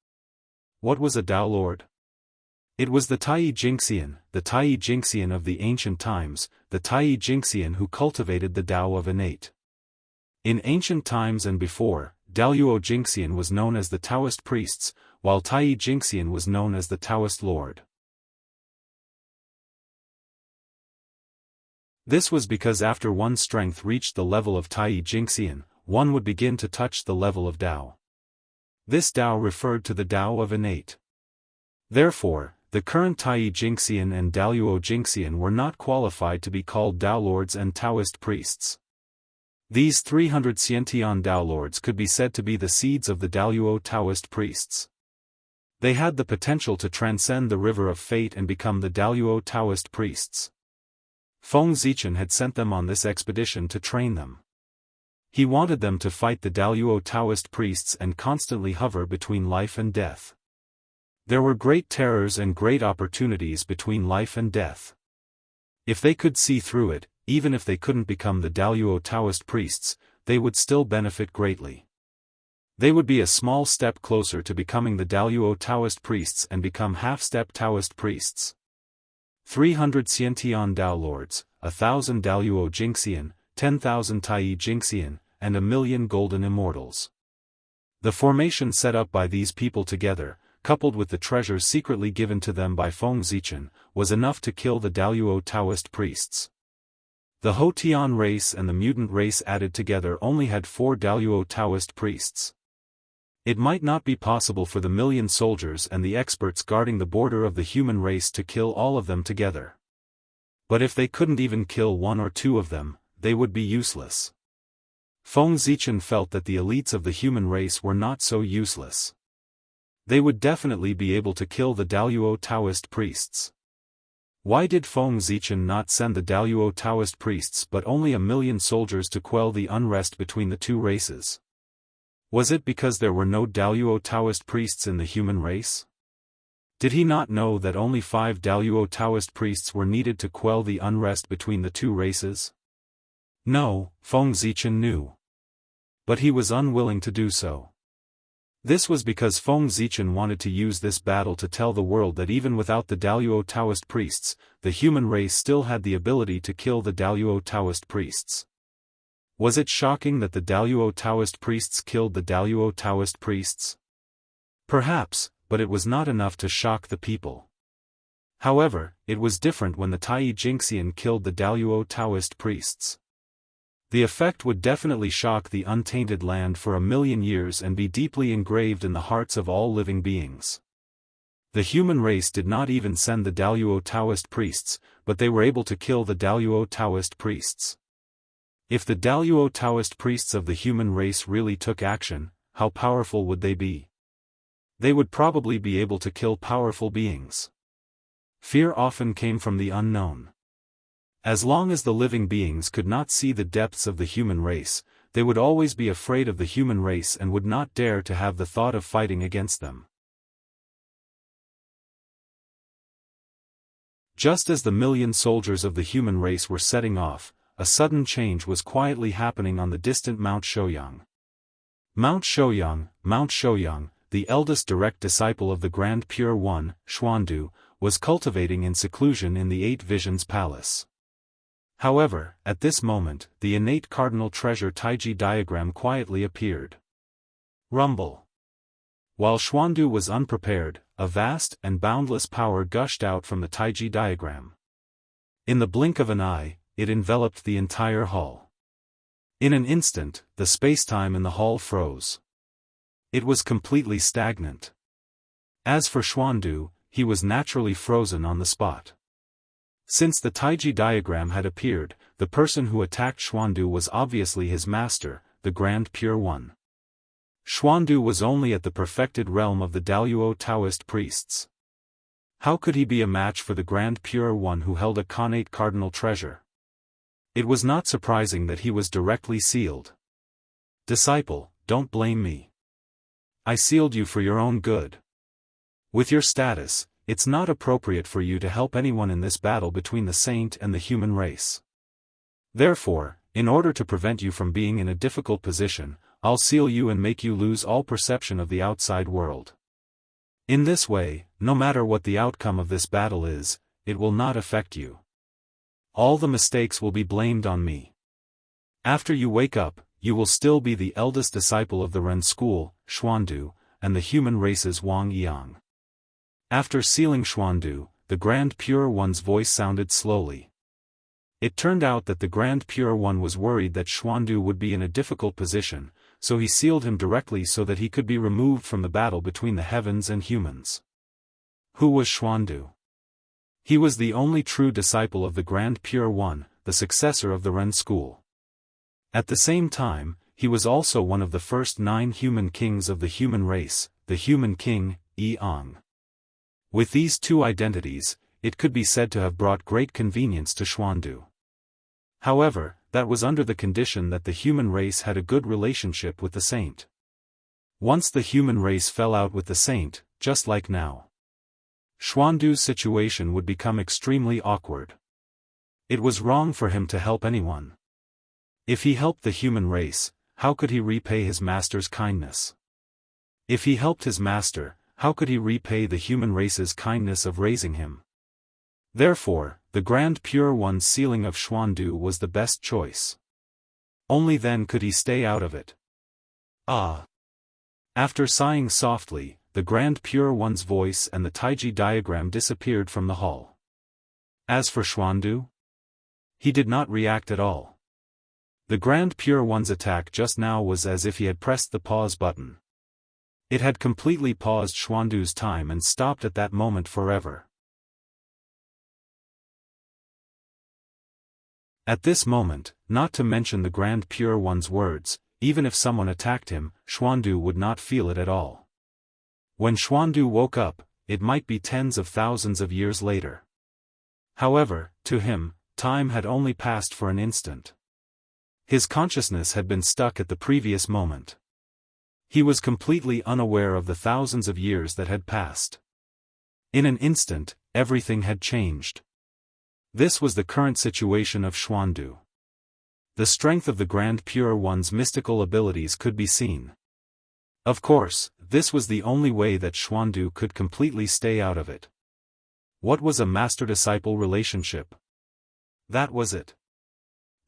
[SPEAKER 1] What was a Dao Lord? It was the Tai Jingxian of the ancient times, the Tai Jingxian who cultivated the Tao of innate. In ancient times and before, Daoist Jingxian was known as the Taoist priests, while Tai Jingxian was known as the Taoist Lord. This was because after one's strength reached the level of Tai Jingxian, one would begin to touch the level of Tao. This Tao referred to the Tao of innate. Therefore, the current Tai Jingxian and Daoist Jingxian were not qualified to be called Dao Lords and Taoist priests. These 300 Xiantian Dao Lords could be said to be the seeds of the Daoist Taoist priests. They had the potential to transcend the river of fate and become the Daoist Taoist priests. Feng Zichen had sent them on this expedition to train them. He wanted them to fight the Daoist Taoist priests and constantly hover between life and death. There were great terrors and great opportunities between life and death. If they could see through it, even if they couldn't become the Daoist Taoist priests, they would still benefit greatly. They would be a small step closer to becoming the Daoist Taoist priests and become half-step Taoist priests. 300 Xiantian Dao Lords, 1,000 Daoist Jingxian, 10,000 Tai Jingxian, and 1,000,000 golden immortals. The formation set up by these people together, coupled with the treasures secretly given to them by Feng Zichen, was enough to kill the Daoist Taoist priests. The Hotian race and the mutant race added together only had 4 Daoist Taoist priests. It might not be possible for the million soldiers and the experts guarding the border of the human race to kill all of them together. But if they couldn't even kill 1 or 2 of them, they would be useless. Feng Zichen felt that the elites of the human race were not so useless. They would definitely be able to kill the Daoist Taoist priests. Why did Feng Zichen not send the Daoist Taoist priests but only 1,000,000 soldiers to quell the unrest between the two races? Was it because there were no Daoist Taoist priests in the human race? Did he not know that only 5 Daoist Taoist priests were needed to quell the unrest between the two races? No, Feng Zichen knew. But he was unwilling to do so. This was because Feng Zichen wanted to use this battle to tell the world that even without the Daoist Taoist priests, the human race still had the ability to kill the Daoist Taoist priests. Was it shocking that the Daoist Taoist priests killed the Daoist Taoist priests? Perhaps, but it was not enough to shock the people. However, it was different when the Tai Jingxian killed the Daoist Taoist priests. The effect would definitely shock the untainted land for 1,000,000 years and be deeply engraved in the hearts of all living beings. The human race did not even send the Daoist Taoist priests, but they were able to kill the Daoist Taoist priests. If the Daoist Taoist priests of the human race really took action, how powerful would they be? They would probably be able to kill powerful beings. Fear often came from the unknown. As long as the living beings could not see the depths of the human race, they would always be afraid of the human race and would not dare to have the thought of fighting against them. Just as the 1,000,000 soldiers of the human race were setting off, a sudden change was quietly happening on the distant Mount Shouyang. Mount Shouyang, the eldest direct disciple of the Grand Pure One, Xuandu, was cultivating in seclusion in the 8 Visions Palace. However, at this moment, the innate cardinal treasure Taiji diagram quietly appeared. Rumble. While Xuandu was unprepared, a vast and boundless power gushed out from the Taiji diagram. In the blink of an eye, it enveloped the entire hall. In an instant, the spacetime in the hall froze. It was completely stagnant. As for Xuandu, he was naturally frozen on the spot. Since the Taiji diagram had appeared, the person who attacked Xuandu was obviously his master, the Grand Pure One. Xuandu was only at the perfected realm of the Daoist Taoist priests. How could he be a match for the Grand Pure One who held a connate cardinal treasure? It was not surprising that he was directly sealed. Disciple, don't blame me. I sealed you for your own good. With your status, it's not appropriate for you to help anyone in this battle between the saint and the human race. Therefore, in order to prevent you from being in a difficult position, I'll seal you and make you lose all perception of the outside world. In this way, no matter what the outcome of this battle is, it will not affect you. All the mistakes will be blamed on me. After you wake up, you will still be the eldest disciple of the Ren school, Xuandu, and the human race's Wang Yang. After sealing Xuandu, the Grand Pure One's voice sounded slowly. It turned out that the Grand Pure One was worried that Xuandu would be in a difficult position, so he sealed him directly so that he could be removed from the battle between the heavens and humans. Who was Xuandu? He was the only true disciple of the Grand Pure One, the successor of the Ren school. At the same time, he was also one of the first 9 human kings of the human race, the human king, Yi-Ang. With these 2 identities, it could be said to have brought great convenience to Xuandu. However, that was under the condition that the human race had a good relationship with the saint. Once the human race fell out with the saint, just like now, Xuandu's situation would become extremely awkward. It was wrong for him to help anyone. If he helped the human race, how could he repay his master's kindness? If he helped his master, how could he repay the human race's kindness of raising him? Therefore, the Grand Pure One's sealing of Xuandu was the best choice. Only then could he stay out of it. Ah! After sighing softly, the Grand Pure One's voice and the Taiji diagram disappeared from the hall. As for Xuandu, He did not react at all. The Grand Pure One's attack just now was as if he had pressed the pause button. It had completely paused Xuandu's time and stopped at that moment forever. At this moment, not to mention the Grand Pure One's words, even if someone attacked him, Xuandu would not feel it at all. When Xuandu woke up, it might be tens of thousands of years later. However, to him, time had only passed for an instant. His consciousness had been stuck at the previous moment. He was completely unaware of the thousands of years that had passed. In an instant, everything had changed. This was the current situation of Xuandu. The strength of the Grand Pure One's mystical abilities could be seen. Of course, this was the only way that Xuandu could completely stay out of it. What was a master-disciple relationship? That was it.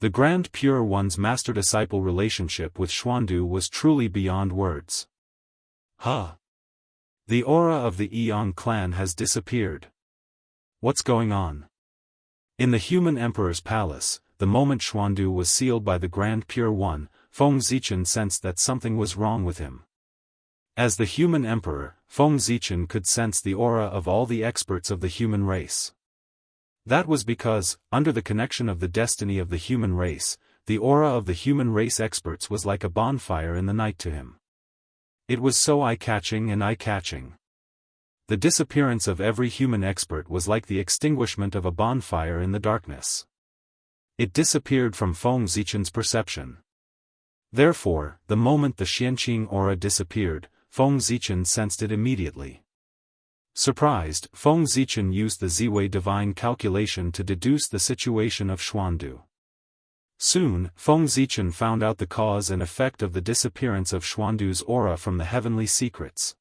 [SPEAKER 1] The Grand Pure One's master-disciple relationship with Xuandu was truly beyond words. Huh? The aura of the Eon clan has disappeared. What's going on? In the human emperor's palace, the moment Xuandu was sealed by the Grand Pure One, Feng Zichen sensed that something was wrong with him. As the human emperor, Feng Zichen could sense the aura of all the experts of the human race. That was because, under the connection of the destiny of the human race, the aura of the human race experts was like a bonfire in the night to him. It was so eye-catching and eye-catching. The disappearance of every human expert was like the extinguishment of a bonfire in the darkness. It disappeared from Feng Zichen's perception. Therefore, the moment the Xianqing aura disappeared, Feng Zichen sensed it immediately. Surprised, Feng Zichen used the Ziwei divine calculation to deduce the situation of Xuandu. Soon, Feng Zichen found out the cause and effect of the disappearance of Xuandu's aura from the heavenly secrets.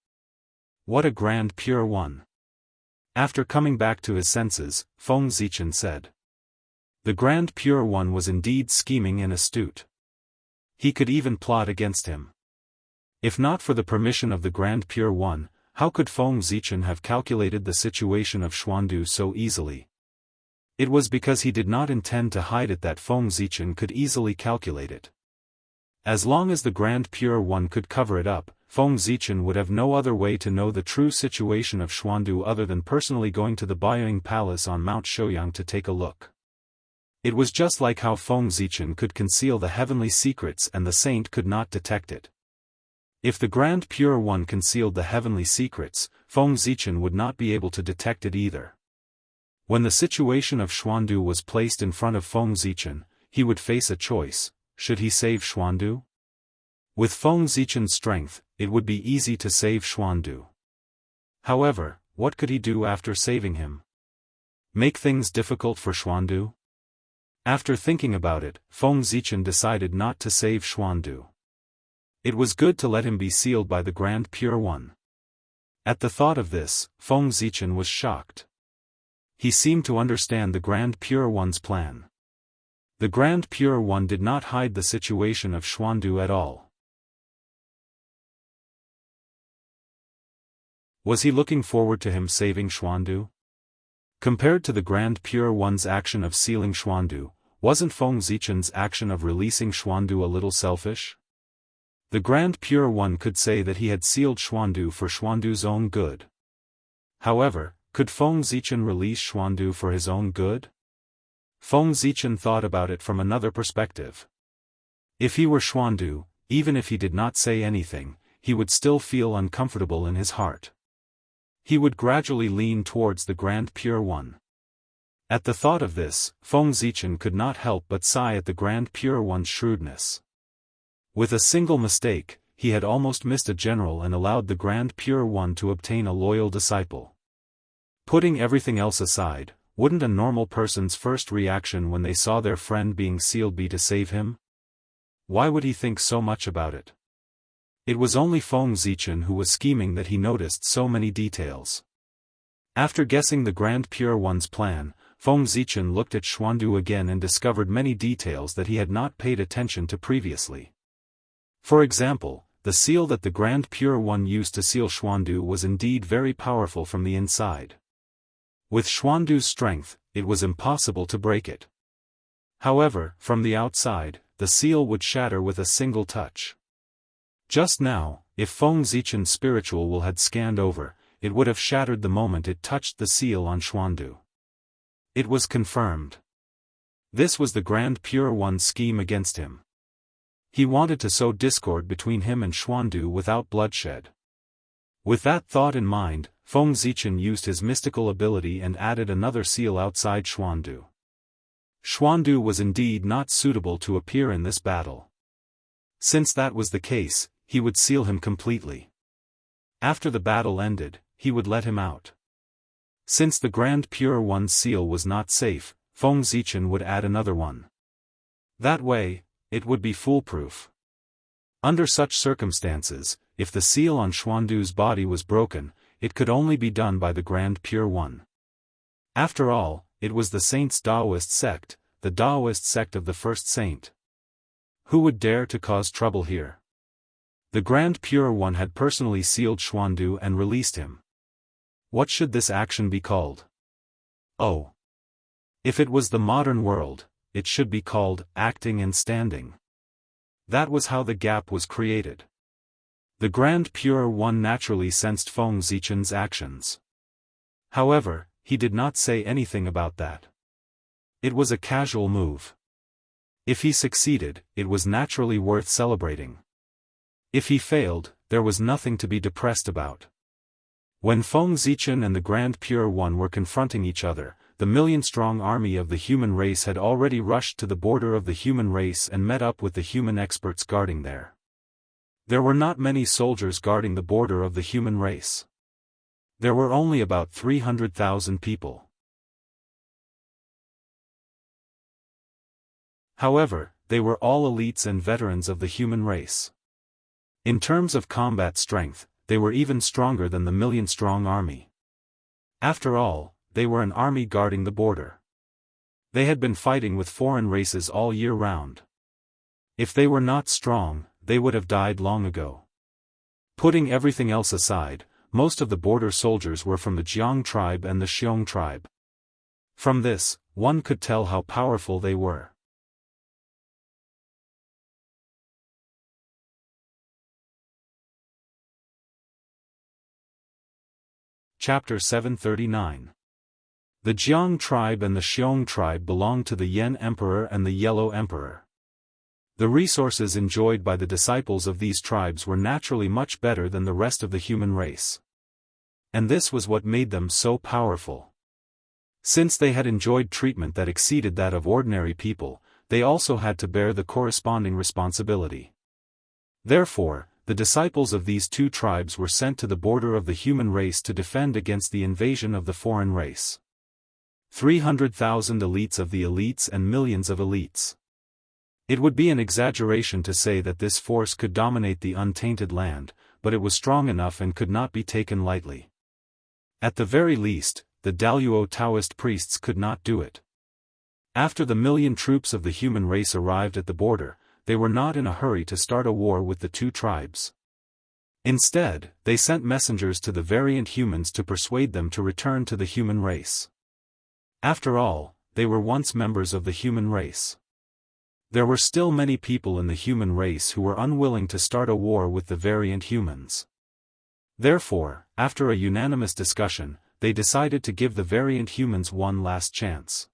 [SPEAKER 1] What a Grand Pure One! After coming back to his senses, Feng Zichen said. The Grand Pure One was indeed scheming and astute. He could even plot against him. If not for the permission of the Grand Pure One, how could Feng Zichen have calculated the situation of Xuandu so easily? It was because he did not intend to hide it that Feng Zichen could easily calculate it. As long as the Grand Pure One could cover it up, Feng Zichen would have no other way to know the true situation of Xuandu other than personally going to the Baiying Palace on Mount Shouyang to take a look. It was just like how Feng Zichen could conceal the heavenly secrets and the saint could not detect it. If the Grand Pure One concealed the heavenly secrets, Feng Zichen would not be able to detect it either. When the situation of Xuandu was placed in front of Feng Zichen, he would face a choice: should he save Xuandu? With Feng Zichen's strength, it would be easy to save Xuandu. However, what could he do after saving him? Make things difficult for Xuandu? After thinking about it, Feng Zichen decided not to save Xuandu. It was good to let him be sealed by the Grand Pure One. At the thought of this, Feng Zichen was shocked. He seemed to understand the Grand Pure One's plan. The Grand Pure One did not hide the situation of Xuandu at all. Was he looking forward to him saving Xuandu? Compared to the Grand Pure One's action of sealing Xuandu, wasn't Feng Zichen's action of releasing Xuandu a little selfish? The Grand Pure One could say that he had sealed Xuandu for Xuandu's own good. However, could Feng Zichen release Xuandu for his own good? Feng Zichen thought about it from another perspective. If he were Xuandu, even if he did not say anything, he would still feel uncomfortable in his heart. He would gradually lean towards the Grand Pure One. At the thought of this, Feng Zichen could not help but sigh at the Grand Pure One's shrewdness. With a single mistake, he had almost missed a general and allowed the Grand Pure One to obtain a loyal disciple. Putting everything else aside, wouldn't a normal person's first reaction when they saw their friend being sealed be to save him? Why would he think so much about it? It was only Feng Zichen who was scheming that he noticed so many details. After guessing the Grand Pure One's plan, Feng Zichen looked at Xuandu again and discovered many details that he had not paid attention to previously. For example, the seal that the Grand Pure One used to seal Xuandu was indeed very powerful from the inside. With Xuandu's strength, it was impossible to break it. However, from the outside, the seal would shatter with a single touch. Just now, if Feng Zichen's spiritual will had scanned over, it would have shattered the moment it touched the seal on Xuandu. It was confirmed. This was the Grand Pure One's scheme against him. He wanted to sow discord between him and Xuandu without bloodshed. With that thought in mind, Feng Zichen used his mystical ability and added another seal outside Xuandu. Xuandu was indeed not suitable to appear in this battle. Since that was the case, he would seal him completely. After the battle ended, he would let him out. Since the Grand Pure One's seal was not safe, Feng Zichen would add another one. That way, it would be foolproof. Under such circumstances, if the seal on Xuandu's body was broken, it could only be done by the Grand Pure One. After all, it was the saint's Daoist sect, the Daoist sect of the first saint. Who would dare to cause trouble here? The Grand Pure One had personally sealed Xuandu and released him. What should this action be called? Oh. If it was the modern world, it should be called acting and standing. That was how the gap was created. The Grand Pure One naturally sensed Feng Zichen's actions. However, he did not say anything about that. It was a casual move. If he succeeded, it was naturally worth celebrating. If he failed, there was nothing to be depressed about. When Feng Zichen and the Grand Pure One were confronting each other, the million-strong army of the human race had already rushed to the border of the human race and met up with the human experts guarding there. There were not many soldiers guarding the border of the human race. There were only about 300,000 people. However, they were all elites and veterans of the human race. In terms of combat strength, they were even stronger than the million-strong army. After all, they were an army guarding the border. They had been fighting with foreign races all year round. If they were not strong, they would have died long ago. Putting everything else aside, most of the border soldiers were from the Jianghu tribe and the Xiong tribe. From this, one could tell how powerful they were. Chapter 739. The Jianghu tribe and the Xiong tribe belonged to the Yan Emperor and the Yellow Emperor. The resources enjoyed by the disciples of these tribes were naturally much better than the rest of the human race. And this was what made them so powerful. Since they had enjoyed treatment that exceeded that of ordinary people, they also had to bear the corresponding responsibility. Therefore, the disciples of these two tribes were sent to the border of the human race to defend against the invasion of the foreign race. 300,000 elites of the elites and millions of elites. It would be an exaggeration to say that this force could dominate the untainted land, but it was strong enough and could not be taken lightly. At the very least, the Daoist Taoist priests could not do it. After the million troops of the human race arrived at the border, they were not in a hurry to start a war with the two tribes. Instead, they sent messengers to the variant humans to persuade them to return to the human race. After all, they were once members of the human race. There were still many people in the human race who were unwilling to start a war with the variant humans. Therefore, after a unanimous discussion, they decided to give the variant humans one last chance.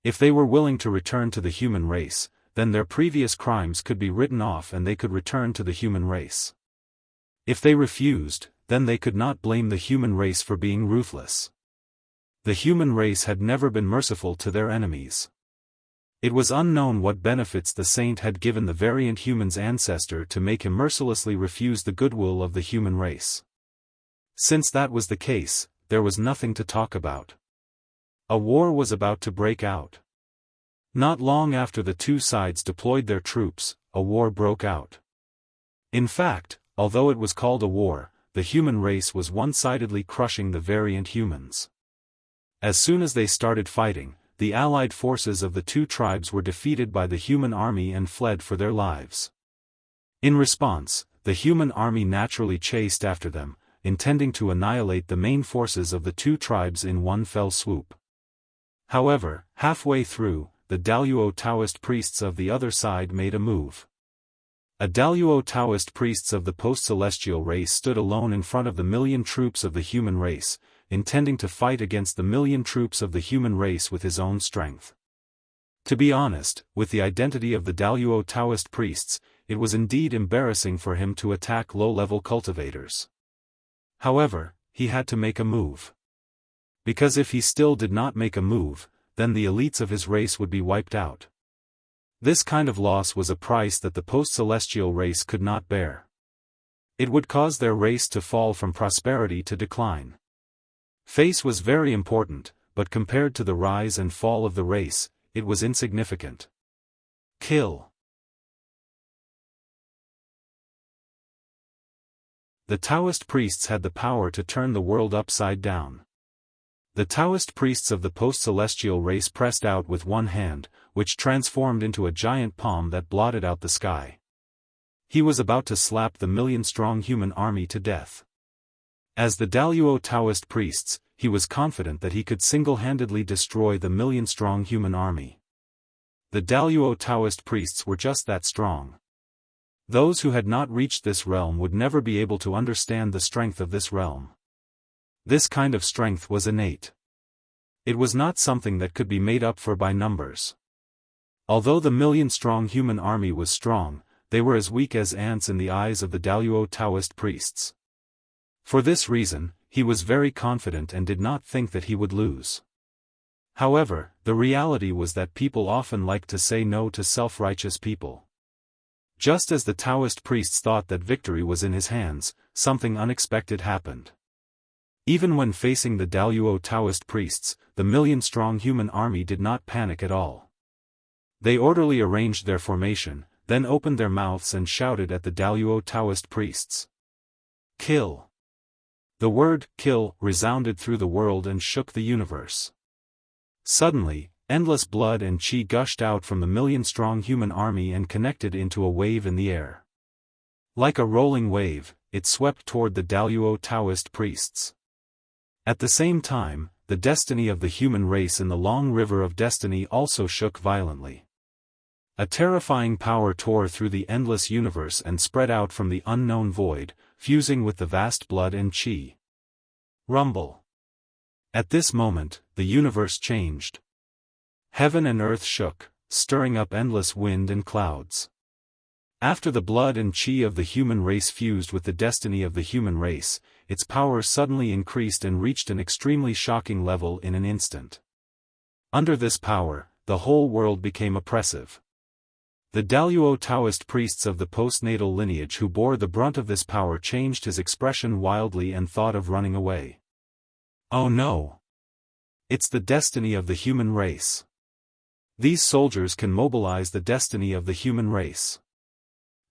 [SPEAKER 1] If they were willing to return to the human race, then their previous crimes could be written off and they could return to the human race. If they refused, then they could not blame the human race for being ruthless. The human race had never been merciful to their enemies. It was unknown what benefits the saint had given the variant human's ancestor to make him mercilessly refuse the goodwill of the human race. Since that was the case, there was nothing to talk about. A war was about to break out. Not long after the two sides deployed their troops, a war broke out. In fact, although it was called a war, the human race was one-sidedly crushing the variant humans. As soon as they started fighting, the allied forces of the two tribes were defeated by the human army and fled for their lives. In response, the human army naturally chased after them, intending to annihilate the main forces of the two tribes in one fell swoop. However, halfway through, the Daoist Taoist priests of the other side made a move. A Daoist Taoist priests of the post-celestial race stood alone in front of the million troops of the human race, intending to fight against the million troops of the human race with his own strength. To be honest, with the identity of the Daoist Taoist priests, it was indeed embarrassing for him to attack low-level cultivators. However, he had to make a move. Because if he still did not make a move, then the elites of his race would be wiped out. This kind of loss was a price that the post-celestial race could not bear. It would cause their race to fall from prosperity to decline. Face was very important, but compared to the rise and fall of the race, it was insignificant. Kill. The Taoist priests had the power to turn the world upside down. The Taoist priests of the post-celestial race pressed out with one hand, which transformed into a giant palm that blotted out the sky. He was about to slap the million-strong human army to death. As the Daoist Taoist priests, he was confident that he could single-handedly destroy the million-strong human army. The Daoist Taoist priests were just that strong. Those who had not reached this realm would never be able to understand the strength of this realm. This kind of strength was innate. It was not something that could be made up for by numbers. Although the million-strong human army was strong, they were as weak as ants in the eyes of the Daoist Taoist priests. For this reason, he was very confident and did not think that he would lose. However, the reality was that people often liked to say no to self-righteous people. Just as the Taoist priests thought that victory was in his hands, something unexpected happened. Even when facing the Daoist Taoist priests, the million-strong human army did not panic at all. They orderly arranged their formation, then opened their mouths and shouted at the Daoist Taoist priests. Kill! The word, kill, resounded through the world and shook the universe. Suddenly, endless blood and qi gushed out from the million-strong human army and connected into a wave in the air. Like a rolling wave, it swept toward the Daoist Taoist priests. At the same time, the destiny of the human race in the long river of destiny also shook violently. A terrifying power tore through the endless universe and spread out from the unknown void, fusing with the vast blood and qi. Rumble. At this moment, the universe changed. Heaven and earth shook, stirring up endless wind and clouds. After the blood and qi of the human race fused with the destiny of the human race, its power suddenly increased and reached an extremely shocking level in an instant. Under this power, the whole world became oppressive. The Daoist Taoist priests of the postnatal lineage who bore the brunt of this power changed his expression wildly and thought of running away. Oh no! It's the destiny of the human race. These soldiers can mobilize the destiny of the human race.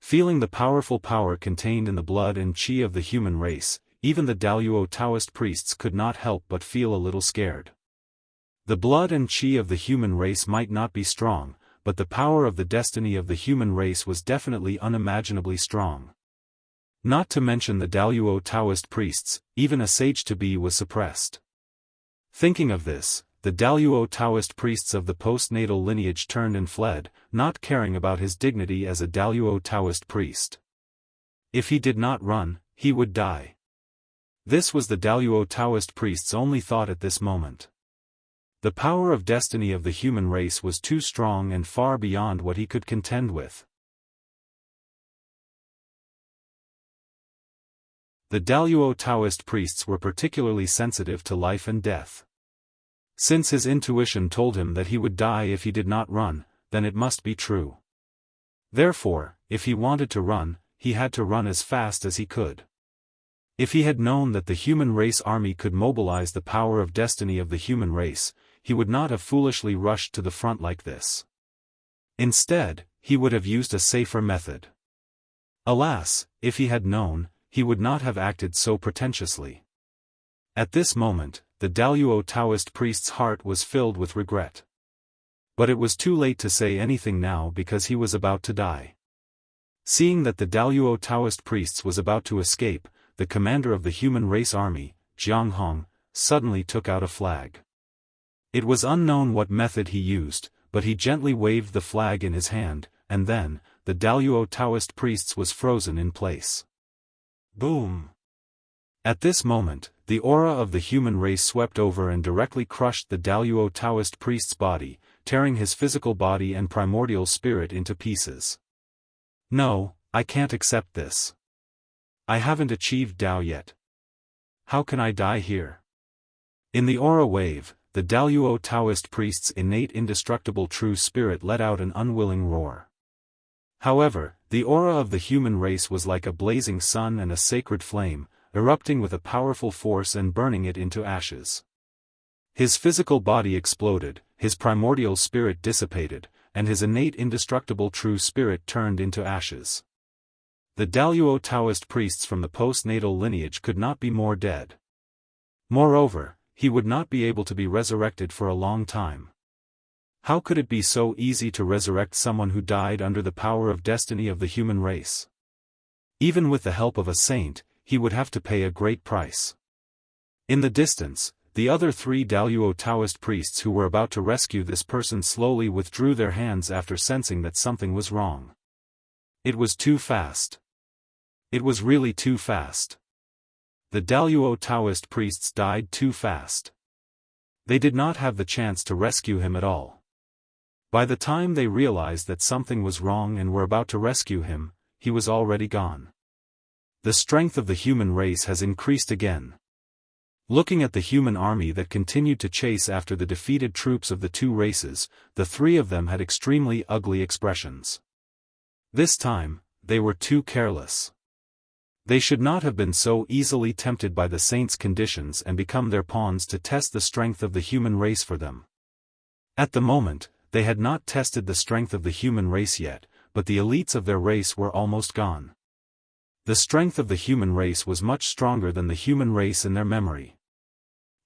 [SPEAKER 1] Feeling the powerful power contained in the blood and qi of the human race, even the Daoist Taoist priests could not help but feel a little scared. The blood and qi of the human race might not be strong, but the power of the destiny of the human race was definitely unimaginably strong. Not to mention the Daoist Taoist priests, even a sage-to-be was suppressed. Thinking of this, the Daoist Taoist priests of the postnatal lineage turned and fled, not caring about his dignity as a Daoist Taoist priest. If he did not run, he would die. This was the Daoist Taoist priest's only thought at this moment. The power of destiny of the human race was too strong and far beyond what he could contend with. The Daoist Taoist priests were particularly sensitive to life and death. Since his intuition told him that he would die if he did not run, then it must be true. Therefore, if he wanted to run, he had to run as fast as he could. If he had known that the human race army could mobilize the power of destiny of the human race, he would not have foolishly rushed to the front like this. Instead, he would have used a safer method. Alas, if he had known, he would not have acted so pretentiously. At this moment, the Daoist Taoist priest's heart was filled with regret. But it was too late to say anything now because he was about to die. Seeing that the Daoist Taoist priests was about to escape, the commander of the human race army, Jianghu, suddenly took out a flag. It was unknown what method he used, but he gently waved the flag in his hand, and then, the Daoist Taoist priests was frozen in place. Boom! At this moment, the aura of the human race swept over and directly crushed the Daoist Taoist priest's body, tearing his physical body and primordial spirit into pieces. No, I can't accept this. I haven't achieved Dao yet. How can I die here? In the aura wave, the Daoist Taoist priest's innate indestructible true spirit let out an unwilling roar. However, the aura of the human race was like a blazing sun and a sacred flame, erupting with a powerful force and burning it into ashes. His physical body exploded, his primordial spirit dissipated, and his innate indestructible true spirit turned into ashes. The Daoist Taoist priests from the postnatal lineage could not be more dead. Moreover, he would not be able to be resurrected for a long time. How could it be so easy to resurrect someone who died under the power of destiny of the human race? Even with the help of a saint, he would have to pay a great price. In the distance, the other 3 Daoist Taoist priests who were about to rescue this person slowly withdrew their hands after sensing that something was wrong. It was too fast. It was really too fast. The Daoist Taoist priests died too fast. They did not have the chance to rescue him at all. By the time they realized that something was wrong and were about to rescue him, he was already gone. The strength of the human race has increased again. Looking at the human army that continued to chase after the defeated troops of the 2 races, the 3 of them had extremely ugly expressions. This time, they were too careless. They should not have been so easily tempted by the saints' conditions and become their pawns to test the strength of the human race for them. At the moment, they had not tested the strength of the human race yet, but the elites of their race were almost gone. The strength of the human race was much stronger than the human race in their memory.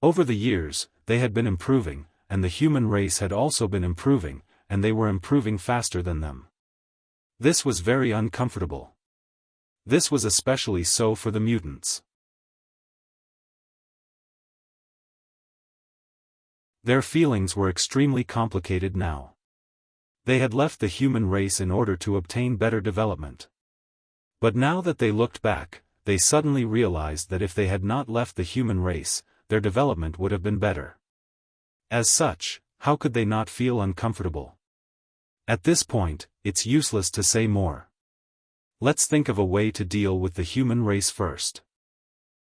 [SPEAKER 1] Over the years, they had been improving, and the human race had also been improving, and they were improving faster than them. This was very uncomfortable. This was especially so for the mutants. Their feelings were extremely complicated now. They had left the human race in order to obtain better development. But now that they looked back, they suddenly realized that if they had not left the human race, their development would have been better. As such, how could they not feel uncomfortable? At this point, it's useless to say more. Let's think of a way to deal with the human race first.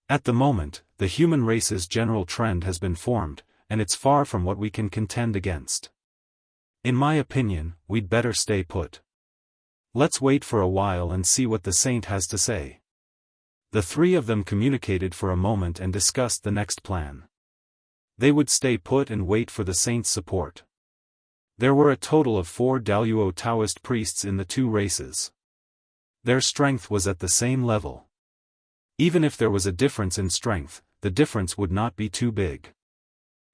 [SPEAKER 1] At the moment, the human race's general trend has been formed, and it's far from what we can contend against. In my opinion, we'd better stay put. Let's wait for a while and see what the saint has to say. The 3 of them communicated for a moment and discussed the next plan. They would stay put and wait for the saint's support. There were a total of 4 Daoist Taoist priests in the 2 races. Their strength was at the same level. Even if there was a difference in strength, the difference would not be too big.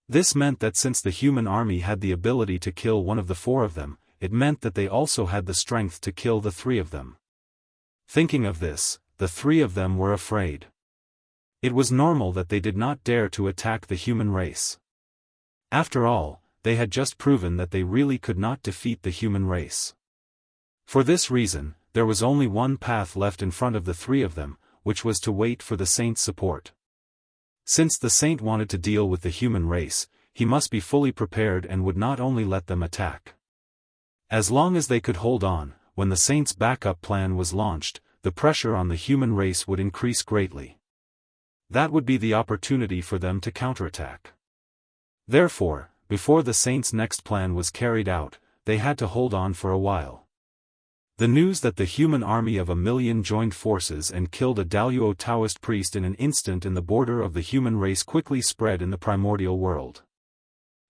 [SPEAKER 1] This meant that since the human army had the ability to kill one of the 4 of them, it meant that they also had the strength to kill the 3 of them. Thinking of this, the 3 of them were afraid. It was normal that they did not dare to attack the human race. After all, they had just proven that they really could not defeat the human race. For this reason, there was only one path left in front of the 3 of them, which was to wait for the saint's support. Since the saint wanted to deal with the human race, he must be fully prepared and would not only let them attack. As long as they could hold on, when the saint's backup plan was launched, the pressure on the human race would increase greatly. That would be the opportunity for them to counterattack. Therefore, before the saint's next plan was carried out, they had to hold on for a while. The news that the human army of 1,000,000 joined forces and killed a Daoist Taoist priest in an instant in the border of the human race quickly spread in the primordial world.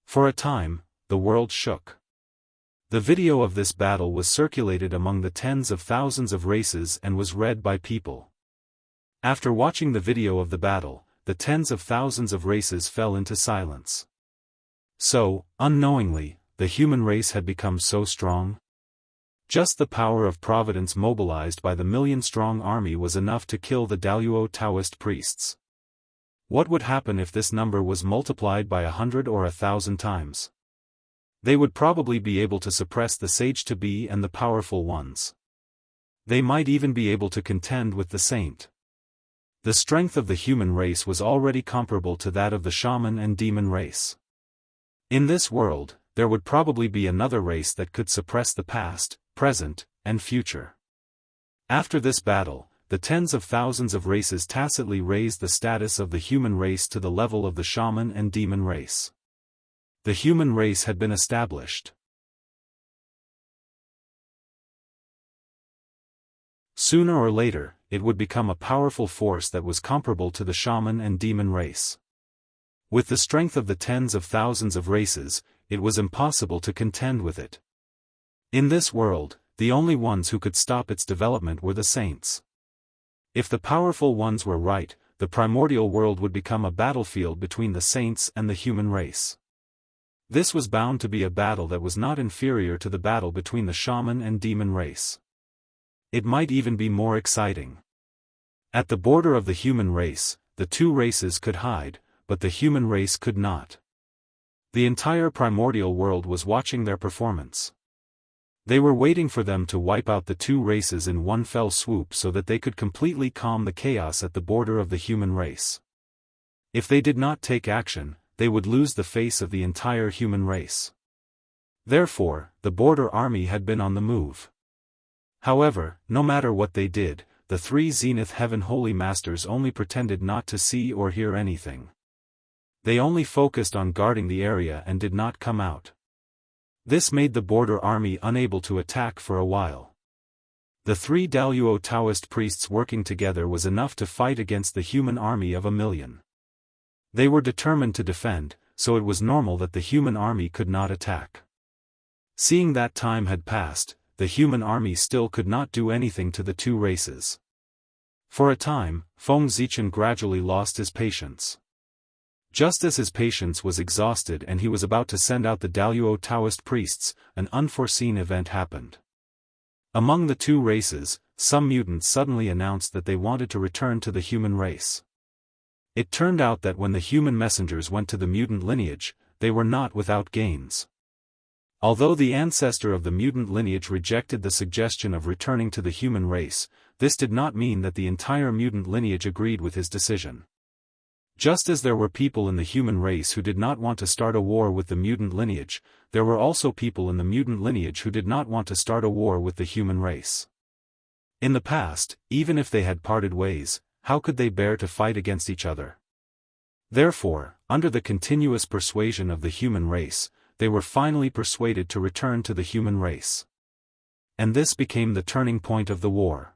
[SPEAKER 1] For a time, the world shook. The video of this battle was circulated among the tens of thousands of races and was read by people. After watching the video of the battle, the tens of thousands of races fell into silence. So, unknowingly, the human race had become so strong. Just the power of providence mobilized by the 1,000,000-strong army was enough to kill the Daoist Taoist priests. What would happen if this number was multiplied by 100 or 1,000 times? They would probably be able to suppress the sage-to-be and the powerful ones. They might even be able to contend with the saint. The strength of the human race was already comparable to that of the shaman and demon race. In this world, there would probably be another race that could suppress the past, present, and future. After this battle, the tens of thousands of races tacitly raised the status of the human race to the level of the shaman and demon race. The human race had been established. Sooner or later, it would become a powerful force that was comparable to the shaman and demon race. With the strength of the tens of thousands of races, it was impossible to contend with it. In this world, the only ones who could stop its development were the saints. If the powerful ones were right, the primordial world would become a battlefield between the saints and the human race. This was bound to be a battle that was not inferior to the battle between the shaman and demon race. It might even be more exciting. At the border of the human race, the two races could hide, but the human race could not. The entire primordial world was watching their performance. They were waiting for them to wipe out the two races in one fell swoop so that they could completely calm the chaos at the border of the human race. If they did not take action, they would lose the face of the entire human race. Therefore, the border army had been on the move. However, no matter what they did, the three Zenith Heaven Holy Masters only pretended not to see or hear anything. They only focused on guarding the area and did not come out. This made the border army unable to attack for a while. The three Daoist Taoist priests working together was enough to fight against the human army of 1,000,000. They were determined to defend, so it was normal that the human army could not attack. Seeing that time had passed, the human army still could not do anything to the two races. For a time, Feng Zichen gradually lost his patience. Just as his patience was exhausted and he was about to send out the Daoist Taoist priests, an unforeseen event happened. Among the two races, some mutants suddenly announced that they wanted to return to the human race. It turned out that when the human messengers went to the mutant lineage, they were not without gains. Although the ancestor of the mutant lineage rejected the suggestion of returning to the human race, this did not mean that the entire mutant lineage agreed with his decision. Just as there were people in the human race who did not want to start a war with the mutant lineage, there were also people in the mutant lineage who did not want to start a war with the human race. In the past, even if they had parted ways, how could they bear to fight against each other? Therefore, under the continuous persuasion of the human race, they were finally persuaded to return to the human race. And this became the turning point of the war.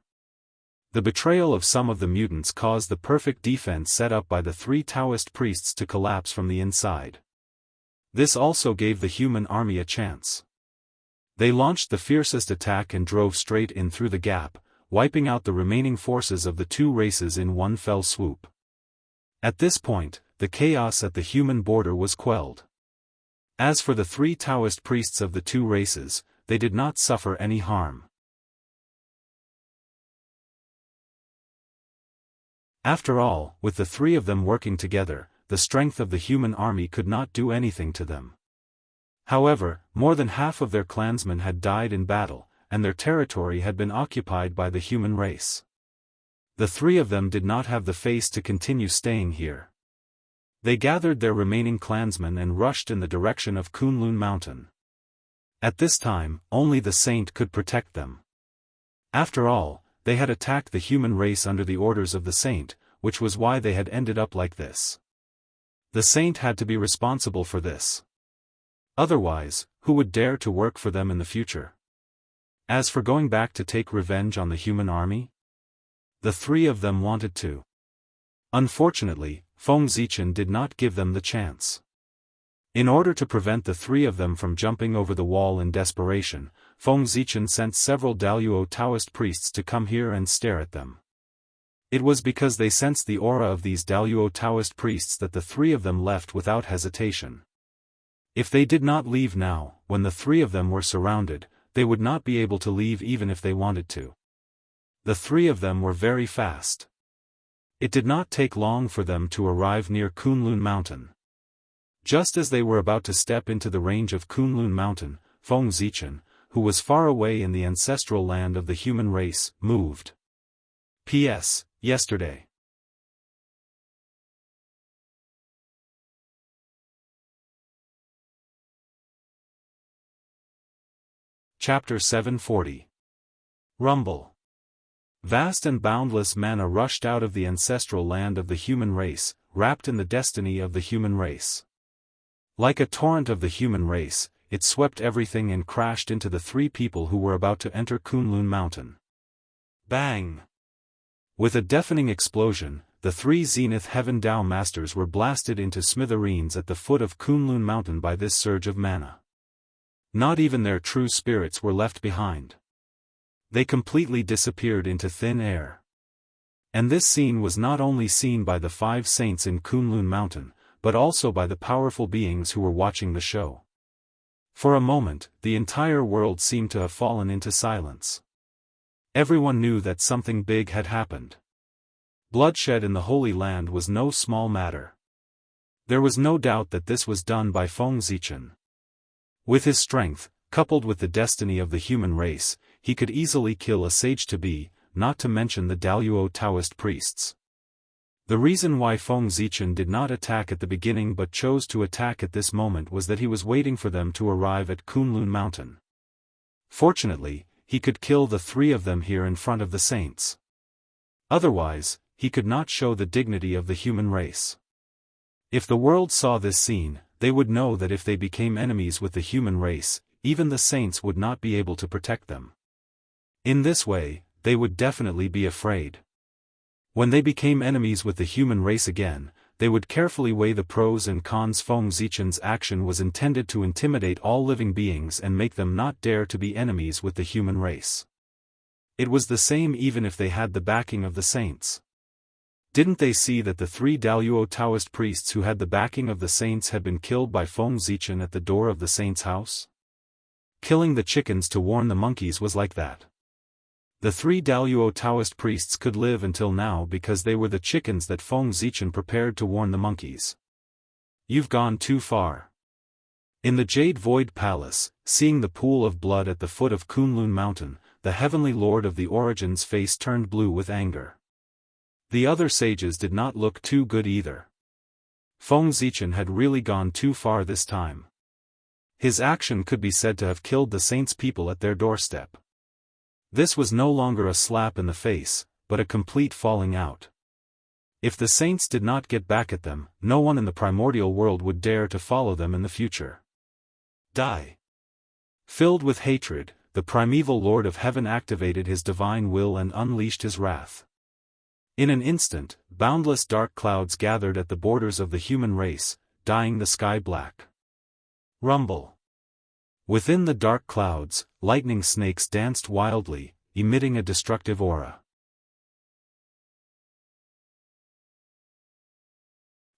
[SPEAKER 1] The betrayal of some of the mutants caused the perfect defense set up by the three Taoist priests to collapse from the inside. This also gave the human army a chance. They launched the fiercest attack and drove straight in through the gap, wiping out the remaining forces of the two races in one fell swoop. At this point, the chaos at the human border was quelled. As for the three Taoist priests of the two races, they did not suffer any harm. After all, with the three of them working together, the strength of the human army could not do anything to them. However, more than half of their clansmen had died in battle, and their territory had been occupied by the human race. The three of them did not have the face to continue staying here. They gathered their remaining clansmen and rushed in the direction of Kunlun Mountain. At this time, only the saint could protect them. After all, they had attacked the human race under the orders of the saint, which was why they had ended up like this. The saint had to be responsible for this. Otherwise, who would dare to work for them in the future? As for going back to take revenge on the human army, the three of them wanted to. Unfortunately, Feng Zichen did not give them the chance. In order to prevent the three of them from jumping over the wall in desperation, Feng Zichen sent several Daoist Taoist priests to come here and stare at them. It was because they sensed the aura of these Daoist Taoist priests that the three of them left without hesitation. If they did not leave now, when the three of them were surrounded, they would not be able to leave even if they wanted to. The three of them were very fast. It did not take long for them to arrive near Kunlun Mountain. Just as they were about to step into the range of Kunlun Mountain, Feng Zichen, who was far away in the ancestral land of the human race, moved. P.S. Yesterday. Chapter 740. Rumble. Vast and boundless mana rushed out of the ancestral land of the human race, wrapped in the destiny of the human race. Like a torrent of the human race, it swept everything and crashed into the three people who were about to enter Kunlun Mountain. Bang! With a deafening explosion, the three Zenith Heaven Dao Masters were blasted into smithereens at the foot of Kunlun Mountain by this surge of mana. Not even their true spirits were left behind. They completely disappeared into thin air. And this scene was not only seen by the 5 saints in Kunlun Mountain, but also by the powerful beings who were watching the show. For a moment, the entire world seemed to have fallen into silence. Everyone knew that something big had happened. Bloodshed in the Holy Land was no small matter. There was no doubt that this was done by Feng Zichen. With his strength, coupled with the destiny of the human race, he could easily kill a sage-to-be, not to mention the Daoist Taoist priests. The reason why Feng Zichen did not attack at the beginning but chose to attack at this moment was that he was waiting for them to arrive at Kunlun Mountain. Fortunately, he could kill the 3 of them here in front of the saints. Otherwise, he could not show the dignity of the human race. If the world saw this scene, they would know that if they became enemies with the human race, even the saints would not be able to protect them. In this way, they would definitely be afraid. When they became enemies with the human race again, they would carefully weigh the pros and cons. Feng Zichen's action was intended to intimidate all living beings and make them not dare to be enemies with the human race. It was the same even if they had the backing of the saints. Didn't they see that the 3 Daoist Taoist priests who had the backing of the saints had been killed by Feng Zichen at the door of the saints' house? Killing the chickens to warn the monkeys was like that. The 3 Daoist Taoist priests could live until now because they were the chickens that Feng Zichen prepared to warn the monkeys. You've gone too far. In the Jade Void Palace, seeing the pool of blood at the foot of Kunlun Mountain, the Heavenly Lord of the Origin's face turned blue with anger. The other sages did not look too good either. Feng Zichen had really gone too far this time. His action could be said to have killed the saints' people at their doorstep. This was no longer a slap in the face, but a complete falling out. If the saints did not get back at them, no one in the primordial world would dare to follow them in the future. Die. Filled with hatred, the primeval Lord of Heaven activated his divine will and unleashed his wrath. In an instant, boundless dark clouds gathered at the borders of the human race, dyeing the sky black. Rumble. Within the dark clouds, lightning snakes danced wildly, emitting a destructive aura.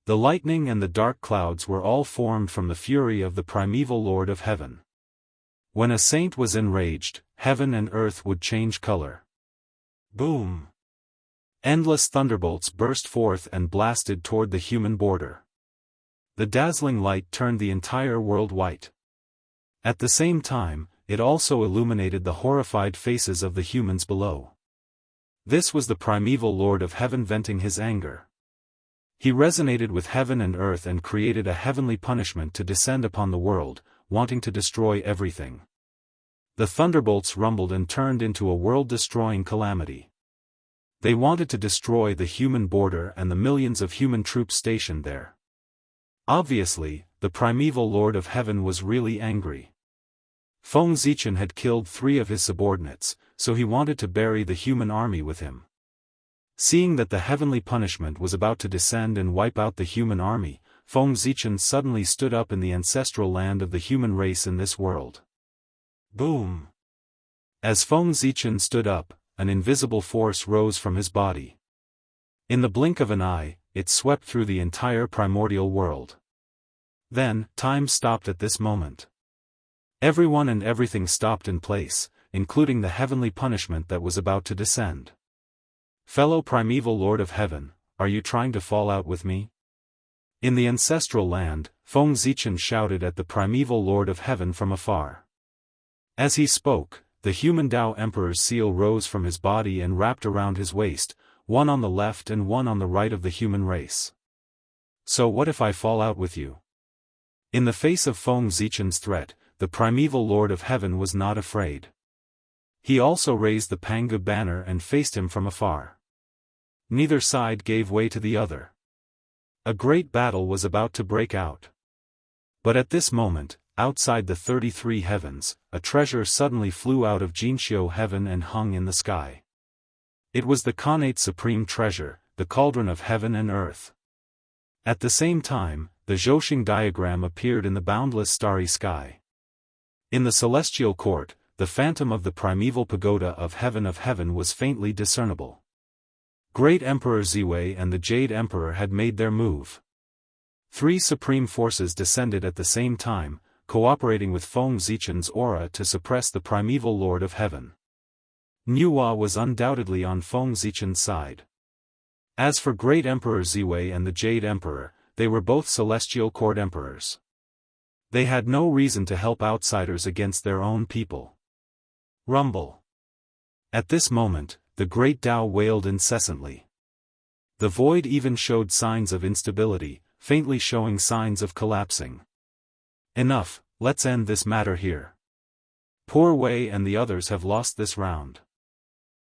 [SPEAKER 1] The lightning and the dark clouds were all formed from the fury of the primeval Lord of Heaven. When a saint was enraged, heaven and earth would change color. Boom! Endless thunderbolts burst forth and blasted toward the human border. The dazzling light turned the entire world white. At the same time, it also illuminated the horrified faces of the humans below. This was the primeval Lord of Heaven venting his anger. He resonated with heaven and earth and created a heavenly punishment to descend upon the world, wanting to destroy everything. The thunderbolts rumbled and turned into a world-destroying calamity. They wanted to destroy the human border and the millions of human troops stationed there. Obviously, the primeval Lord of Heaven was really angry. Feng Zichen had killed 3 of his subordinates, so he wanted to bury the human army with him. Seeing that the heavenly punishment was about to descend and wipe out the human army, Feng Zichen suddenly stood up in the ancestral land of the human race in this world. Boom! As Feng Zichen stood up, an invisible force rose from his body. In the blink of an eye, it swept through the entire primordial world. Then, time stopped at this moment. Everyone and everything stopped in place, including the heavenly punishment that was about to descend. Fellow primeval Lord of Heaven, are you trying to fall out with me? In the ancestral land, Feng Zichen shouted at the primeval Lord of Heaven from afar. As he spoke, the human Tao Emperor's seal rose from his body and wrapped around his waist, one on the left and one on the right of the human race. So what if I fall out with you? In the face of Feng Zichen's threat, the primeval Lord of Heaven was not afraid. He also raised the Pangu banner and faced him from afar. Neither side gave way to the other. A great battle was about to break out. But at this moment, outside the 33 heavens, a treasure suddenly flew out of Jianghu heaven and hung in the sky. It was the Khanate supreme treasure, the cauldron of heaven and earth. At the same time, the Zhouxing diagram appeared in the boundless starry sky. In the celestial court, the phantom of the primeval pagoda of heaven was faintly discernible. Great Emperor Ziwei and the Jade Emperor had made their move. 3 supreme forces descended at the same time, cooperating with Feng Zichen's aura to suppress the primeval Lord of Heaven. Nuwa was undoubtedly on Feng Zichen's side. As for Great Emperor Ziwei and the Jade Emperor, they were both celestial court emperors. They had no reason to help outsiders against their own people. Rumble. At this moment, the great Tao wailed incessantly. The void even showed signs of instability, faintly showing signs of collapsing. Enough, let's end this matter here. Poor Wei and the others have lost this round.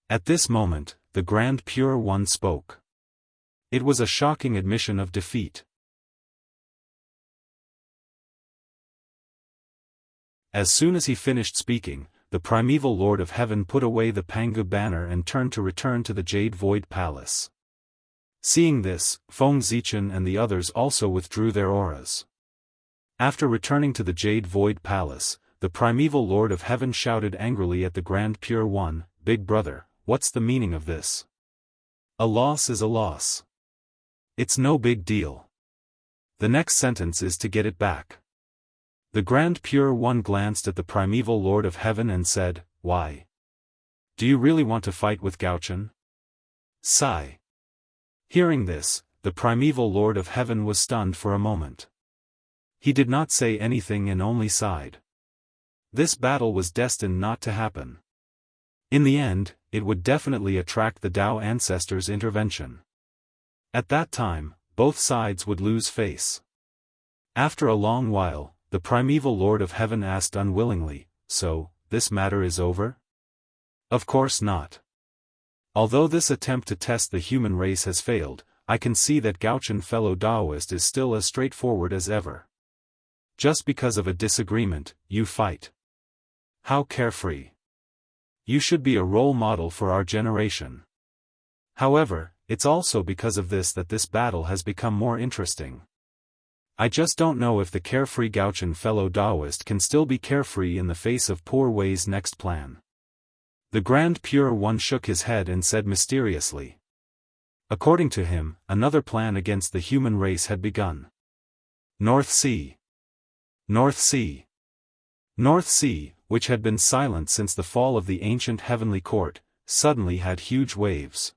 [SPEAKER 1] At this moment, the Grand Pure One spoke. It was a shocking admission of defeat. As soon as he finished speaking, the primeval Lord of Heaven put away the Pangu banner and turned to return to the Jade Void Palace. Seeing this, Feng Zichen and the others also withdrew their auras. After returning to the Jade Void Palace, the primeval Lord of Heaven shouted angrily at the Grand Pure One, "Big brother, what's the meaning of this? A loss is a loss. It's no big deal. The next sentence is to get it back." The Grand Pure One glanced at the primeval Lord of Heaven and said, "Why? Do you really want to fight with Gaochen?" Sigh. Hearing this, the primeval Lord of Heaven was stunned for a moment. He did not say anything and only sighed. This battle was destined not to happen. In the end, it would definitely attract the Tao ancestors' intervention. At that time, both sides would lose face. After a long while, the primeval Lord of Heaven asked unwillingly, "So, this matter is over?" Of course not. Although this attempt to test the human race has failed, I can see that Gaochen fellow Daoist is still as straightforward as ever. Just because of a disagreement, you fight. How carefree. You should be a role model for our generation. However, it's also because of this that this battle has become more interesting. I just don't know if the carefree Gaochen fellow Daoist can still be carefree in the face of poor Wei's next plan. The Grand Pure One shook his head and said mysteriously. According to him, another plan against the human race had begun. North Sea. North Sea. North Sea, which had been silent since the fall of the ancient heavenly court, suddenly had huge waves.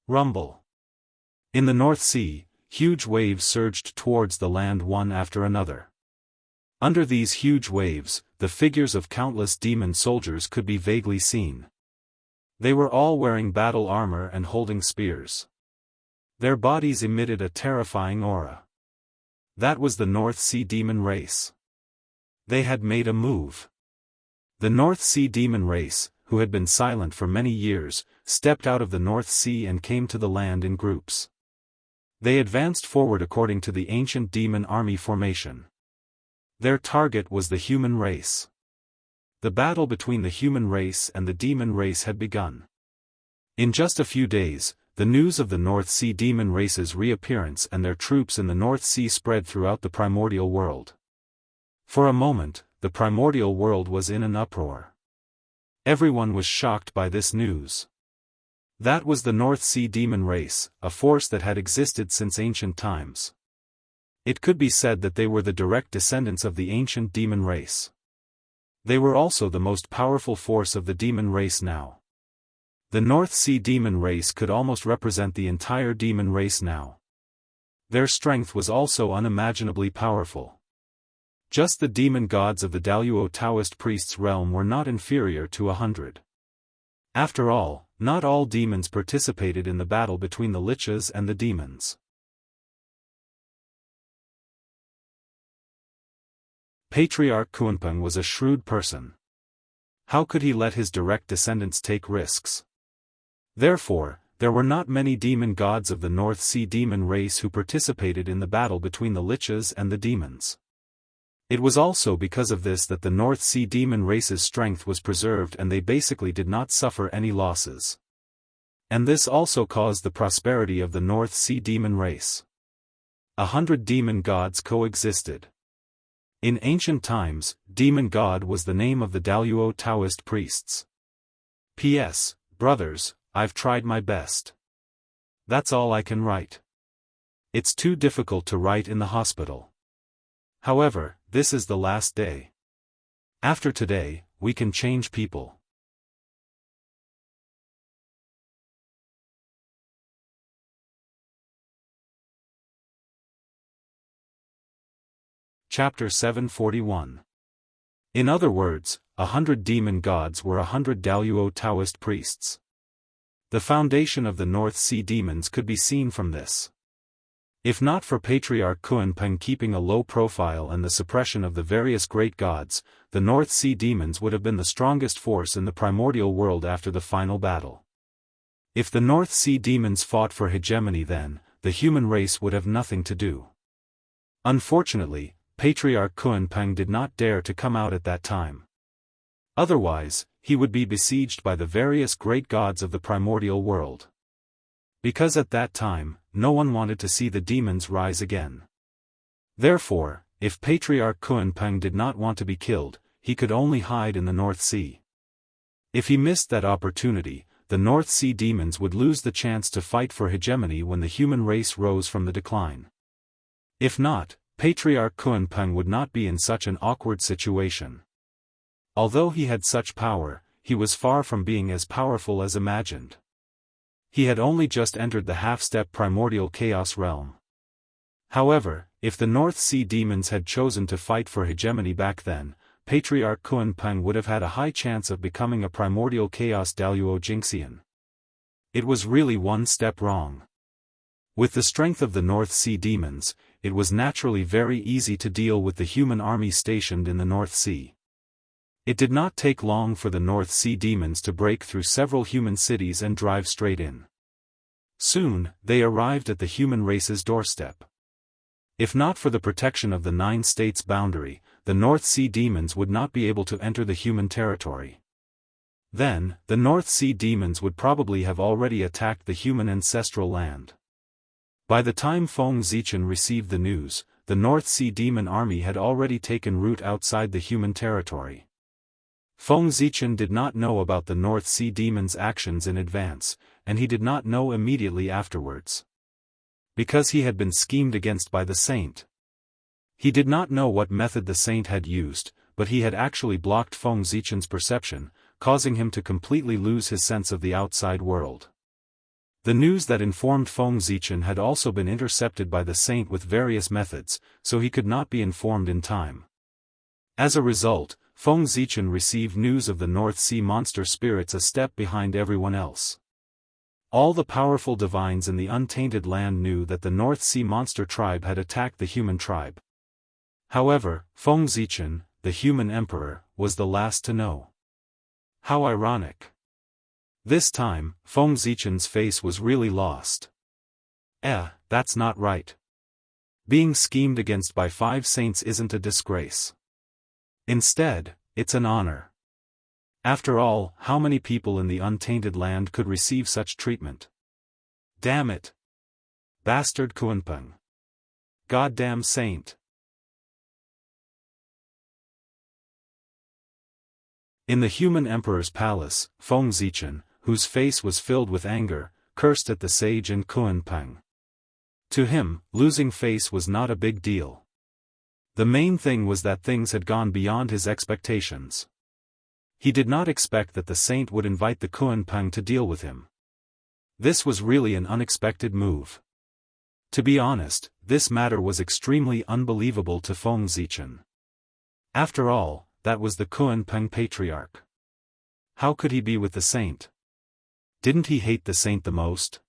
[SPEAKER 1] Rumble. In the North Sea, huge waves surged towards the land one after another. Under these huge waves, the figures of countless demon soldiers could be vaguely seen. They were all wearing battle armor and holding spears. Their bodies emitted a terrifying aura. That was the North Sea demon race. They had made a move. The North Sea demon race, who had been silent for many years, stepped out of the North Sea and came to the land in groups. They advanced forward according to the ancient demon army formation. Their target was the human race. The battle between the human race and the demon race had begun. In just a few days, the news of the North Sea demon race's reappearance and their troops in the North Sea spread throughout the primordial world. For a moment, the primordial world was in an uproar. Everyone was shocked by this news. That was the North Sea demon race, a force that had existed since ancient times. It could be said that they were the direct descendants of the ancient demon race. They were also the most powerful force of the demon race now. The North Sea demon race could almost represent the entire demon race now. Their strength was also unimaginably powerful. Just the demon gods of the Daoist Taoist priests' realm were not inferior to 100. After all, not all demons participated in the battle between the liches and the demons. Patriarch Kunpeng was a shrewd person. How could he let his direct descendants take risks? Therefore, there were not many demon gods of the North Sea demon race who participated in the battle between the liches and the demons. It was also because of this that the North Sea demon race's strength was preserved and they basically did not suffer any losses. And this also caused the prosperity of the North Sea demon race. 100 demon gods coexisted. In ancient times, demon god was the name of the Daoist Taoist priests. P.S. Brothers, I've tried my best. That's all I can write. It's too difficult to write in the hospital. However, this is the last day. After today, we can change people. Chapter 741. In other words, 100 demon gods were 100 Daoist Taoist priests. The foundation of the North Sea demons could be seen from this. If not for Patriarch Kunpeng keeping a low profile and the suppression of the various great gods, the North Sea demons would have been the strongest force in the primordial world after the final battle. If the North Sea demons fought for hegemony, then, the human race would have nothing to do. Unfortunately, Patriarch Kunpeng did not dare to come out at that time. Otherwise, he would be besieged by the various great gods of the primordial world. Because at that time, no one wanted to see the demons rise again. Therefore, if Patriarch Kunpeng did not want to be killed, he could only hide in the North Sea. If he missed that opportunity, the North Sea demons would lose the chance to fight for hegemony when the human race rose from the decline. If not, Patriarch Kunpeng would not be in such an awkward situation. Although he had such power, he was far from being as powerful as imagined. He had only just entered the half-step primordial chaos realm. However, if the North Sea demons had chosen to fight for hegemony back then, Patriarch Kunpeng would have had a high chance of becoming a primordial chaos Daoist Jingxian. It was really one step wrong. With the strength of the North Sea demons, it was naturally very easy to deal with the human army stationed in the North Sea. It did not take long for the North Sea demons to break through several human cities and drive straight in. Soon, they arrived at the human race's doorstep. If not for the protection of the 9 states boundary, the North Sea demons would not be able to enter the human territory. Then, the North Sea demons would probably have already attacked the human ancestral land. By the time Feng Zichen received the news, the North Sea demon army had already taken root outside the human territory. Feng Zichen did not know about the North Sea demons' actions in advance, and he did not know immediately afterwards. Because he had been schemed against by the saint. He did not know what method the saint had used, but he had actually blocked Feng Zichen's perception, causing him to completely lose his sense of the outside world. The news that informed Feng Zichen had also been intercepted by the saint with various methods, so he could not be informed in time. As a result, Feng Zichen received news of the North Sea monster spirits a step behind everyone else. All the powerful divines in the untainted land knew that the North Sea monster tribe had attacked the human tribe. However, Feng Zichen, the human emperor, was the last to know. How ironic. This time, Feng Zichen's face was really lost. That's not right. Being schemed against by 5 saints isn't a disgrace. Instead, it's an honor. After all, how many people in the untainted land could receive such treatment? Damn it! Bastard Kunpeng. Goddamn saint. In the human emperor's palace, Feng Zichen, whose face was filled with anger, cursed at the sage and Kunpeng. To him, losing face was not a big deal. The main thing was that things had gone beyond his expectations. He did not expect that the saint would invite the Kunpeng to deal with him. This was really an unexpected move. To be honest, this matter was extremely unbelievable to Feng Zichen. After all, that was the Kunpeng patriarch. How could he be with the saint? Didn't he hate the saint the most?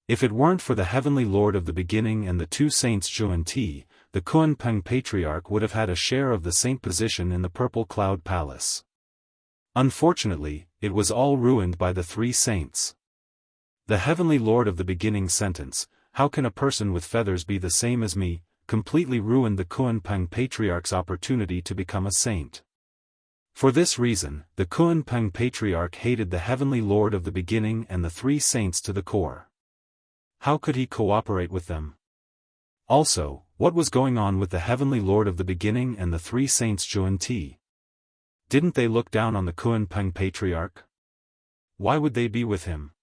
[SPEAKER 1] If it weren't for the Heavenly Lord of the Beginning and the two saints Zhu and Ti, the Kunpeng patriarch would have had a share of the saint position in the Purple Cloud Palace. Unfortunately, it was all ruined by the three saints. The Heavenly Lord of the Beginning sentence, "How can a person with feathers be the same as me?" completely ruined the Kunpeng patriarch's opportunity to become a saint. For this reason, the Kunpeng patriarch hated the Heavenly Lord of the Beginning and the three saints to the core. How could he cooperate with them? Also, what was going on with the Heavenly Lord of the Beginning and the three saints Zhu and Ti? Didn't they look down on the Kunpeng patriarch? Why would they be with him?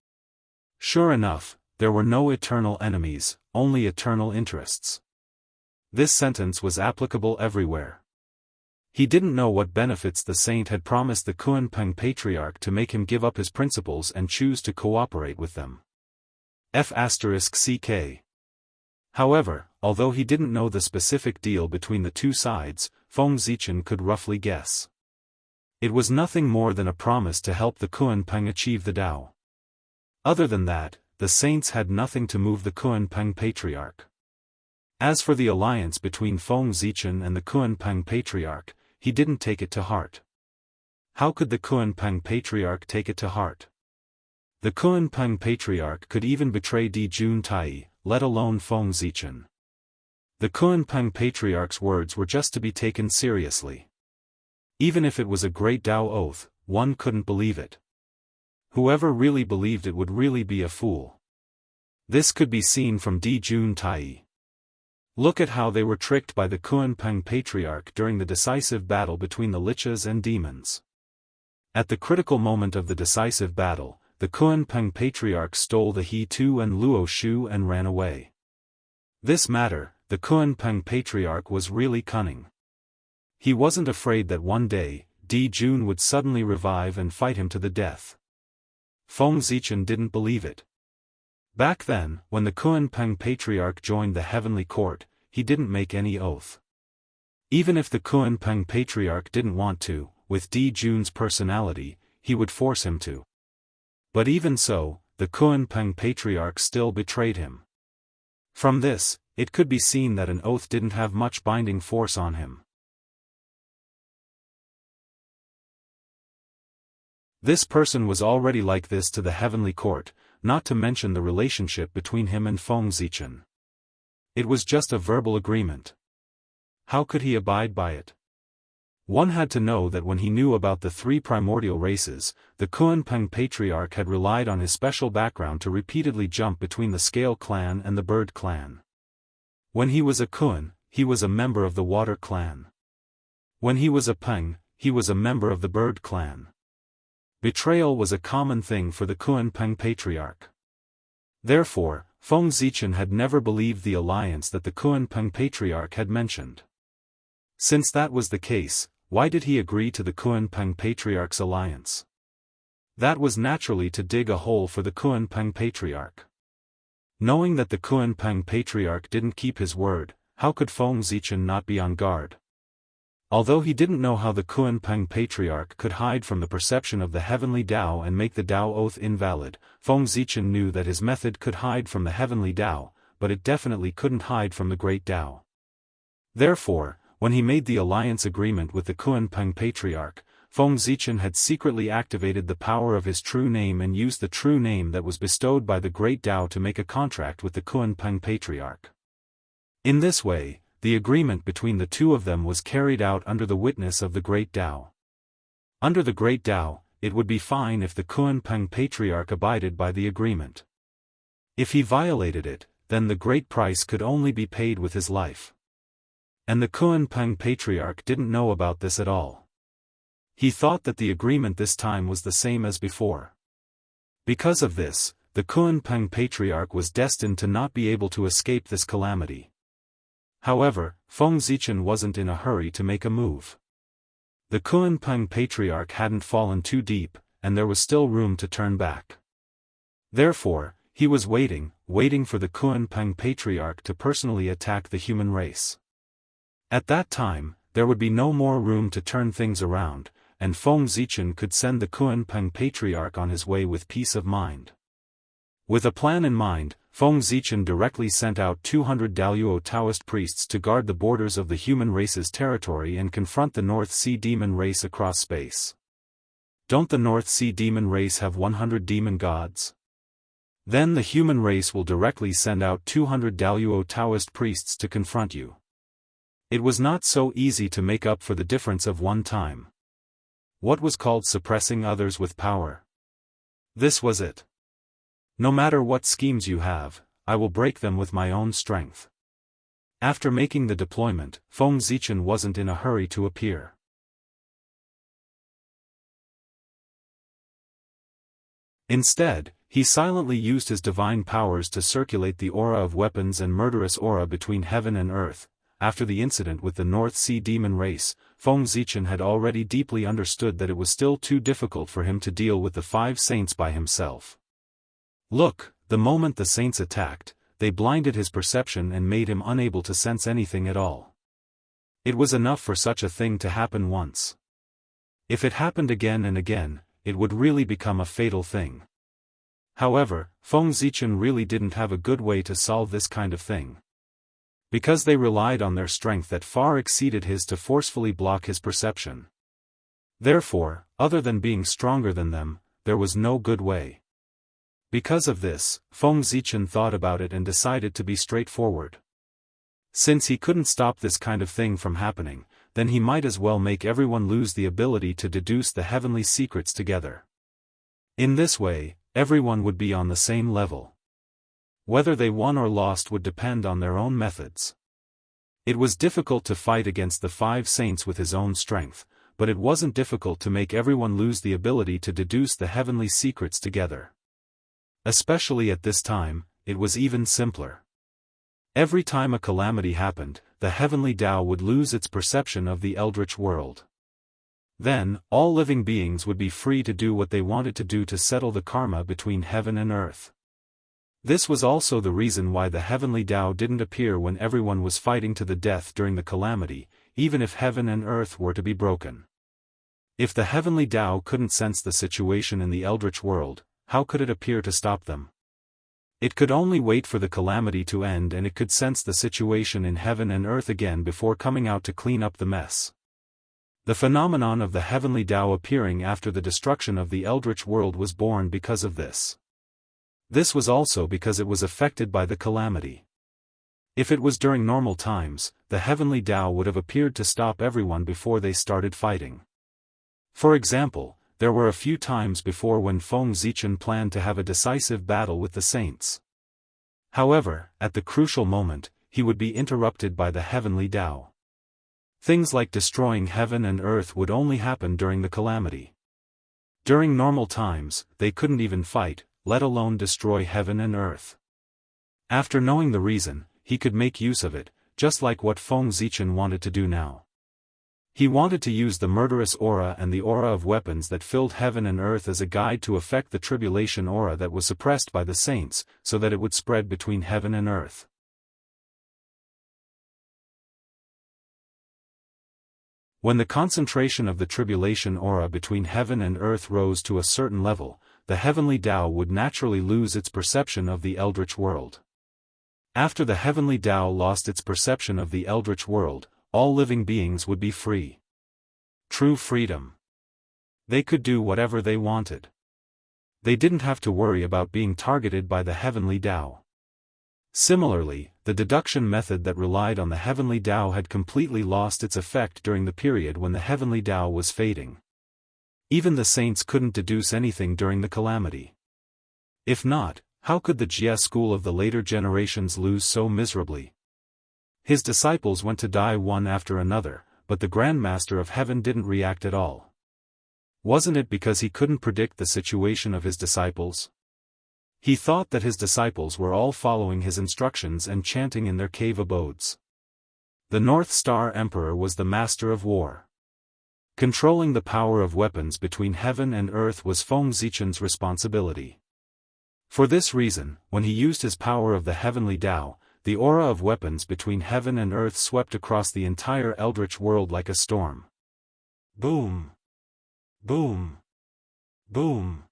[SPEAKER 1] Sure enough, there were no eternal enemies, only eternal interests. This sentence was applicable everywhere. He didn't know what benefits the saint had promised the Kunpeng patriarch to make him give up his principles and choose to cooperate with them. F***ck. However, although he didn't know the specific deal between the two sides, Feng Zichen could roughly guess. It was nothing more than a promise to help the Kunpeng achieve the Tao. Other than that, the saints had nothing to move the Kunpeng patriarch. As for the alliance between Feng Zichen and the Kunpeng patriarch, he didn't take it to heart. How could the Kunpeng patriarch take it to heart? The Kunpeng patriarch could even betray Di Juntai, let alone Feng Zichen. The Kunpeng patriarch's words were just to be taken seriously. Even if it was a great Tao oath, one couldn't believe it. Whoever really believed it would really be a fool. This could be seen from Di Juntai. Look at how they were tricked by the Kunpeng patriarch during the decisive battle between the lichas and demons. At the critical moment of the decisive battle, the Kunpeng patriarch stole the He Tu and Luo Shu and ran away. This matter, the Kunpeng patriarch was really cunning. He wasn't afraid that one day, Di Jun would suddenly revive and fight him to the death. Feng Zichen didn't believe it. Back then, when the Kunpeng patriarch joined the heavenly court, he didn't make any oath. Even if the Kunpeng patriarch didn't want to, with Di Jun's personality, he would force him to. But even so, the Kunpeng patriarch still betrayed him. From this, it could be seen that an oath didn't have much binding force on him. This person was already like this to the heavenly court, not to mention the relationship between him and Feng Zichen. It was just a verbal agreement. How could he abide by it? One had to know that when he knew about the three primordial races, the Kunpeng patriarch had relied on his special background to repeatedly jump between the Scale clan and the Bird clan. When he was a Kun, he was a member of the Water clan. When he was a Peng, he was a member of the Bird clan. Betrayal was a common thing for the Kunpeng patriarch. Therefore, Feng Zichen had never believed the alliance that the Kunpeng patriarch had mentioned. Since that was the case, why did he agree to the Kunpeng patriarch's alliance? That was naturally to dig a hole for the Kunpeng patriarch. Knowing that the Kunpeng patriarch didn't keep his word, how could Feng Zichen not be on guard? Although he didn't know how the Kunpeng patriarch could hide from the perception of the heavenly Tao and make the Tao oath invalid, Feng Zichen knew that his method could hide from the heavenly Tao, but it definitely couldn't hide from the great Tao. Therefore, when he made the alliance agreement with the Kunpeng patriarch, Feng Zichen had secretly activated the power of his true name and used the true name that was bestowed by the great Tao to make a contract with the Kunpeng patriarch. In this way, the agreement between the two of them was carried out under the witness of the great Tao. Under the great Tao, it would be fine if the Kunpeng patriarch abided by the agreement. If he violated it, then the great price could only be paid with his life. And the Kunpeng patriarch didn't know about this at all. He thought that the agreement this time was the same as before. Because of this, the Kunpeng patriarch was destined to not be able to escape this calamity. However, Feng Zichen wasn't in a hurry to make a move. The Kunpeng patriarch hadn't fallen too deep, and there was still room to turn back. Therefore, He was waiting for the Kunpeng Patriarch to personally attack the human race. At that time, there would be no more room to turn things around, and Feng Zichen could send the Kunpeng Patriarch on his way with peace of mind. With a plan in mind, Feng Zichen directly sent out 200 Daoist Taoist priests to guard the borders of the human race's territory and confront the North Sea demon race across space. Don't the North Sea demon race have 100 demon gods? Then the human race will directly send out 200 Daoist Taoist priests to confront you. It was not so easy to make up for the difference of one time. What was called suppressing others with power? This was it. No matter what schemes you have, I will break them with my own strength. After making the deployment, Feng Zichen wasn't in a hurry to appear. Instead, he silently used his divine powers to circulate the aura of weapons and murderous aura between heaven and earth. After the incident with the North Sea demon race, Feng Zichen had already deeply understood that it was still too difficult for him to deal with the 5 saints by himself. Look, the moment the saints attacked, they blinded his perception and made him unable to sense anything at all. It was enough for such a thing to happen once. If it happened again and again, it would really become a fatal thing. However, Feng Zichen really didn't have a good way to solve this kind of thing. Because they relied on their strength that far exceeded his to forcefully block his perception. Therefore, other than being stronger than them, there was no good way. Because of this, Feng Zichen thought about it and decided to be straightforward. Since he couldn't stop this kind of thing from happening, then he might as well make everyone lose the ability to deduce the heavenly secrets together. In this way, everyone would be on the same level. Whether they won or lost would depend on their own methods. It was difficult to fight against the 5 saints with his own strength, but it wasn't difficult to make everyone lose the ability to deduce the heavenly secrets together. Especially at this time, it was even simpler. Every time a calamity happened, the heavenly Tao would lose its perception of the eldritch world. Then, all living beings would be free to do what they wanted to do to settle the karma between heaven and earth. This was also the reason why the heavenly Tao didn't appear when everyone was fighting to the death during the calamity, even if heaven and earth were to be broken. If the heavenly Tao couldn't sense the situation in the eldritch world, how could it appear to stop them? It could only wait for the calamity to end, and it could sense the situation in heaven and earth again before coming out to clean up the mess. The phenomenon of the heavenly Tao appearing after the destruction of the eldritch world was born because of this. This was also because it was affected by the calamity. If it was during normal times, the heavenly Tao would have appeared to stop everyone before they started fighting. For example, there were a few times before when Feng Zichen planned to have a decisive battle with the saints. However, at the crucial moment, he would be interrupted by the heavenly Tao. Things like destroying heaven and earth would only happen during the calamity. During normal times, they couldn't even fight, let alone destroy heaven and earth. After knowing the reason, he could make use of it, just like what Feng Zichen wanted to do now. He wanted to use the murderous aura and the aura of weapons that filled heaven and earth as a guide to affect the tribulation aura that was suppressed by the saints, so that it would spread between heaven and earth. When the concentration of the tribulation aura between heaven and earth rose to a certain level, the heavenly Tao would naturally lose its perception of the eldritch world. After the heavenly Tao lost its perception of the eldritch world, all living beings would be free. True freedom. They could do whatever they wanted. They didn't have to worry about being targeted by the heavenly Tao. Similarly, the deduction method that relied on the heavenly Tao had completely lost its effect during the period when the heavenly Tao was fading. Even the saints couldn't deduce anything during the calamity. If not, how could the Jia school of the later generations lose so miserably? His disciples went to die one after another, but the Grand Master of Heaven didn't react at all. Wasn't it because he couldn't predict the situation of his disciples? He thought that his disciples were all following his instructions and chanting in their cave abodes. The North Star Emperor was the master of war. Controlling the power of weapons between heaven and earth was Feng Zichen's responsibility. For this reason, when he used his power of the heavenly Tao, the aura of weapons between heaven and earth swept across the entire eldritch world like a storm. Boom! Boom! Boom!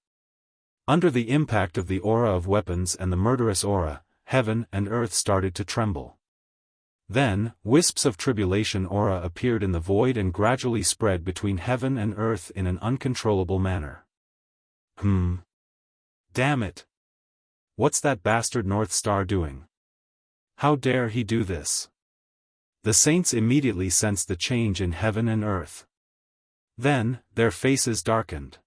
[SPEAKER 1] Under the impact of the aura of weapons and the murderous aura, heaven and earth started to tremble. Then, wisps of tribulation aura appeared in the void and gradually spread between heaven and earth in an uncontrollable manner. Damn it! What's that bastard North Star doing? How dare he do this? The saints immediately sensed the change in heaven and earth. Then, their faces darkened.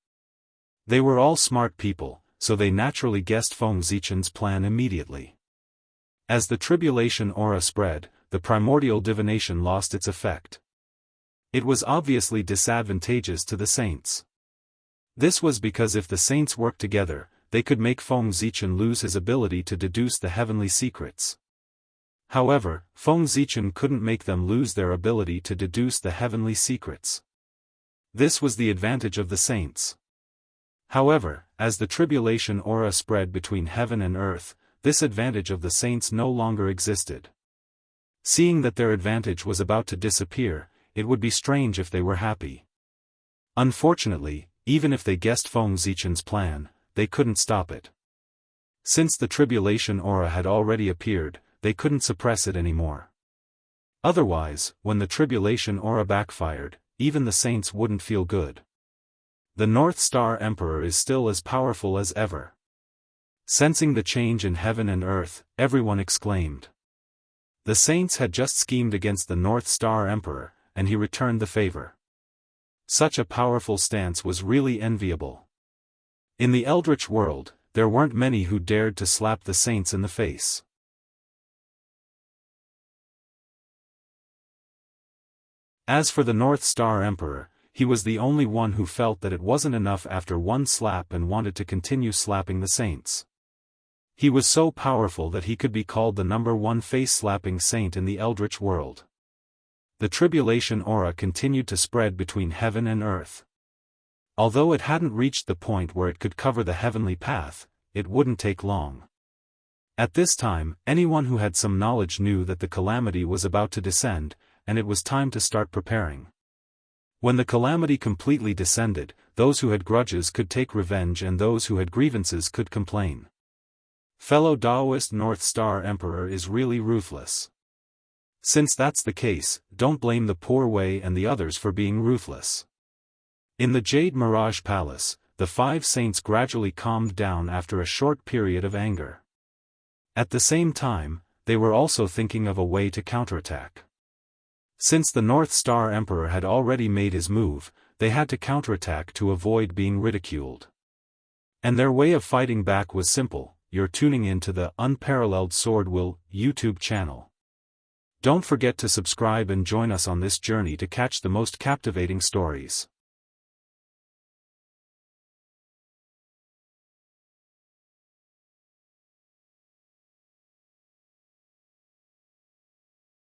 [SPEAKER 1] They were all smart people, so they naturally guessed Feng Zichen's plan immediately. As the tribulation aura spread, the primordial divination lost its effect. It was obviously disadvantageous to the saints. This was because if the saints worked together, they could make Feng Zichen lose his ability to deduce the heavenly secrets. However, Feng Zichen couldn't make them lose their ability to deduce the heavenly secrets. This was the advantage of the saints. However, as the tribulation aura spread between heaven and earth, this advantage of the saints no longer existed. Seeing that their advantage was about to disappear, it would be strange if they were happy. Unfortunately, even if they guessed Feng Zichen's plan, they couldn't stop it. Since the tribulation aura had already appeared, they couldn't suppress it anymore. Otherwise, when the tribulation aura backfired, even the saints wouldn't feel good. The North Star Emperor is still as powerful as ever. Sensing the change in heaven and earth, everyone exclaimed. The saints had just schemed against the North Star Emperor, and he returned the favor. Such a powerful stance was really enviable. In the Eldritch world, there weren't many who dared to slap the saints in the face. As for the North Star Emperor, he was the only one who felt that it wasn't enough after one slap and wanted to continue slapping the saints. He was so powerful that he could be called the #1 face-slapping saint in the Eldritch world. The tribulation aura continued to spread between heaven and earth. Although it hadn't reached the point where it could cover the heavenly path, it wouldn't take long. At this time, anyone who had some knowledge knew that the calamity was about to descend, and it was time to start preparing. When the calamity completely descended, those who had grudges could take revenge and those who had grievances could complain. Fellow Daoist North Star Emperor is really ruthless. Since that's the case, don't blame the poor Wei and the others for being ruthless. In the Jade Mirage Palace, the 5 saints gradually calmed down after a short period of anger. At the same time, they were also thinking of a way to counterattack. Since the North Star Emperor had already made his move, they had to counterattack to avoid being ridiculed. And their way of fighting back was simple: you're tuning in to the UnparalleledSwordWill YouTube channel. Don't forget to subscribe and join us on this journey to catch the most captivating stories.